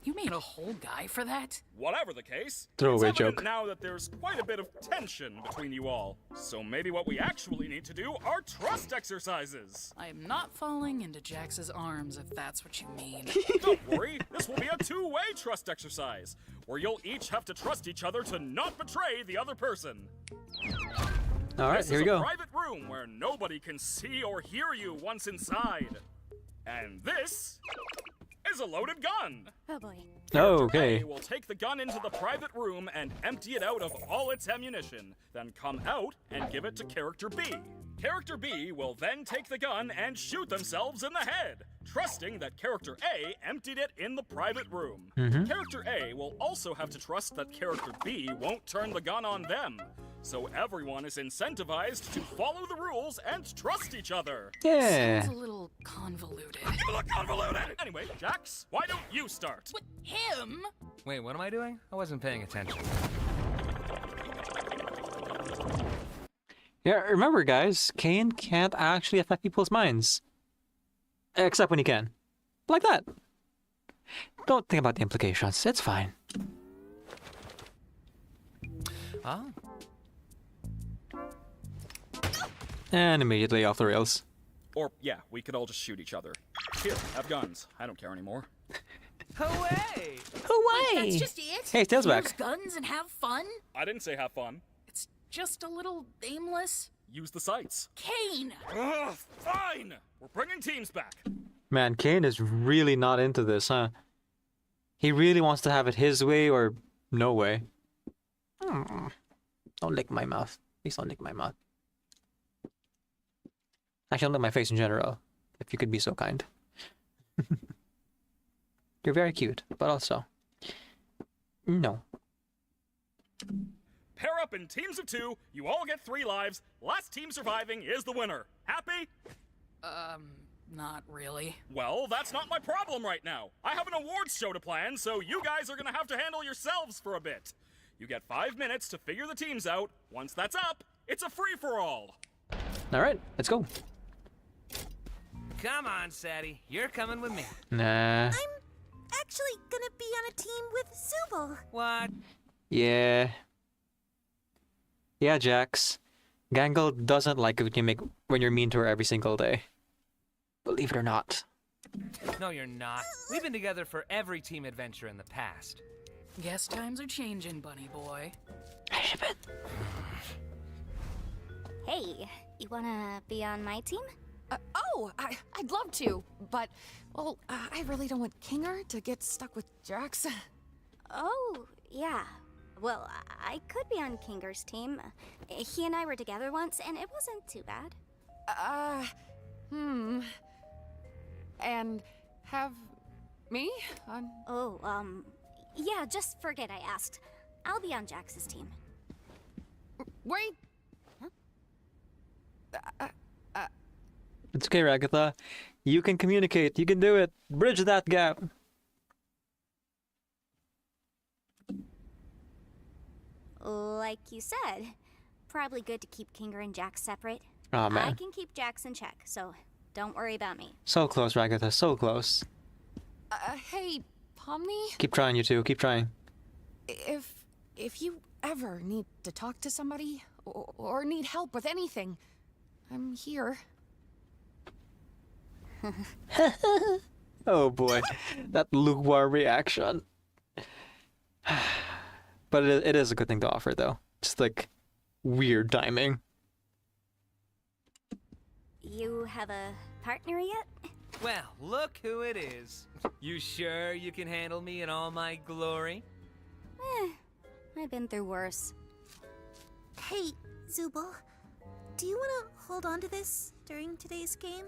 You made a whole guy for that? Whatever the case, Throwaway it's evident joke. now that there's quite a bit of tension between you all. So maybe what we actually need to do are trust exercises. I am not falling into Jax's arms if that's what you mean. Don't worry, this will be a two-way trust exercise, where you'll each have to trust each other to not betray the other person. Alright, This here is we a go. private room where nobody can see or hear you once inside. And this is a loaded gun. Oh boy. Oh, okay. A will take the gun into the private room and empty it out of all its ammunition, then come out and give it to Character B. Character B will then take the gun and shoot themselves in the head, trusting that Character A emptied it in the private room. Character A will also have to trust that Character B won't turn the gun on them, so everyone is incentivized to follow the rules and trust each other. Yeah. Sounds a little convoluted. You look convoluted! Anyway, Jax, why don't you start? With him? Wait, what am I doing? I wasn't paying attention. Yeah, remember guys, Kane can't actually affect people's minds. Except when he can. Like that. Don't think about the implications, it's fine. Oh. And immediately off the rails. Or, yeah, we could all just shoot each other. Here, have guns. I don't care anymore. Away! Wait, that's just it? Hey, Tails Use back. guns and have fun? I didn't say have fun. It's just a little aimless. Use the sights. Kane! Ugh, fine! We're bringing teams back. Man, Kane is really not into this, huh? He really wants to have it his way or no way. Don't lick my mouth. Please don't lick my mouth. Actually, don't lick my face in general. If you could be so kind. You're very cute, but also... No. Pair up in teams of 2, you all get 3 lives. Last team surviving is the winner. Happy? not really. Well, that's not my problem right now. I have an awards show to plan, so you guys are gonna have to handle yourselves for a bit. You get 5 minutes to figure the teams out. Once that's up, it's a free-for-all. All right, let's go. Come on, Sadie. You're coming with me. Nah. I'm actually gonna be on a team with Zubul. What? Yeah. Yeah, Jax. Gangle doesn't like it when you're mean to her every single day. Believe it or not. No, you're not. We've been together for every team adventure in the past. Guess times are changing, bunny boy. Hey, you wanna be on my team? I'd love to, but, well, I really don't want Kinger to get stuck with Jax. Oh, yeah. Well, I could be on Kinger's team. He and I were together once, and it wasn't too bad. And have me on... Oh, yeah, just forget I asked. I'll be on Jax's team. Wait! It's okay, Ragatha. You can communicate. You can do it. Bridge that gap. Like you said, probably good to keep Kinger and Jax separate. Aw, man. I can keep Jax in check, so don't worry about me. So close, Ragatha. So close. Hey, Pomni? Keep trying, you two. Keep trying. If you ever need to talk to somebody, or need help with anything, I'm here. Oh boy, that lukewarm reaction. But it is a good thing to offer, though. Just like weird timing. You have a partner yet? Well, look who it is. You sure you can handle me in all my glory? I've been through worse. Hey, Zubul, do you want to hold on to this during today's game?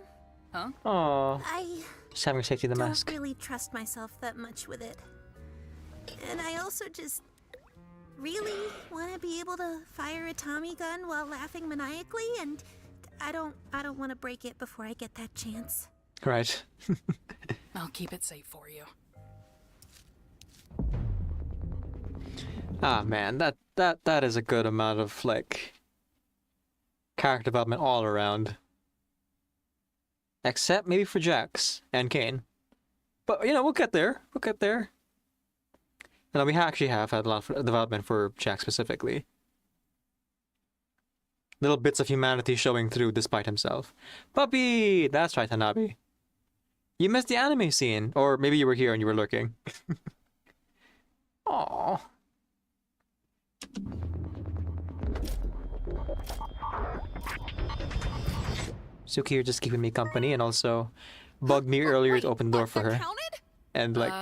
Huh? Aww. I Just having safety the don't mask. really trust myself that much with it. And I also just really want to be able to fire a Tommy gun while laughing maniacally, and I don't want to break it before I get that chance. Right. I'll keep it safe for you. Ah man, that is a good amount of like character development all around. Except maybe for Jax and Kane. But you know, we'll get there. We'll get there. And we actually have had a lot of development for Jax specifically. Little bits of humanity showing through despite himself. Puppy! That's right, Hanabi. You missed the anime scene. Or maybe you were here and you were lurking. Aww. Suki, you're just keeping me company and also bugged me earlier to open the door for her. And like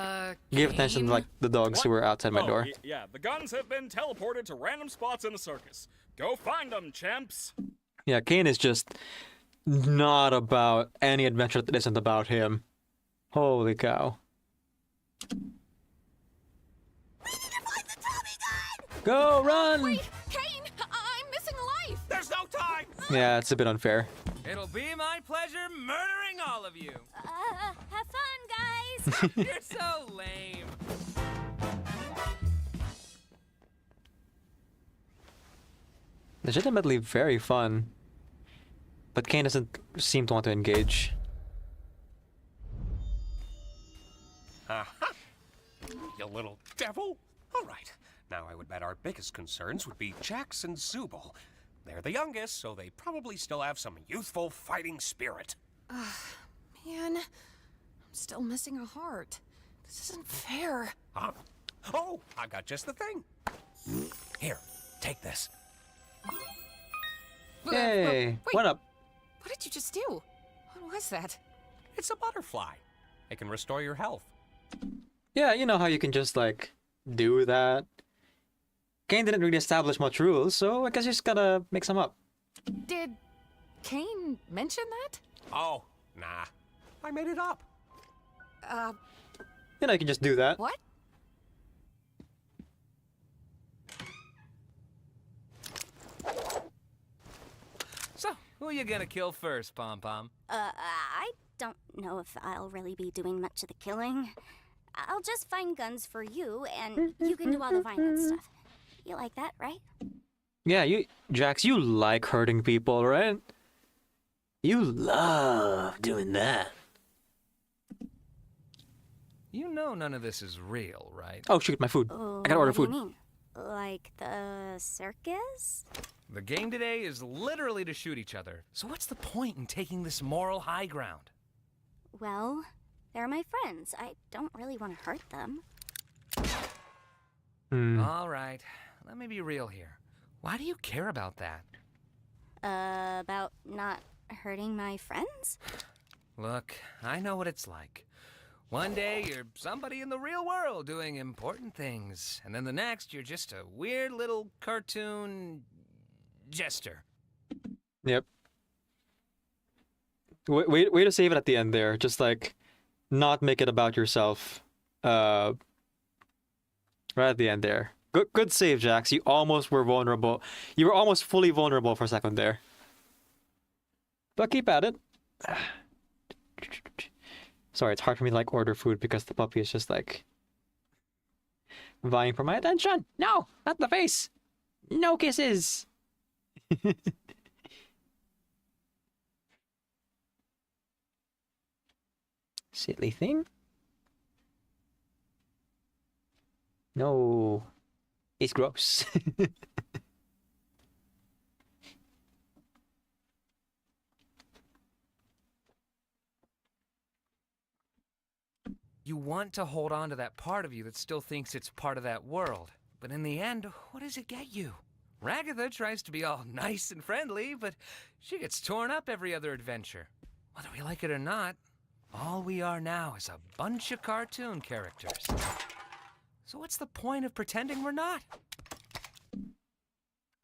give attention to like the dogs who were outside my door. Yeah, the guns have been teleported to random spots in the circus. Go find them, champs. Yeah, Kane is just not about any adventure that isn't about him. Holy cow. Go, run! Wait, Kane! I'm missing a life! There's no time! Yeah, it's a bit unfair. It'll be my pleasure murdering all of you. Have fun, guys! You're so lame. Legitimately very fun. But Kane doesn't seem to want to engage. Aha! You little devil! All right, now I would bet our biggest concerns would be Jax and Zubul. They're the youngest, so they probably still have some youthful fighting spirit. Man, I'm still missing a heart. This isn't fair. Huh? Oh, I've got just the thing. Here, take this. Hey, wait, what up? What did you just do? What was that? It's a butterfly. It can restore your health. Yeah, you know how you can just like do that. Kane didn't really establish much rules, so I guess you just gotta make some up. Did Kane mention that? Oh, nah. I made it up. You know, you can just do that. What? So, who are you gonna kill first, Pom Pom? I I don't know if I'll really be doing much of the killing. I'll just find guns for you, and you can do all the violent stuff. You like that, right? Yeah, Jax, you like hurting people, right? You love doing that. You know none of this is real, right? Oh shoot, my food. I gotta order food. What do you mean? Like the circus? The game today is literally to shoot each other. So what's the point in taking this moral high ground? Well, they're my friends. I don't really want to hurt them. All right, let me be real here. Why do you care about that? About not hurting my friends? Look, I know what it's like. One day you're somebody in the real world doing important things, and then the next you're just a weird little cartoon jester. Yep. Way to save it at the end there. Just like, not make it about yourself. Right at the end there. Good save, Jax. You almost were vulnerable. You were almost fully vulnerable for a second there. But keep at it. Sorry, it's hard for me to like order food because the puppy is just like vying for my attention. No, not the face. No kisses. Silly thing. No, it's gross. You want to hold on to that part of you that still thinks it's part of that world. But in the end, what does it get you? Ragatha tries to be all nice and friendly, but she gets torn up every other adventure. Whether we like it or not, all we are now is a bunch of cartoon characters. So what's the point of pretending we're not?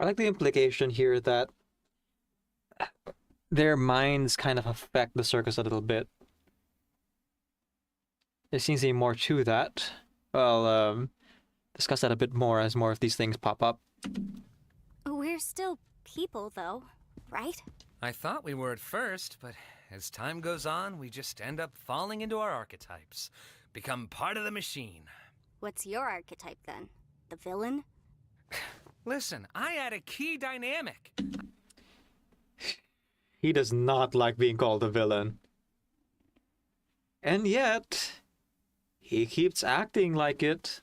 I like the implication here that their minds kind of affect the circus a little bit. There seems to be more to that. Well, discuss that a bit more as more of these things pop up. We're still people, though, right? I thought we were at first, but as time goes on, we just end up falling into our archetypes. Become part of the machine. What's your archetype, then? The villain? Listen, I add a key dynamic. He does not like being called a villain. And yet, he keeps acting like it.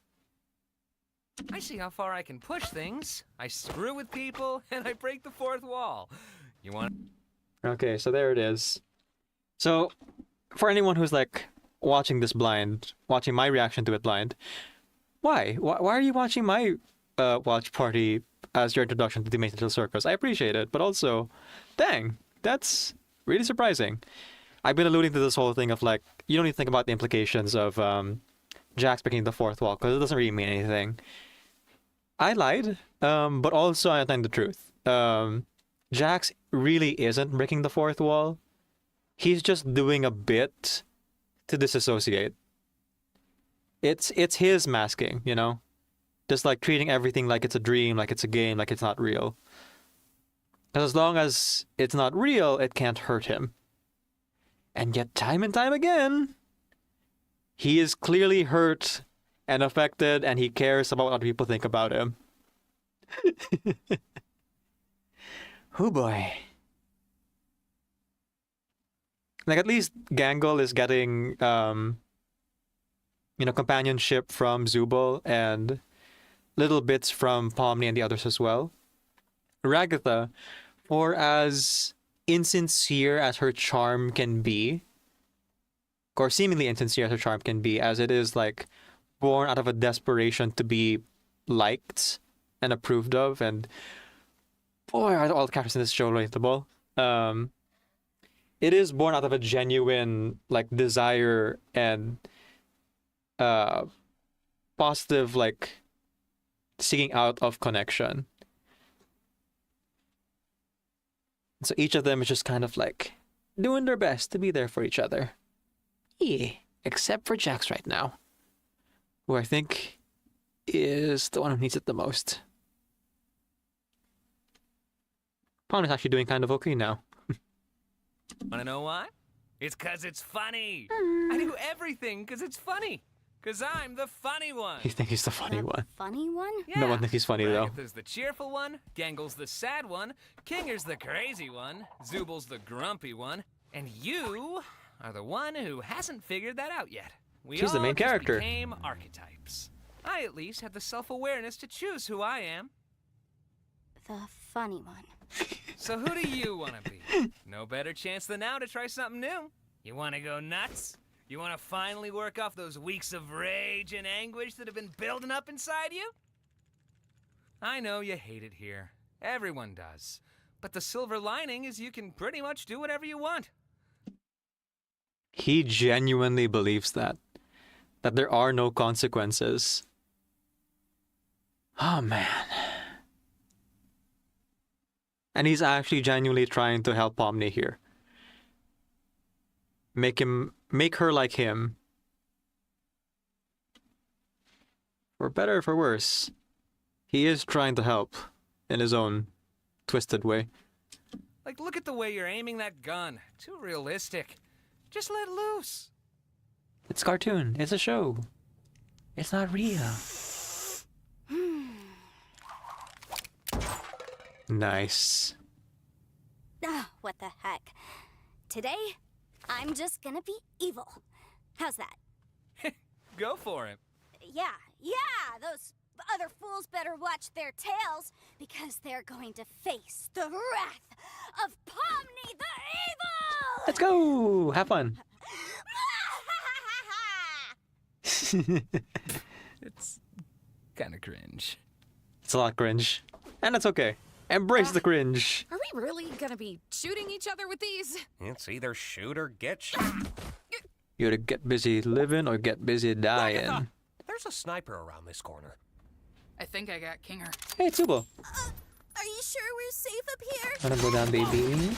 I see how far I can push things. I screw with people, and I break the fourth wall. You want... Okay, so there it is. So, for anyone who's like watching this blind, watching my reaction to it blind, why are you watching my watch party as your introduction to the Main Circus? I appreciate it, but also, dang, that's really surprising. I've been alluding to this whole thing of like, you don't need to think about the implications of Jax breaking the fourth wall, because it doesn't really mean anything. I lied, but also I'm telling the truth. Jax really isn't breaking the fourth wall. He's just doing a bit to disassociate. It's his masking, you know? Just like treating everything like it's a dream, like it's a game, like it's not real. Because as long as it's not real, it can't hurt him. And yet, time and time again, he is clearly hurt and affected, and he cares about what other people think about him. Oh boy. Like, at least Gangle is getting, companionship from Zubul and little bits from Pomni and the others as well. Ragatha, for as insincere as her charm can be, or seemingly insincere as her charm can be, as it is like born out of a desperation to be liked and approved of, and boy, are all the characters in this show relatable. It is born out of a genuine like desire and positive like seeking out of connection. So each of them is just kind of like doing their best to be there for each other. Yeah, except for Jax right now, who I think is the one who needs it the most. Pond is actually doing kind of okay now. Wanna know why? It's 'cause it's funny. I do everything 'cause it's funny. 'Cause I'm the funny one. You think he's the funny one? Funny one? No one thinks he's funny though. Ragatha's the cheerful one, Gangle's the sad one, Kinger's the crazy one, Zubal's the grumpy one, and you are the one who hasn't figured that out yet. We She's the all main just character. became archetypes. I at least have the self-awareness to choose who I am. The funny one. So who do you want to be? No better chance than now to try something new. You want to go nuts? You want to finally work off those weeks of rage and anguish that have been building up inside you? I know you hate it here. Everyone does. But the silver lining is you can pretty much do whatever you want. He genuinely believes that there are no consequences. Oh man. And he's actually genuinely trying to help Pomni here. Make her like him. For better or for worse, he is trying to help in his own twisted way. Like, look at the way you're aiming that gun. Too realistic. Just let loose. It's cartoon. It's a show. It's not real. Nice. Ah, what the heck. Today, I'm just gonna be evil. How's that? Go for it. Yeah, those other fools better watch their tails, because they're going to face the wrath of Pomni the Evil! Let's go! Have fun. It's kind of cringe. It's a lot cringe. And it's okay. Embrace the cringe. Are we really gonna be shooting each other with these? It's either shoot or get shot. You gotta get busy living or get busy dying. There's a sniper around this corner. I think I got Kinger. Hey, Tsubo. Are you sure we're safe up here? Wanna go down, baby?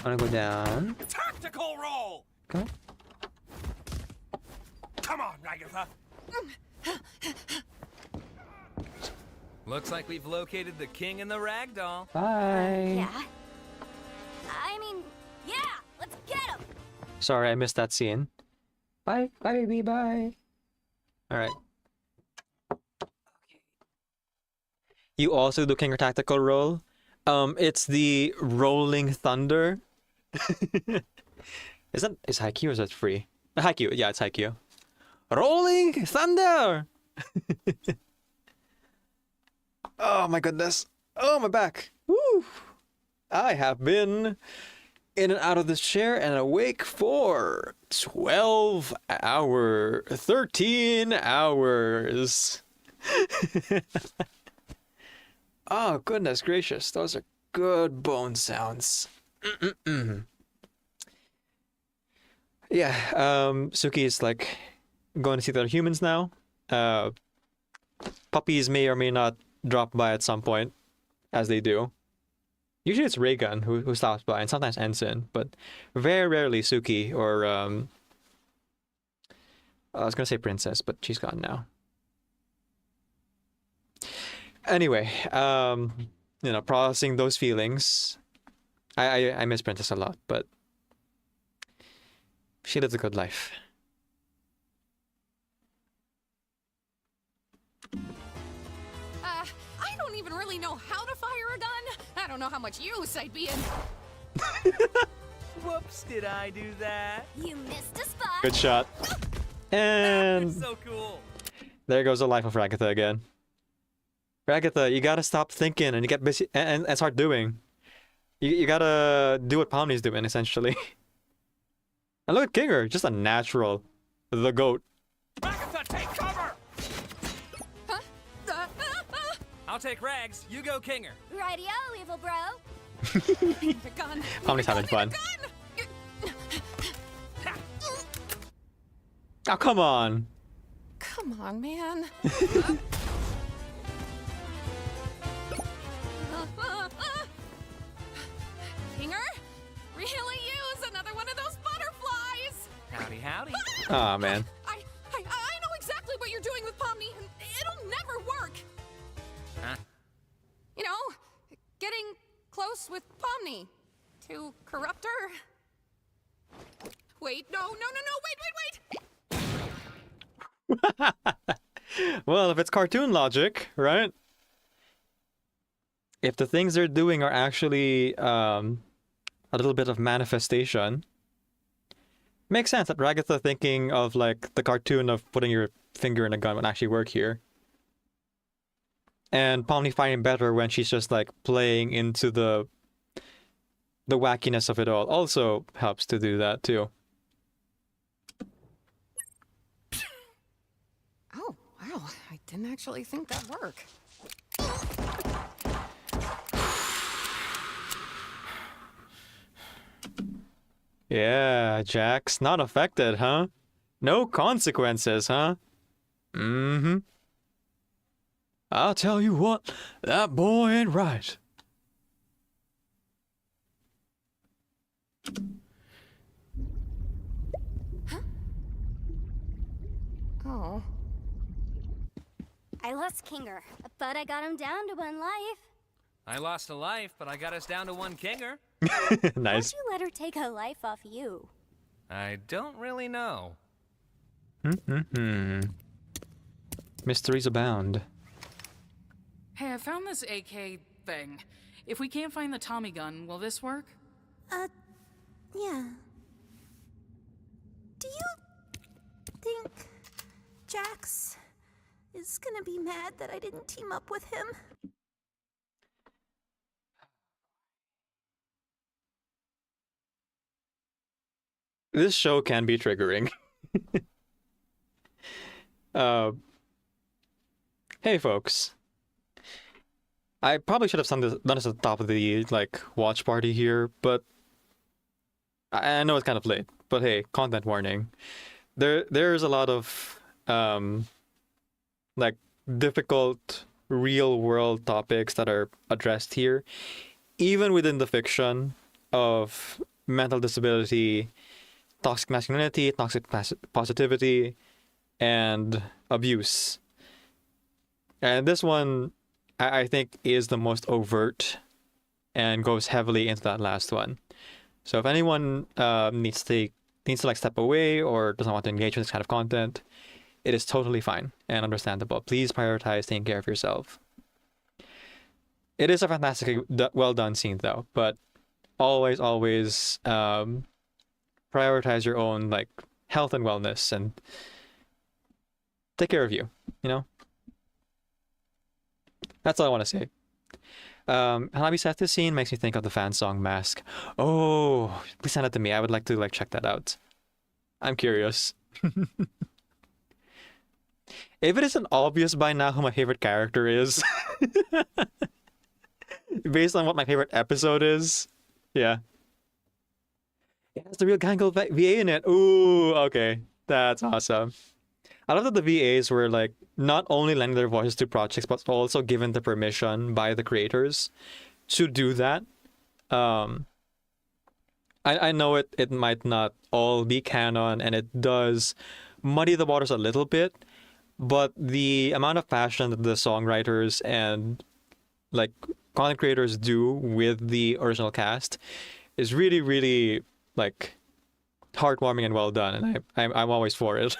Wanna go down? Tactical roll! Go. Come on, Ragatha. Looks like we've located the king and the ragdoll. Bye. Yeah? I mean, yeah, let's get him! Sorry, I missed that scene. Bye. Bye, baby. Bye. Alright. You also do Kinger Tactical Roll. It's the Rolling Thunder. Is Haikyuu or is that free? Haikyuu, yeah, it's Haikyuu. Rolling Thunder! Oh my goodness. Oh, my back. Woo! I have been in and out of this chair and awake for 13 hours. Oh, goodness gracious. Those are good bone sounds. Yeah, Suki is like going to see the other humans now. Puppies may or may not drop by at some point, as they do. Usually it's Raygun who stops by, and sometimes Ensign, but very rarely Suki or I was gonna say Princess, but she's gone now. Anyway, processing those feelings. I miss Princess a lot, but she lives a good life. I don't even really know how to fire a gun. I don't know how much use I'd be in. Whoops, did I do that? You missed a spot. Good shot. And So cool. there goes the life of Ragatha again. Ragatha, you gotta stop thinking and you get busy and start doing. You gotta do what Pomni's doing, essentially. And look at Kinger, just a natural. The goat. Ragatha, take cover! I'll take Rags, you go Kinger. Radio, evil bro. The gun. Pomni's having fun. Oh, come on. Come on, man. Kinger? Really use another one of those butterflies? Howdy, howdy. Aw, man. I know exactly what you're doing with Pomni, and it'll never work. Huh? You know, getting close with Pomni to corrupt her. Wait, no, wait. Well, if it's cartoon logic, right? If the things they're doing are actually a little bit of manifestation, makes sense that Ragatha thinking of like the cartoon of putting your finger in a gun would actually work here. And Pomni finding better when she's just like playing into the wackiness of it all also helps to do that too. Oh, wow. I didn't actually think that'd work. Yeah, Jax, not affected, huh? No consequences, huh? Mm-hmm. I'll tell you what, that boy ain't right. Oh. I lost Kinger, but I got him down to 1 life. I lost a life, but I got us down to 1 Kinger. Nice. How'd you let her take a life off you? I don't really know. Mysteries abound. Hey, I found this AK thing. If we can't find the Tommy gun, will this work? Yeah. Do you think Jax is gonna be mad that I didn't team up with him? This show can be triggering. Hey folks. I probably should have done this at the top of the like watch party here, but I know it's kind of late. But hey, content warning. There's a lot of like difficult real world topics that are addressed here, even within the fiction of mental disability, toxic masculinity, toxic positivity, and abuse. And this one, I think, is the most overt and goes heavily into that last one. So if anyone needs to like step away or doesn't want to engage with this kind of content, it is totally fine and understandable. Please prioritize taking care of yourself. It is a fantastically well done scene though, but always prioritize your own like health and wellness and take care of you, you know? That's all I want to say. Hanabi said this scene makes me think of the fan song Mask. Oh, please send it to me. I would like to like check that out. I'm curious. If it isn't obvious by now who my favorite character is, based on what my favorite episode is, yeah. It has the real Gangle VA in it. Ooh, okay. That's awesome. I love that the VAs were like not only lending their voices to projects, but also given the permission by the creators to do that. I know it might not all be canon, and it does muddy the waters a little bit, but the amount of passion that the songwriters and like content creators do with the original cast is really, really like heartwarming and well done, and I'm always for it.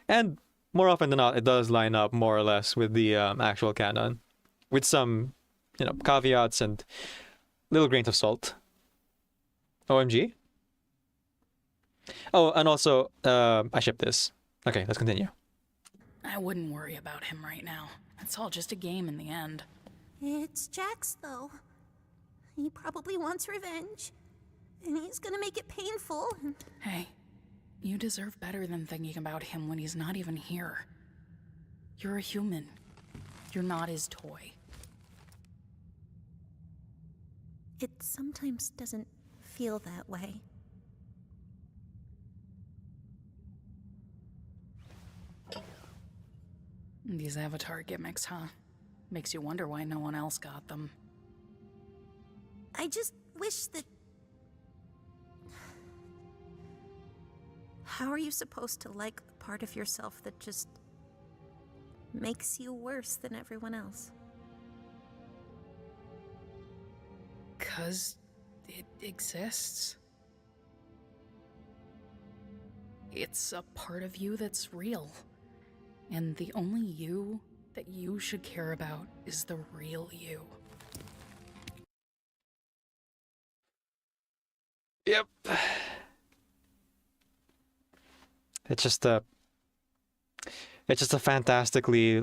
And more often than not, it does line up more or less with the actual canon, with some, you know, caveats and little grains of salt. OMG. Oh, and also, I ship this. Okay, let's continue. I wouldn't worry about him right now. It's all just a game in the end. It's Jax, though. He probably wants revenge, and he's gonna make it painful. Hey, you deserve better than thinking about him when he's not even here. You're a human. You're not his toy. It sometimes doesn't feel that way. These Avatar gimmicks, huh? Makes you wonder why no one else got them. I just wish that... How are you supposed to like a part of yourself that just makes you worse than everyone else? 'Cause it exists. It's a part of you that's real. And the only you that you should care about is the real you. Yep. It's just a fantastically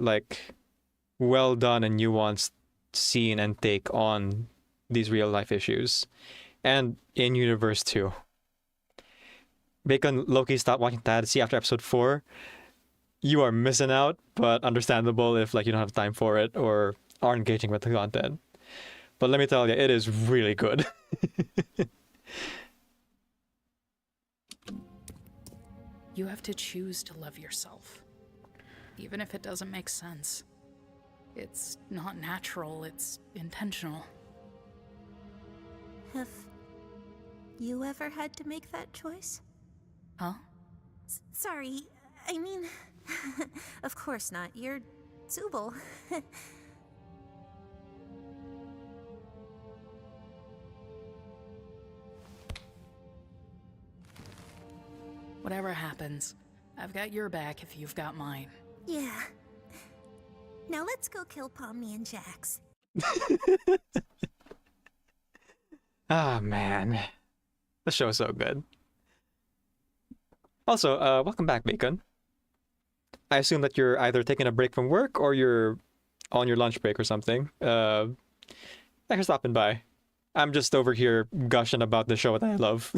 well done and nuanced scene and take on these real life issues, and in universe too. Bacon, Loki stopped watching TADC after episode 4. You are missing out, but understandable if you don't have time for it or are engaging with the content. But let me tell you, it is really good. You have to choose to love yourself, even if it doesn't make sense. It's not natural, it's intentional. Have you ever had to make that choice? Huh? Sorry, I mean, of course not. You're Zubul. Whatever happens, I've got your back if you've got mine. Yeah. Now let's go kill Pomni and Jax. Ah, man. The show's so good. Also, welcome back, Bacon. I assume that you're either taking a break from work or you're on your lunch break or something. Thanks for stopping by. I'm just over here gushing about the show that I love.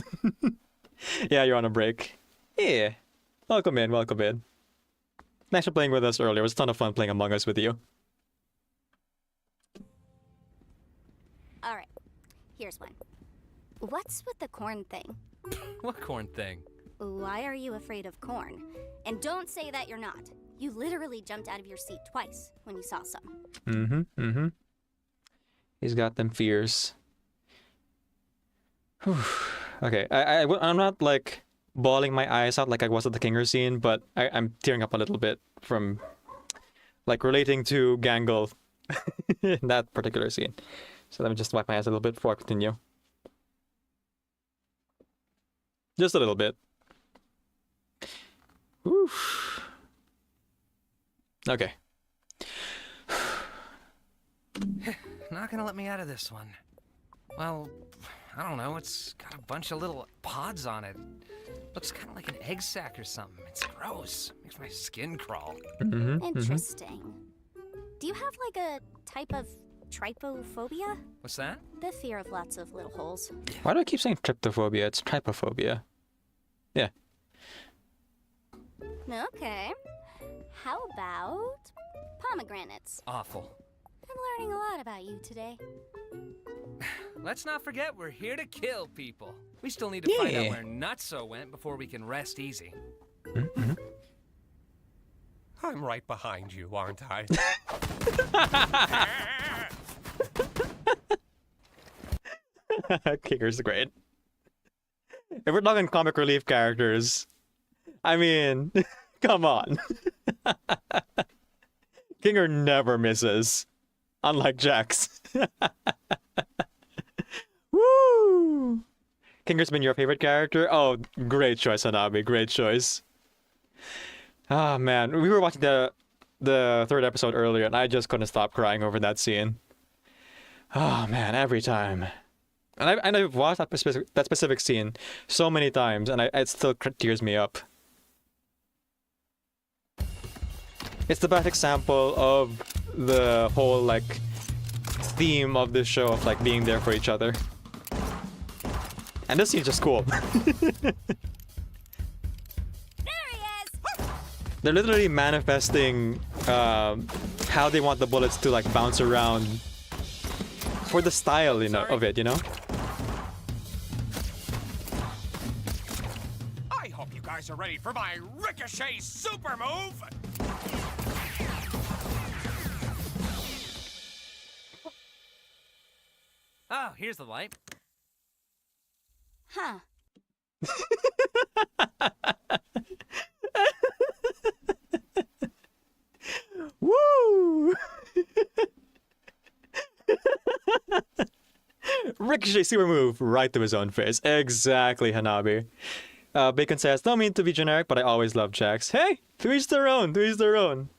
Yeah, you're on a break. Yeah. Welcome in, welcome in. Thanks for playing with us earlier. It was a ton of fun playing Among Us with you. Alright, here's one. What's with the corn thing? What corn thing? Why are you afraid of corn? And don't say that you're not. You literally jumped out of your seat twice when you saw some. He's got them fears. Whew. Okay, I'm not bawling my eyes out like I was at the Kinger scene, but I'm tearing up a little bit from relating to Gangle in that particular scene. So let me just wipe my eyes a little bit before I continue. Just a little bit. Whew. Okay. Not gonna let me out of this one. Well, I don't know, it's got a bunch of little pods on it. Looks kind of like an egg sac or something. It's gross. Makes my skin crawl. Interesting. Do you have a type of trypophobia? What's that? The fear of lots of little holes. Why do I keep saying tryptophobia? It's trypophobia. Yeah. Okay. How about pomegranates? Awful. I'm learning a lot about you today. Let's not forget we're here to kill people. We still need to find out where Nutso went before we can rest easy. I'm right behind you, aren't I? Kinger's great. If we're talking comic relief characters, I mean, come on. Kinger never misses, unlike Jax. Woo! Kinger's been your favorite character? Oh, great choice, Hanabi. Great choice. Ah, man. We were watching the third episode earlier, and I just couldn't stop crying over that scene. Oh, man, every time. And I've watched that specific scene so many times, and it still tears me up. It's the best example of the whole, theme of this show of, being there for each other. And this scene's just cool. There he is! They're literally manifesting how they want the bullets to, bounce around for the style, of it, I hope you guys are ready for my ricochet super move! Oh, here's the light. Huh. Woo! Ricochet super move right to his own face. Exactly, Hanabi. Bacon says, don't mean to be generic, but I always love Jax. Hey, to each their own, to each their own.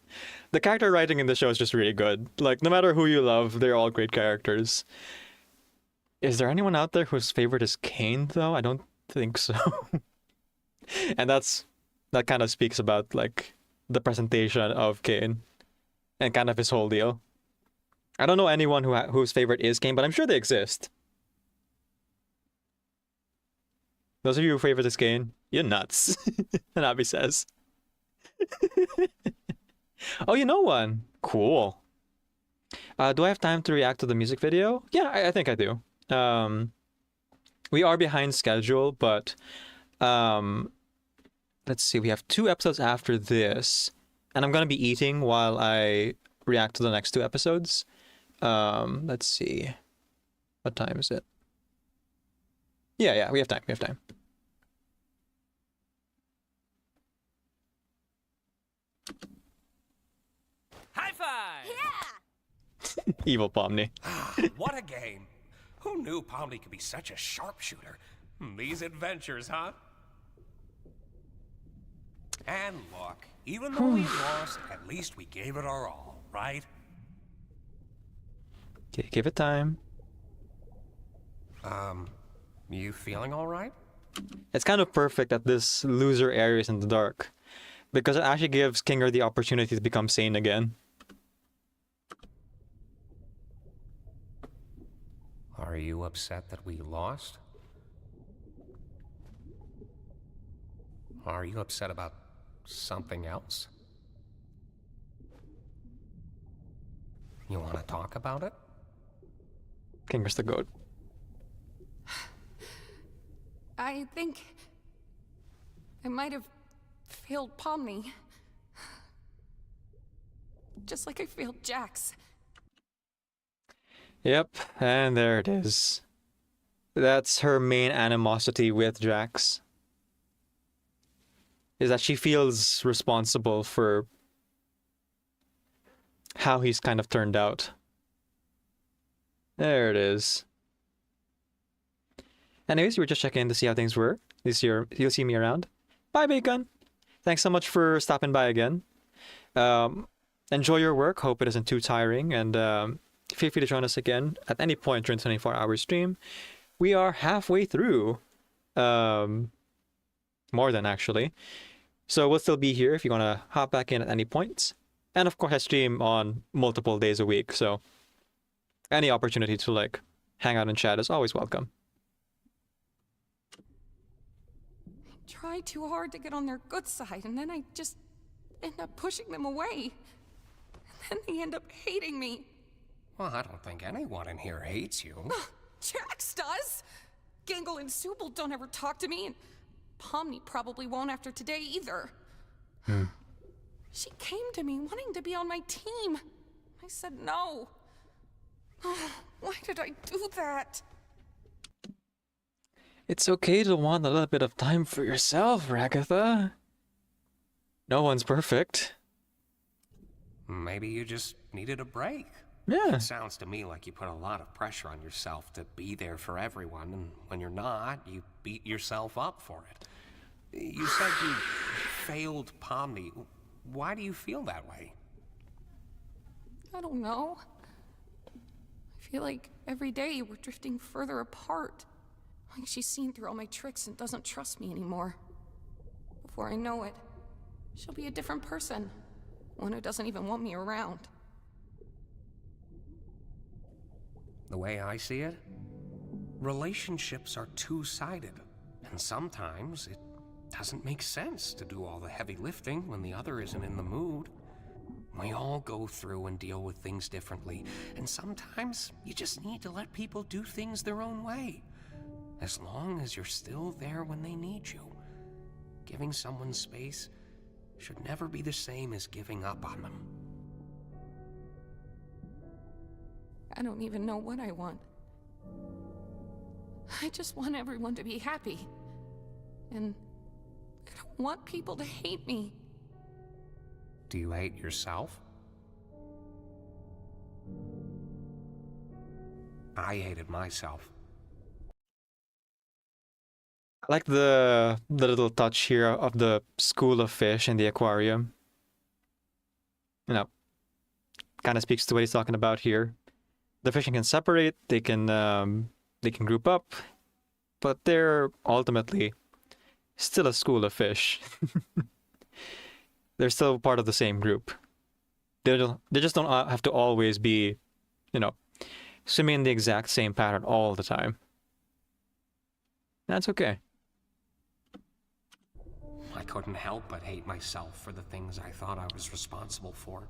The character writing in the show is just really good. Like, no matter who you love, they're all great characters. Is there anyone out there whose favorite is Kane, though? I don't think so. And that kind of speaks about, like, the presentation of Kane and kind of his whole deal. I don't know anyone whose favorite is Kane, but I'm sure they exist. Those of you who favorite is Kane, you're nuts. Hanabi says. Oh, you know one. Cool. Do I have time to react to the music video? Yeah, I think I do. We are behind schedule, but let's see. We have 2 episodes after this, and I'm gonna be eating while I react to the next 2 episodes. Let's see. What time is it? Yeah, we have time. We have time. High five! Yeah! Evil Pomni. What a game. Who knew Pomni could be such a sharpshooter? These adventures, huh? And look, even though we lost, at least we gave it our all, right? Okay, give it time. You feeling all right? It's kind of perfect that this loser area is in the dark, because it actually gives Kinger the opportunity to become sane again. Are you upset that we lost? Are you upset about something else? You want to talk about it? Kinger's the goat. I think I might have failed Pomni. Just like I failed Jax. Yep, and there it is. That's her main animosity with Jax. Is that she feels responsible for how he's kind of turned out. There it is. Anyways, we were just checking in to see how things were. You'll see me around. Bye, Bacon! Thanks so much for stopping by again. Enjoy your work. Hope it isn't too tiring. And feel free to join us again at any point during the 24-hour stream. We are halfway through. More than, actually. So we'll still be here if you want to hop back in at any point. And of course, I stream on multiple days a week. So any opportunity to, like, hang out and chat is always welcome. Try too hard to get on their good side, and then I just end up pushing them away. And then they end up hating me. Well, I don't think anyone in here hates you. Jax does! Gangle and Subal don't ever talk to me, and Pomni probably won't after today either. She came to me wanting to be on my team. I said no. Why did I do that? It's okay to want a little bit of time for yourself, Ragatha. No one's perfect. Maybe you just needed a break. Yeah. It sounds to me like you put a lot of pressure on yourself to be there for everyone, and when you're not, you beat yourself up for it. You said you failed Pomni. Why do you feel that way? I don't know. I feel like every day we're drifting further apart. Like she's seen through all my tricks and doesn't trust me anymore. Before I know it, she'll be a different person. One who doesn't even want me around. The way I see it, relationships are two-sided, and sometimes it doesn't make sense to do all the heavy lifting when the other isn't in the mood. We all go through and deal with things differently, and sometimes you just need to let people do things their own way. As long as you're still there when they need you. Giving someone space should never be the same as giving up on them. I don't even know what I want. I just want everyone to be happy. And I don't want people to hate me. Do you hate yourself? I hated myself. I like the little touch here of the school of fish in the aquarium. You know, kind of speaks to what he's talking about here. The fishing can separate, they can group up, but they're ultimately still a school of fish. They're still part of the same group. They just don't have to always be, you know, swimming in the exact same pattern all the time. That's okay. I couldn't help but hate myself for the things I thought I was responsible for.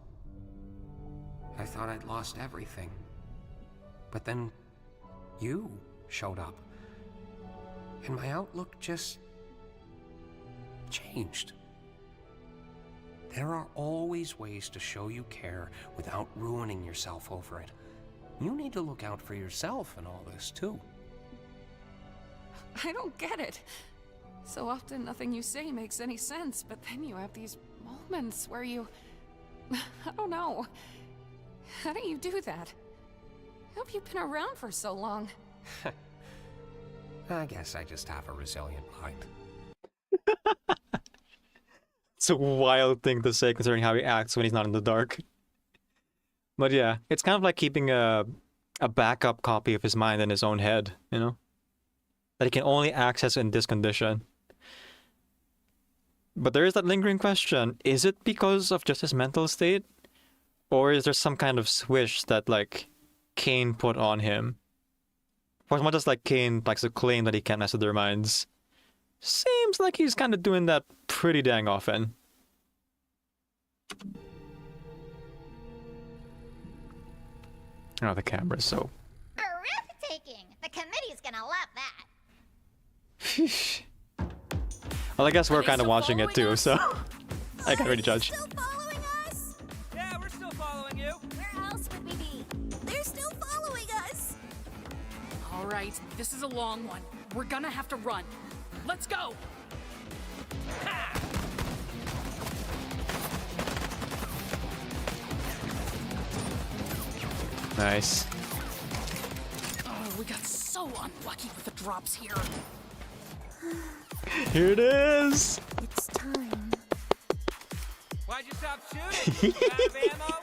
I thought I'd lost everything. But then you showed up. And my outlook just changed. There are always ways to show you care without ruining yourself over it. You need to look out for yourself in all this, too. I don't get it. So often nothing you say makes any sense, but then you have these moments where you... I don't know. How do you do that? How have you been around for so long? I guess I just have a resilient mind. It's a wild thing to say considering how he acts when he's not in the dark. But yeah, it's kind of like keeping a backup copy of his mind in his own head, you know? That he can only access in this condition. But there is that lingering question, is it because of just his mental state? Or is there some kind of switch that, like, Kane put on him? For as much as, like, Kane likes to claim that he can't mess with their minds, seems like he's kind of doing that pretty dang often. Oh, the camera's so... Breathtaking! The committee's gonna love that. Well, I guess we're kind of watching it too, so I can't really judge. Yeah, we're still following you. Where else would we be? They're still following us. All right, this is a long one. We're gonna have to run. Let's go! Ha! Nice. Oh, we got so unlucky with the drops here. Here it is! It's time. Why'd you stop shooting? You out of ammo?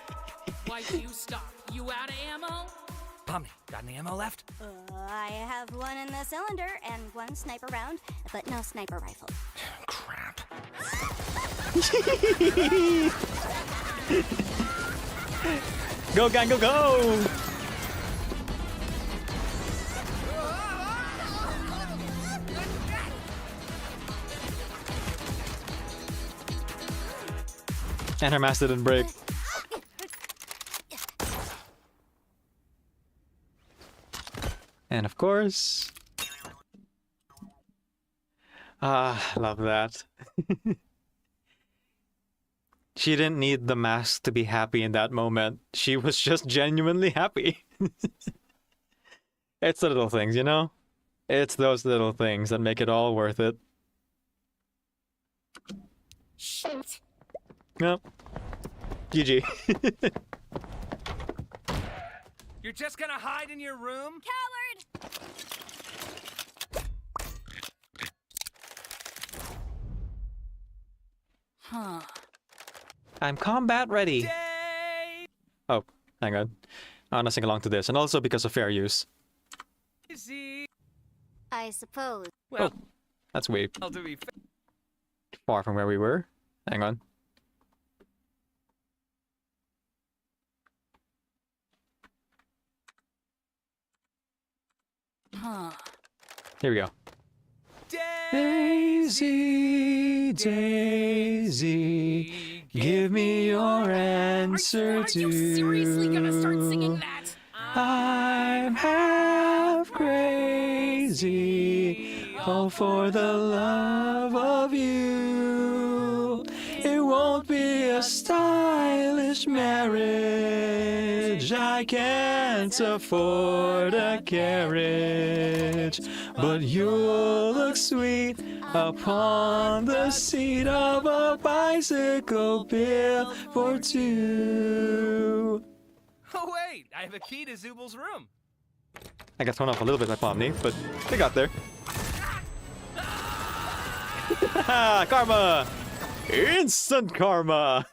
Why'd you stop? You out of ammo? Pomni, got any ammo left? I have one in the cylinder and one sniper round, but no sniper rifle. Crap. Go, gang, go, go! And her mask didn't break. And of course... love that. She didn't need the mask to be happy in that moment. She was just genuinely happy. It's the little things, you know? It's those little things that make it all worth it. Shit. Yep. GG. You're just gonna hide in your room? Coward! Huh. I'm combat ready. Oh, hang on. I want to sing along to this, and also because of fair use. I suppose. Well, that's way Well, to be fair. far from where we were. Hang on. Huh. Here we go. Daisy, Daisy, give me your answer Are you seriously gonna start singing that? I'm half crazy, all for the love of you. It won't be a stylish marriage, I can't afford a carriage, but you'll look sweet upon the seat of a bicycle built for two. Oh wait, I have a key to Zubal's room. I got thrown off a little bit by Pomni, but they got there. Karma! Instant karma!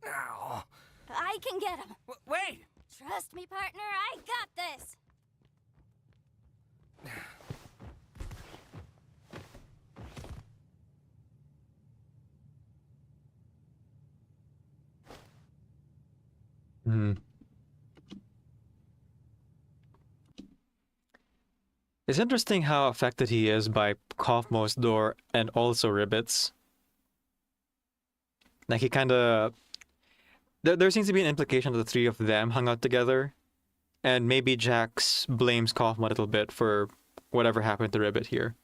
Ow. I can get him. Wait! Trust me, partner, I got this. Hmm. It's interesting how affected he is by Kaufmo's door and also Ribbit's. Like he kind of... There seems to be an implication that the three of them hung out together. And maybe Jax blames Kaufmo a little bit for whatever happened to Ribbit here.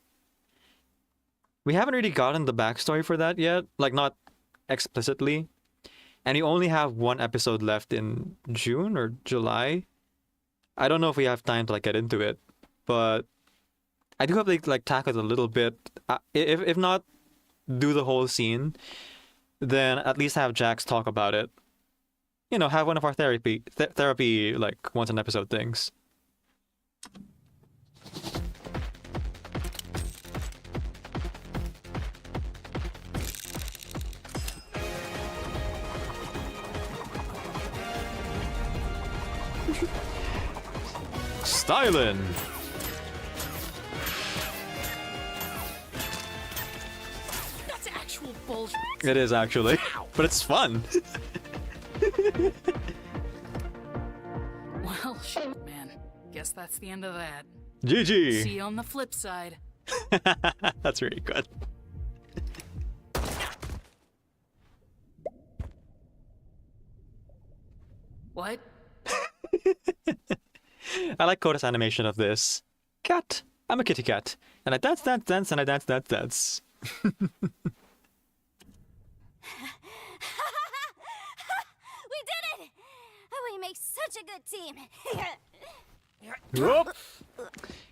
We haven't really gotten the backstory for that yet. Like, not explicitly. And we only have one episode left in June or July. I don't know if we have time to like get into it, but I do hope they like tackle it a little bit. If not, do the whole scene, then at least have Jax talk about it. You know, have one of our therapy like once an episode things. Stylin'. That's actual bullshit. It is actually, but it's fun. Well, shit, man. Guess that's the end of that. GG. See you on the flip side. That's really good. What? I like Koda's animation of this. Cat. I'm a kitty cat. And I dance, dance, dance, and I dance, dance, dance. We did it! We make such a good team. Whoop.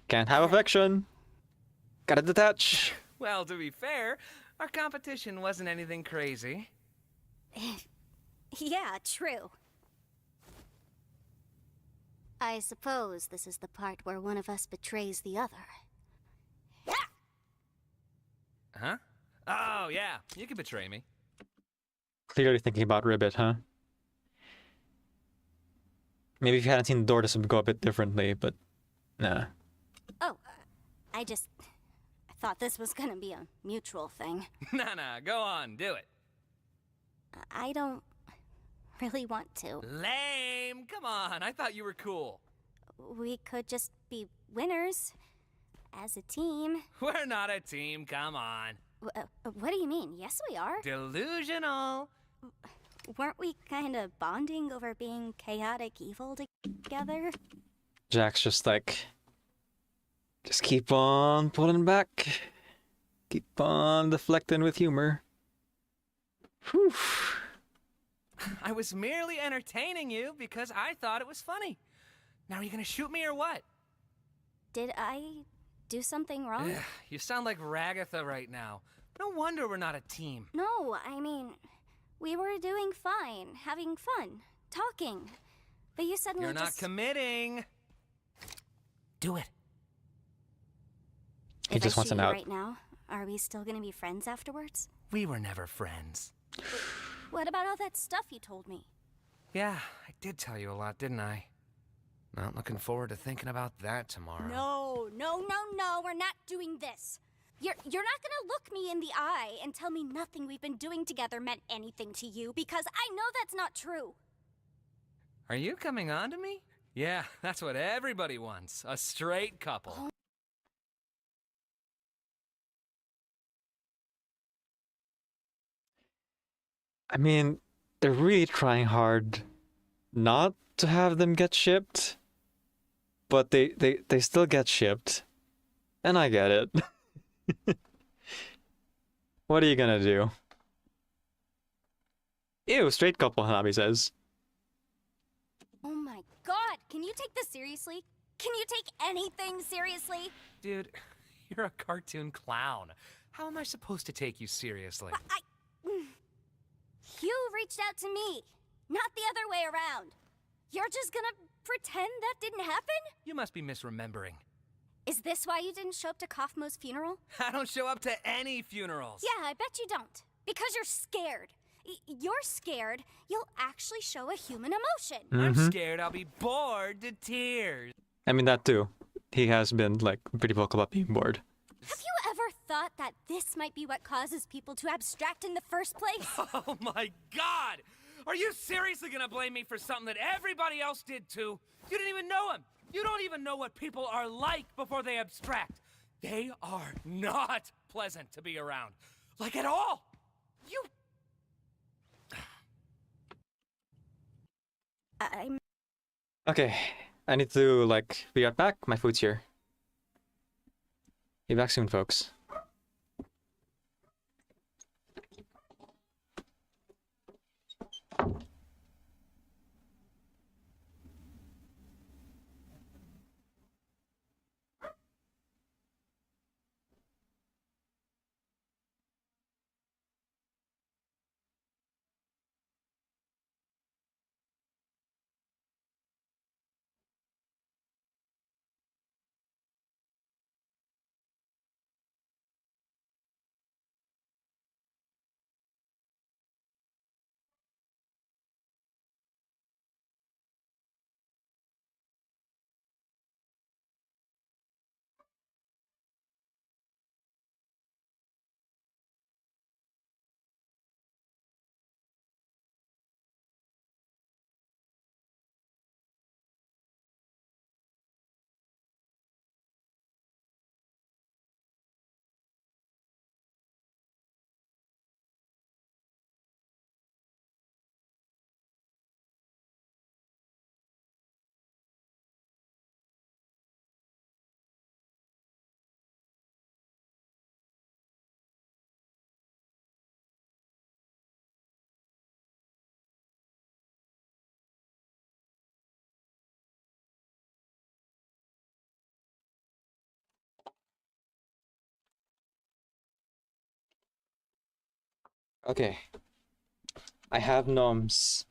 Can't have affection. Gotta detach. Well, to be fair, our competition wasn't anything crazy. Yeah, true. I suppose this is the part where one of us betrays the other. Huh? Oh, yeah. You can betray me. Clearly thinking about Ribbit, huh? Maybe if you hadn't seen the door, this would go a bit differently, but nah. Oh, I thought this was gonna be a mutual thing. Nah, go on, do it. I don't really want to. Lame! Come on, I thought you were cool. We could just be winners as a team. We're not a team, come on. What do you mean? Yes, we are. Delusional. Weren't we kind of bonding over being chaotic evil together? Jack's just like, just keep on pulling back. Keep on deflecting with humor. Whew. I was merely entertaining you because I thought it was funny. Now are you gonna shoot me or what? Did I do something wrong? Ugh, you sound like Ragatha right now. No wonder we're not a team. No, I mean, we were doing fine, having fun, talking. But you suddenly You're not committing. Do it. He just wants an out. Right now, are we still gonna be friends afterwards? We were never friends. What about all that stuff you told me? Yeah, I did tell you a lot, didn't I? Not looking forward to thinking about that tomorrow. No, we're not doing this. You're not gonna look me in the eye and tell me nothing we've been doing together meant anything to you, because I know that's not true. Are you coming on to me? Yeah, that's what everybody wants. A straight couple. I mean, they're really trying hard not to have them get shipped, but they still get shipped, and I get it. What are you gonna do? Ew, straight couple, Hanabi says. Oh my god, can you take this seriously? Can you take anything seriously? Dude, you're a cartoon clown. How am I supposed to take you seriously? You reached out to me, not the other way around. You're just gonna pretend that didn't happen? You must be misremembering. Is this why you didn't show up to Kaufmo's funeral? I don't show up to any funerals. Yeah, I bet you don't. Because you're scared. You're scared you'll actually show a human emotion. I'm scared I'll be bored to tears. I mean, that too. He has been, like, pretty vocal about being bored. Have you ever thought that this might be what causes people to abstract in the first place? Oh my god! Are you seriously gonna blame me for something that everybody else did too? You didn't even know him! You don't even know what people are like before they abstract. They are not pleasant to be around. Like at all! You... I'm... Okay, I need to, like, be right back. My food's here. Be back soon, folks. Okay. I have gnomes.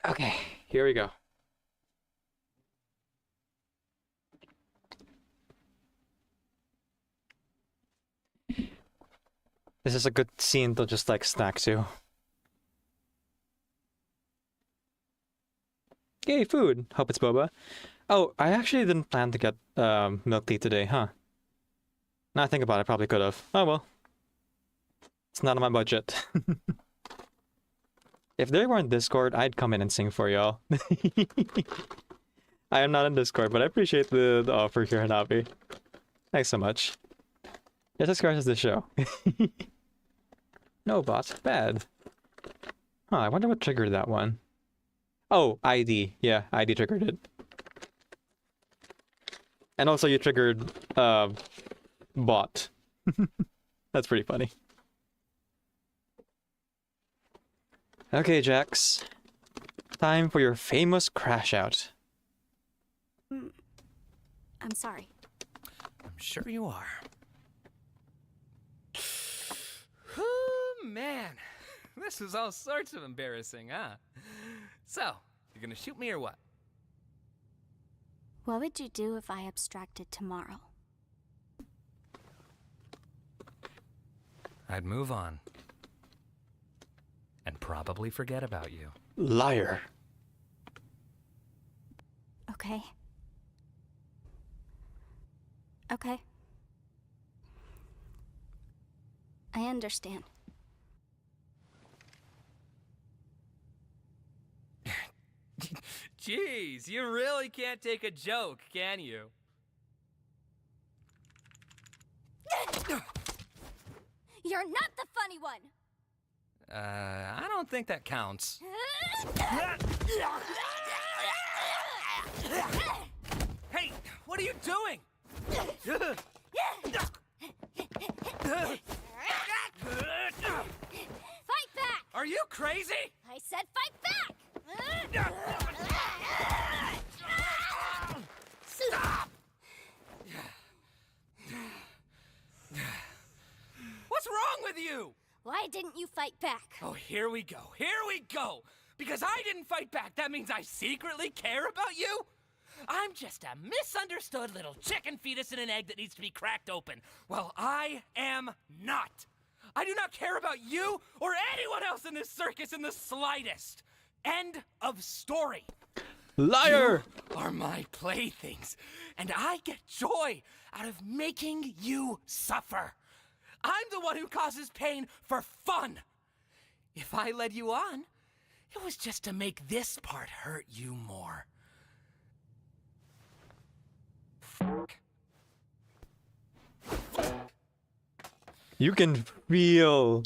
Okay, here we go. This is a good scene to just, like, snack to. Yay, food! Hope it's boba. Oh, I actually didn't plan to get milk tea today, huh? Now I think about it, I probably could have. Oh well. It's not on my budget. If they were in Discord, I'd come in and sing for y'all. I am not in Discord, but I appreciate the offer here, Hanabi. Thanks so much. Yes, this crashes the show. No, boss. Bad. Huh, I wonder what triggered that one. Oh, ID. Yeah, ID triggered it. And also you triggered, bot. That's pretty funny. Okay, Jax. Time for your famous crash out. I'm sorry. I'm sure you are. Whew, man. This was all sorts of embarrassing, huh? So, you're gonna shoot me or what? What would you do if I abstracted tomorrow? I'd move on. And probably forget about you. Liar. Okay. Okay. I understand. Jeez, you really can't take a joke, can you? You're not the funny one! I don't think that counts. Hey, what are you doing? Fight back! Are you crazy? I said fight back! you? Why didn't you fight back? Oh, here we go. Here we go. Because I didn't fight back, that means I secretly care about you? I'm just a misunderstood little chicken fetus in an egg that needs to be cracked open. Well, I am not. I do not care about you or anyone else in this circus in the slightest. End of story. Liar! You are my playthings, and I get joy out of making you suffer. I'm the one who causes pain for fun. If I led you on, it was just to make this part hurt you more. You can feel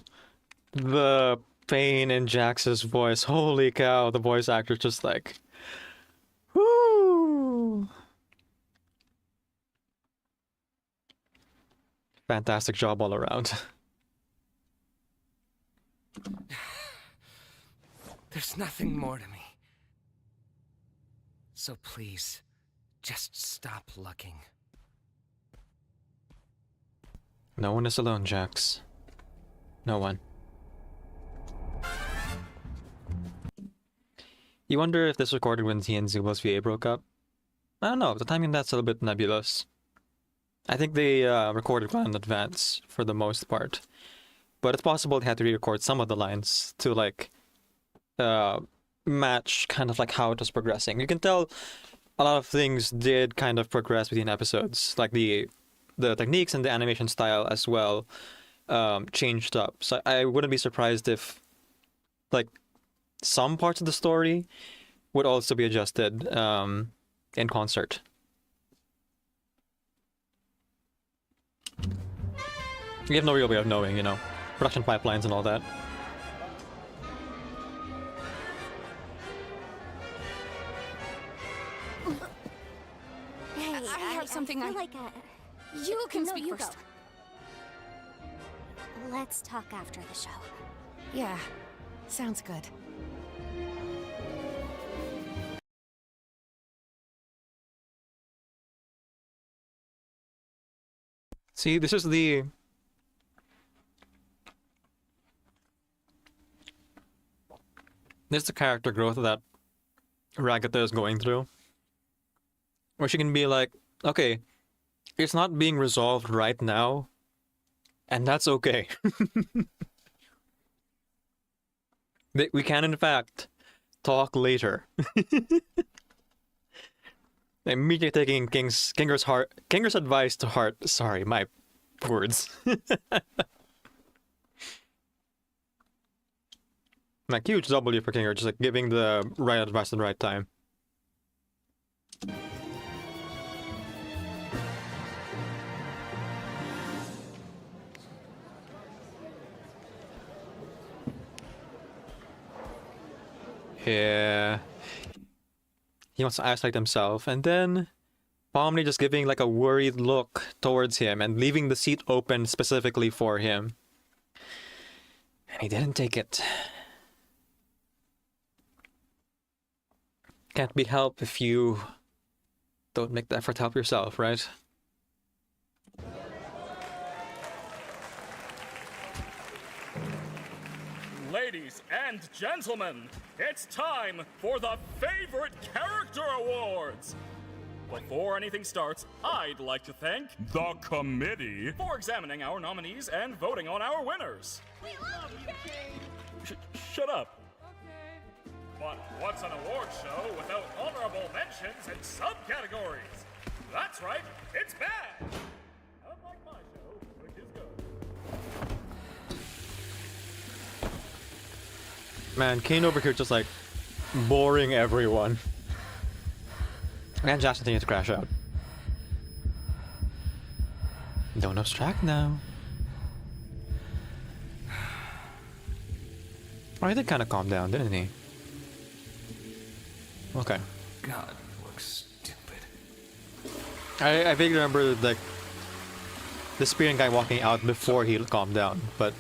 the pain in Jax's voice. Holy cow, the voice actor's just like, whoo! Fantastic job all around. There's nothing more to me. So please, just stop looking. No one is alone, Jax. No one. You wonder if this recorded when he and Zubo's VA broke up? I don't know, the timing that's a little bit nebulous. I think they recorded well in advance for the most part. But it's possible they had to re-record some of the lines to like match kind of like how it was progressing. You can tell a lot of things did kind of progress between episodes, like the techniques and the animation style as well changed up. So I wouldn't be surprised if like some parts of the story would also be adjusted in concert. You have no real way of knowing, you know, production pipelines and all that. Hey, I have something feel I... like You can no, speak you first. Go. Let's talk after the show. Yeah, sounds good. See, this is the character growth that Ragata is going through. Where she can be like, okay, it's not being resolved right now, and that's okay. We can, in fact, talk later. Immediately taking Kinger's advice to heart. Sorry, my words. Like, huge W for Kinger, just like giving the right advice at the right time. Yeah. He wants to isolate himself, and then Pomni just giving like a worried look towards him and leaving the seat open specifically for him. And he didn't take it. Can't be helped if you don't make the effort to help yourself, right? Ladies and gentlemen, it's time for the Favorite Character Awards! Before anything starts, I'd like to thank the committee for examining our nominees and voting on our winners. We love you, King! Shut up. But what's an award show without honorable mentions and subcategories? That's right, it's bad! Unlike my show, which is good. Man, Kane over here just like boring everyone. And Jackson needs to crash out. Don't abstract now. Oh, he did kind of calm down, didn't he? Okay. God, you look stupid. I vaguely remember like the spearing guy walking out before he calmed down, but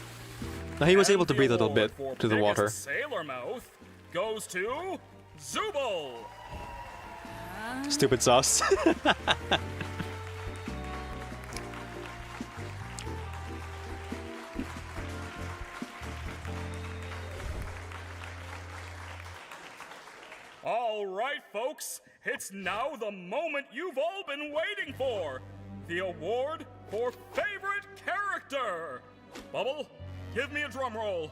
he was able to breathe a little bit to the water. Sailor mouth goes to Zubul. Stupid sauce. now the moment you've all been waiting for. The award for favorite character. Bubble, give me a drum roll.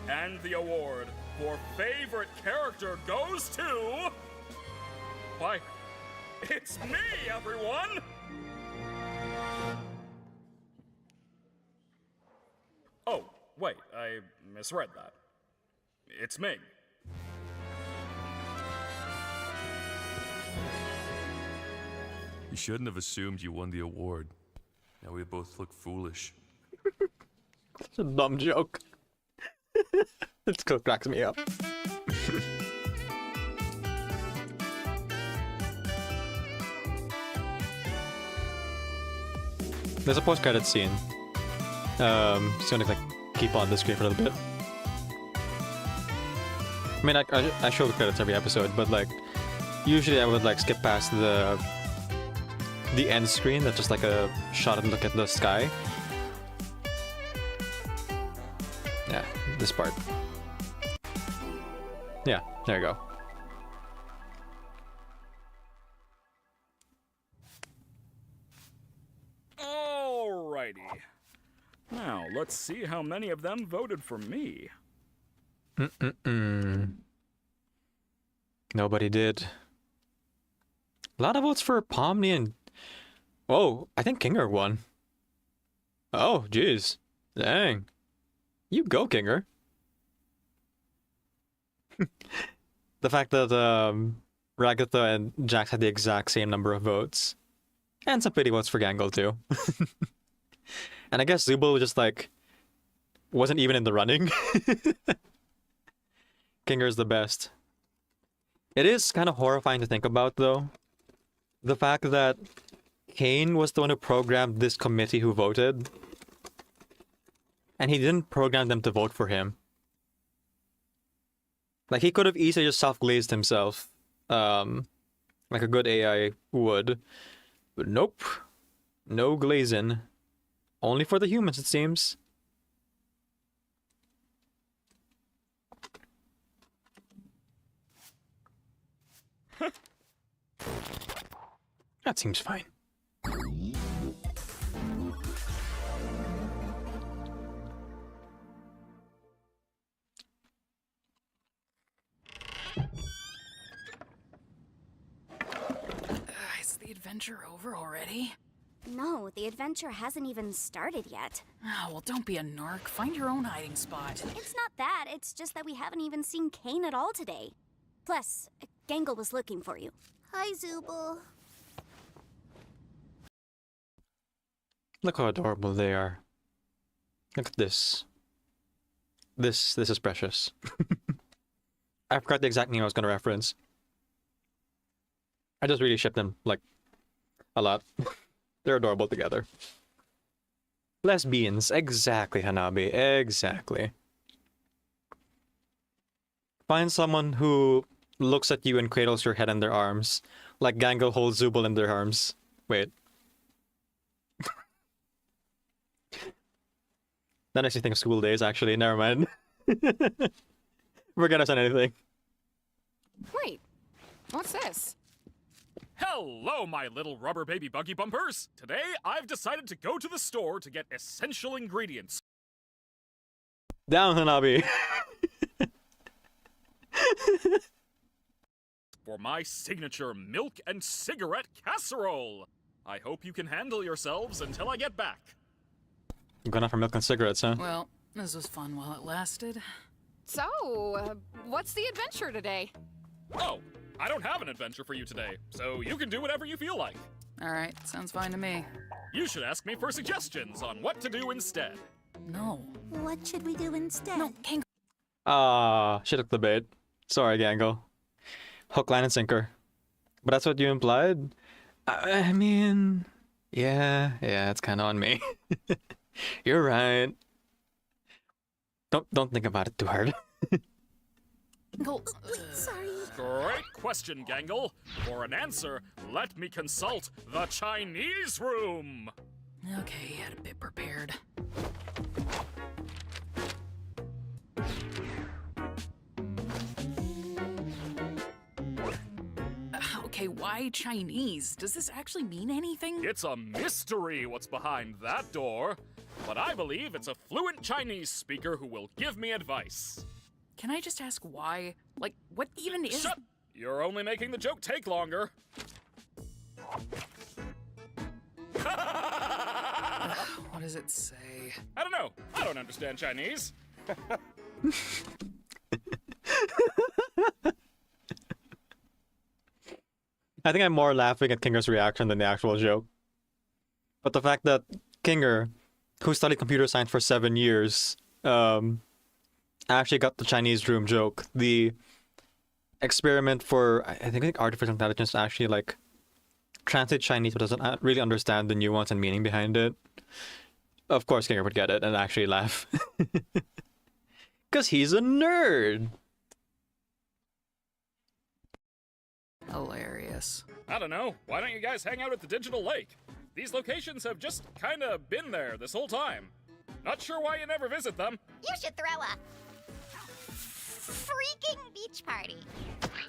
And the award for favorite character goes to... Why, it's me, everyone! Oh, wait, I misread that. It's Ming. You shouldn't have assumed you won the award. Now we both look foolish. It's a dumb joke. It still cracks me up. There's a post-credit scene. It's gonna like keep on the screen for a little bit. I mean, I show the credits every episode, but like usually I would like skip past the end screen. That's just like a shot and look at the sky. Yeah, this part. Yeah, there you go. Alrighty. Now, let's see how many of them voted for me. Nobody did. A lot of votes for Pomni and... Oh, I think Kinger won. Oh, jeez. Dang. You go, Kinger. The fact that Ragatha and Jax had the exact same number of votes. And some pity votes for Gangle, too. And I guess Zubul just, like, wasn't even in the running. Kinger's the best. It is kind of horrifying to think about, though. The fact that Kane was the one who programmed this committee who voted. And he didn't program them to vote for him. Like, he could have easily just self-glazed himself. Like a good AI would. But nope. No glazing. Only for the humans, it seems. That seems fine. Is the adventure over already? No, the adventure hasn't even started yet. Oh, well, don't be a narc. Find your own hiding spot. It's not that, it's just that we haven't even seen Kane at all today. Plus, Gangle was looking for you. Hi, Zubul. Look how adorable they are. Look at this. This is precious. I forgot the exact name I was going to reference. I just really ship them, like, a lot. They're adorable together. Lesbians. Exactly, Hanabi. Exactly. Find someone who looks at you and cradles your head in their arms. Like Gangle holds Zubul in their arms. Wait. That makes me think of school days, actually. Never mind. Forget I said anything. Wait, what's this? Hello, my little rubber baby buggy bumpers! Today, I've decided to go to the store to get essential ingredients. Down, Hanabi. For my signature milk and cigarette casserole. I hope you can handle yourselves until I get back. You're going out for milk and cigarettes, huh? Well, this was fun while it lasted. So, what's the adventure today? Oh, I don't have an adventure for you today, so you can do whatever you feel like. All right, sounds fine to me. You should ask me for suggestions on what to do instead. No. What should we do instead? No, Gangle. She took the bait. Sorry, Gangle. Hook, line, and sinker. But that's what you implied? I mean... Yeah, it's kind of on me. You're right. Don't think about it too hard. Sorry. Great question, Gangle. For an answer, let me consult the Chinese room. Okay, had a bit prepared. Okay, why Chinese? Does this actually mean anything? It's a mystery what's behind that door, but I believe it's a fluent Chinese speaker who will give me advice. Can I just ask why? Like, what even is... Shut! You're only making the joke take longer. What does it say? I don't know. I don't understand Chinese. I think I'm more laughing at Kinger's reaction than the actual joke. But the fact that Kinger, who studied computer science for 7 years, actually got the Chinese room joke. The experiment for, I think artificial intelligence actually like translate Chinese but doesn't really understand the nuance and meaning behind it. Of course Kinger would get it and actually laugh. Because he's a nerd! Hilarious. I don't know. Why don't you guys hang out at the Digital Lake? These locations have just kinda been there this whole time. Not sure why you never visit them. You should throw a freaking beach party.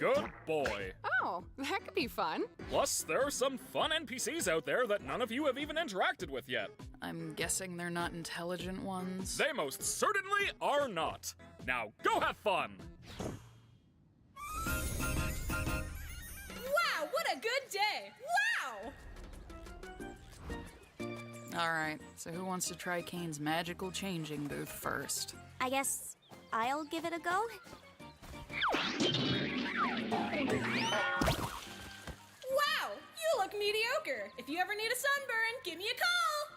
Good boy. Oh, that could be fun. Plus, there are some fun NPCs out there that none of you have even interacted with yet. I'm guessing they're not intelligent ones. They most certainly are not. Now, go have fun! Wow, what a good day! Wow! Alright, so who wants to try Kane's magical changing booth first? I guess I'll give it a go. Wow, you look mediocre. If you ever need a sunburn, give me a call.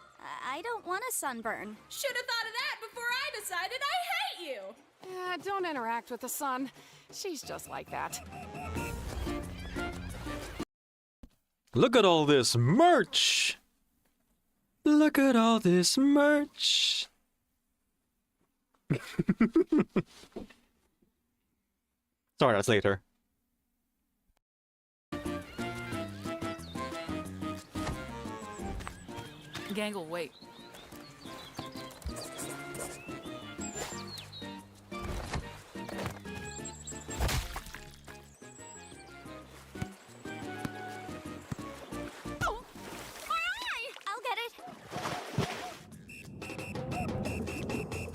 I don't want a sunburn. Should have thought of that before I decided I hate you. Don't interact with the sun. She's just like that. Look at all this merch! Look at all this merch! Sorry, that's later. Gangle, wait.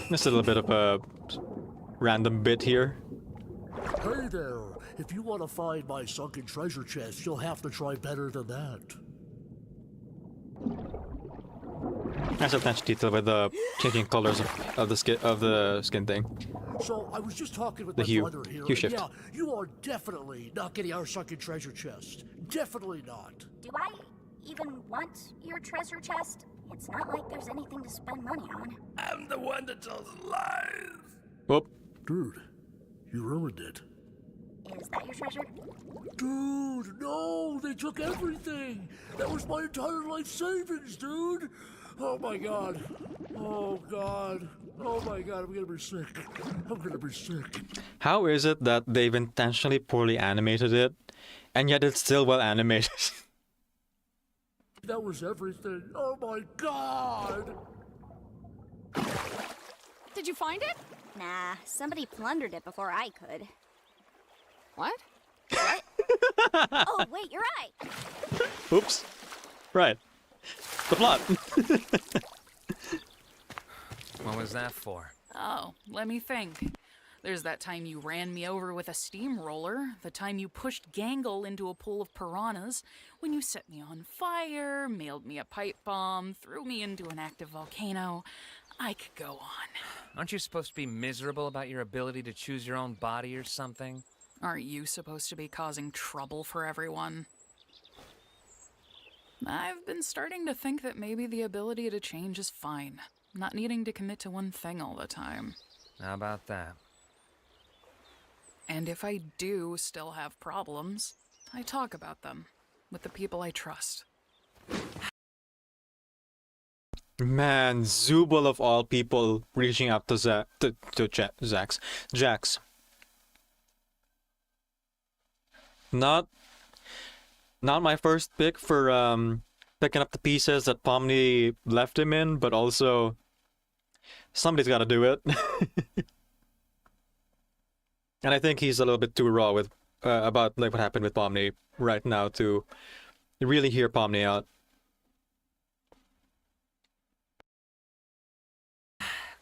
Just a little bit of a random bit here. Hey there, if you want to find my sunken treasure chest, you'll have to try better than that. Nice attention to detail with the changing colors of the skin thing. So, I was just talking with The my hue. brother here, Hue and shift. yeah, you are definitely not getting our sunken treasure chest. Definitely not. Do I even want your treasure chest? It's not like there's anything to spend money on. I'm the one that tells lies. Whoop. Dude, you ruined it. Is that your treasure? Dude, no, they took everything. That was my entire life savings, dude. Oh my god. Oh god. Oh my god, I'm gonna be sick. I'm gonna be sick. How is it that they've intentionally poorly animated it, and yet it's still well animated? That was everything. Oh my god. Did you find it? Nah, somebody plundered it before I could. What? What? Oh, wait, you're right. Oops. Right. The plot. What was that for? Oh, let me think. There's that time you ran me over with a steamroller, the time you pushed Gangle into a pool of piranhas, when you set me on fire, mailed me a pipe bomb, threw me into an active volcano. I could go on. Aren't you supposed to be miserable about your ability to choose your own body or something? Aren't you supposed to be causing trouble for everyone? I've been starting to think that maybe the ability to change is fine. Not needing to commit to one thing all the time. How about that? And if I do still have problems, I talk about them with the people I trust. Man, Zubul of all people reaching out to Jax. Not my first pick for picking up the pieces that Pomni left him in, but also somebody's got to do it. And I think he's a little bit too raw with about like what happened with Pomni right now to really hear Pomni out.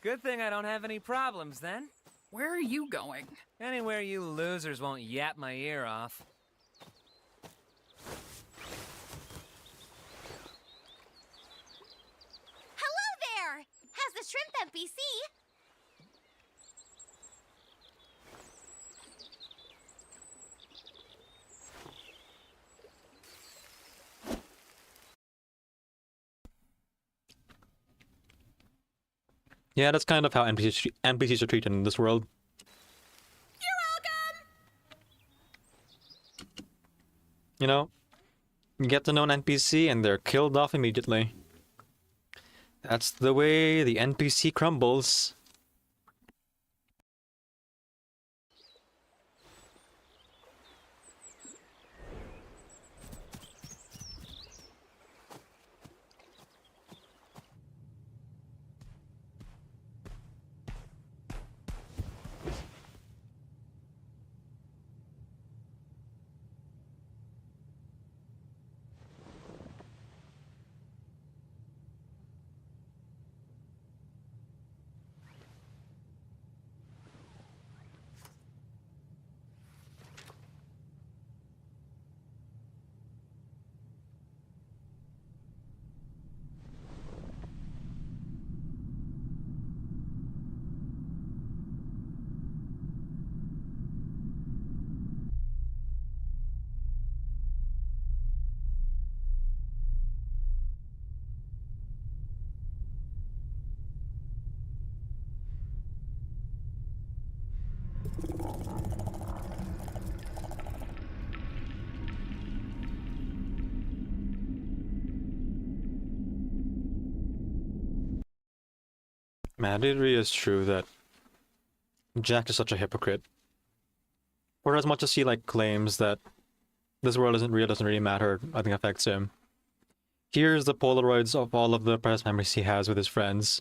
Good thing I don't have any problems then. Where are you going? Anywhere you losers won't yap my ear off. Hello there! How's the shrimp NPC? Yeah, that's kind of how NPCs are treated in this world. You know, you get to know an NPC and they're killed off immediately. That's the way the NPC crumbles. Man, it really is true that Jack is such a hypocrite. For as much as he like claims that this world isn't real, doesn't really matter, nothing affects him. Here's the Polaroids of all of the precious memories he has with his friends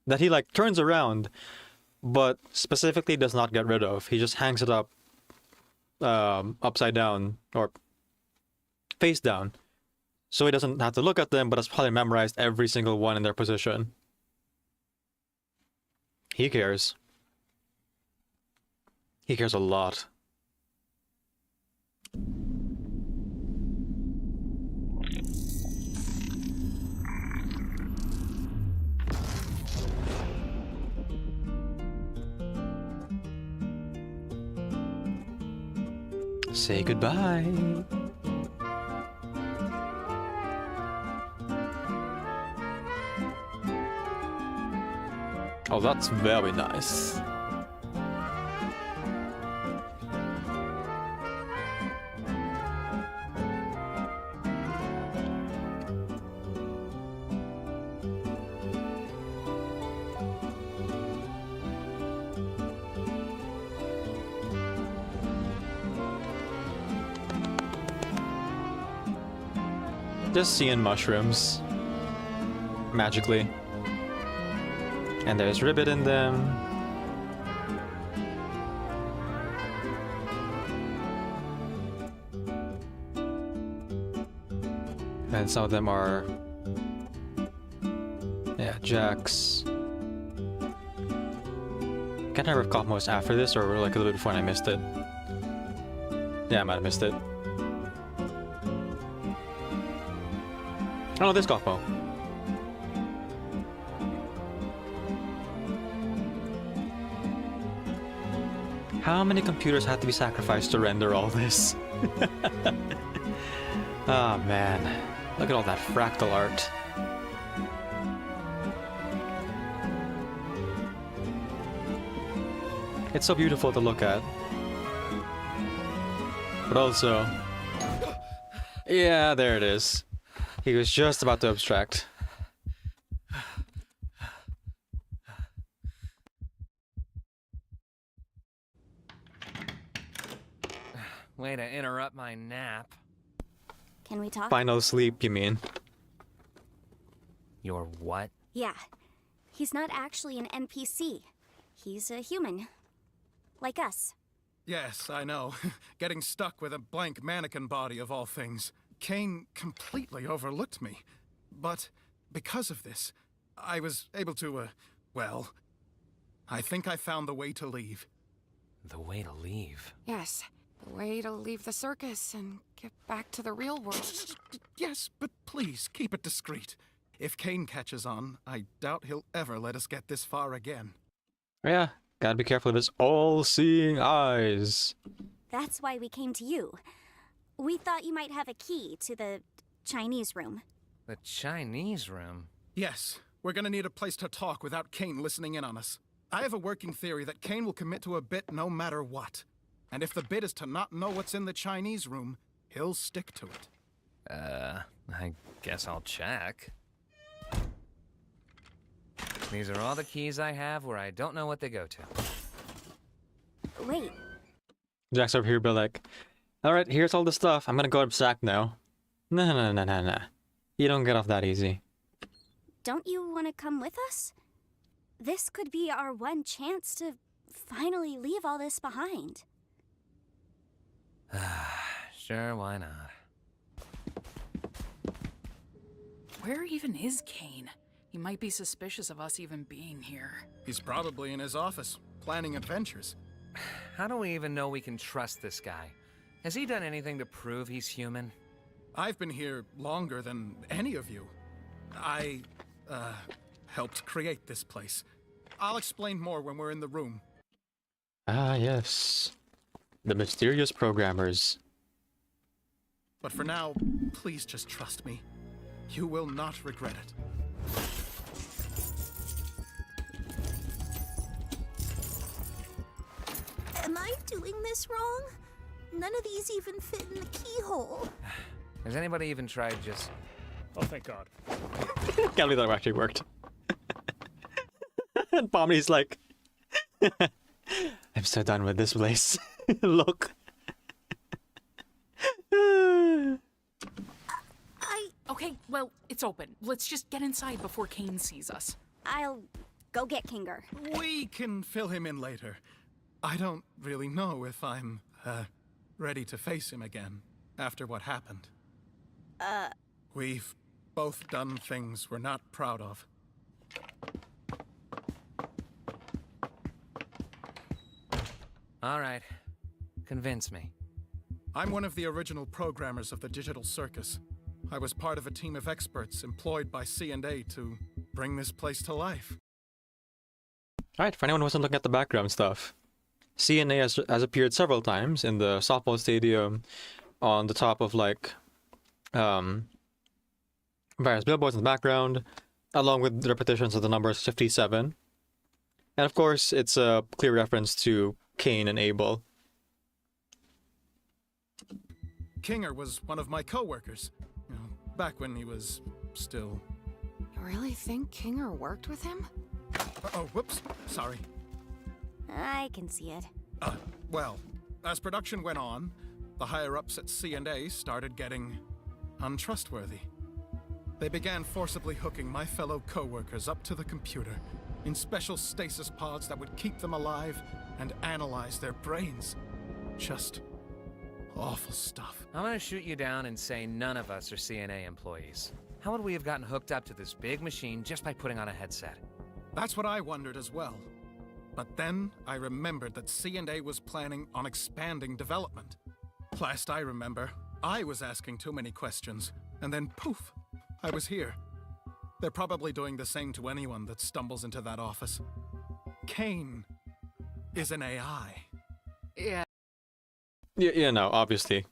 that he like turns around, but specifically does not get rid of. He just hangs it up upside down or face down, so he doesn't have to look at them, but has probably memorized every single one in their position. He cares. He cares a lot. Say goodbye. Oh, that's very nice. Just seeing mushrooms. Magically. And there's ribbit in them. And some of them are... yeah, Jack's. Can't remember if Cosmo was after this or like a little bit before and I missed it. Yeah, I might have missed it. Oh, there's Cosmo. How many computers had to be sacrificed to render all this? Oh man, look at all that fractal art. It's so beautiful to look at. But also... yeah, there it is. He was just about to abstract. Way to interrupt my nap. Can we talk? Final sleep, you mean? Your what? Yeah. He's not actually an NPC. He's a human. Like us. Yes, I know. Getting stuck with a blank mannequin body of all things. Kane completely overlooked me. But because of this, I was able to, well, I think I found the way to leave. The way to leave? Yes, the way to leave the circus and get back to the real world. Yes, but please, keep it discreet. If Kane catches on, I doubt he'll ever let us get this far again. Yeah, gotta be careful of his all-seeing eyes. That's why we came to you. We thought you might have a key to the Chinese room. The Chinese room? Yes, we're gonna need a place to talk without Kane listening in on us. I have a working theory that Kane will commit to a bit no matter what. And if the bit is to not know what's in the Chinese room, he'll stick to it. I guess I'll check. These are all the keys I have where I don't know what they go to. Wait. Jack's over here, but like, alright, here's all the stuff. I'm gonna go up Sack now. No. You don't get off that easy. Don't you want to come with us? This could be our one chance to finally leave all this behind. Sure, why not? Where even is Kane? He might be suspicious of us even being here. He's probably in his office, planning adventures. How do we even know we can trust this guy? Has he done anything to prove he's human? I've been here longer than any of you. I, helped create this place. I'll explain more when we're in the room. Ah, yes. The mysterious programmers. But for now, please just trust me. You will not regret it. Am I doing this wrong? None of these even fit in the keyhole. Has anybody even tried just... Oh, thank God. Can't believe that actually worked. And Pomni's like, I'm so done with this place. Look. Okay, well, it's open. Let's just get inside before Kane sees us. I'll go get Kinger. We can fill him in later. I don't really know if I'm, ready to face him again after what happened. We've both done things we're not proud of. All right. Convince me. I'm one of the original programmers of the digital circus. I was part of a team of experts employed by C&A to bring this place to life. Alright, for anyone who wasn't looking at the background stuff, CNA has appeared several times in the softball stadium, on the top of like various billboards in the background, along with repetitions of the numbers 57. And of course, it's a clear reference to Cain and Abel. Kinger was one of my co-workers, back when he was still... You really think Kinger worked with him? Oh, whoops, sorry. I can see it. Well, as production went on, the higher-ups at C&A started getting untrustworthy. They began forcibly hooking my fellow co-workers up to the computer in special stasis pods that would keep them alive and analyze their brains. Just awful stuff. I'm gonna shoot you down and say none of us are CNA employees. How would we have gotten hooked up to this big machine just by putting on a headset? That's what I wondered as well. But then I remembered that C&A was planning on expanding development. Last I remember, I was asking too many questions, and then poof, I was here. They're probably doing the same to anyone that stumbles into that office. Kane is an AI. Yeah. Yeah, no, obviously.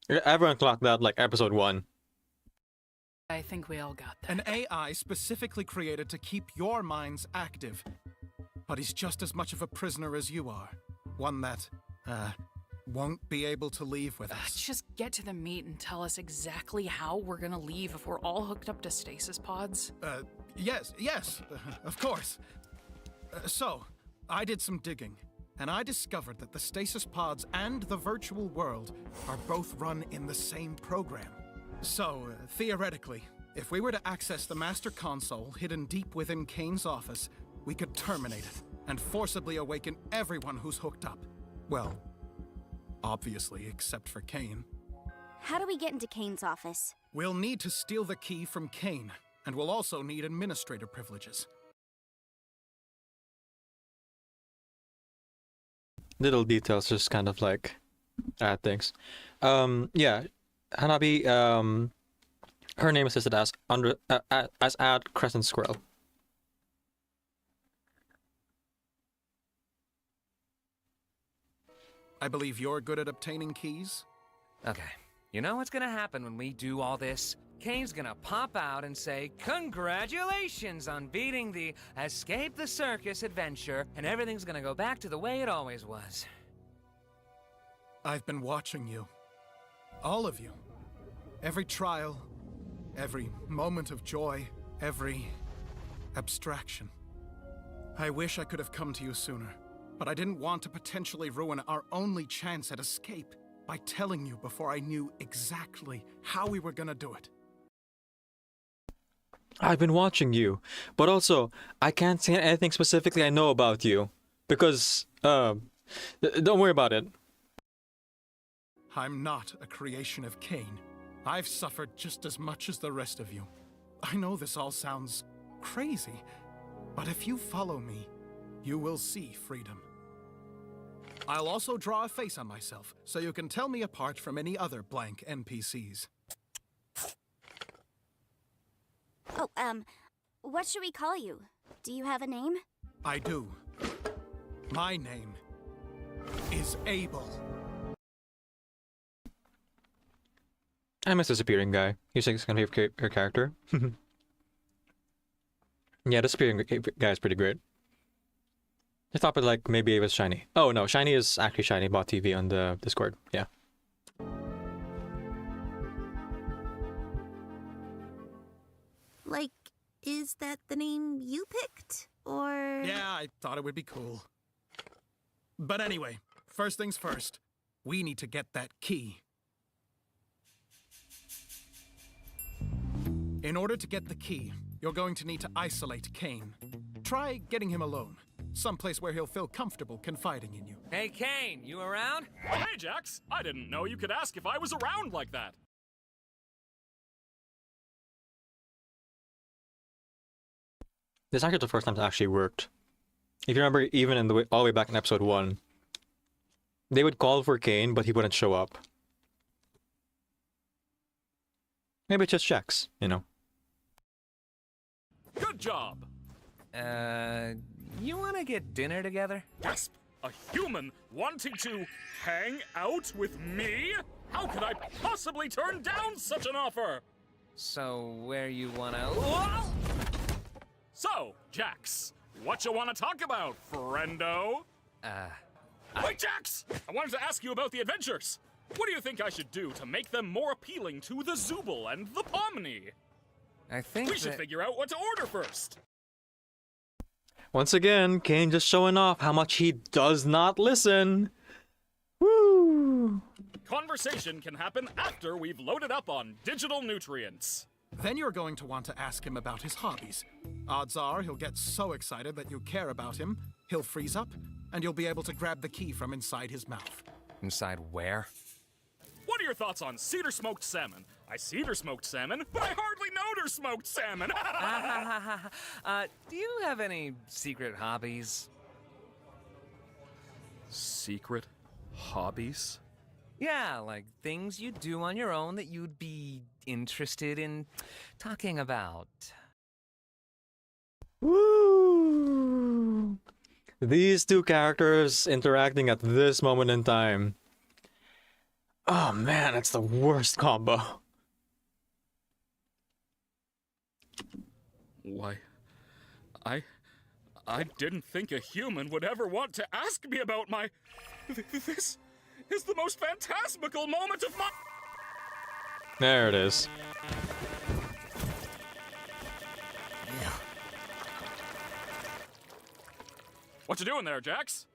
Everyone clocked that like episode 1. I think we all got that. An AI specifically created to keep your minds active. But he's just as much of a prisoner as you are. One that, won't be able to leave with us. Just get to the meat and tell us exactly how we're gonna leave if we're all hooked up to stasis pods. Yes, of course. So, I did some digging, and I discovered that the stasis pods and the virtual world are both run in the same program. So, theoretically, if we were to access the master console hidden deep within Kane's office, we could terminate it. and forcibly awaken everyone who's hooked up. Well, obviously, except for Kane. How do we get into Kane's office? We'll need to steal the key from Kane, and we'll also need administrator privileges. Little details, just kind of like add things. Yeah, Hanabi. Her name is listed as at Crescent Squirrel. I believe you're good at obtaining keys? Okay. You know what's gonna happen when we do all this? Kane's gonna pop out and say, "Congratulations on beating the Escape the Circus adventure," and everything's gonna go back to the way it always was. I've been watching you. All of you. Every trial, every moment of joy, every abstraction. I wish I could have come to you sooner, but I didn't want to potentially ruin our only chance at escape by telling you before I knew exactly how we were gonna do it. I've been watching you, but also I can't say anything specifically I know about you because don't worry about it. I'm not a creation of Kane. I've suffered just as much as the rest of you. I know this all sounds crazy, but if you follow me, you will see freedom. I'll also draw a face on myself, so you can tell me apart from any other blank NPCs. Oh, what should we call you? Do you have a name? I do. My name is Abel. I miss the disappearing guy. You think it's gonna be your character? Yeah, the disappearing guy is pretty great. I thought it like maybe it was Shiny. Oh no, Shiny is actually Shiny Bot TV on the Discord. Yeah. Like, is that the name you picked? Or... Yeah, I thought it would be cool. But anyway, first things first. We need to get that key. In order to get the key, you're going to need to isolate Kane. Try getting him alone. Someplace where he'll feel comfortable confiding in you. Hey, Kane, you around? Hey, Jax. I didn't know you could ask if I was around like that. This is actually the first time it actually worked. If you remember, even in all the way back in episode 1, they would call for Kane, but he wouldn't show up. Maybe it's just checks, you know. Good job. You wanna get dinner together? Gasp! A human wanting to hang out with me? How could I possibly turn down such an offer? So, where you wanna... Whoa! So, Jax, what you wanna talk about, friendo? Wait, Jax! I wanted to ask you about the adventures. What do you think I should do to make them more appealing to the Zooble and the Pomni? I think we should figure out what to order first. Once again, Kane just showing off how much he does not listen. Woo! Conversation can happen after we've loaded up on digital nutrients. Then you're going to want to ask him about his hobbies. Odds are he'll get so excited that you care about him, he'll freeze up, and you'll be able to grab the key from inside his mouth. Inside where? What are your thoughts on cedar smoked salmon? I cedar smoked salmon, but I hardly know smoked salmon. Do you have any secret hobbies? Secret hobbies? Yeah, like things you do on your own that you'd be interested in talking about. Woo! These two characters interacting at this moment in time. Oh man, that's the worst combo. Why, I didn't think a human would ever want to ask me about my... This is the most phantasmical moment of my... There it is. What you doing there, Jax?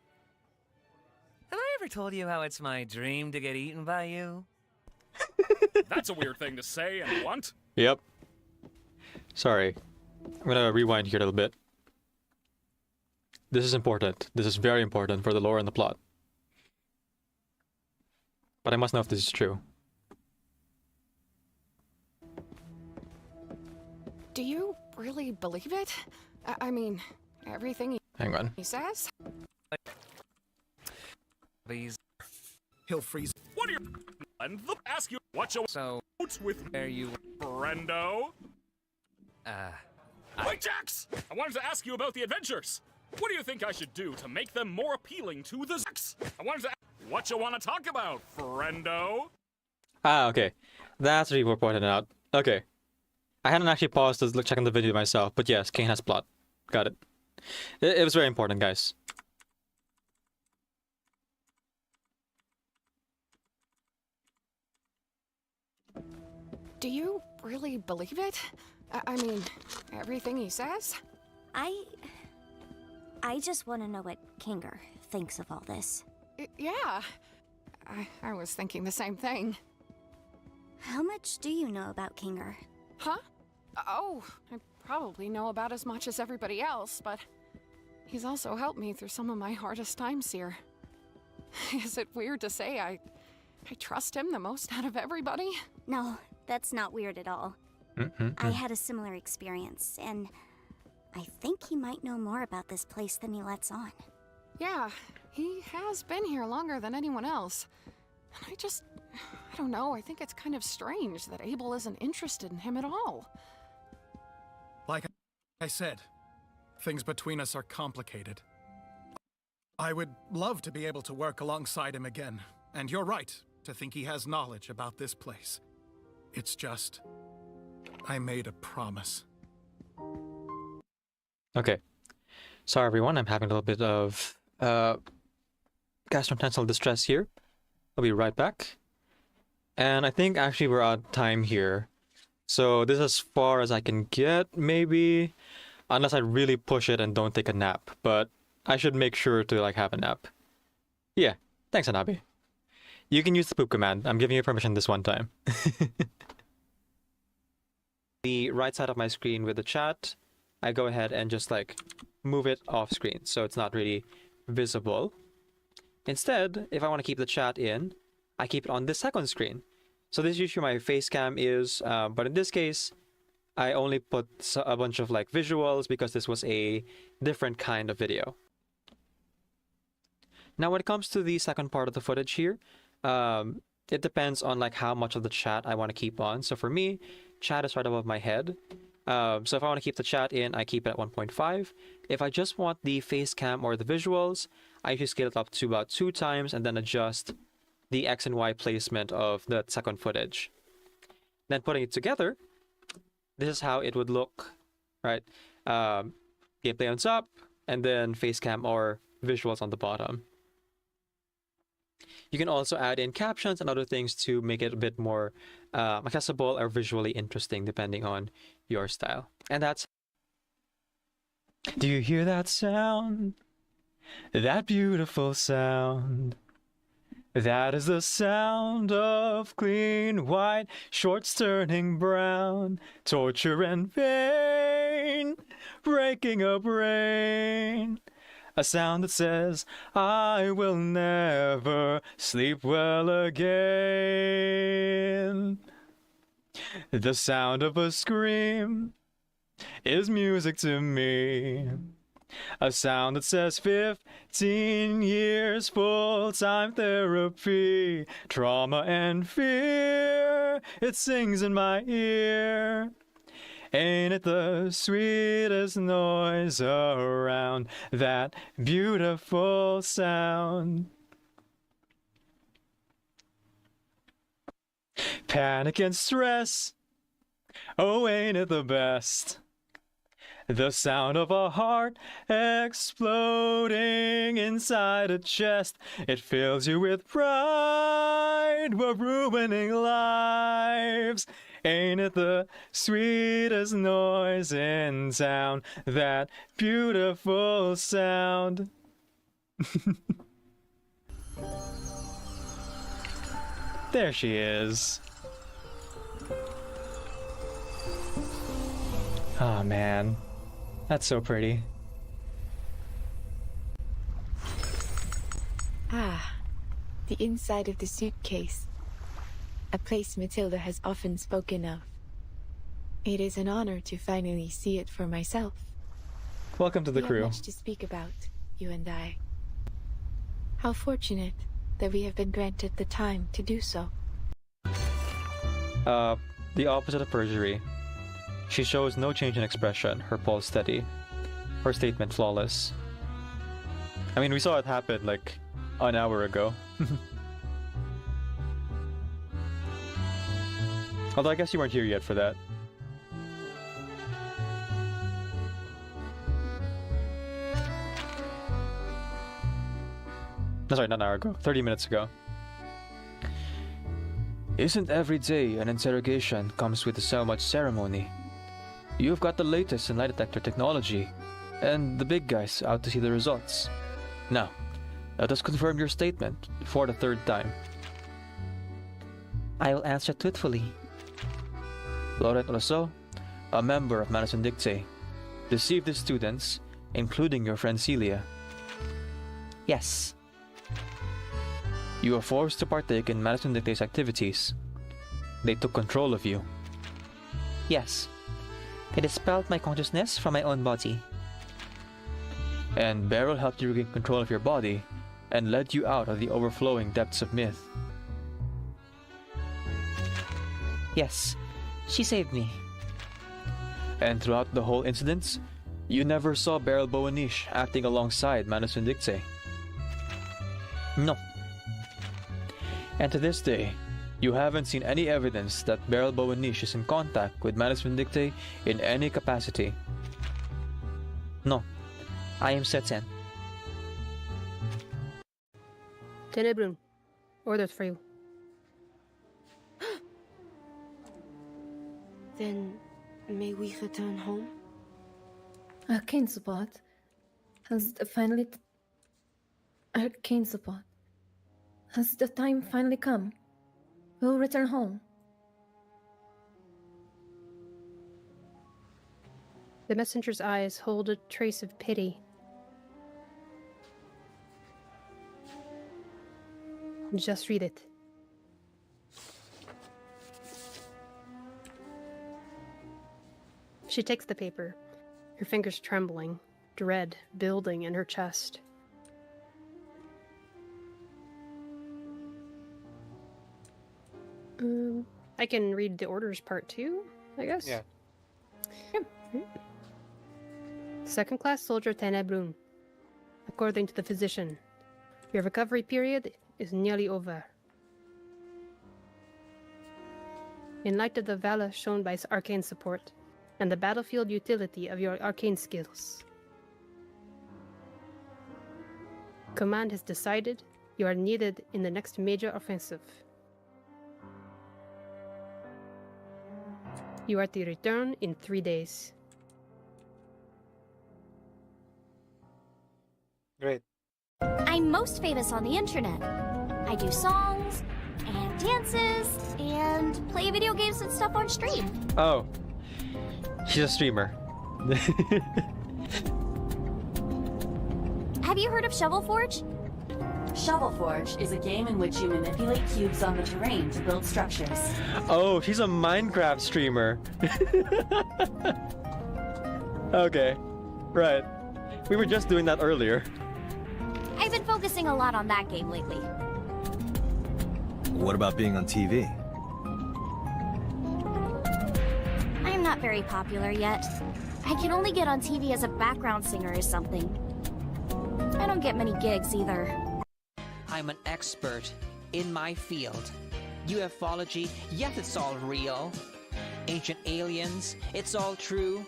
Have I ever told you how it's my dream to get eaten by you? That's a weird thing to say and want. Yep. Sorry. I'm gonna rewind here a little bit. This is important. This is very important for the lore and the plot. But I must know if this is true. Do you really believe it? I mean, everything Hang on. he says? Please. He'll freeze. What are you? And the ask you what you So, with there you... friendo? Wait, Jax! I wanted to ask you about the adventures. What do you think I should do to make them more appealing to the Zax? I wanted to ask what you want to talk about, friendo? Ah, okay. That's what you were pointing out. Okay. I hadn't actually paused to look check on the video myself, but yes, Kane has plot. Got it. It was very important, guys. Do you really believe it? I mean, everything he says? I just want to know what Kinger thinks of all this. Yeah. I was thinking the same thing. How much do you know about Kinger? Huh? Oh, I probably know about as much as everybody else, but he's also helped me through some of my hardest times here. Is it weird to say I trust him the most out of everybody? No, that's not weird at all. I had a similar experience, and I think he might know more about this place than he lets on. Yeah, he has been here longer than anyone else. And I don't know, I think it's kind of strange that Abel isn't interested in him at all. Like I said, things between us are complicated. I would love to be able to work alongside him again, and you're right to think he has knowledge about this place. It's just, I made a promise. Okay. Sorry, everyone. I'm having a little bit of gastrointestinal distress here. I'll be right back. And I think actually we're out of time here. So this is as far as I can get, maybe. Unless I really push it and don't take a nap. But I should make sure to like have a nap. Yeah. Thanks, Anabi. You can use the poop command. I'm giving you permission this one time. The right side of my screen with the chat, I go ahead and just like move it off screen so it's not really visible. Instead, if I want to keep the chat in, I keep it on this second screen. So this is usually my face cam is, but in this case, I only put a bunch of like visuals because this was a different kind of video. Now when it comes to the second part of the footage here, it depends on like how much of the chat I want to keep on. So for me, chat is right above my head. So if I want to keep the chat in, I keep it at 1.5. If I just want the face cam or the visuals, I usually scale it up to about 2 times and then adjust the X and Y placement of the second footage. Then putting it together, this is how it would look, right? Gameplay on top, and then face cam or visuals on the bottom. You can also add in captions and other things to make it a bit more accessible or visually interesting depending on your style. And that's... Do you hear that sound? That beautiful sound. That is the sound of clean white shorts turning brown, torture and pain, breaking a brain. A sound that says, I will never sleep well again. The sound of a scream is music to me. A sound that says 15 years full-time therapy. Trauma and fear, it sings in my ear. Ain't it the sweetest noise around, that beautiful sound? Panic and stress, oh ain't it the best? The sound of a heart exploding inside a chest. It fills you with pride, we're ruining lives. Ain't it the sweetest noise in town, that beautiful sound? There she is. Oh man, that's so pretty. Ah, the inside of the suitcase. A place Matilda has often spoken of. It is an honor to finally see it for myself. Welcome to the We crew. have much to speak about, you and I. How fortunate that we have been granted the time to do so. The opposite of perjury. She shows no change in expression, her pulse steady, her statement flawless. I mean, we saw it happen like an hour ago. Although I guess you weren't here yet for that. No, sorry, not an hour ago. 30 minutes ago. Isn't every day an interrogation comes with so much ceremony? You've got the latest in lie detector technology, and the big guys out to see the results. Now, let us confirm your statement for the third time. I will answer truthfully. Laurent Rousseau, a member of Madison Dictae, deceived the students, including your friend Celia. Yes. You were forced to partake in Madison Dictae's activities. They took control of you. Yes. They dispelled my consciousness from my own body. And Beryl helped you regain control of your body and led you out of the overflowing depths of myth. Yes. She saved me. And throughout the whole incidents, you never saw Beryl Boanish acting alongside Madison Dictae. No. And to this day, you haven't seen any evidence that Beryl Boanish is in contact with Madison Dictae in any capacity. No. I am certain. Tenebrun, orders for you. Then, may we return home? Arcane support has finally. Arcane support. Has the time finally come? We'll return home. The messenger's eyes hold a trace of pity. Just read it. She takes the paper, her fingers trembling, dread building in her chest. I can read the orders part too, I guess? Yeah. Second class soldier Tenebrun. According to the physician, your recovery period is nearly over. In light of the valor shown by arcane support, and the battlefield utility of your arcane skills, Command has decided you are needed in the next major offensive. You are to return in 3 days. Great. I'm most famous on the internet. I do songs and dances and play video games and stuff on stream. Oh. She's a streamer. Have you heard of Shovel Forge? Shovel Forge is a game in which you manipulate cubes on the terrain to build structures. Oh, she's a Minecraft streamer. Okay. Right. We were just doing that earlier. I've been focusing a lot on that game lately. What about being on TV? I'm not very popular yet. I can only get on TV as a background singer or something. I don't get many gigs either. I'm an expert in my field. UFology, yes, it's all real. Ancient aliens, it's all true.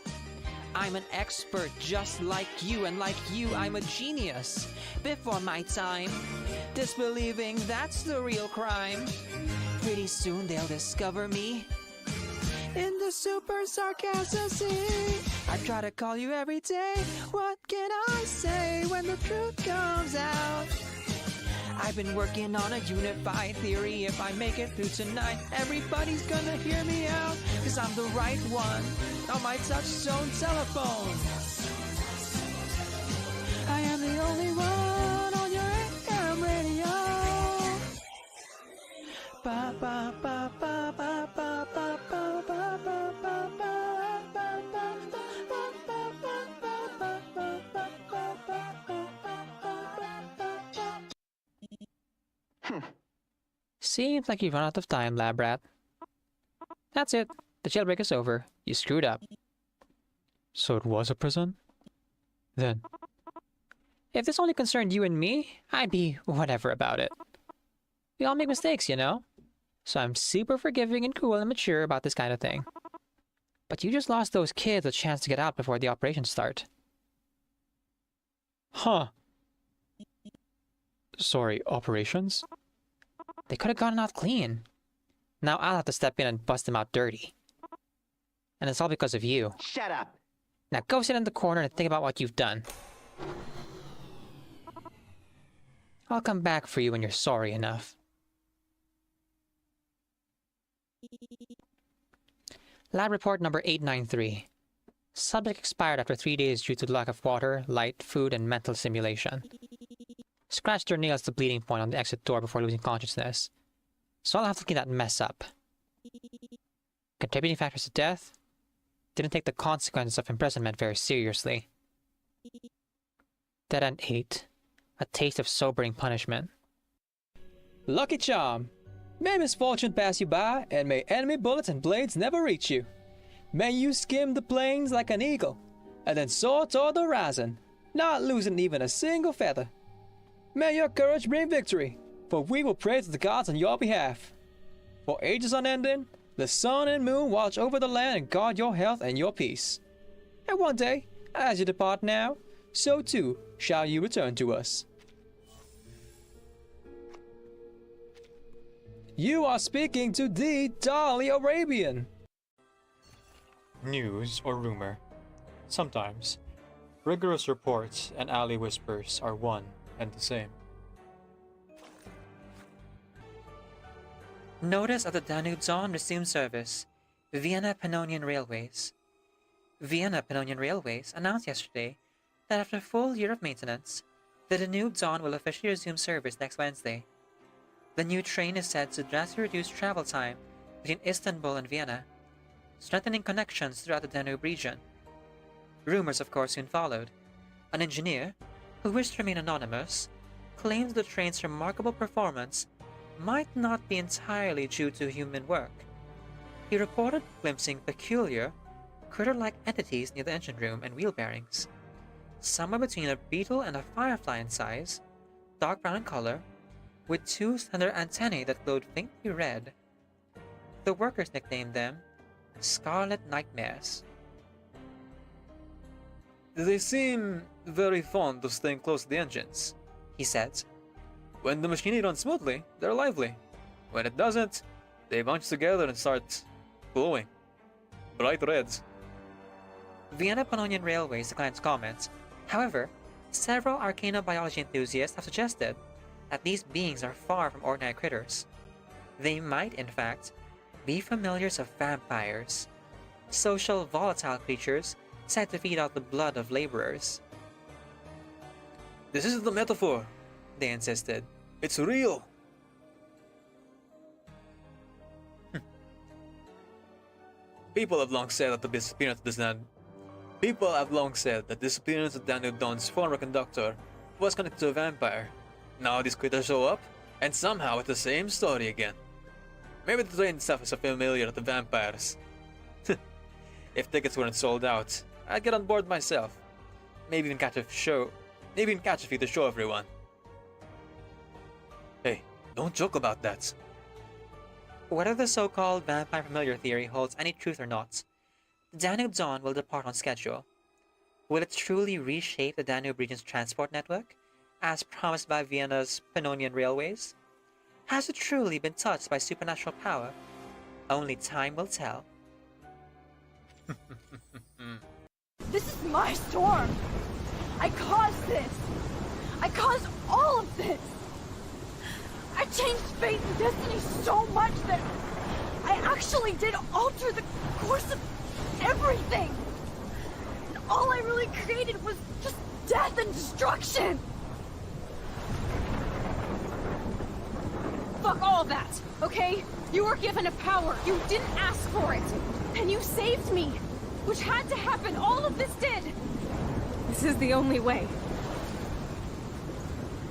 I'm an expert just like you, and like you, I'm a genius. Before my time, disbelieving, that's the real crime. Pretty soon they'll discover me in the super sarcasm sea. I try to call you every day. What can I say when the truth comes out? I've been working on a unified theory. If I make it through tonight, everybody's gonna hear me out. Cause I'm the right one on my touch-tone telephone. I am the only one on your AM radio. Seems like you've run out of time, lab rat. That's it. The jailbreak is over. You screwed up. So it was a prison? Then, if this only concerned you and me, I'd be whatever about it. We all make mistakes, you know? So I'm super forgiving and cool and mature about this kind of thing. But you just lost those kids a chance to get out before the operations start. Huh. Sorry, operations? They could have gotten out clean. Now I'll have to step in and bust them out dirty. And it's all because of you. Shut up. Now go sit in the corner and think about what you've done. I'll come back for you when you're sorry enough. Lab report number 893. Subject expired after 3 days due to lack of water, light, food, and mental stimulation. Scratched her nails to bleeding point on the exit door before losing consciousness. So I'll have to clean that mess up. Contributing factors to death? Didn't take the consequences of imprisonment very seriously. Dead End 8. A taste of sobering punishment. Lucky charm! May misfortune pass you by, and may enemy bullets and blades never reach you. May you skim the plains like an eagle, and then soar toward the horizon, not losing even a single feather. May your courage bring victory, for we will pray to the gods on your behalf. For ages unending, the sun and moon watch over the land and guard your health and your peace. And one day, as you depart now, so too shall you return to us. You are speaking to the Dali Arabian. News or rumor. Sometimes, rigorous reports and alley whispers are one and the same. Notice of the Danube Zone resumed service. Vienna Pannonian Railways. Vienna Pannonian Railways announced yesterday that after a full year of maintenance, the Danube Zone will officially resume service next Wednesday. The new train is said to drastically reduce travel time between Istanbul and Vienna, strengthening connections throughout the Danube region. Rumors, of course, soon followed. An engineer, who wished to remain anonymous, claims the train's remarkable performance might not be entirely due to human work. He reported glimpsing peculiar, critter-like entities near the engine room and wheel bearings. Somewhere between a beetle and a firefly in size, dark brown in color, with two slender antennae that glowed faintly red. The workers nicknamed them Scarlet Nightmares. They seem very fond of staying close to the engines, he said. When the machinery runs smoothly, they're lively. When it doesn't, they bunch together and start glowing. Bright reds. Vienna Pannonian Railways declined to comment. However, several arcanobiology enthusiasts have suggested that these beings are far from ordinary critters. They might, in fact, be familiars of vampires, social volatile creatures said to feed out the blood of laborers. This isn't a metaphor, they insisted. It's real. People have long said that the disappearance of Daniel Don's former conductor was connected to a vampire. Now these critters show up, and somehow it's the same story again. Maybe the train itself is familiar to vampires. If tickets weren't sold out, I'd get on board myself. Maybe even catch a few to show everyone. Hey, don't joke about that. Whether the so-called vampire familiar theory holds any truth or not, the Danube Zone will depart on schedule. Will it truly reshape the Danube region's transport network, as promised by Vienna's Pannonian Railways? Has it truly been touched by supernatural power? Only time will tell. This is my storm! I caused this! I caused all of this! I changed fate and destiny so much that I actually did alter the course of everything! And all I really created was just death and destruction! fuck all that, okay? You were given a power. You didn't ask for it. And you saved me. Which had to happen. All of this did. This is the only way.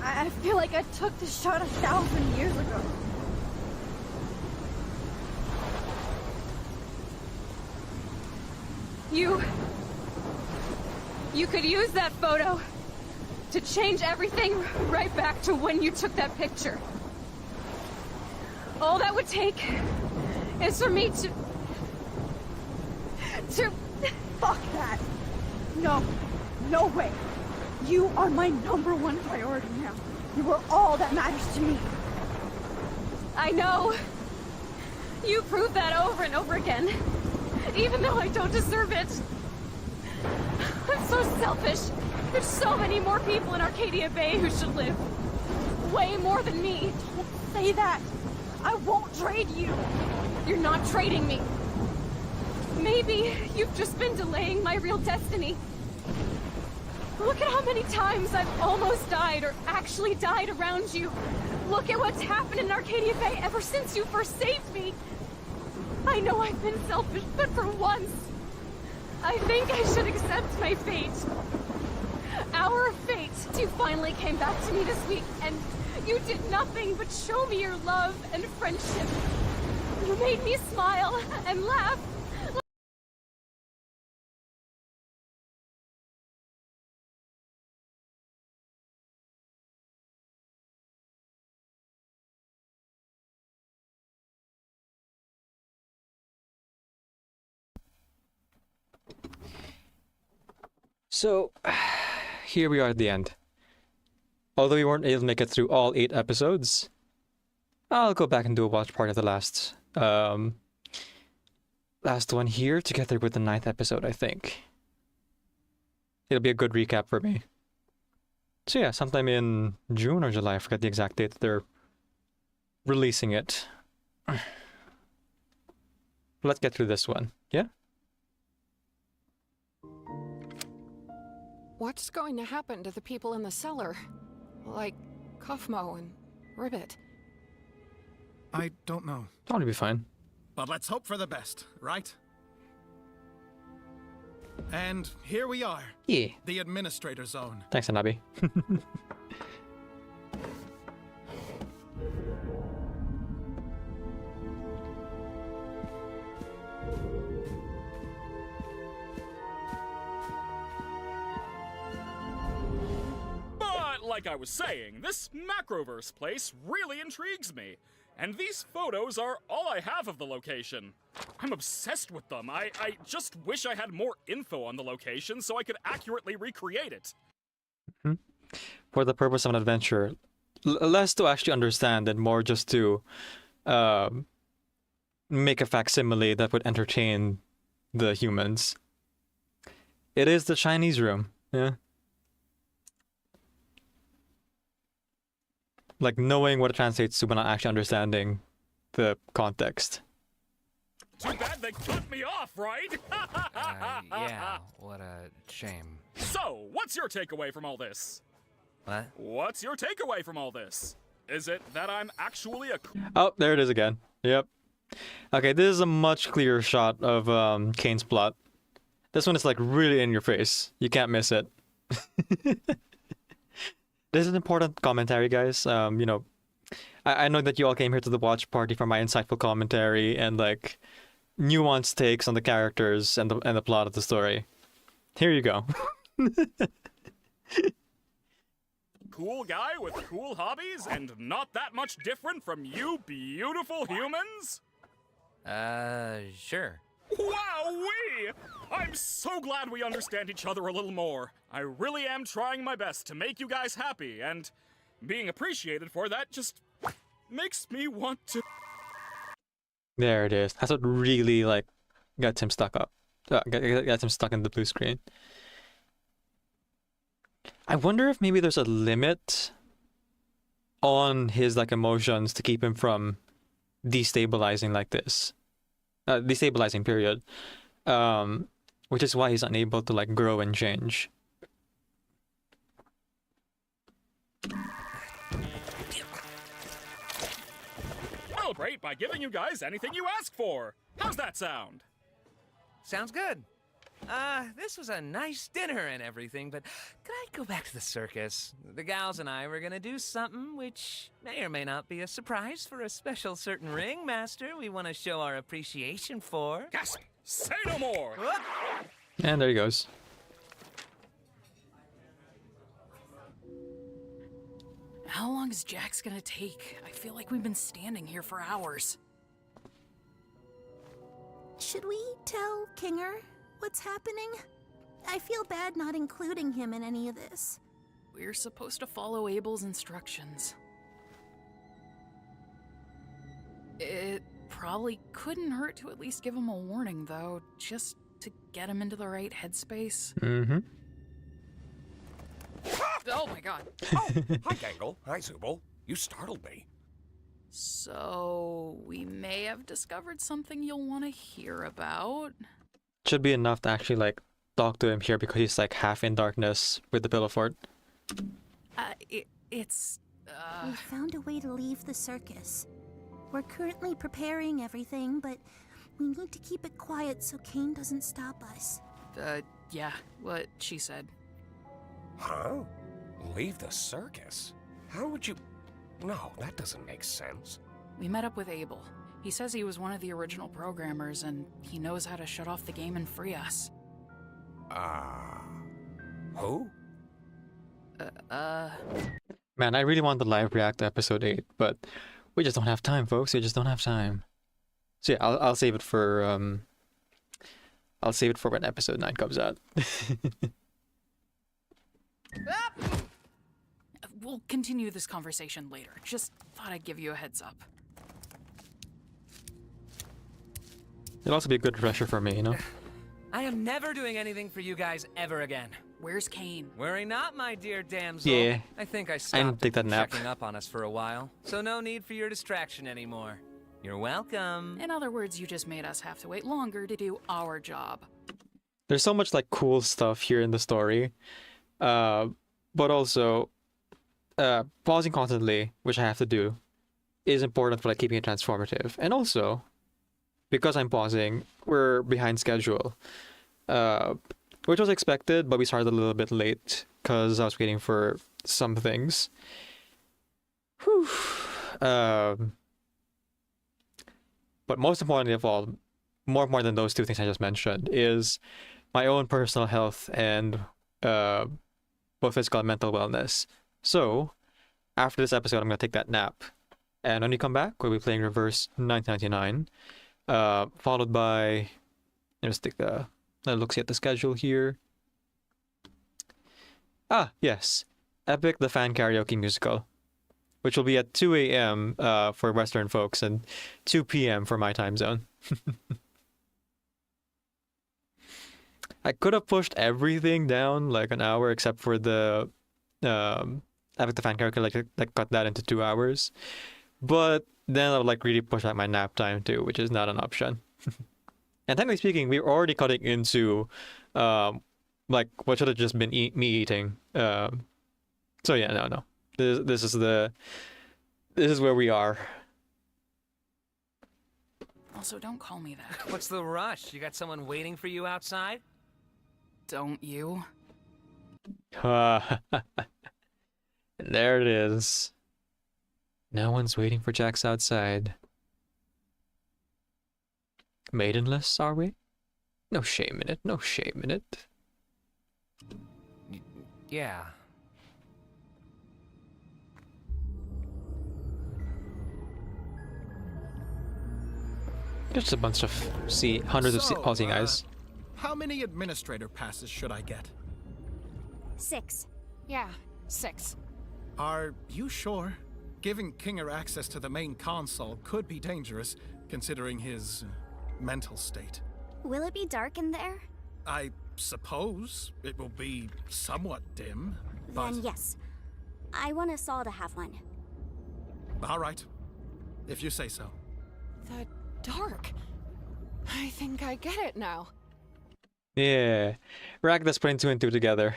I feel like I took the shot 1,000 years ago. You could use that photo to change everything right back to when you took that picture. All that would take is for me to... Fuck that. No. No way. You are my #1 priority now. You are all that matters to me. I know. You prove that over and over again. Even though I don't deserve it. I'm so selfish. There's so many more people in Arcadia Bay who should live. Way more than me. Don't say that. I won't trade you. You're not trading me. Maybe you've just been delaying my real destiny. Look at how many times I've almost died or actually died around you. Look at what's happened in Arcadia Bay ever since you first saved me. I know I've been selfish, but for once, I think I should accept my fate. Our fate. You finally came back to me this week, and you did nothing but show me your love and friendship. You made me smile and laugh. So, here we are at the end. Although we weren't able to make it through all 8 episodes, I'll go back and do a watch part of the last one here, together with the 9th episode, I think. It'll be a good recap for me. So yeah, sometime in June or July, I forget the exact date that they're releasing it. Let's get through this one, yeah? What's going to happen to the people in the cellar? Like Kofmo and Ribbit? I don't know. Probably be fine. But let's hope for the best, right? And here we are. Yeah. The Administrator Zone. Thanks, Anabi. Like I was saying, this Macroverse place really intrigues me. And these photos are all I have of the location. I'm obsessed with them. I just wish I had more info on the location so I could accurately recreate it. For the purpose of an adventure, less to actually understand and more just to make a facsimile that would entertain the humans. It is the Chinese room, yeah. Like, knowing what it translates to but not actually understanding the context. Too bad they cut me off, right? Yeah, what a shame. So, what's your takeaway from all this? What? What's your takeaway from all this? Is it that I'm actually a... Oh, there it is again. Yep. Okay, this is a much clearer shot of Kane's plot. This one is like really in your face. You can't miss it. This is an important commentary, guys. You know, I know that you all came here to the watch party for my insightful commentary and like nuanced takes on the characters and the plot of the story. Here you go. Cool guy with cool hobbies and not that much different from you beautiful humans? Sure. Wowee! I'm so glad we understand each other a little more. I really am trying my best to make you guys happy, and being appreciated for that just makes me want to... There it is. That's what really, like, gets him stuck up. Gets him stuck in the blue screen. I wonder if maybe there's a limit on his, like, emotions to keep him from destabilizing like this. Destabilizing, period. Which is why he's unable to, like, grow and change. celebrate by giving you guys anything you ask for. How's that sound? Sounds good. This was a nice dinner and everything, but could I go back to the circus? The gals and I were gonna do something which may or may not be a surprise for a special certain ringmaster we want to show our appreciation for. Gasp! Say no more! And there he goes. How long is Jack's gonna take? I feel like we've been standing here for hours. Should we tell Kinger what's happening? I feel bad not including him in any of this. We're supposed to follow Abel's instructions. It probably couldn't hurt to at least give him a warning, though, just to get him into the right headspace. Mm-hmm. Oh my god. Oh, hi, Gangle. Hi, Zubul. You startled me. So, we may have discovered something you'll want to hear about. Should be enough to actually like talk to him here because he's like half in darkness with the pillow fort. It's We found a way to leave the circus. We're currently preparing everything, but we need to keep it quiet so Kane doesn't stop us. Yeah, what she said. Huh? Leave the circus? How would you... No, that doesn't make sense. We met up with Abel. He says he was one of the original programmers, and he knows how to shut off the game and free us. Who? Man, I really want to live react to episode 8, but we just don't have time, folks. We just don't have time. So yeah, I'll save it for when episode 9 comes out. We'll continue this conversation later. Just thought I'd give you a heads up. It'll also be a good refresher for me, you know? I am never doing anything for you guys ever again. Where's Kane? Worry not, my dear damsel. Yeah. I think I I stopped didn't take that nap. checking up on us for a while, so no need for your distraction anymore. You're welcome. In other words, you just made us have to wait longer to do our job. There's so much like cool stuff here in the story. But also pausing constantly, which I have to do, is important for like keeping it transformative. And also, because I'm pausing, we're behind schedule. Which was expected, but we started a little bit late because I was waiting for some things. Whew. But most importantly of all, more important than those two things I just mentioned, is my own personal health and both physical and mental wellness. So, after this episode, I'm going to take that nap. And when we come back, we'll be playing Reverse 1999, followed by... Let's take a look at the schedule here. Ah, yes. Epic the Fan Karaoke Musical, which will be at 2 a.m. For Western folks and 2 p.m. for my time zone. I could have pushed everything down like an hour except for the Epic the Fan Karaoke, like cut that into 2 hours. But then I would like really push out my nap time too, which is not an option. And technically speaking, we're already cutting into like what should have just been me eating. So yeah, no. This is where we are. Also, don't call me that. What's the rush? You got someone waiting for you outside? Don't you? There it is. No one's waiting for Jax outside. Maidenless, are we? No shame in it, no shame in it. Yeah. Just a bunch of hundreds of Aussie guys. How many administrator passes should I get? 6. Yeah, 6. Are you sure? Giving Kinger access to the main console could be dangerous, considering his mental state. Will it be dark in there? I suppose it will be somewhat dim, but... Then yes. I want us all to have one. All right. If you say so. The dark. I think I get it now. Yeah. Ragda's putting 2 and 2 together.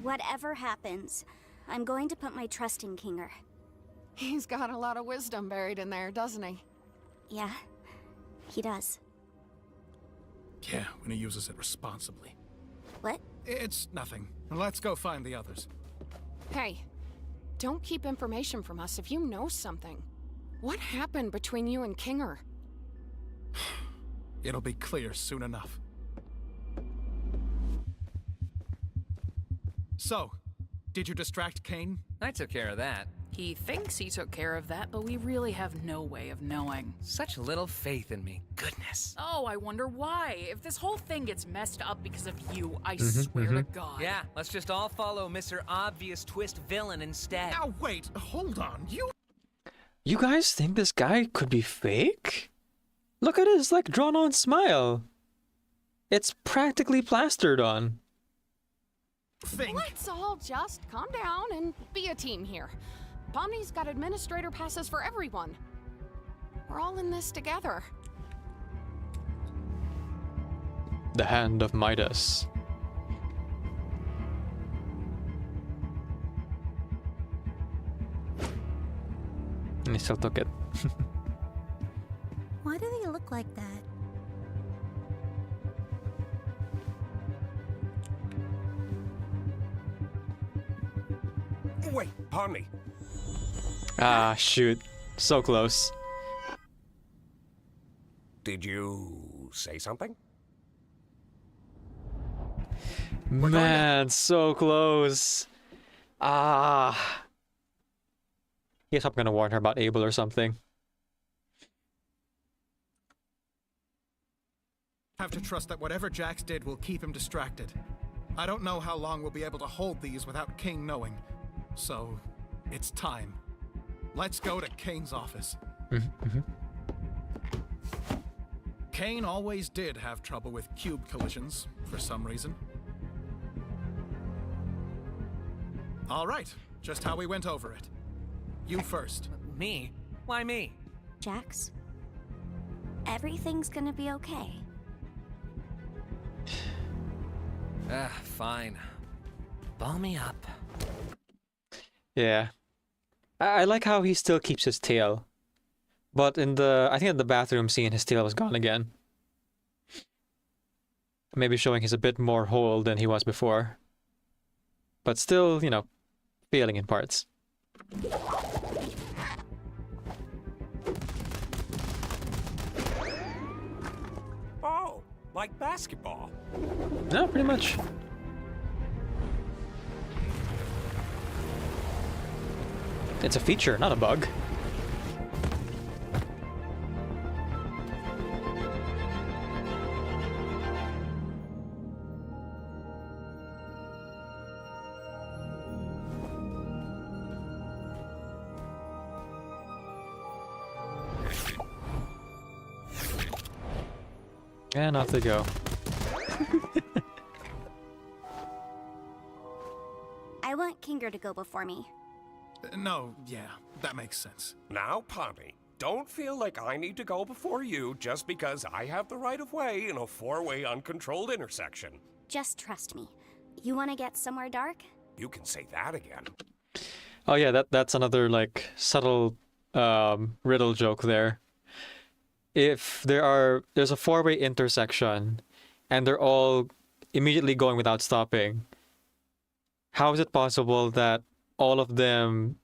Whatever happens, I'm going to put my trust in Kinger. He's got a lot of wisdom buried in there, doesn't he? Yeah, he does. Yeah, when he uses it responsibly. What? It's nothing. Let's go find the others. Hey, don't keep information from us if you know something. What happened between you and Kinger? It'll be clear soon enough. So, did you distract Kane? I took care of that. He thinks he took care of that, but we really have no way of knowing. Such little faith in me. Goodness. Oh, I wonder why. If this whole thing gets messed up because of you, I swear to God. Yeah, let's just all follow Mr. Obvious Twist Villain instead. Now wait, hold on. You guys think this guy could be fake? Look at his, like, drawn-on smile. It's practically plastered on. Let's all just calm down and be a team here. Pomni's got administrator passes for everyone. We're all in this together. The hand of Midas. And he still took it. Why do they look like that? Wait, Pomni. Ah, shoot. So close. Did you say something? Man, so close. Ah. Guess I'm gonna warn her about Abel or something. Have to trust that whatever Jax did will keep him distracted. I don't know how long we'll be able to hold these without King knowing. So, it's time. Let's go to Kane's office. Kane always did have trouble with cube collisions, for some reason. All right, just how we went over it. You first. Me? Why me? Jax, everything's gonna be okay. Fine. Ball me up. Yeah. I like how he still keeps his tail. But I think in the bathroom scene, his tail was gone again. Maybe showing he's a bit more whole than he was before. But still, you know, failing in parts. Oh, like basketball. Yeah, pretty much. It's a feature, not a bug. And off they go. I want Kinger to go before me. No, yeah, that makes sense. Now, Pomni, don't feel like I need to go before you just because I have the right of way in a four-way uncontrolled intersection. Just trust me. You want to get somewhere dark? You can say that again. Oh yeah, that's another like subtle riddle joke there. If there's a four-way intersection and they're all immediately going without stopping, how is it possible that all of them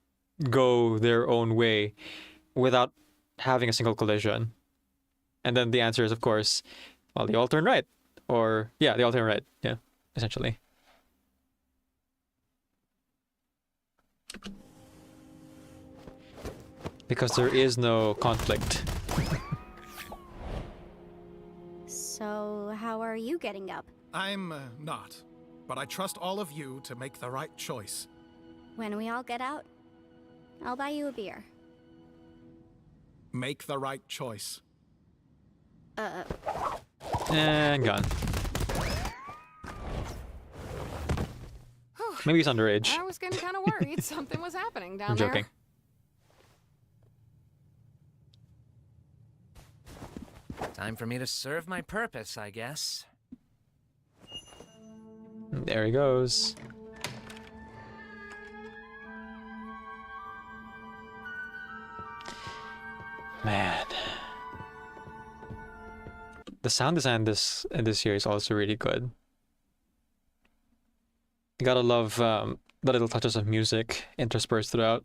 go their own way without having a single collision? And then the answer is, of course, well, they all turn right. Or, yeah, they all turn right. Yeah, essentially. Because there is no conflict. So, how are you getting up? I'm not, but I trust all of you to make the right choice. When we all get out, I'll buy you a beer. Make the right choice. And gone. Maybe he's underage. I was getting kind of worried something was happening down I'm joking. Time for me to serve my purpose, I guess. There he goes. Man. The sound design in this series is also really good. You gotta love the little touches of music interspersed throughout.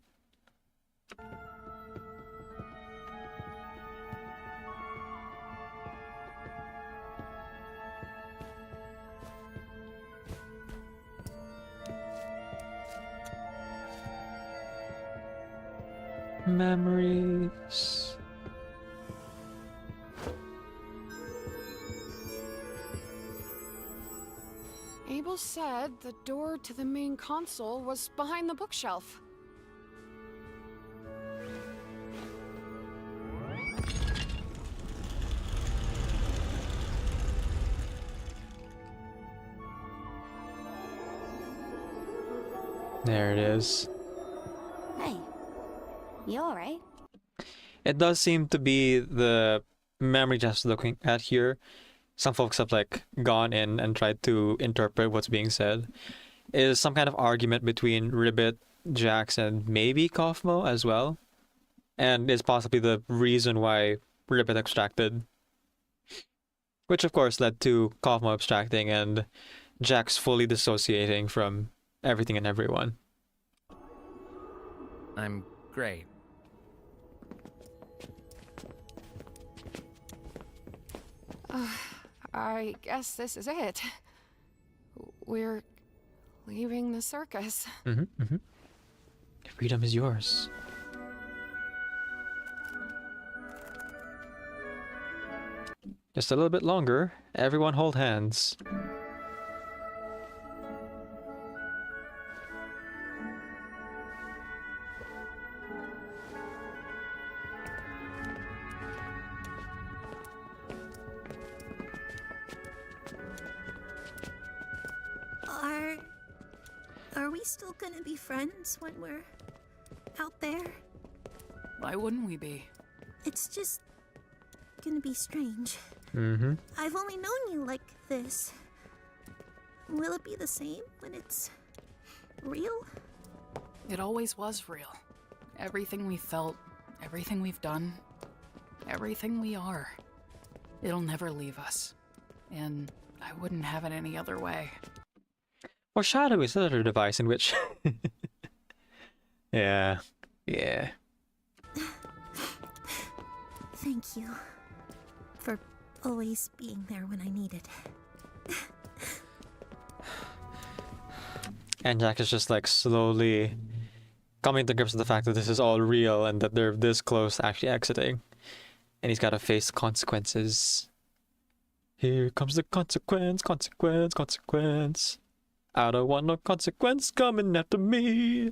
Memories. Abel said the door to the main console was behind the bookshelf. There it is. Hey, you alright? It does seem to be the memory just looking at here. Some folks have like gone in and tried to interpret what's being said. Is some kind of argument between Ribbit, Jax, and maybe Kaufmo as well. And is possibly the reason why Ribbit abstracted. Which of course led to Kaufmo abstracting and Jax fully dissociating from everything and everyone. I'm great. I guess this is it. We're leaving the circus. Freedom is yours. Just a little bit longer. Everyone hold hands. Are we still gonna be friends when we're out there? Why wouldn't we be? It's just gonna be strange. I've only known you like this. Will it be the same when it's real? It always was real. Everything we felt, everything we've done, everything we are. It'll never leave us. And I wouldn't have it any other way. Foreshadow is another device in which... Yeah. Thank you for always being there when I needed. And Jack is just like slowly coming to grips with the fact that this is all real and that they're this close to actually exiting. And he's got to face consequences. Here comes the consequence. I don't want no consequence coming after me.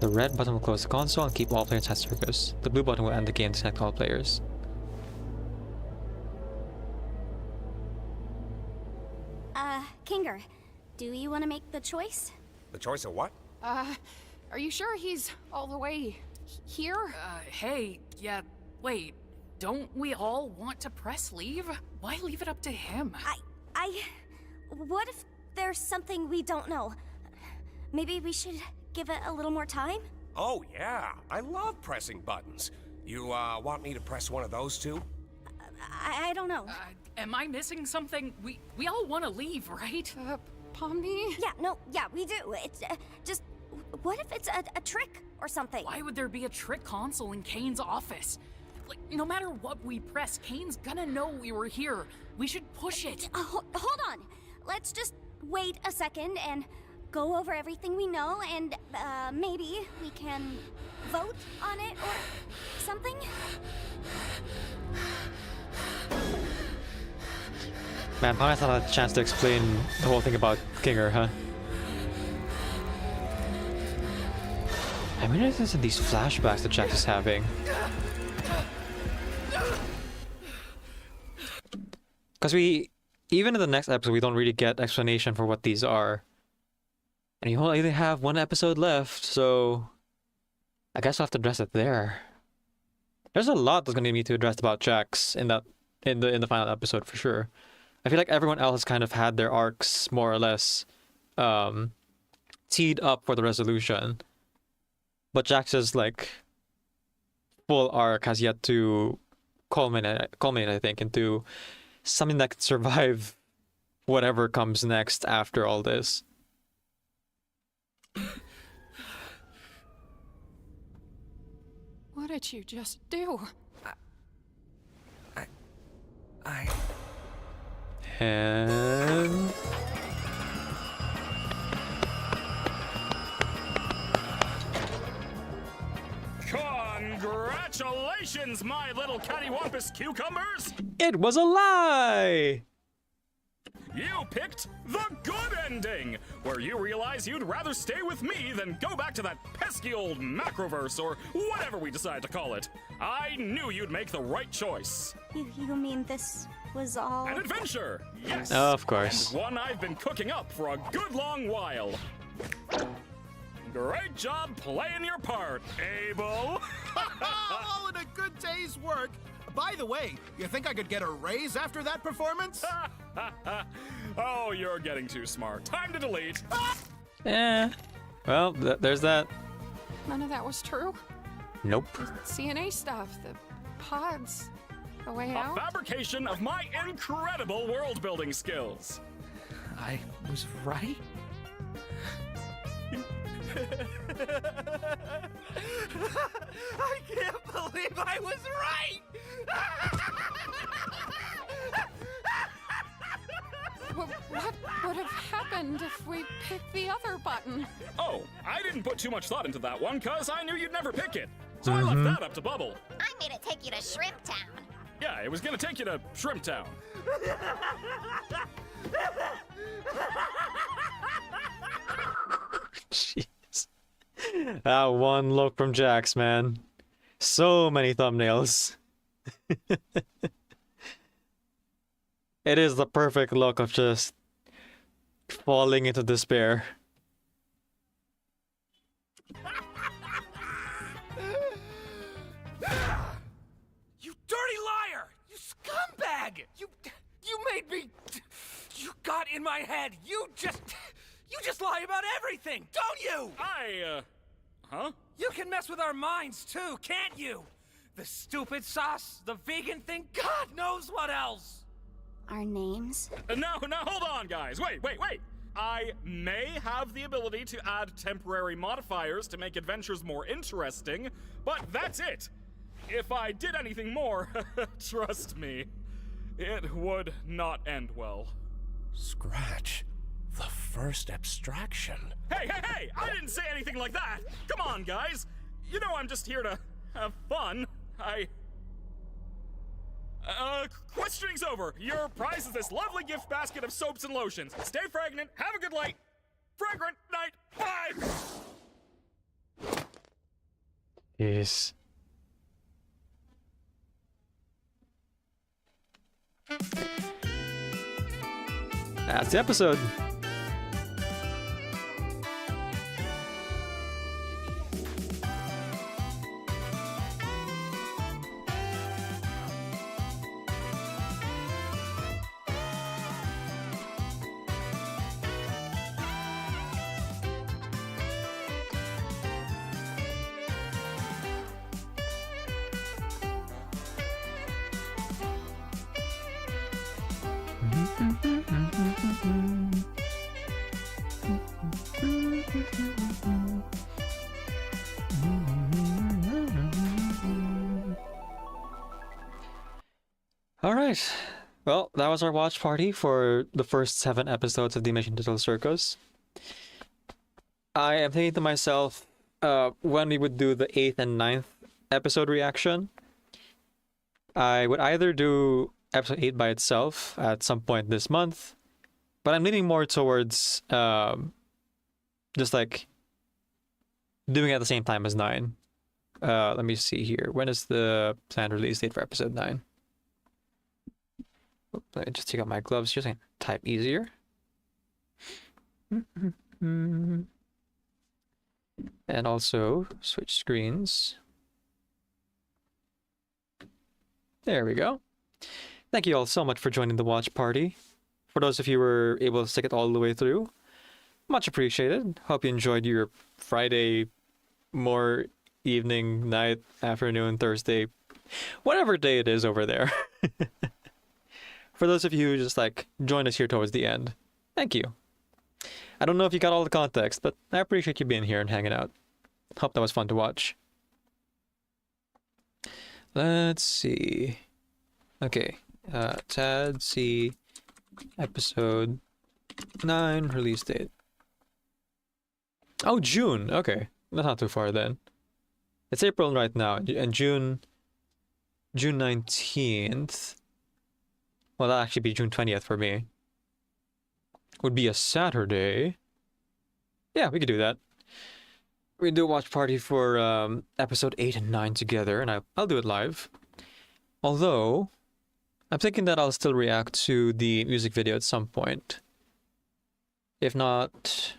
The red button will close the console and keep all players at circus. The blue button will end the game to select all players. Kinger, do you want to make the choice? The choice of what? Are you sure he's all the way here? Hey, yeah, wait. Don't we all want to press leave? Why leave it up to him? What if there's something we don't know? Maybe we should give it a little more time? Oh, yeah. I love pressing buttons. You, want me to press one of those too? I don't know. Am I missing something? We all want to leave, right? Pomni? Yeah, we do. It's just, what if it's a trick or something? Why would there be a trick console in Kane's office? Like, no matter what we press, Kane's gonna know we were here. We should push it. Hold on. Let's just wait a second and go over everything we know, and maybe we can vote on it or something? Man, Pomni's not had a chance to explain the whole thing about Kinger, huh? I mean, it's in these flashbacks that Jax is having. Because even in the next episode, we don't really get explanation for what these are. And you only have one episode left, so I guess I'll have to address it there. There's a lot that's gonna need to address about Jax in the final episode for sure. I feel like everyone else has kind of had their arcs more or less teed up for the resolution. But Jax's like full arc has yet to culminate, I think, into something that can survive whatever comes next after all this. What did you just do? And Congratulations, my little cattywampus cucumbers! it was a lie! You picked the good ending, where you realize you'd rather stay with me than go back to that pesky old macroverse or whatever we decide to call it. I knew you'd make the right choice. You mean this was all... An adventure, yes! Of course. And one I've been cooking up for a good long while. Great job playing your part, Abel! All in a good day's work. By the way, you think I could get a raise after that performance? Oh, you're getting too smart. Time to delete. Well, there's that. None of that was true. Nope. The CNA stuff, the pods, the way A out. fabrication of my incredible world-building skills. I was right? I can't believe I was right! What would have happened if we picked the other button? Oh, I didn't put too much thought into that one, cause I knew you'd never pick it. So I left that up to Bubble. I made it take you to Shrimp Town. Yeah, it was gonna take you to Shrimp Town. Jeez. That one look from Jax, man. So many thumbnails. It is the perfect look of just falling into despair. You dirty liar! You scumbag! You made me... You got in my head. You just lie about everything, don't you? Huh? You can mess with our minds too, can't you? The stupid sauce, the vegan thing, God knows what else. Our names? Now, hold on, guys. Wait. I may have the ability to add temporary modifiers to make adventures more interesting, but that's it. If I did anything more, trust me, it would not end well. Scratch. The first abstraction. Hey! I didn't say anything like that! Come on, guys! You know I'm just here to have fun. Questioning's over. Your prize is this lovely gift basket of soaps and lotions. Stay fragrant, have a good night. Fragrant night, bye! Yes. That's the episode. Alright, well, that was our watch party for the first 7 episodes of the Mission Digital Circus. I am thinking to myself, when we would do the 8th and 9th episode reaction, I would either do episode 8 by itself at some point this month, but I'm leaning more towards just like doing it at the same time as 9. Let me see here. When is the planned release date for episode 9? Let me just take out my gloves just so I can type easier. And also switch screens. There we go. Thank you all so much for joining the watch party. For those of you who were able to stick it all the way through, much appreciated. Hope you enjoyed your Friday, more evening, night, afternoon, Thursday, whatever day it is over there. For those of you who just like joined us here towards the end, thank you. I don't know if you got all the context, but I appreciate you being here and hanging out. Hope that was fun to watch. Let's see. Okay, TADC episode 9 release date. Oh, June. Okay, that's not too far then. It's April right now, and June 19th. Well, that'll actually be June 20th for me. Would be a Saturday. Yeah, we could do that. We can do a watch party for episode 8 and 9 together, and I'll do it live. Although, I'm thinking that I'll still react to the music video at some point. If not...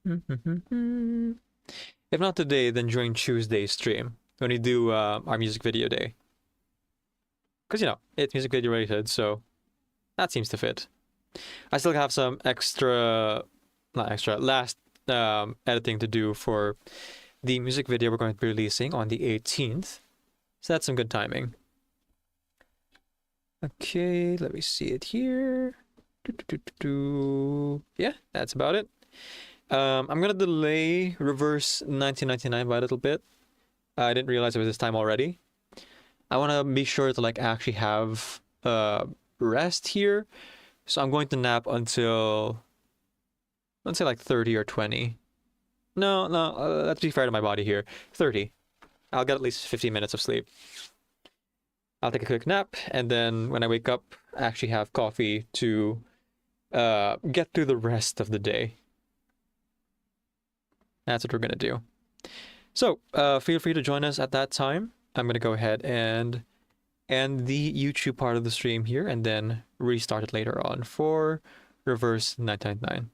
if not today, then during Tuesday's stream, when we do our music video day. Because, you know, it's music video related, so that seems to fit. I still have some last editing to do for the music video we're going to be releasing on the 18th. So that's some good timing. Okay, let me see it here. Yeah, that's about it. I'm gonna delay Reverse 1999 by a little bit. I didn't realize it was this time already. I want to be sure to like actually have rest here, so I'm going to nap until, let's say, like 30 or 20. No, let's be fair to my body here. 30. I'll get at least 15 minutes of sleep. I'll take a quick nap, and then when I wake up, I actually have coffee to get through the rest of the day. That's what we're gonna do. So, feel free to join us at that time. I'm gonna go ahead and end the YouTube part of the stream here, and then restart it later on for Reverse 999.